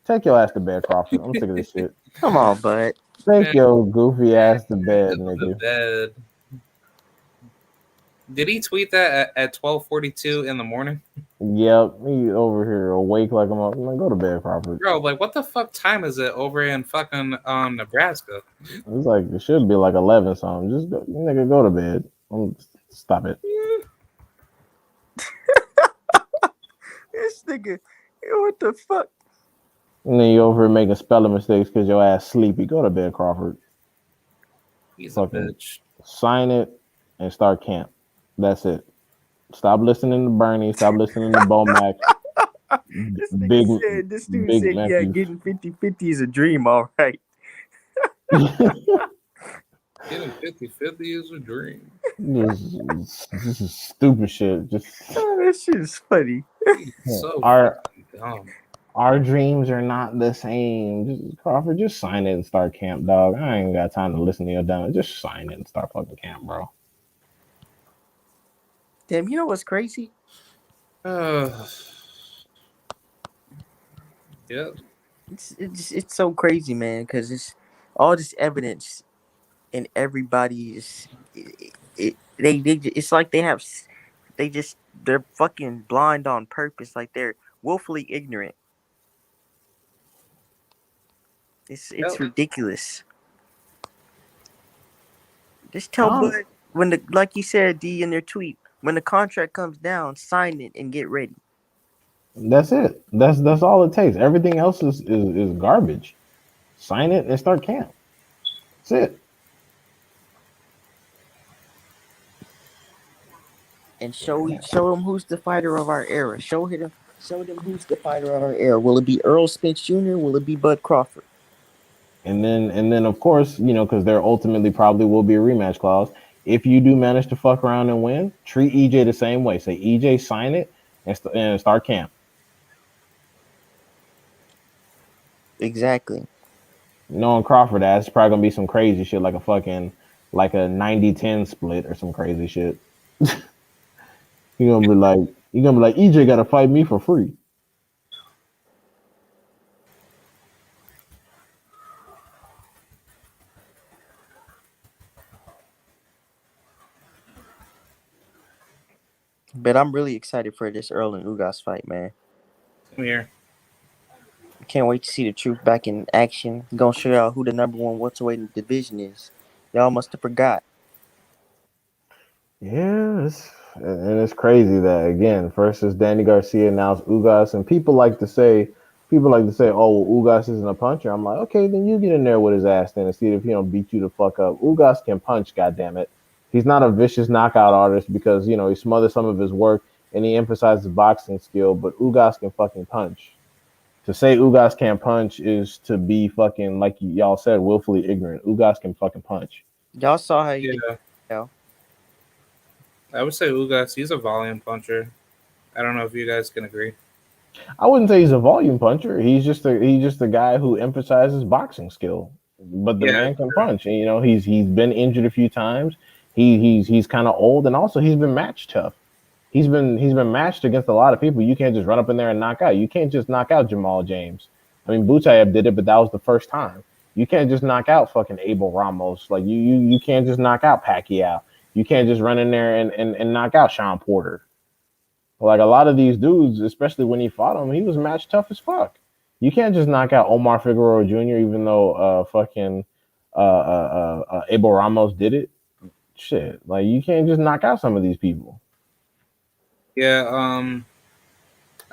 take your ass to bed, Crawford. I'm sick of this shit. Come on, bud. Take Man, your goofy ass to to bed, the nigga. bed. Did he tweet that at 12:42 in the morning? Yep, he over here awake like I'm up. Like, go to bed, Crawford. Bro, like what the fuck time is it over in fucking Nebraska? It's like it should be like 11 something. Just go, nigga, go to bed. Stop it. This nigga, what the fuck? And then you over here making spelling mistakes because your ass sleepy. Go to bed, Crawford. He's a Fucking bitch. sign it and start camp. That's it. Stop listening to Bernie. Stop listening to Bomac. Big, This dude big said, yeah, Memphis. getting 50-50 is a dream, all right. Getting 50-50 is a dream. This is stupid shit. Just Oh, that shit is funny. So our dumb. our dreams are not the same. Just Crawford, just sign it and start camp, dog. I ain't got time to listen to your dumb. Just sign it and start fucking camp, bro. Damn, you know what's crazy? Yeah. It's so crazy, man, because it's all this evidence and everybody's it's like they're fucking blind on purpose, like they're willfully ignorant. It's Yep. ridiculous. Just tell Bud when the like you said D in their tweet, when the contract comes down, sign it and get ready. That's it. That's all it takes. Everything else is garbage. Sign it and start camp. That's it. And show them who's the fighter of our era. Show them who's the fighter of our era. Will it be Earl Spence Jr.? Will it be Bud Crawford? And then of course, because there ultimately probably will be a rematch clause. If you do manage to fuck around and win, treat EJ the same way. Say EJ, sign it and start camp. Exactly. Knowing Crawford ass, it's probably gonna be some crazy shit like a fucking like a 90-10 split or some crazy shit. You're gonna be like EJ gotta fight me for free. But I'm really excited for this Earl and Ugas fight, man. Come here. Can't wait to see the truth back in action. Gonna show y'all who the number one welterweight in the division is. Y'all must have forgot. Yeah, and it's crazy that again, first is Danny Garcia, now it's Ugas, and people like to say, oh, well, Ugas isn't a puncher. I'm like, okay, then you get in there with his ass then and see if he don't beat you the fuck up. Ugas can punch, goddammit. He's not a vicious knockout artist because he smothers some of his work and he emphasizes boxing skill, but Ugas can fucking punch. To say Ugas can't punch is to be fucking like y'all said, willfully ignorant. Ugas can fucking punch. Y'all saw how he did. Yeah. I would say Ugas, he's a volume puncher. I don't know if you guys can agree. I wouldn't say he's a volume puncher. He's just a guy who emphasizes boxing skill. But the man can punch. And, he's been injured a few times. He's kind of old, and also he's been match tough. He's been matched against a lot of people. You can't just run up in there and knock out. You can't just knock out Jamal James. I mean, Butayev did it, but that was the first time. You can't just knock out fucking Abel Ramos. Like you can't just knock out Pacquiao. You can't just run in there and knock out Sean Porter. Like a lot of these dudes, especially when he fought him, he was match tough as fuck. You can't just knock out Omar Figueroa Jr. even though Abel Ramos did it. Shit, like you can't just knock out some of these people. Yeah,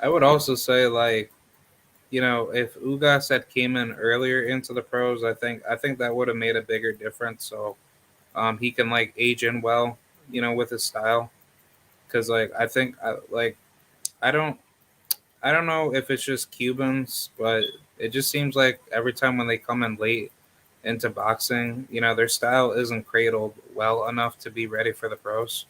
I would also say like, you know, if Ugas had came in earlier into the pros, I think that would have made a bigger difference. So he can like age in well, you know, with his style. Because like I don't I don't know if it's just Cubans, but it just seems like every time when they come in late into boxing, you know, their style isn't cradled well enough to be ready for the pros.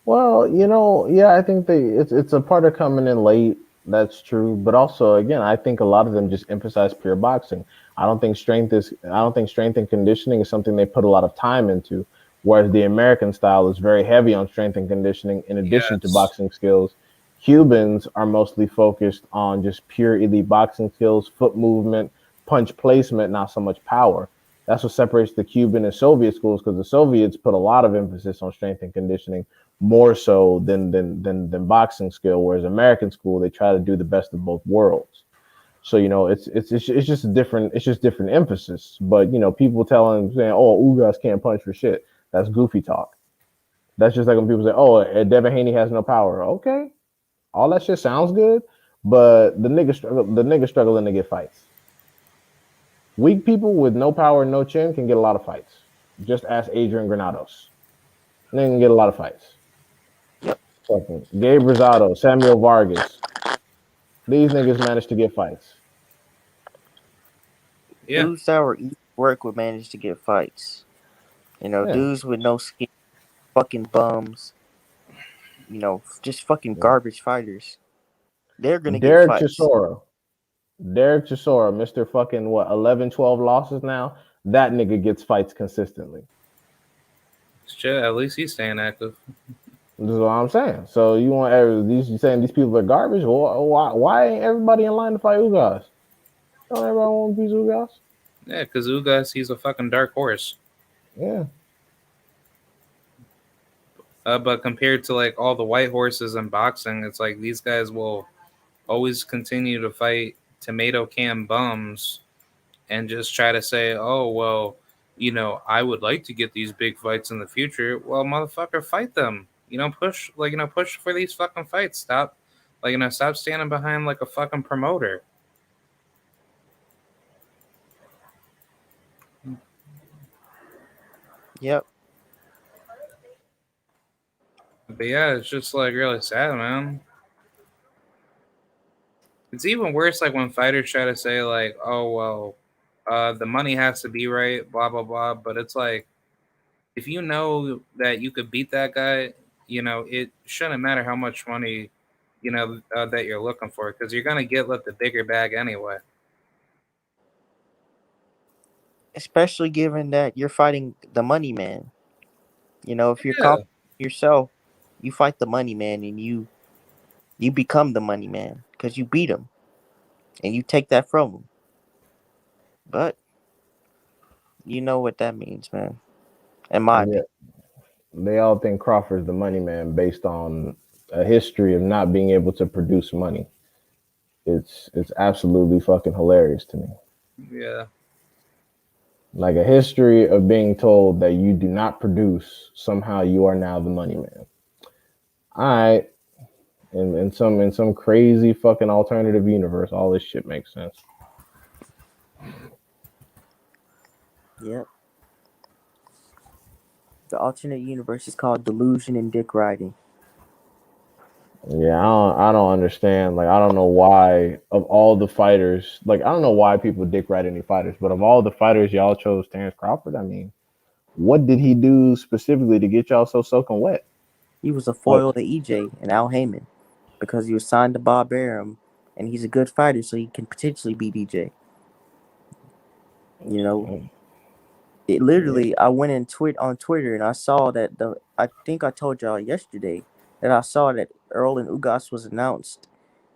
Well, yeah, I think it's a part of coming in late. That's true, but also again, I think a lot of them just emphasize pure boxing. I don't think strength and conditioning is something they put a lot of time into. Whereas the American style is very heavy on strength and conditioning in addition to Yes. boxing skills. Cubans are mostly focused on just pure elite boxing skills, foot movement, punch placement, not so much power. That's what separates the Cuban and Soviet schools because the Soviets put a lot of emphasis on strength and conditioning more so than boxing skill. Whereas American school, they try to do the best of both worlds. So it's just a different emphasis. But people telling saying, "Oh, Ugas can't punch for shit." That's goofy talk. That's just like when people say, "Oh, Devin Haney has no power." Okay, all that shit sounds good, but the nigga struggling to get fights. Weak people with no power and no chin can get a lot of fights. Just ask Adrian Granados. They can get a lot of fights. Fucking Gabe Rosado, Samuel Vargas. These niggas managed to get fights. Yeah. Dudes that were easy work would manage to get fights. Yeah. Dudes with no skin, fucking bums. Just fucking garbage fighters. They're gonna get Derek fights. Chisora. Derek Chisora, Mr. fucking what, 11, 12 losses now? That nigga gets fights consistently. Shit, at least he's staying active. This is what I'm saying. So you saying these people are garbage? Why ain't everybody in line to fight Ugas? Don't everybody want to beat Ugas? Yeah, because Ugas, he's a fucking dark horse. Yeah. But compared to like all the white horses in boxing, it's like these guys will always continue to fight tomato can bums and just try to say, oh, well, you know, I would like to get these big fights in the future. Well, motherfucker, fight them. Push for these fucking fights. Stop standing behind like a fucking promoter. Yep. But yeah, it's just like really sad, man. It's even worse like when fighters try to say like, oh well, the money has to be right, blah blah blah. But it's like if you know that you could beat that guy, you know it shouldn't matter how much money, that you're looking for because you're gonna get the bigger bag anyway. Especially given that you're fighting the money man. If you're Yeah, confident in yourself, you fight the money man and you become the money man because you beat him and you take that from him. But you know what that means, man. In my Yeah. opinion. They all think Crawford's the money man based on a history of not being able to produce money. It's absolutely fucking hilarious to me. yeah, Like a history of being told that you do not produce, somehow you are now the money man. All right. In some crazy fucking alternative universe, all this shit makes sense. Yep. The alternate universe is called delusion and dick riding. Yeah, I don't understand. Like, I don't know why of all the fighters, like, I don't know why people dick ride any fighters, but of all the fighters, y'all chose Terence Crawford. I mean, what did he do specifically to get y'all so soaking wet? He was a Like, foil to EJ and Al Heyman because he was signed to Bob Arum and he's a good fighter, so he can potentially beat EJ. You know, I went on Twitter and I saw that I think I told y'all yesterday And I saw that Earl and Ugas was announced.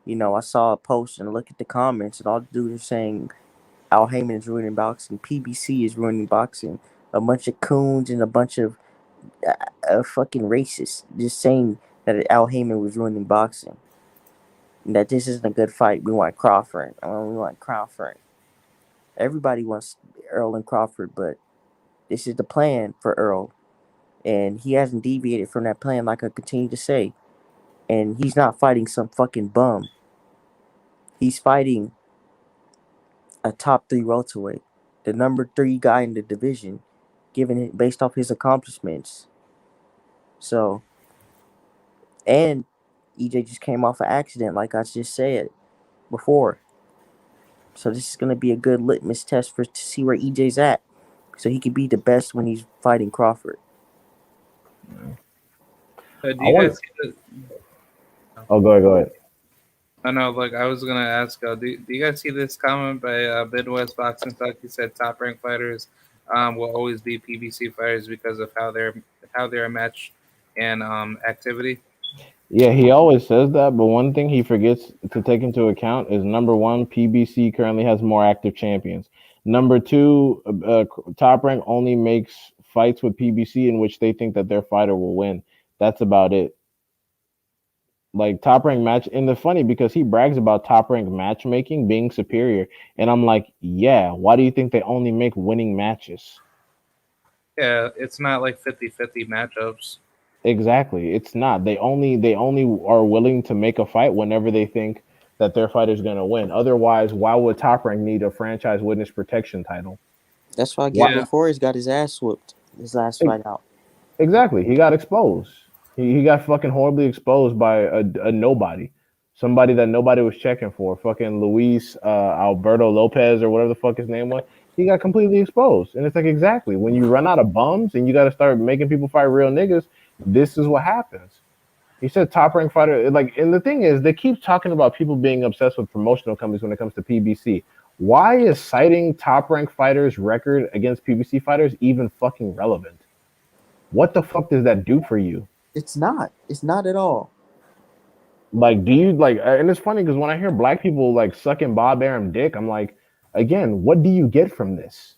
I saw a post and look at the comments, and all the dudes are saying Al Heyman is ruining boxing, PBC is ruining boxing. A bunch of coons and a bunch of fucking racists just saying that Al Heyman was ruining boxing. And that this isn't a good fight. We want Crawford. We want Crawford. Everybody wants Earl and Crawford, but this is the plan for Earl. And he hasn't deviated from that plan, like I continue to say. And he's not fighting some fucking bum. He's fighting a top 3 welterweight, the number 3 guy in the division, given it based off his accomplishments. So, and EJ just came off an accident, like I just said before. So this is gonna be a good litmus test to see where EJ's at, so he can be the best when he's fighting Crawford. Do you guys see the? Oh, go ahead. I know, like I was gonna ask, do you guys see this comment by Midwest Boxing Talk? He said top ranked fighters will always be PBC fighters because of how they're matched and activity. Yeah, he always says that, but one thing he forgets to take into account is number one, PBC currently has more active champions. Number two, Top Rank only makes fights with PBC in which they think that their fighter will win. That's about it. Like Top Rank match, and the funny because he brags about Top Rank matchmaking being superior, and I'm like, yeah, why do you think they only make winning matches? Yeah, it's not like 50-50 matchups. Exactly. It's not. They only are willing to make a fight whenever they think that their fighter's gonna win. Otherwise, why would Top Rank need a franchise witness protection title? That's why Why? Gilbert Forrest got his ass whooped his last fight out. Exactly. He got exposed. He got fucking horribly exposed by a nobody. Somebody that nobody was checking for. Fucking Luis Alberto Lopez or whatever the fuck his name was. He got completely exposed. And it's like, exactly. When you run out of bums and you got to start making people fight real niggas, this is what happens. He said top ranked fighter. Like, and the thing is, they keep talking about people being obsessed with promotional companies when it comes to PBC. Why is citing top ranked fighters' record against PBC fighters even fucking relevant? What the fuck does that do for you? It's not. It's not at all. Like, do you like? And it's funny because when I hear black people like sucking Bob Arum dick, I'm like, again, what do you get from this?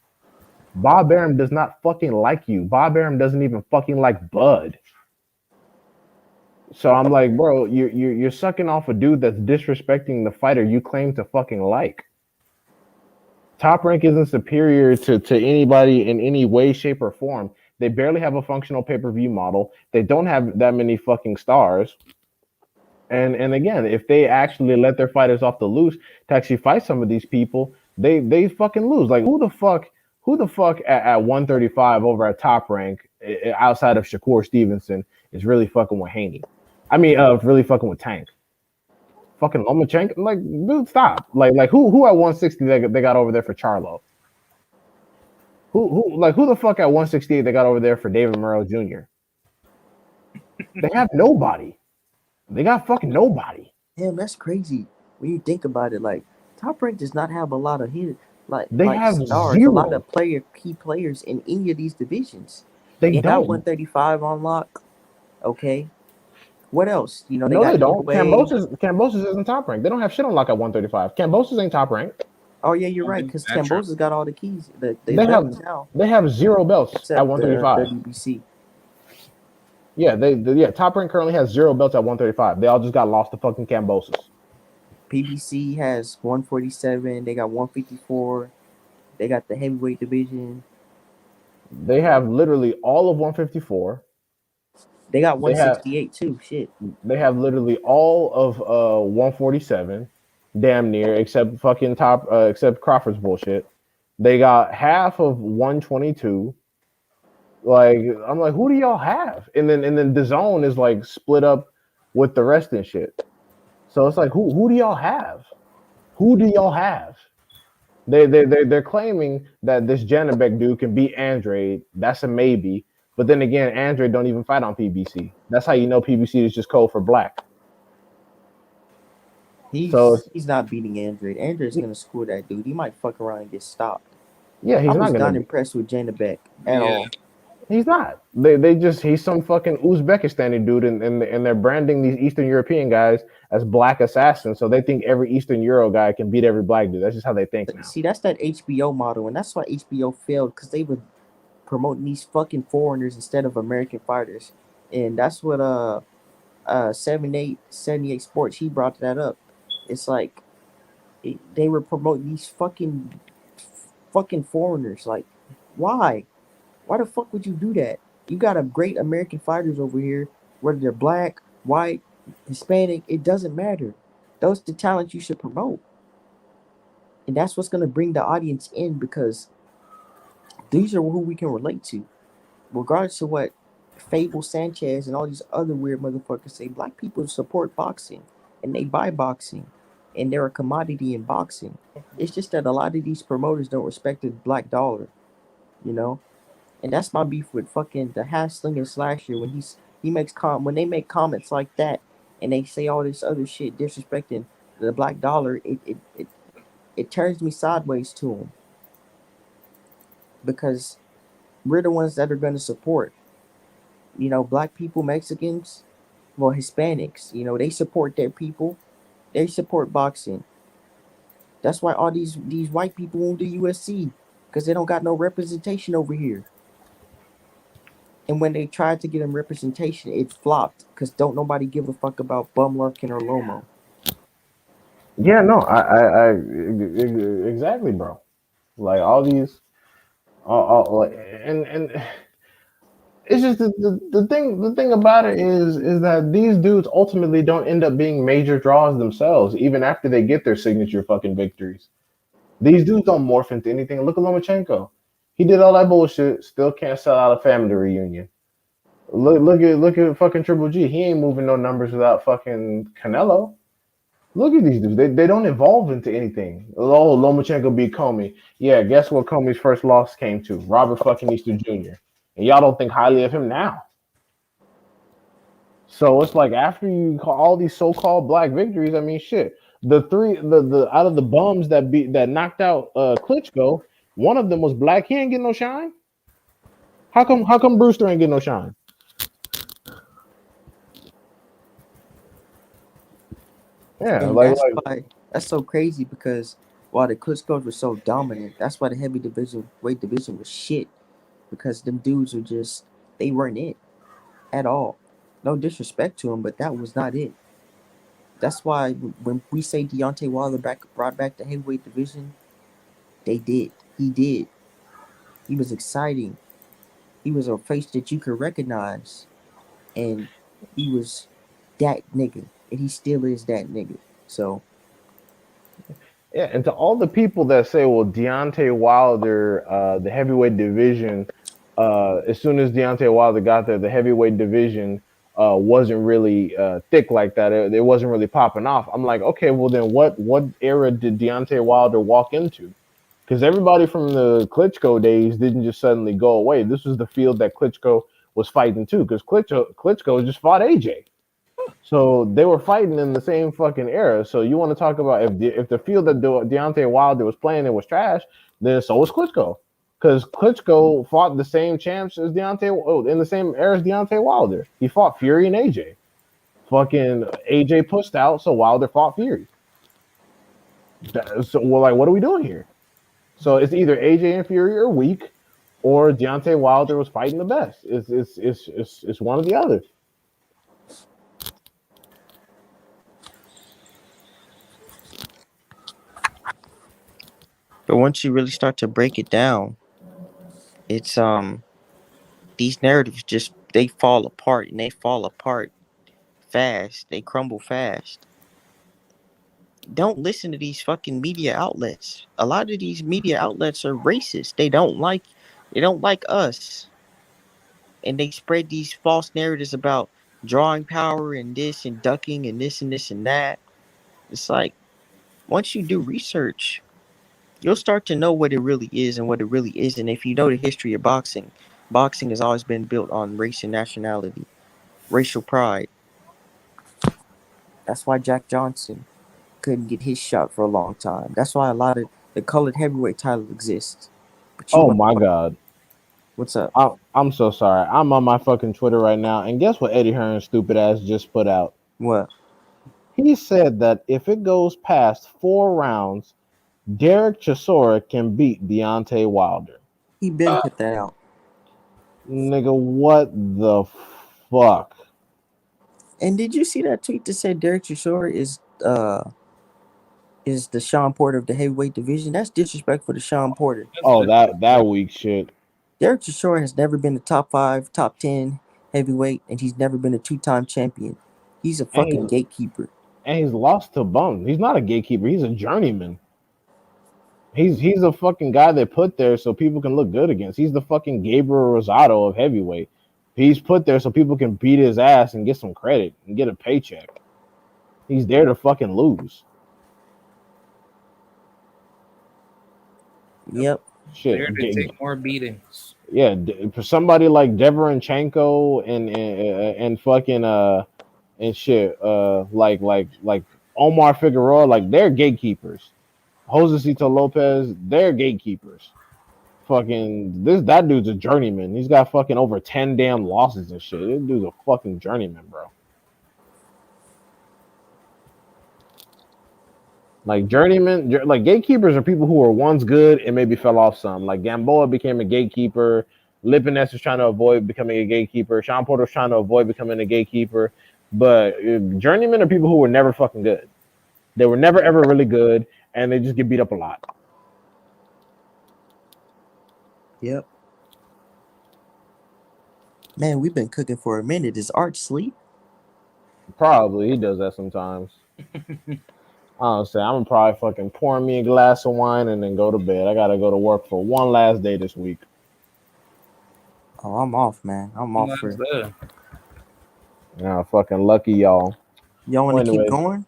Bob Arum does not fucking like you. Bob Arum doesn't even fucking like Bud. So I'm like, bro, you're sucking off a dude that's disrespecting the fighter you claim to fucking like. Top Rank isn't superior to anybody in any way, shape, or form. They barely have a functional pay-per-view model. They don't have that many fucking stars. And again, if they actually let their fighters off the loose to actually fight some of these people, they fucking lose. Like who the fuck at 135 over at Top Rank outside of Shakur Stevenson is really fucking with Haney? I mean, really fucking with Tank. Fucking Lomachenko, like, dude, stop. Like who at 160 they got over there for Charlo? Who the fuck at 168 they got over there for David Morrell Jr.? They have nobody. They got fucking nobody. Damn, that's crazy. When you think about it, like Top Rank does not have a lot of hit, they have stars, zero. a lot of key players in any of these divisions. They got don't. 135 on lock. Okay. What else? They no, got they don't. Cambosis isn't Top Rank. They don't have shit on lock at 135. Cambosis ain't Top Rank. Oh yeah, you're right. Because Cambosis got all the keys. They have zero belts except at 135. The WBC. Yeah, Top Rank currently has zero belts at 135. They all just got lost to fucking Cambosis. PBC has 147. They got 154. They got the heavyweight division. They have literally all of 154. They got 168 too. Shit. They have literally all of 147, damn near, except fucking except Crawford's bullshit. They got half of 122. Like, I'm like, who do y'all have? And then the zone is like split up with the rest and shit. So it's like, who do y'all have? Who do y'all have? They're claiming that this Janabek dude can beat Andrade. That's a maybe. But then again, Andrade don't even fight on PBC. That's how you know PBC is just code for black. He's not beating Andrade. Andrade's gonna score that dude. He might fuck around and get stopped. Yeah, I was not impressed with Janabek at all. He's not. They just he's some fucking Uzbekistani dude, and they're branding these Eastern European guys as black assassins, so they think every Eastern Euro guy can beat every black dude. That's just how they think now. See, that's that HBO model, and that's why HBO failed because they were promoting these fucking foreigners instead of American fighters, and that's what 78 Sports he brought that up. It's like they were promoting these fucking foreigners. Like, why? Why the fuck would you do that? You got a great American fighters over here, whether they're black, white, Hispanic, it doesn't matter. Those the talent you should promote. And that's what's gonna bring the audience in because these are who we can relate to. Regardless of what Fable Sanchez and all these other weird motherfuckers say, black people support boxing and they buy boxing and they're a commodity in boxing. It's just that a lot of these promoters don't respect the black dollar, you know? And that's my beef with fucking the Hassling and Slasher when he makes when they make comments like that and they say all this other shit disrespecting the black dollar, it turns me sideways to them because we're the ones that are going to support, black people, Mexicans, well, Hispanics, they support their people, they support boxing. That's why all these white people won't do USC because they don't got no representation over here. And when they tried to get them representation, it flopped because don't nobody give a fuck about Bum Larkin or Lomo. Yeah, no, exactly, bro. Like all these, like, and it's just the thing about it is that these dudes ultimately don't end up being major draws themselves, even after they get their signature fucking victories. These dudes don't morph into anything. Look at Lomachenko. He did all that bullshit, still can't sell out a family reunion. Look at fucking Triple G. He ain't moving no numbers without fucking Canelo. Look at these dudes. They don't evolve into anything. Oh, Lomachenko beat Comey. Yeah, guess what Comey's first loss came to? Robert fucking Easter Jr. And y'all don't think highly of him now. So it's like after you call all these so-called black victories, I mean, shit. The out of the bums that knocked out Klitschko, one of them was black. He ain't getting no shine. How come Brewster ain't getting no shine? Yeah, And like that's like why that's so crazy because while the Klitschko's were so dominant, that's why the weight division was shit because them dudes were just they weren't it at all. No disrespect to them, but that was not it. That's why when we say Deontay Wilder brought back the heavyweight division, they did. He did. He was exciting. He was a face that you could recognize, and he was that nigga, and he still is that nigga. So yeah, and to all the people that say, well, Deontay Wilder, the heavyweight division, as soon as Deontay Wilder got there, the heavyweight division wasn't really thick like that. It wasn't really popping off. I'm like, okay, well then, what era did Deontay Wilder walk into? Because everybody from the Klitschko days didn't just suddenly go away. This was the field that Klitschko was fighting too. Because Klitschko just fought AJ. So they were fighting in the same fucking era. So you want to talk about if the field that Deontay Wilder was playing in was trash, then so was Klitschko. Because Klitschko fought the same champs as in the same era as Deontay Wilder. He fought Fury and AJ. Fucking AJ pushed out, so Wilder fought Fury. So we're like, what are we doing here? So it's either AJ and Fury are weak, or Deontay Wilder was fighting the best. It's one or the other. but once you really start to break it down, it's these narratives just they fall apart and they fall apart fast. They crumble fast. Don't listen to these fucking media outlets. A lot of these media outlets are racist. They don't like us. And they spread these false narratives about drawing power and this and ducking and this and this and that. It's like once you do research, you'll start to know what it really is and what it really isn't. If you know the history of boxing, boxing has always been built on race and nationality, racial pride. That's why Jack Johnson couldn't get his shot for a long time. That's why a lot of the colored heavyweight title exists. But you Oh want my to god. What's up? I'm so sorry. I'm on my fucking Twitter right now, and guess what Eddie Hearn's stupid ass just put out? What? He said that if it goes past 4 rounds, Derek Chisora can beat Deontay Wilder. He been put that out. Nigga, what the fuck? And did you see that tweet that said Derek Chisora is the Sean Porter of the heavyweight division? That's disrespectful to Sean Porter. Oh, that weak shit. Derek Chisora has never been a top 5, top 10 heavyweight, and he's never been a 2-time champion. He's a And fucking he's, gatekeeper. and he's lost to bums. He's not a gatekeeper. He's a journeyman. He's a fucking guy that put there so people can look good against. He's the fucking Gabriel Rosado of heavyweight. He's put there so people can beat his ass and get some credit and get a paycheck. He's there to fucking lose. Yep. Shit. There to take more beatings. Yeah, for somebody like Deverenchenko and fucking and shit like Omar Figueroa, like they're gatekeepers. Josecito Lopez, they're gatekeepers. Fucking that dude's a journeyman. He's got fucking over 10 damn losses and shit. This dude's a fucking journeyman, bro. Like journeyman, like gatekeepers are people who were once good and maybe fell off some. Like Gamboa became a gatekeeper. Lipinets was trying to avoid becoming a gatekeeper. Sean Porter was trying to avoid becoming a gatekeeper. But journeymen are people who were never fucking good. They were never ever really good, and they just get beat up a lot. Yep. Man, we've been cooking for a minute. Is Art sleep? Probably he does that sometimes. Honestly, I'm gonna probably fucking pour me a glass of wine and then go to bed. I gotta go to work for one last day this week. Oh, I'm off, man. I'm off for. Yeah, fucking lucky y'all. Y'all want to keep going?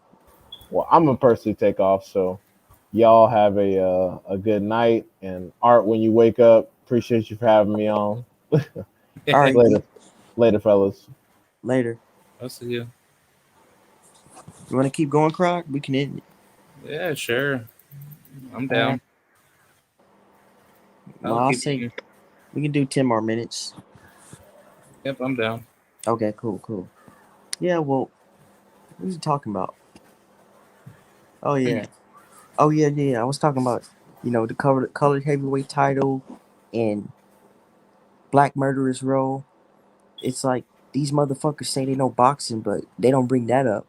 Well, I'm gonna personally take off, so y'all have a good night. And Art, when you wake up, appreciate you for having me on. All right, later, fellas. Later. I'll see you. You want to keep going, Croc? We can end it. Yeah, sure. I'm down. Well, I'll say we can do 10 more minutes. Yep, I'm down. Okay, cool. Yeah, well, what was you talking about? Oh, yeah. I was talking about, the colored heavyweight title and Black Murderer's Row. It's like these motherfuckers say they know boxing, but they don't bring that up.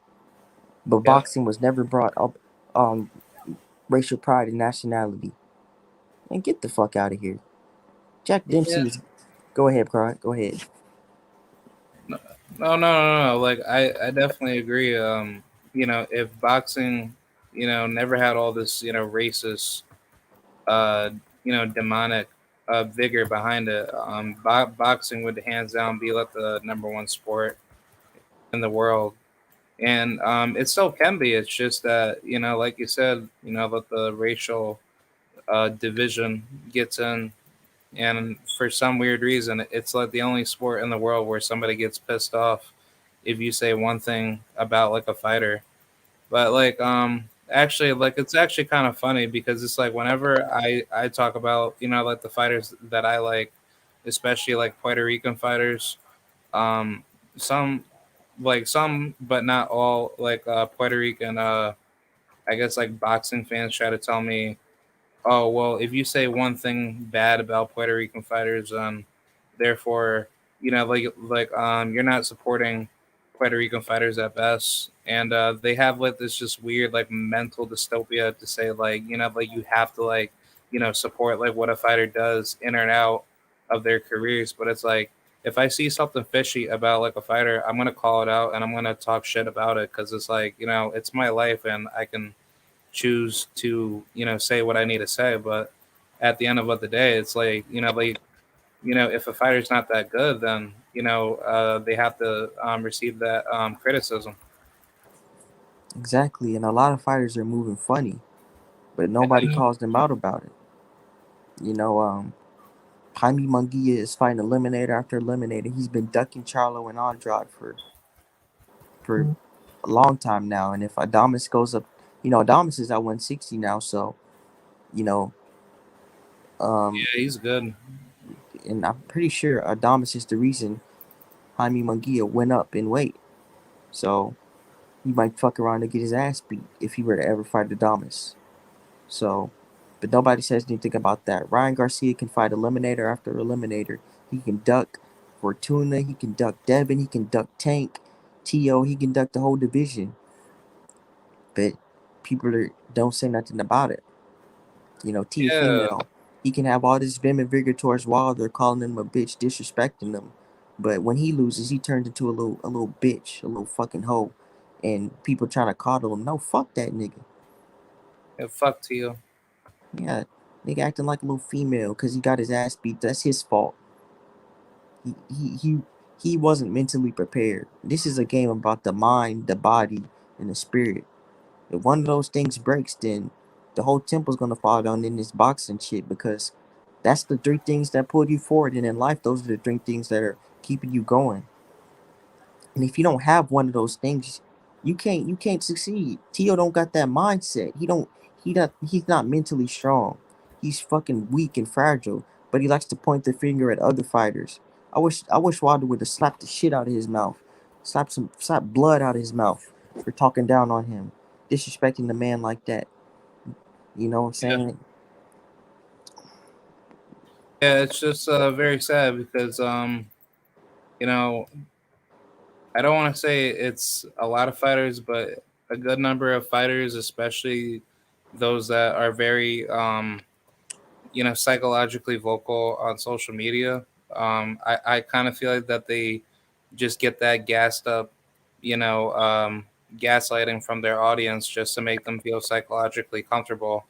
But boxing was never brought up on racial pride and nationality. And get the fuck out of here. Jack Dempsey is... Go ahead, Pride. Go ahead. No. Like, I definitely agree. If boxing, never had all this, racist, demonic vigor behind it, boxing would hands down be like the number one sport in the world. And it still can be. It's just that, like you said, that the racial division gets in. And for some weird reason, it's like the only sport in the world where somebody gets pissed off if you say one thing about like a fighter. But like, actually, like it's actually kind of funny because it's like whenever I talk about, like the fighters that I like, especially like Puerto Rican fighters, some but not all, like Puerto Rican I guess like boxing fans try to tell me, oh well, if you say one thing bad about Puerto Rican fighters, therefore, you're not supporting Puerto Rican fighters at best. And they have like this just weird like mental dystopia to say like, like you have to like, support like what a fighter does in and out of their careers. But it's like, if I see something fishy about like a fighter, I'm gonna call it out and I'm gonna talk shit about it because it's like, it's my life and I can choose to, say what I need to say. But at the end of the day, it's like, if a fighter's not that good, then, they have to receive that criticism. Exactly. And a lot of fighters are moving funny, but nobody calls them out about it. Jaime Munguia is fighting eliminator after eliminator. He's been ducking Charlo and Andrade for a long time now. And if Adames goes up, Adames is at 160 now, so yeah, he's good. and I'm pretty sure Adamas is the reason Jaime Munguia went up in weight. So he might fuck around and get his ass beat if he were to ever fight Adamas. So, but nobody says anything about that. Ryan Garcia can fight eliminator after eliminator. He can duck Fortuna. He can duck Devin. He can duck Tank, To. He can duck the whole division. But don't say nothing about it. You know, Tia Yeah, Female, he can have all this vim and vigor towards Wilder, calling him a bitch, disrespecting him. But when he loses, he turns into a little bitch, a little fucking hoe, and people trying to coddle him. No, fuck that nigga. yeah, fuck to you. Yeah, nigga acting like a little female because he got his ass beat. That's his fault. He he he he wasn't mentally prepared. This is a game about the mind, the body, and the spirit. If one of those things breaks, then the whole temple's gonna fall down in this boxing shit because that's the three things that pulled you forward. And in life, those are the three things that are keeping you going. And if you don't have one of those things, you can't succeed. Tio don't got that mindset. He's not mentally strong. He's fucking weak and fragile. But he likes to point the finger at other fighters. I wish Wilder would have slapped the shit out of his mouth. Slap blood out of his mouth for talking down on him. Disrespecting the man like that. You know what I'm Yeah, saying? yeah. It's just very sad because you know, I don't want to say it's a lot of fighters, but a good number of fighters, especially those that are very psychologically vocal on social media. I kind of feel like that they just get that gassed up, you know, gaslighting from their audience just to make them feel psychologically comfortable.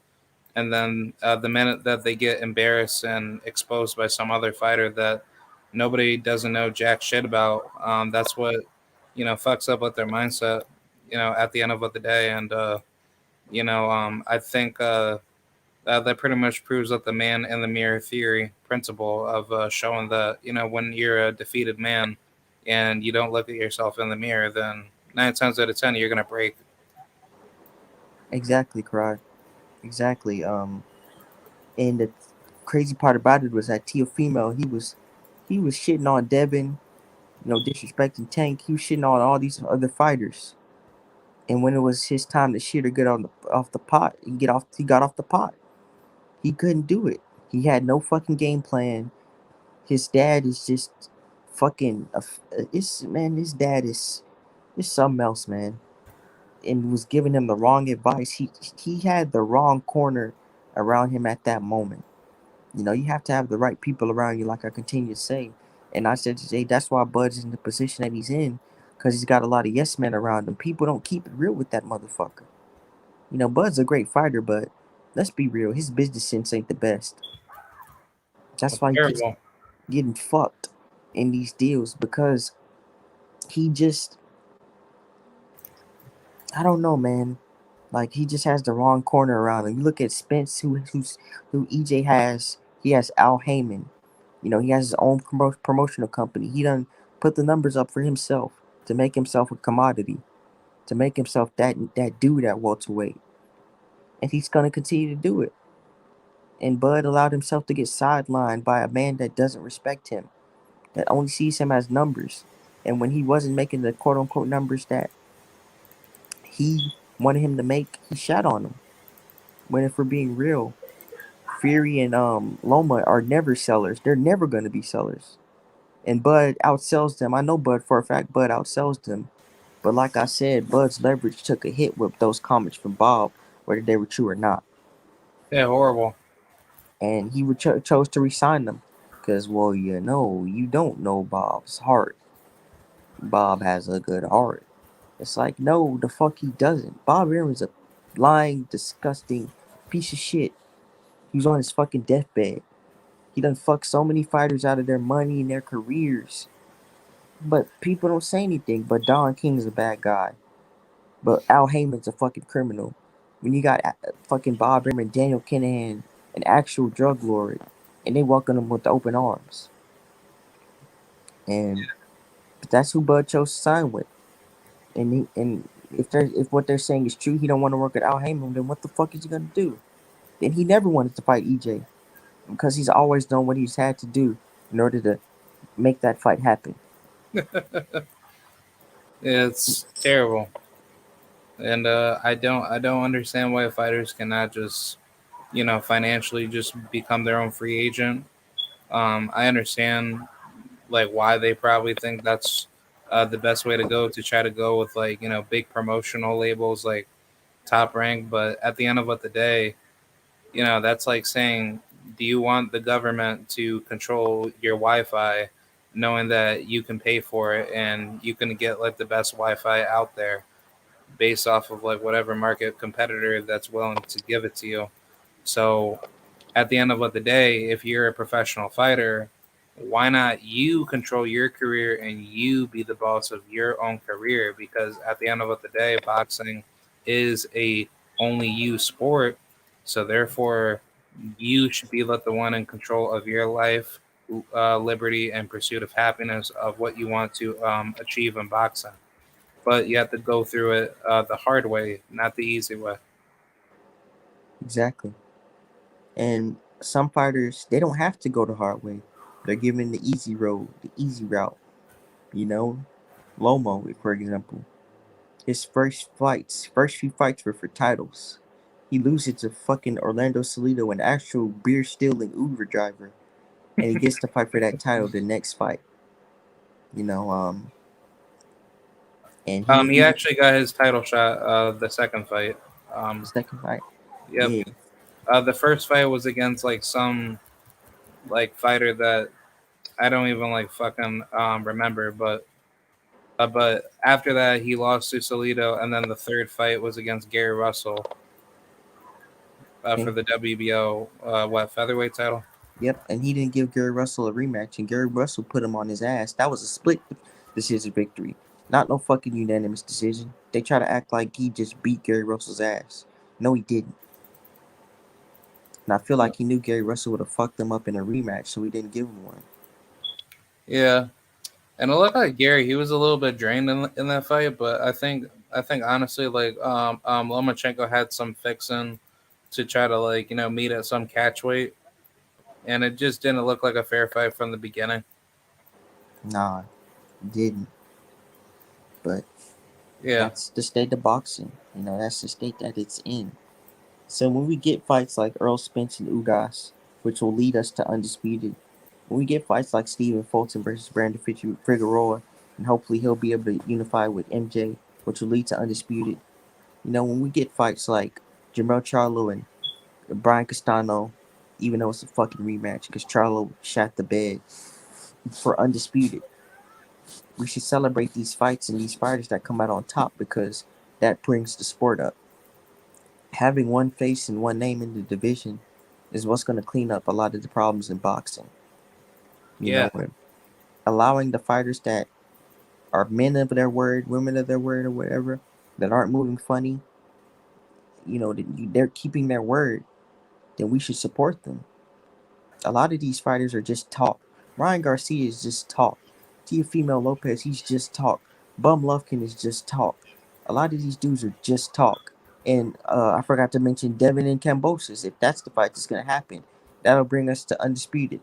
And then the minute that they get embarrassed and exposed by some other fighter that nobody doesn't know jack shit about, that's what fucks up with their mindset. At the end of the day, and I think that pretty much proves that the man in the mirror theory principle of showing that when you're a defeated man and you don't look at yourself in the mirror, then 9 times out of 10 you're gonna break. Exactly, Cry. Exactly. And the crazy part about it was that Tio Female, he was shitting on Devin, disrespecting Tank. He was shitting on all these other fighters. And when it was his time to shit or get on off the pot, he got off the pot. He couldn't do it. He had no fucking game plan. His dad is just fucking. It's man. His dad is something else, man. And was giving him the wrong advice. He had the wrong corner around him at that moment. You have to have the right people around you, like I continue to say. And I said today, that's why Bud's in the position that he's in, because he's got a lot of yes men around him. People don't keep it real with that motherfucker. Bud's a great fighter, but let's be real, his business sense ain't the best. That's It's why he keeps terrible. getting fucked in these deals because he just, I don't know, man. Like he just has the wrong corner around him. You look at Spence, who EJ has. He has Al Heyman. He has his own promotional company. He done put the numbers up for himself to make himself a commodity, to make himself that dude at welterweight, and he's gonna continue to do it. And Bud allowed himself to get sidelined by a man that doesn't respect him, that only sees him as numbers. And when he wasn't making the quote unquote numbers that he wanted him to make, he shat on him. When if we're being real, Fury and Loma are never sellers. They're never gonna be sellers. And Bud outsells them. I know Bud for a fact. Bud outsells them. But like I said, Bud's leverage took a hit with those comments from Bob, whether they were true or not. Yeah, horrible. And he chose to resign them. Because, well, you don't know Bob's heart. Bob has a good heart. It's like, no, the fuck he doesn't. Bob Aaron's a lying, disgusting piece of shit. He's on his fucking deathbed. He done fucked so many fighters out of their money and their careers. But people don't say anything. But Don King's a bad guy. But Al Heyman's a fucking criminal. When you got fucking Bob Arum, Daniel Kinahan, an actual drug lord, and they welcome him with open arms. And that's who Bud chose to sign with. And if what they're saying is true, he don't want to work with Al Heyman, then what the fuck is he gonna do? Then he never wanted to fight EJ because he's always done what he's had to do. in order to make that fight happen. It's terrible, and I don't understand why fighters cannot just financially just become their own free agent. I understand like why they probably think that's the best way to go, to try to go with like big promotional labels like Top Rank, but at the end of the day, that's like saying, do you want the government to control your Wi-Fi, knowing that you can pay for it and you can get like the best Wi-Fi out there based off of like whatever market competitor that's willing to give it to you? So at the end of the day, if you're a professional fighter, why not you control your career and you be the boss of your own career? Because at the end of the day, boxing is a only you sport. So therefore, you should be let the one in control of your life, liberty, and pursuit of happiness of what you want to achieve in boxing. But you have to go through it the hard way, not the easy way. Exactly. And some fighters, they don't have to go the hard way. They're given the easy road, the easy route. You know, Lomo, for example, his first few fights were for titles. He loses to fucking Orlando Salido, an actual beer stealing Uber driver, and he gets to fight for that title the next fight. You know, and he didn't He even actually got his title shot the second fight. Um, second fight. yep. Yeah, The first fight was against like some like fighter that I don't even like fucking remember, but after that he lost to Salido, and then the third fight was against Gary Russell for okay. the WBO featherweight title. Yep, and he didn't give Gary Russell a rematch, and Gary Russell put him on his ass. That was a split decision victory, not no fucking unanimous decision. They try to act like he just beat Gary Russell's ass. No, he didn't. And I feel Yeah. like he knew Gary Russell would have fucked him up in a rematch, so he didn't give him one. Yeah, and it looked like Gary. He was a little bit drained in that fight, but I think honestly, like Lomachenko had some fixing to try to like meet at some catch weight, and it just didn't look like a fair fight from the beginning. Nah, he didn't. But Yeah, that's the state of boxing. That's the state that it's in. So when we get fights like Earl Spence and Ugas, which will lead us to undisputed, when we get fights like Stephen Fulton versus Brandon Figueroa, and hopefully he'll be able to unify with MJ, which will lead to undisputed. When we get fights like Jamel Charlo and Brian Castano, even though it's a fucking rematch because Charlo shot the bed for undisputed, we should celebrate these fights and these fighters that come out on top because that brings the sport up. Having one face and one name in the division is what's going to clean up a lot of the problems in boxing. yeah, And allowing the fighters that are men of their word, women of their word, or whatever, that aren't moving funny, they're keeping their word, then we should support them. A lot of these fighters are just talk. Ryan Garcia is just talk. Teofimo Lopez, he's just talk. Bum Lufkin is just talk. A lot of these dudes are just talk. And I forgot to mention Devin and Cambosis. If that's the fight that's going to happen, that'll bring us to undisputed.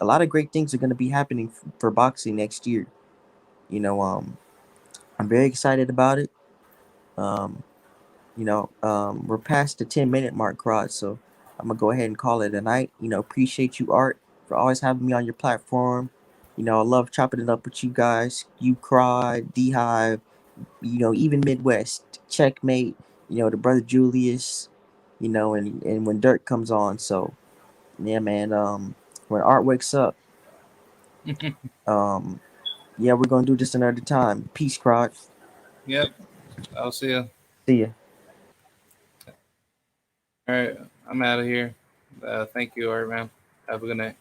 A lot of great things are going to be happening for boxing next year. You know, I'm very excited about it. Um, we're past the 10-minute mark, Rod. So I'm gonna go ahead and call it a night. Appreciate you, Art, for always having me on your platform. I love chopping it up with you guys. You, Crod, D Hive. Even Midwest, Checkmate. The brother Julius. And when Dirk comes on. So yeah, man. When Art wakes up, um, yeah, we're gonna do this another time. Peace, Crod. yep. I'll see you. See ya. All right, I'm out of here. Thank you, Art man. Have a good night.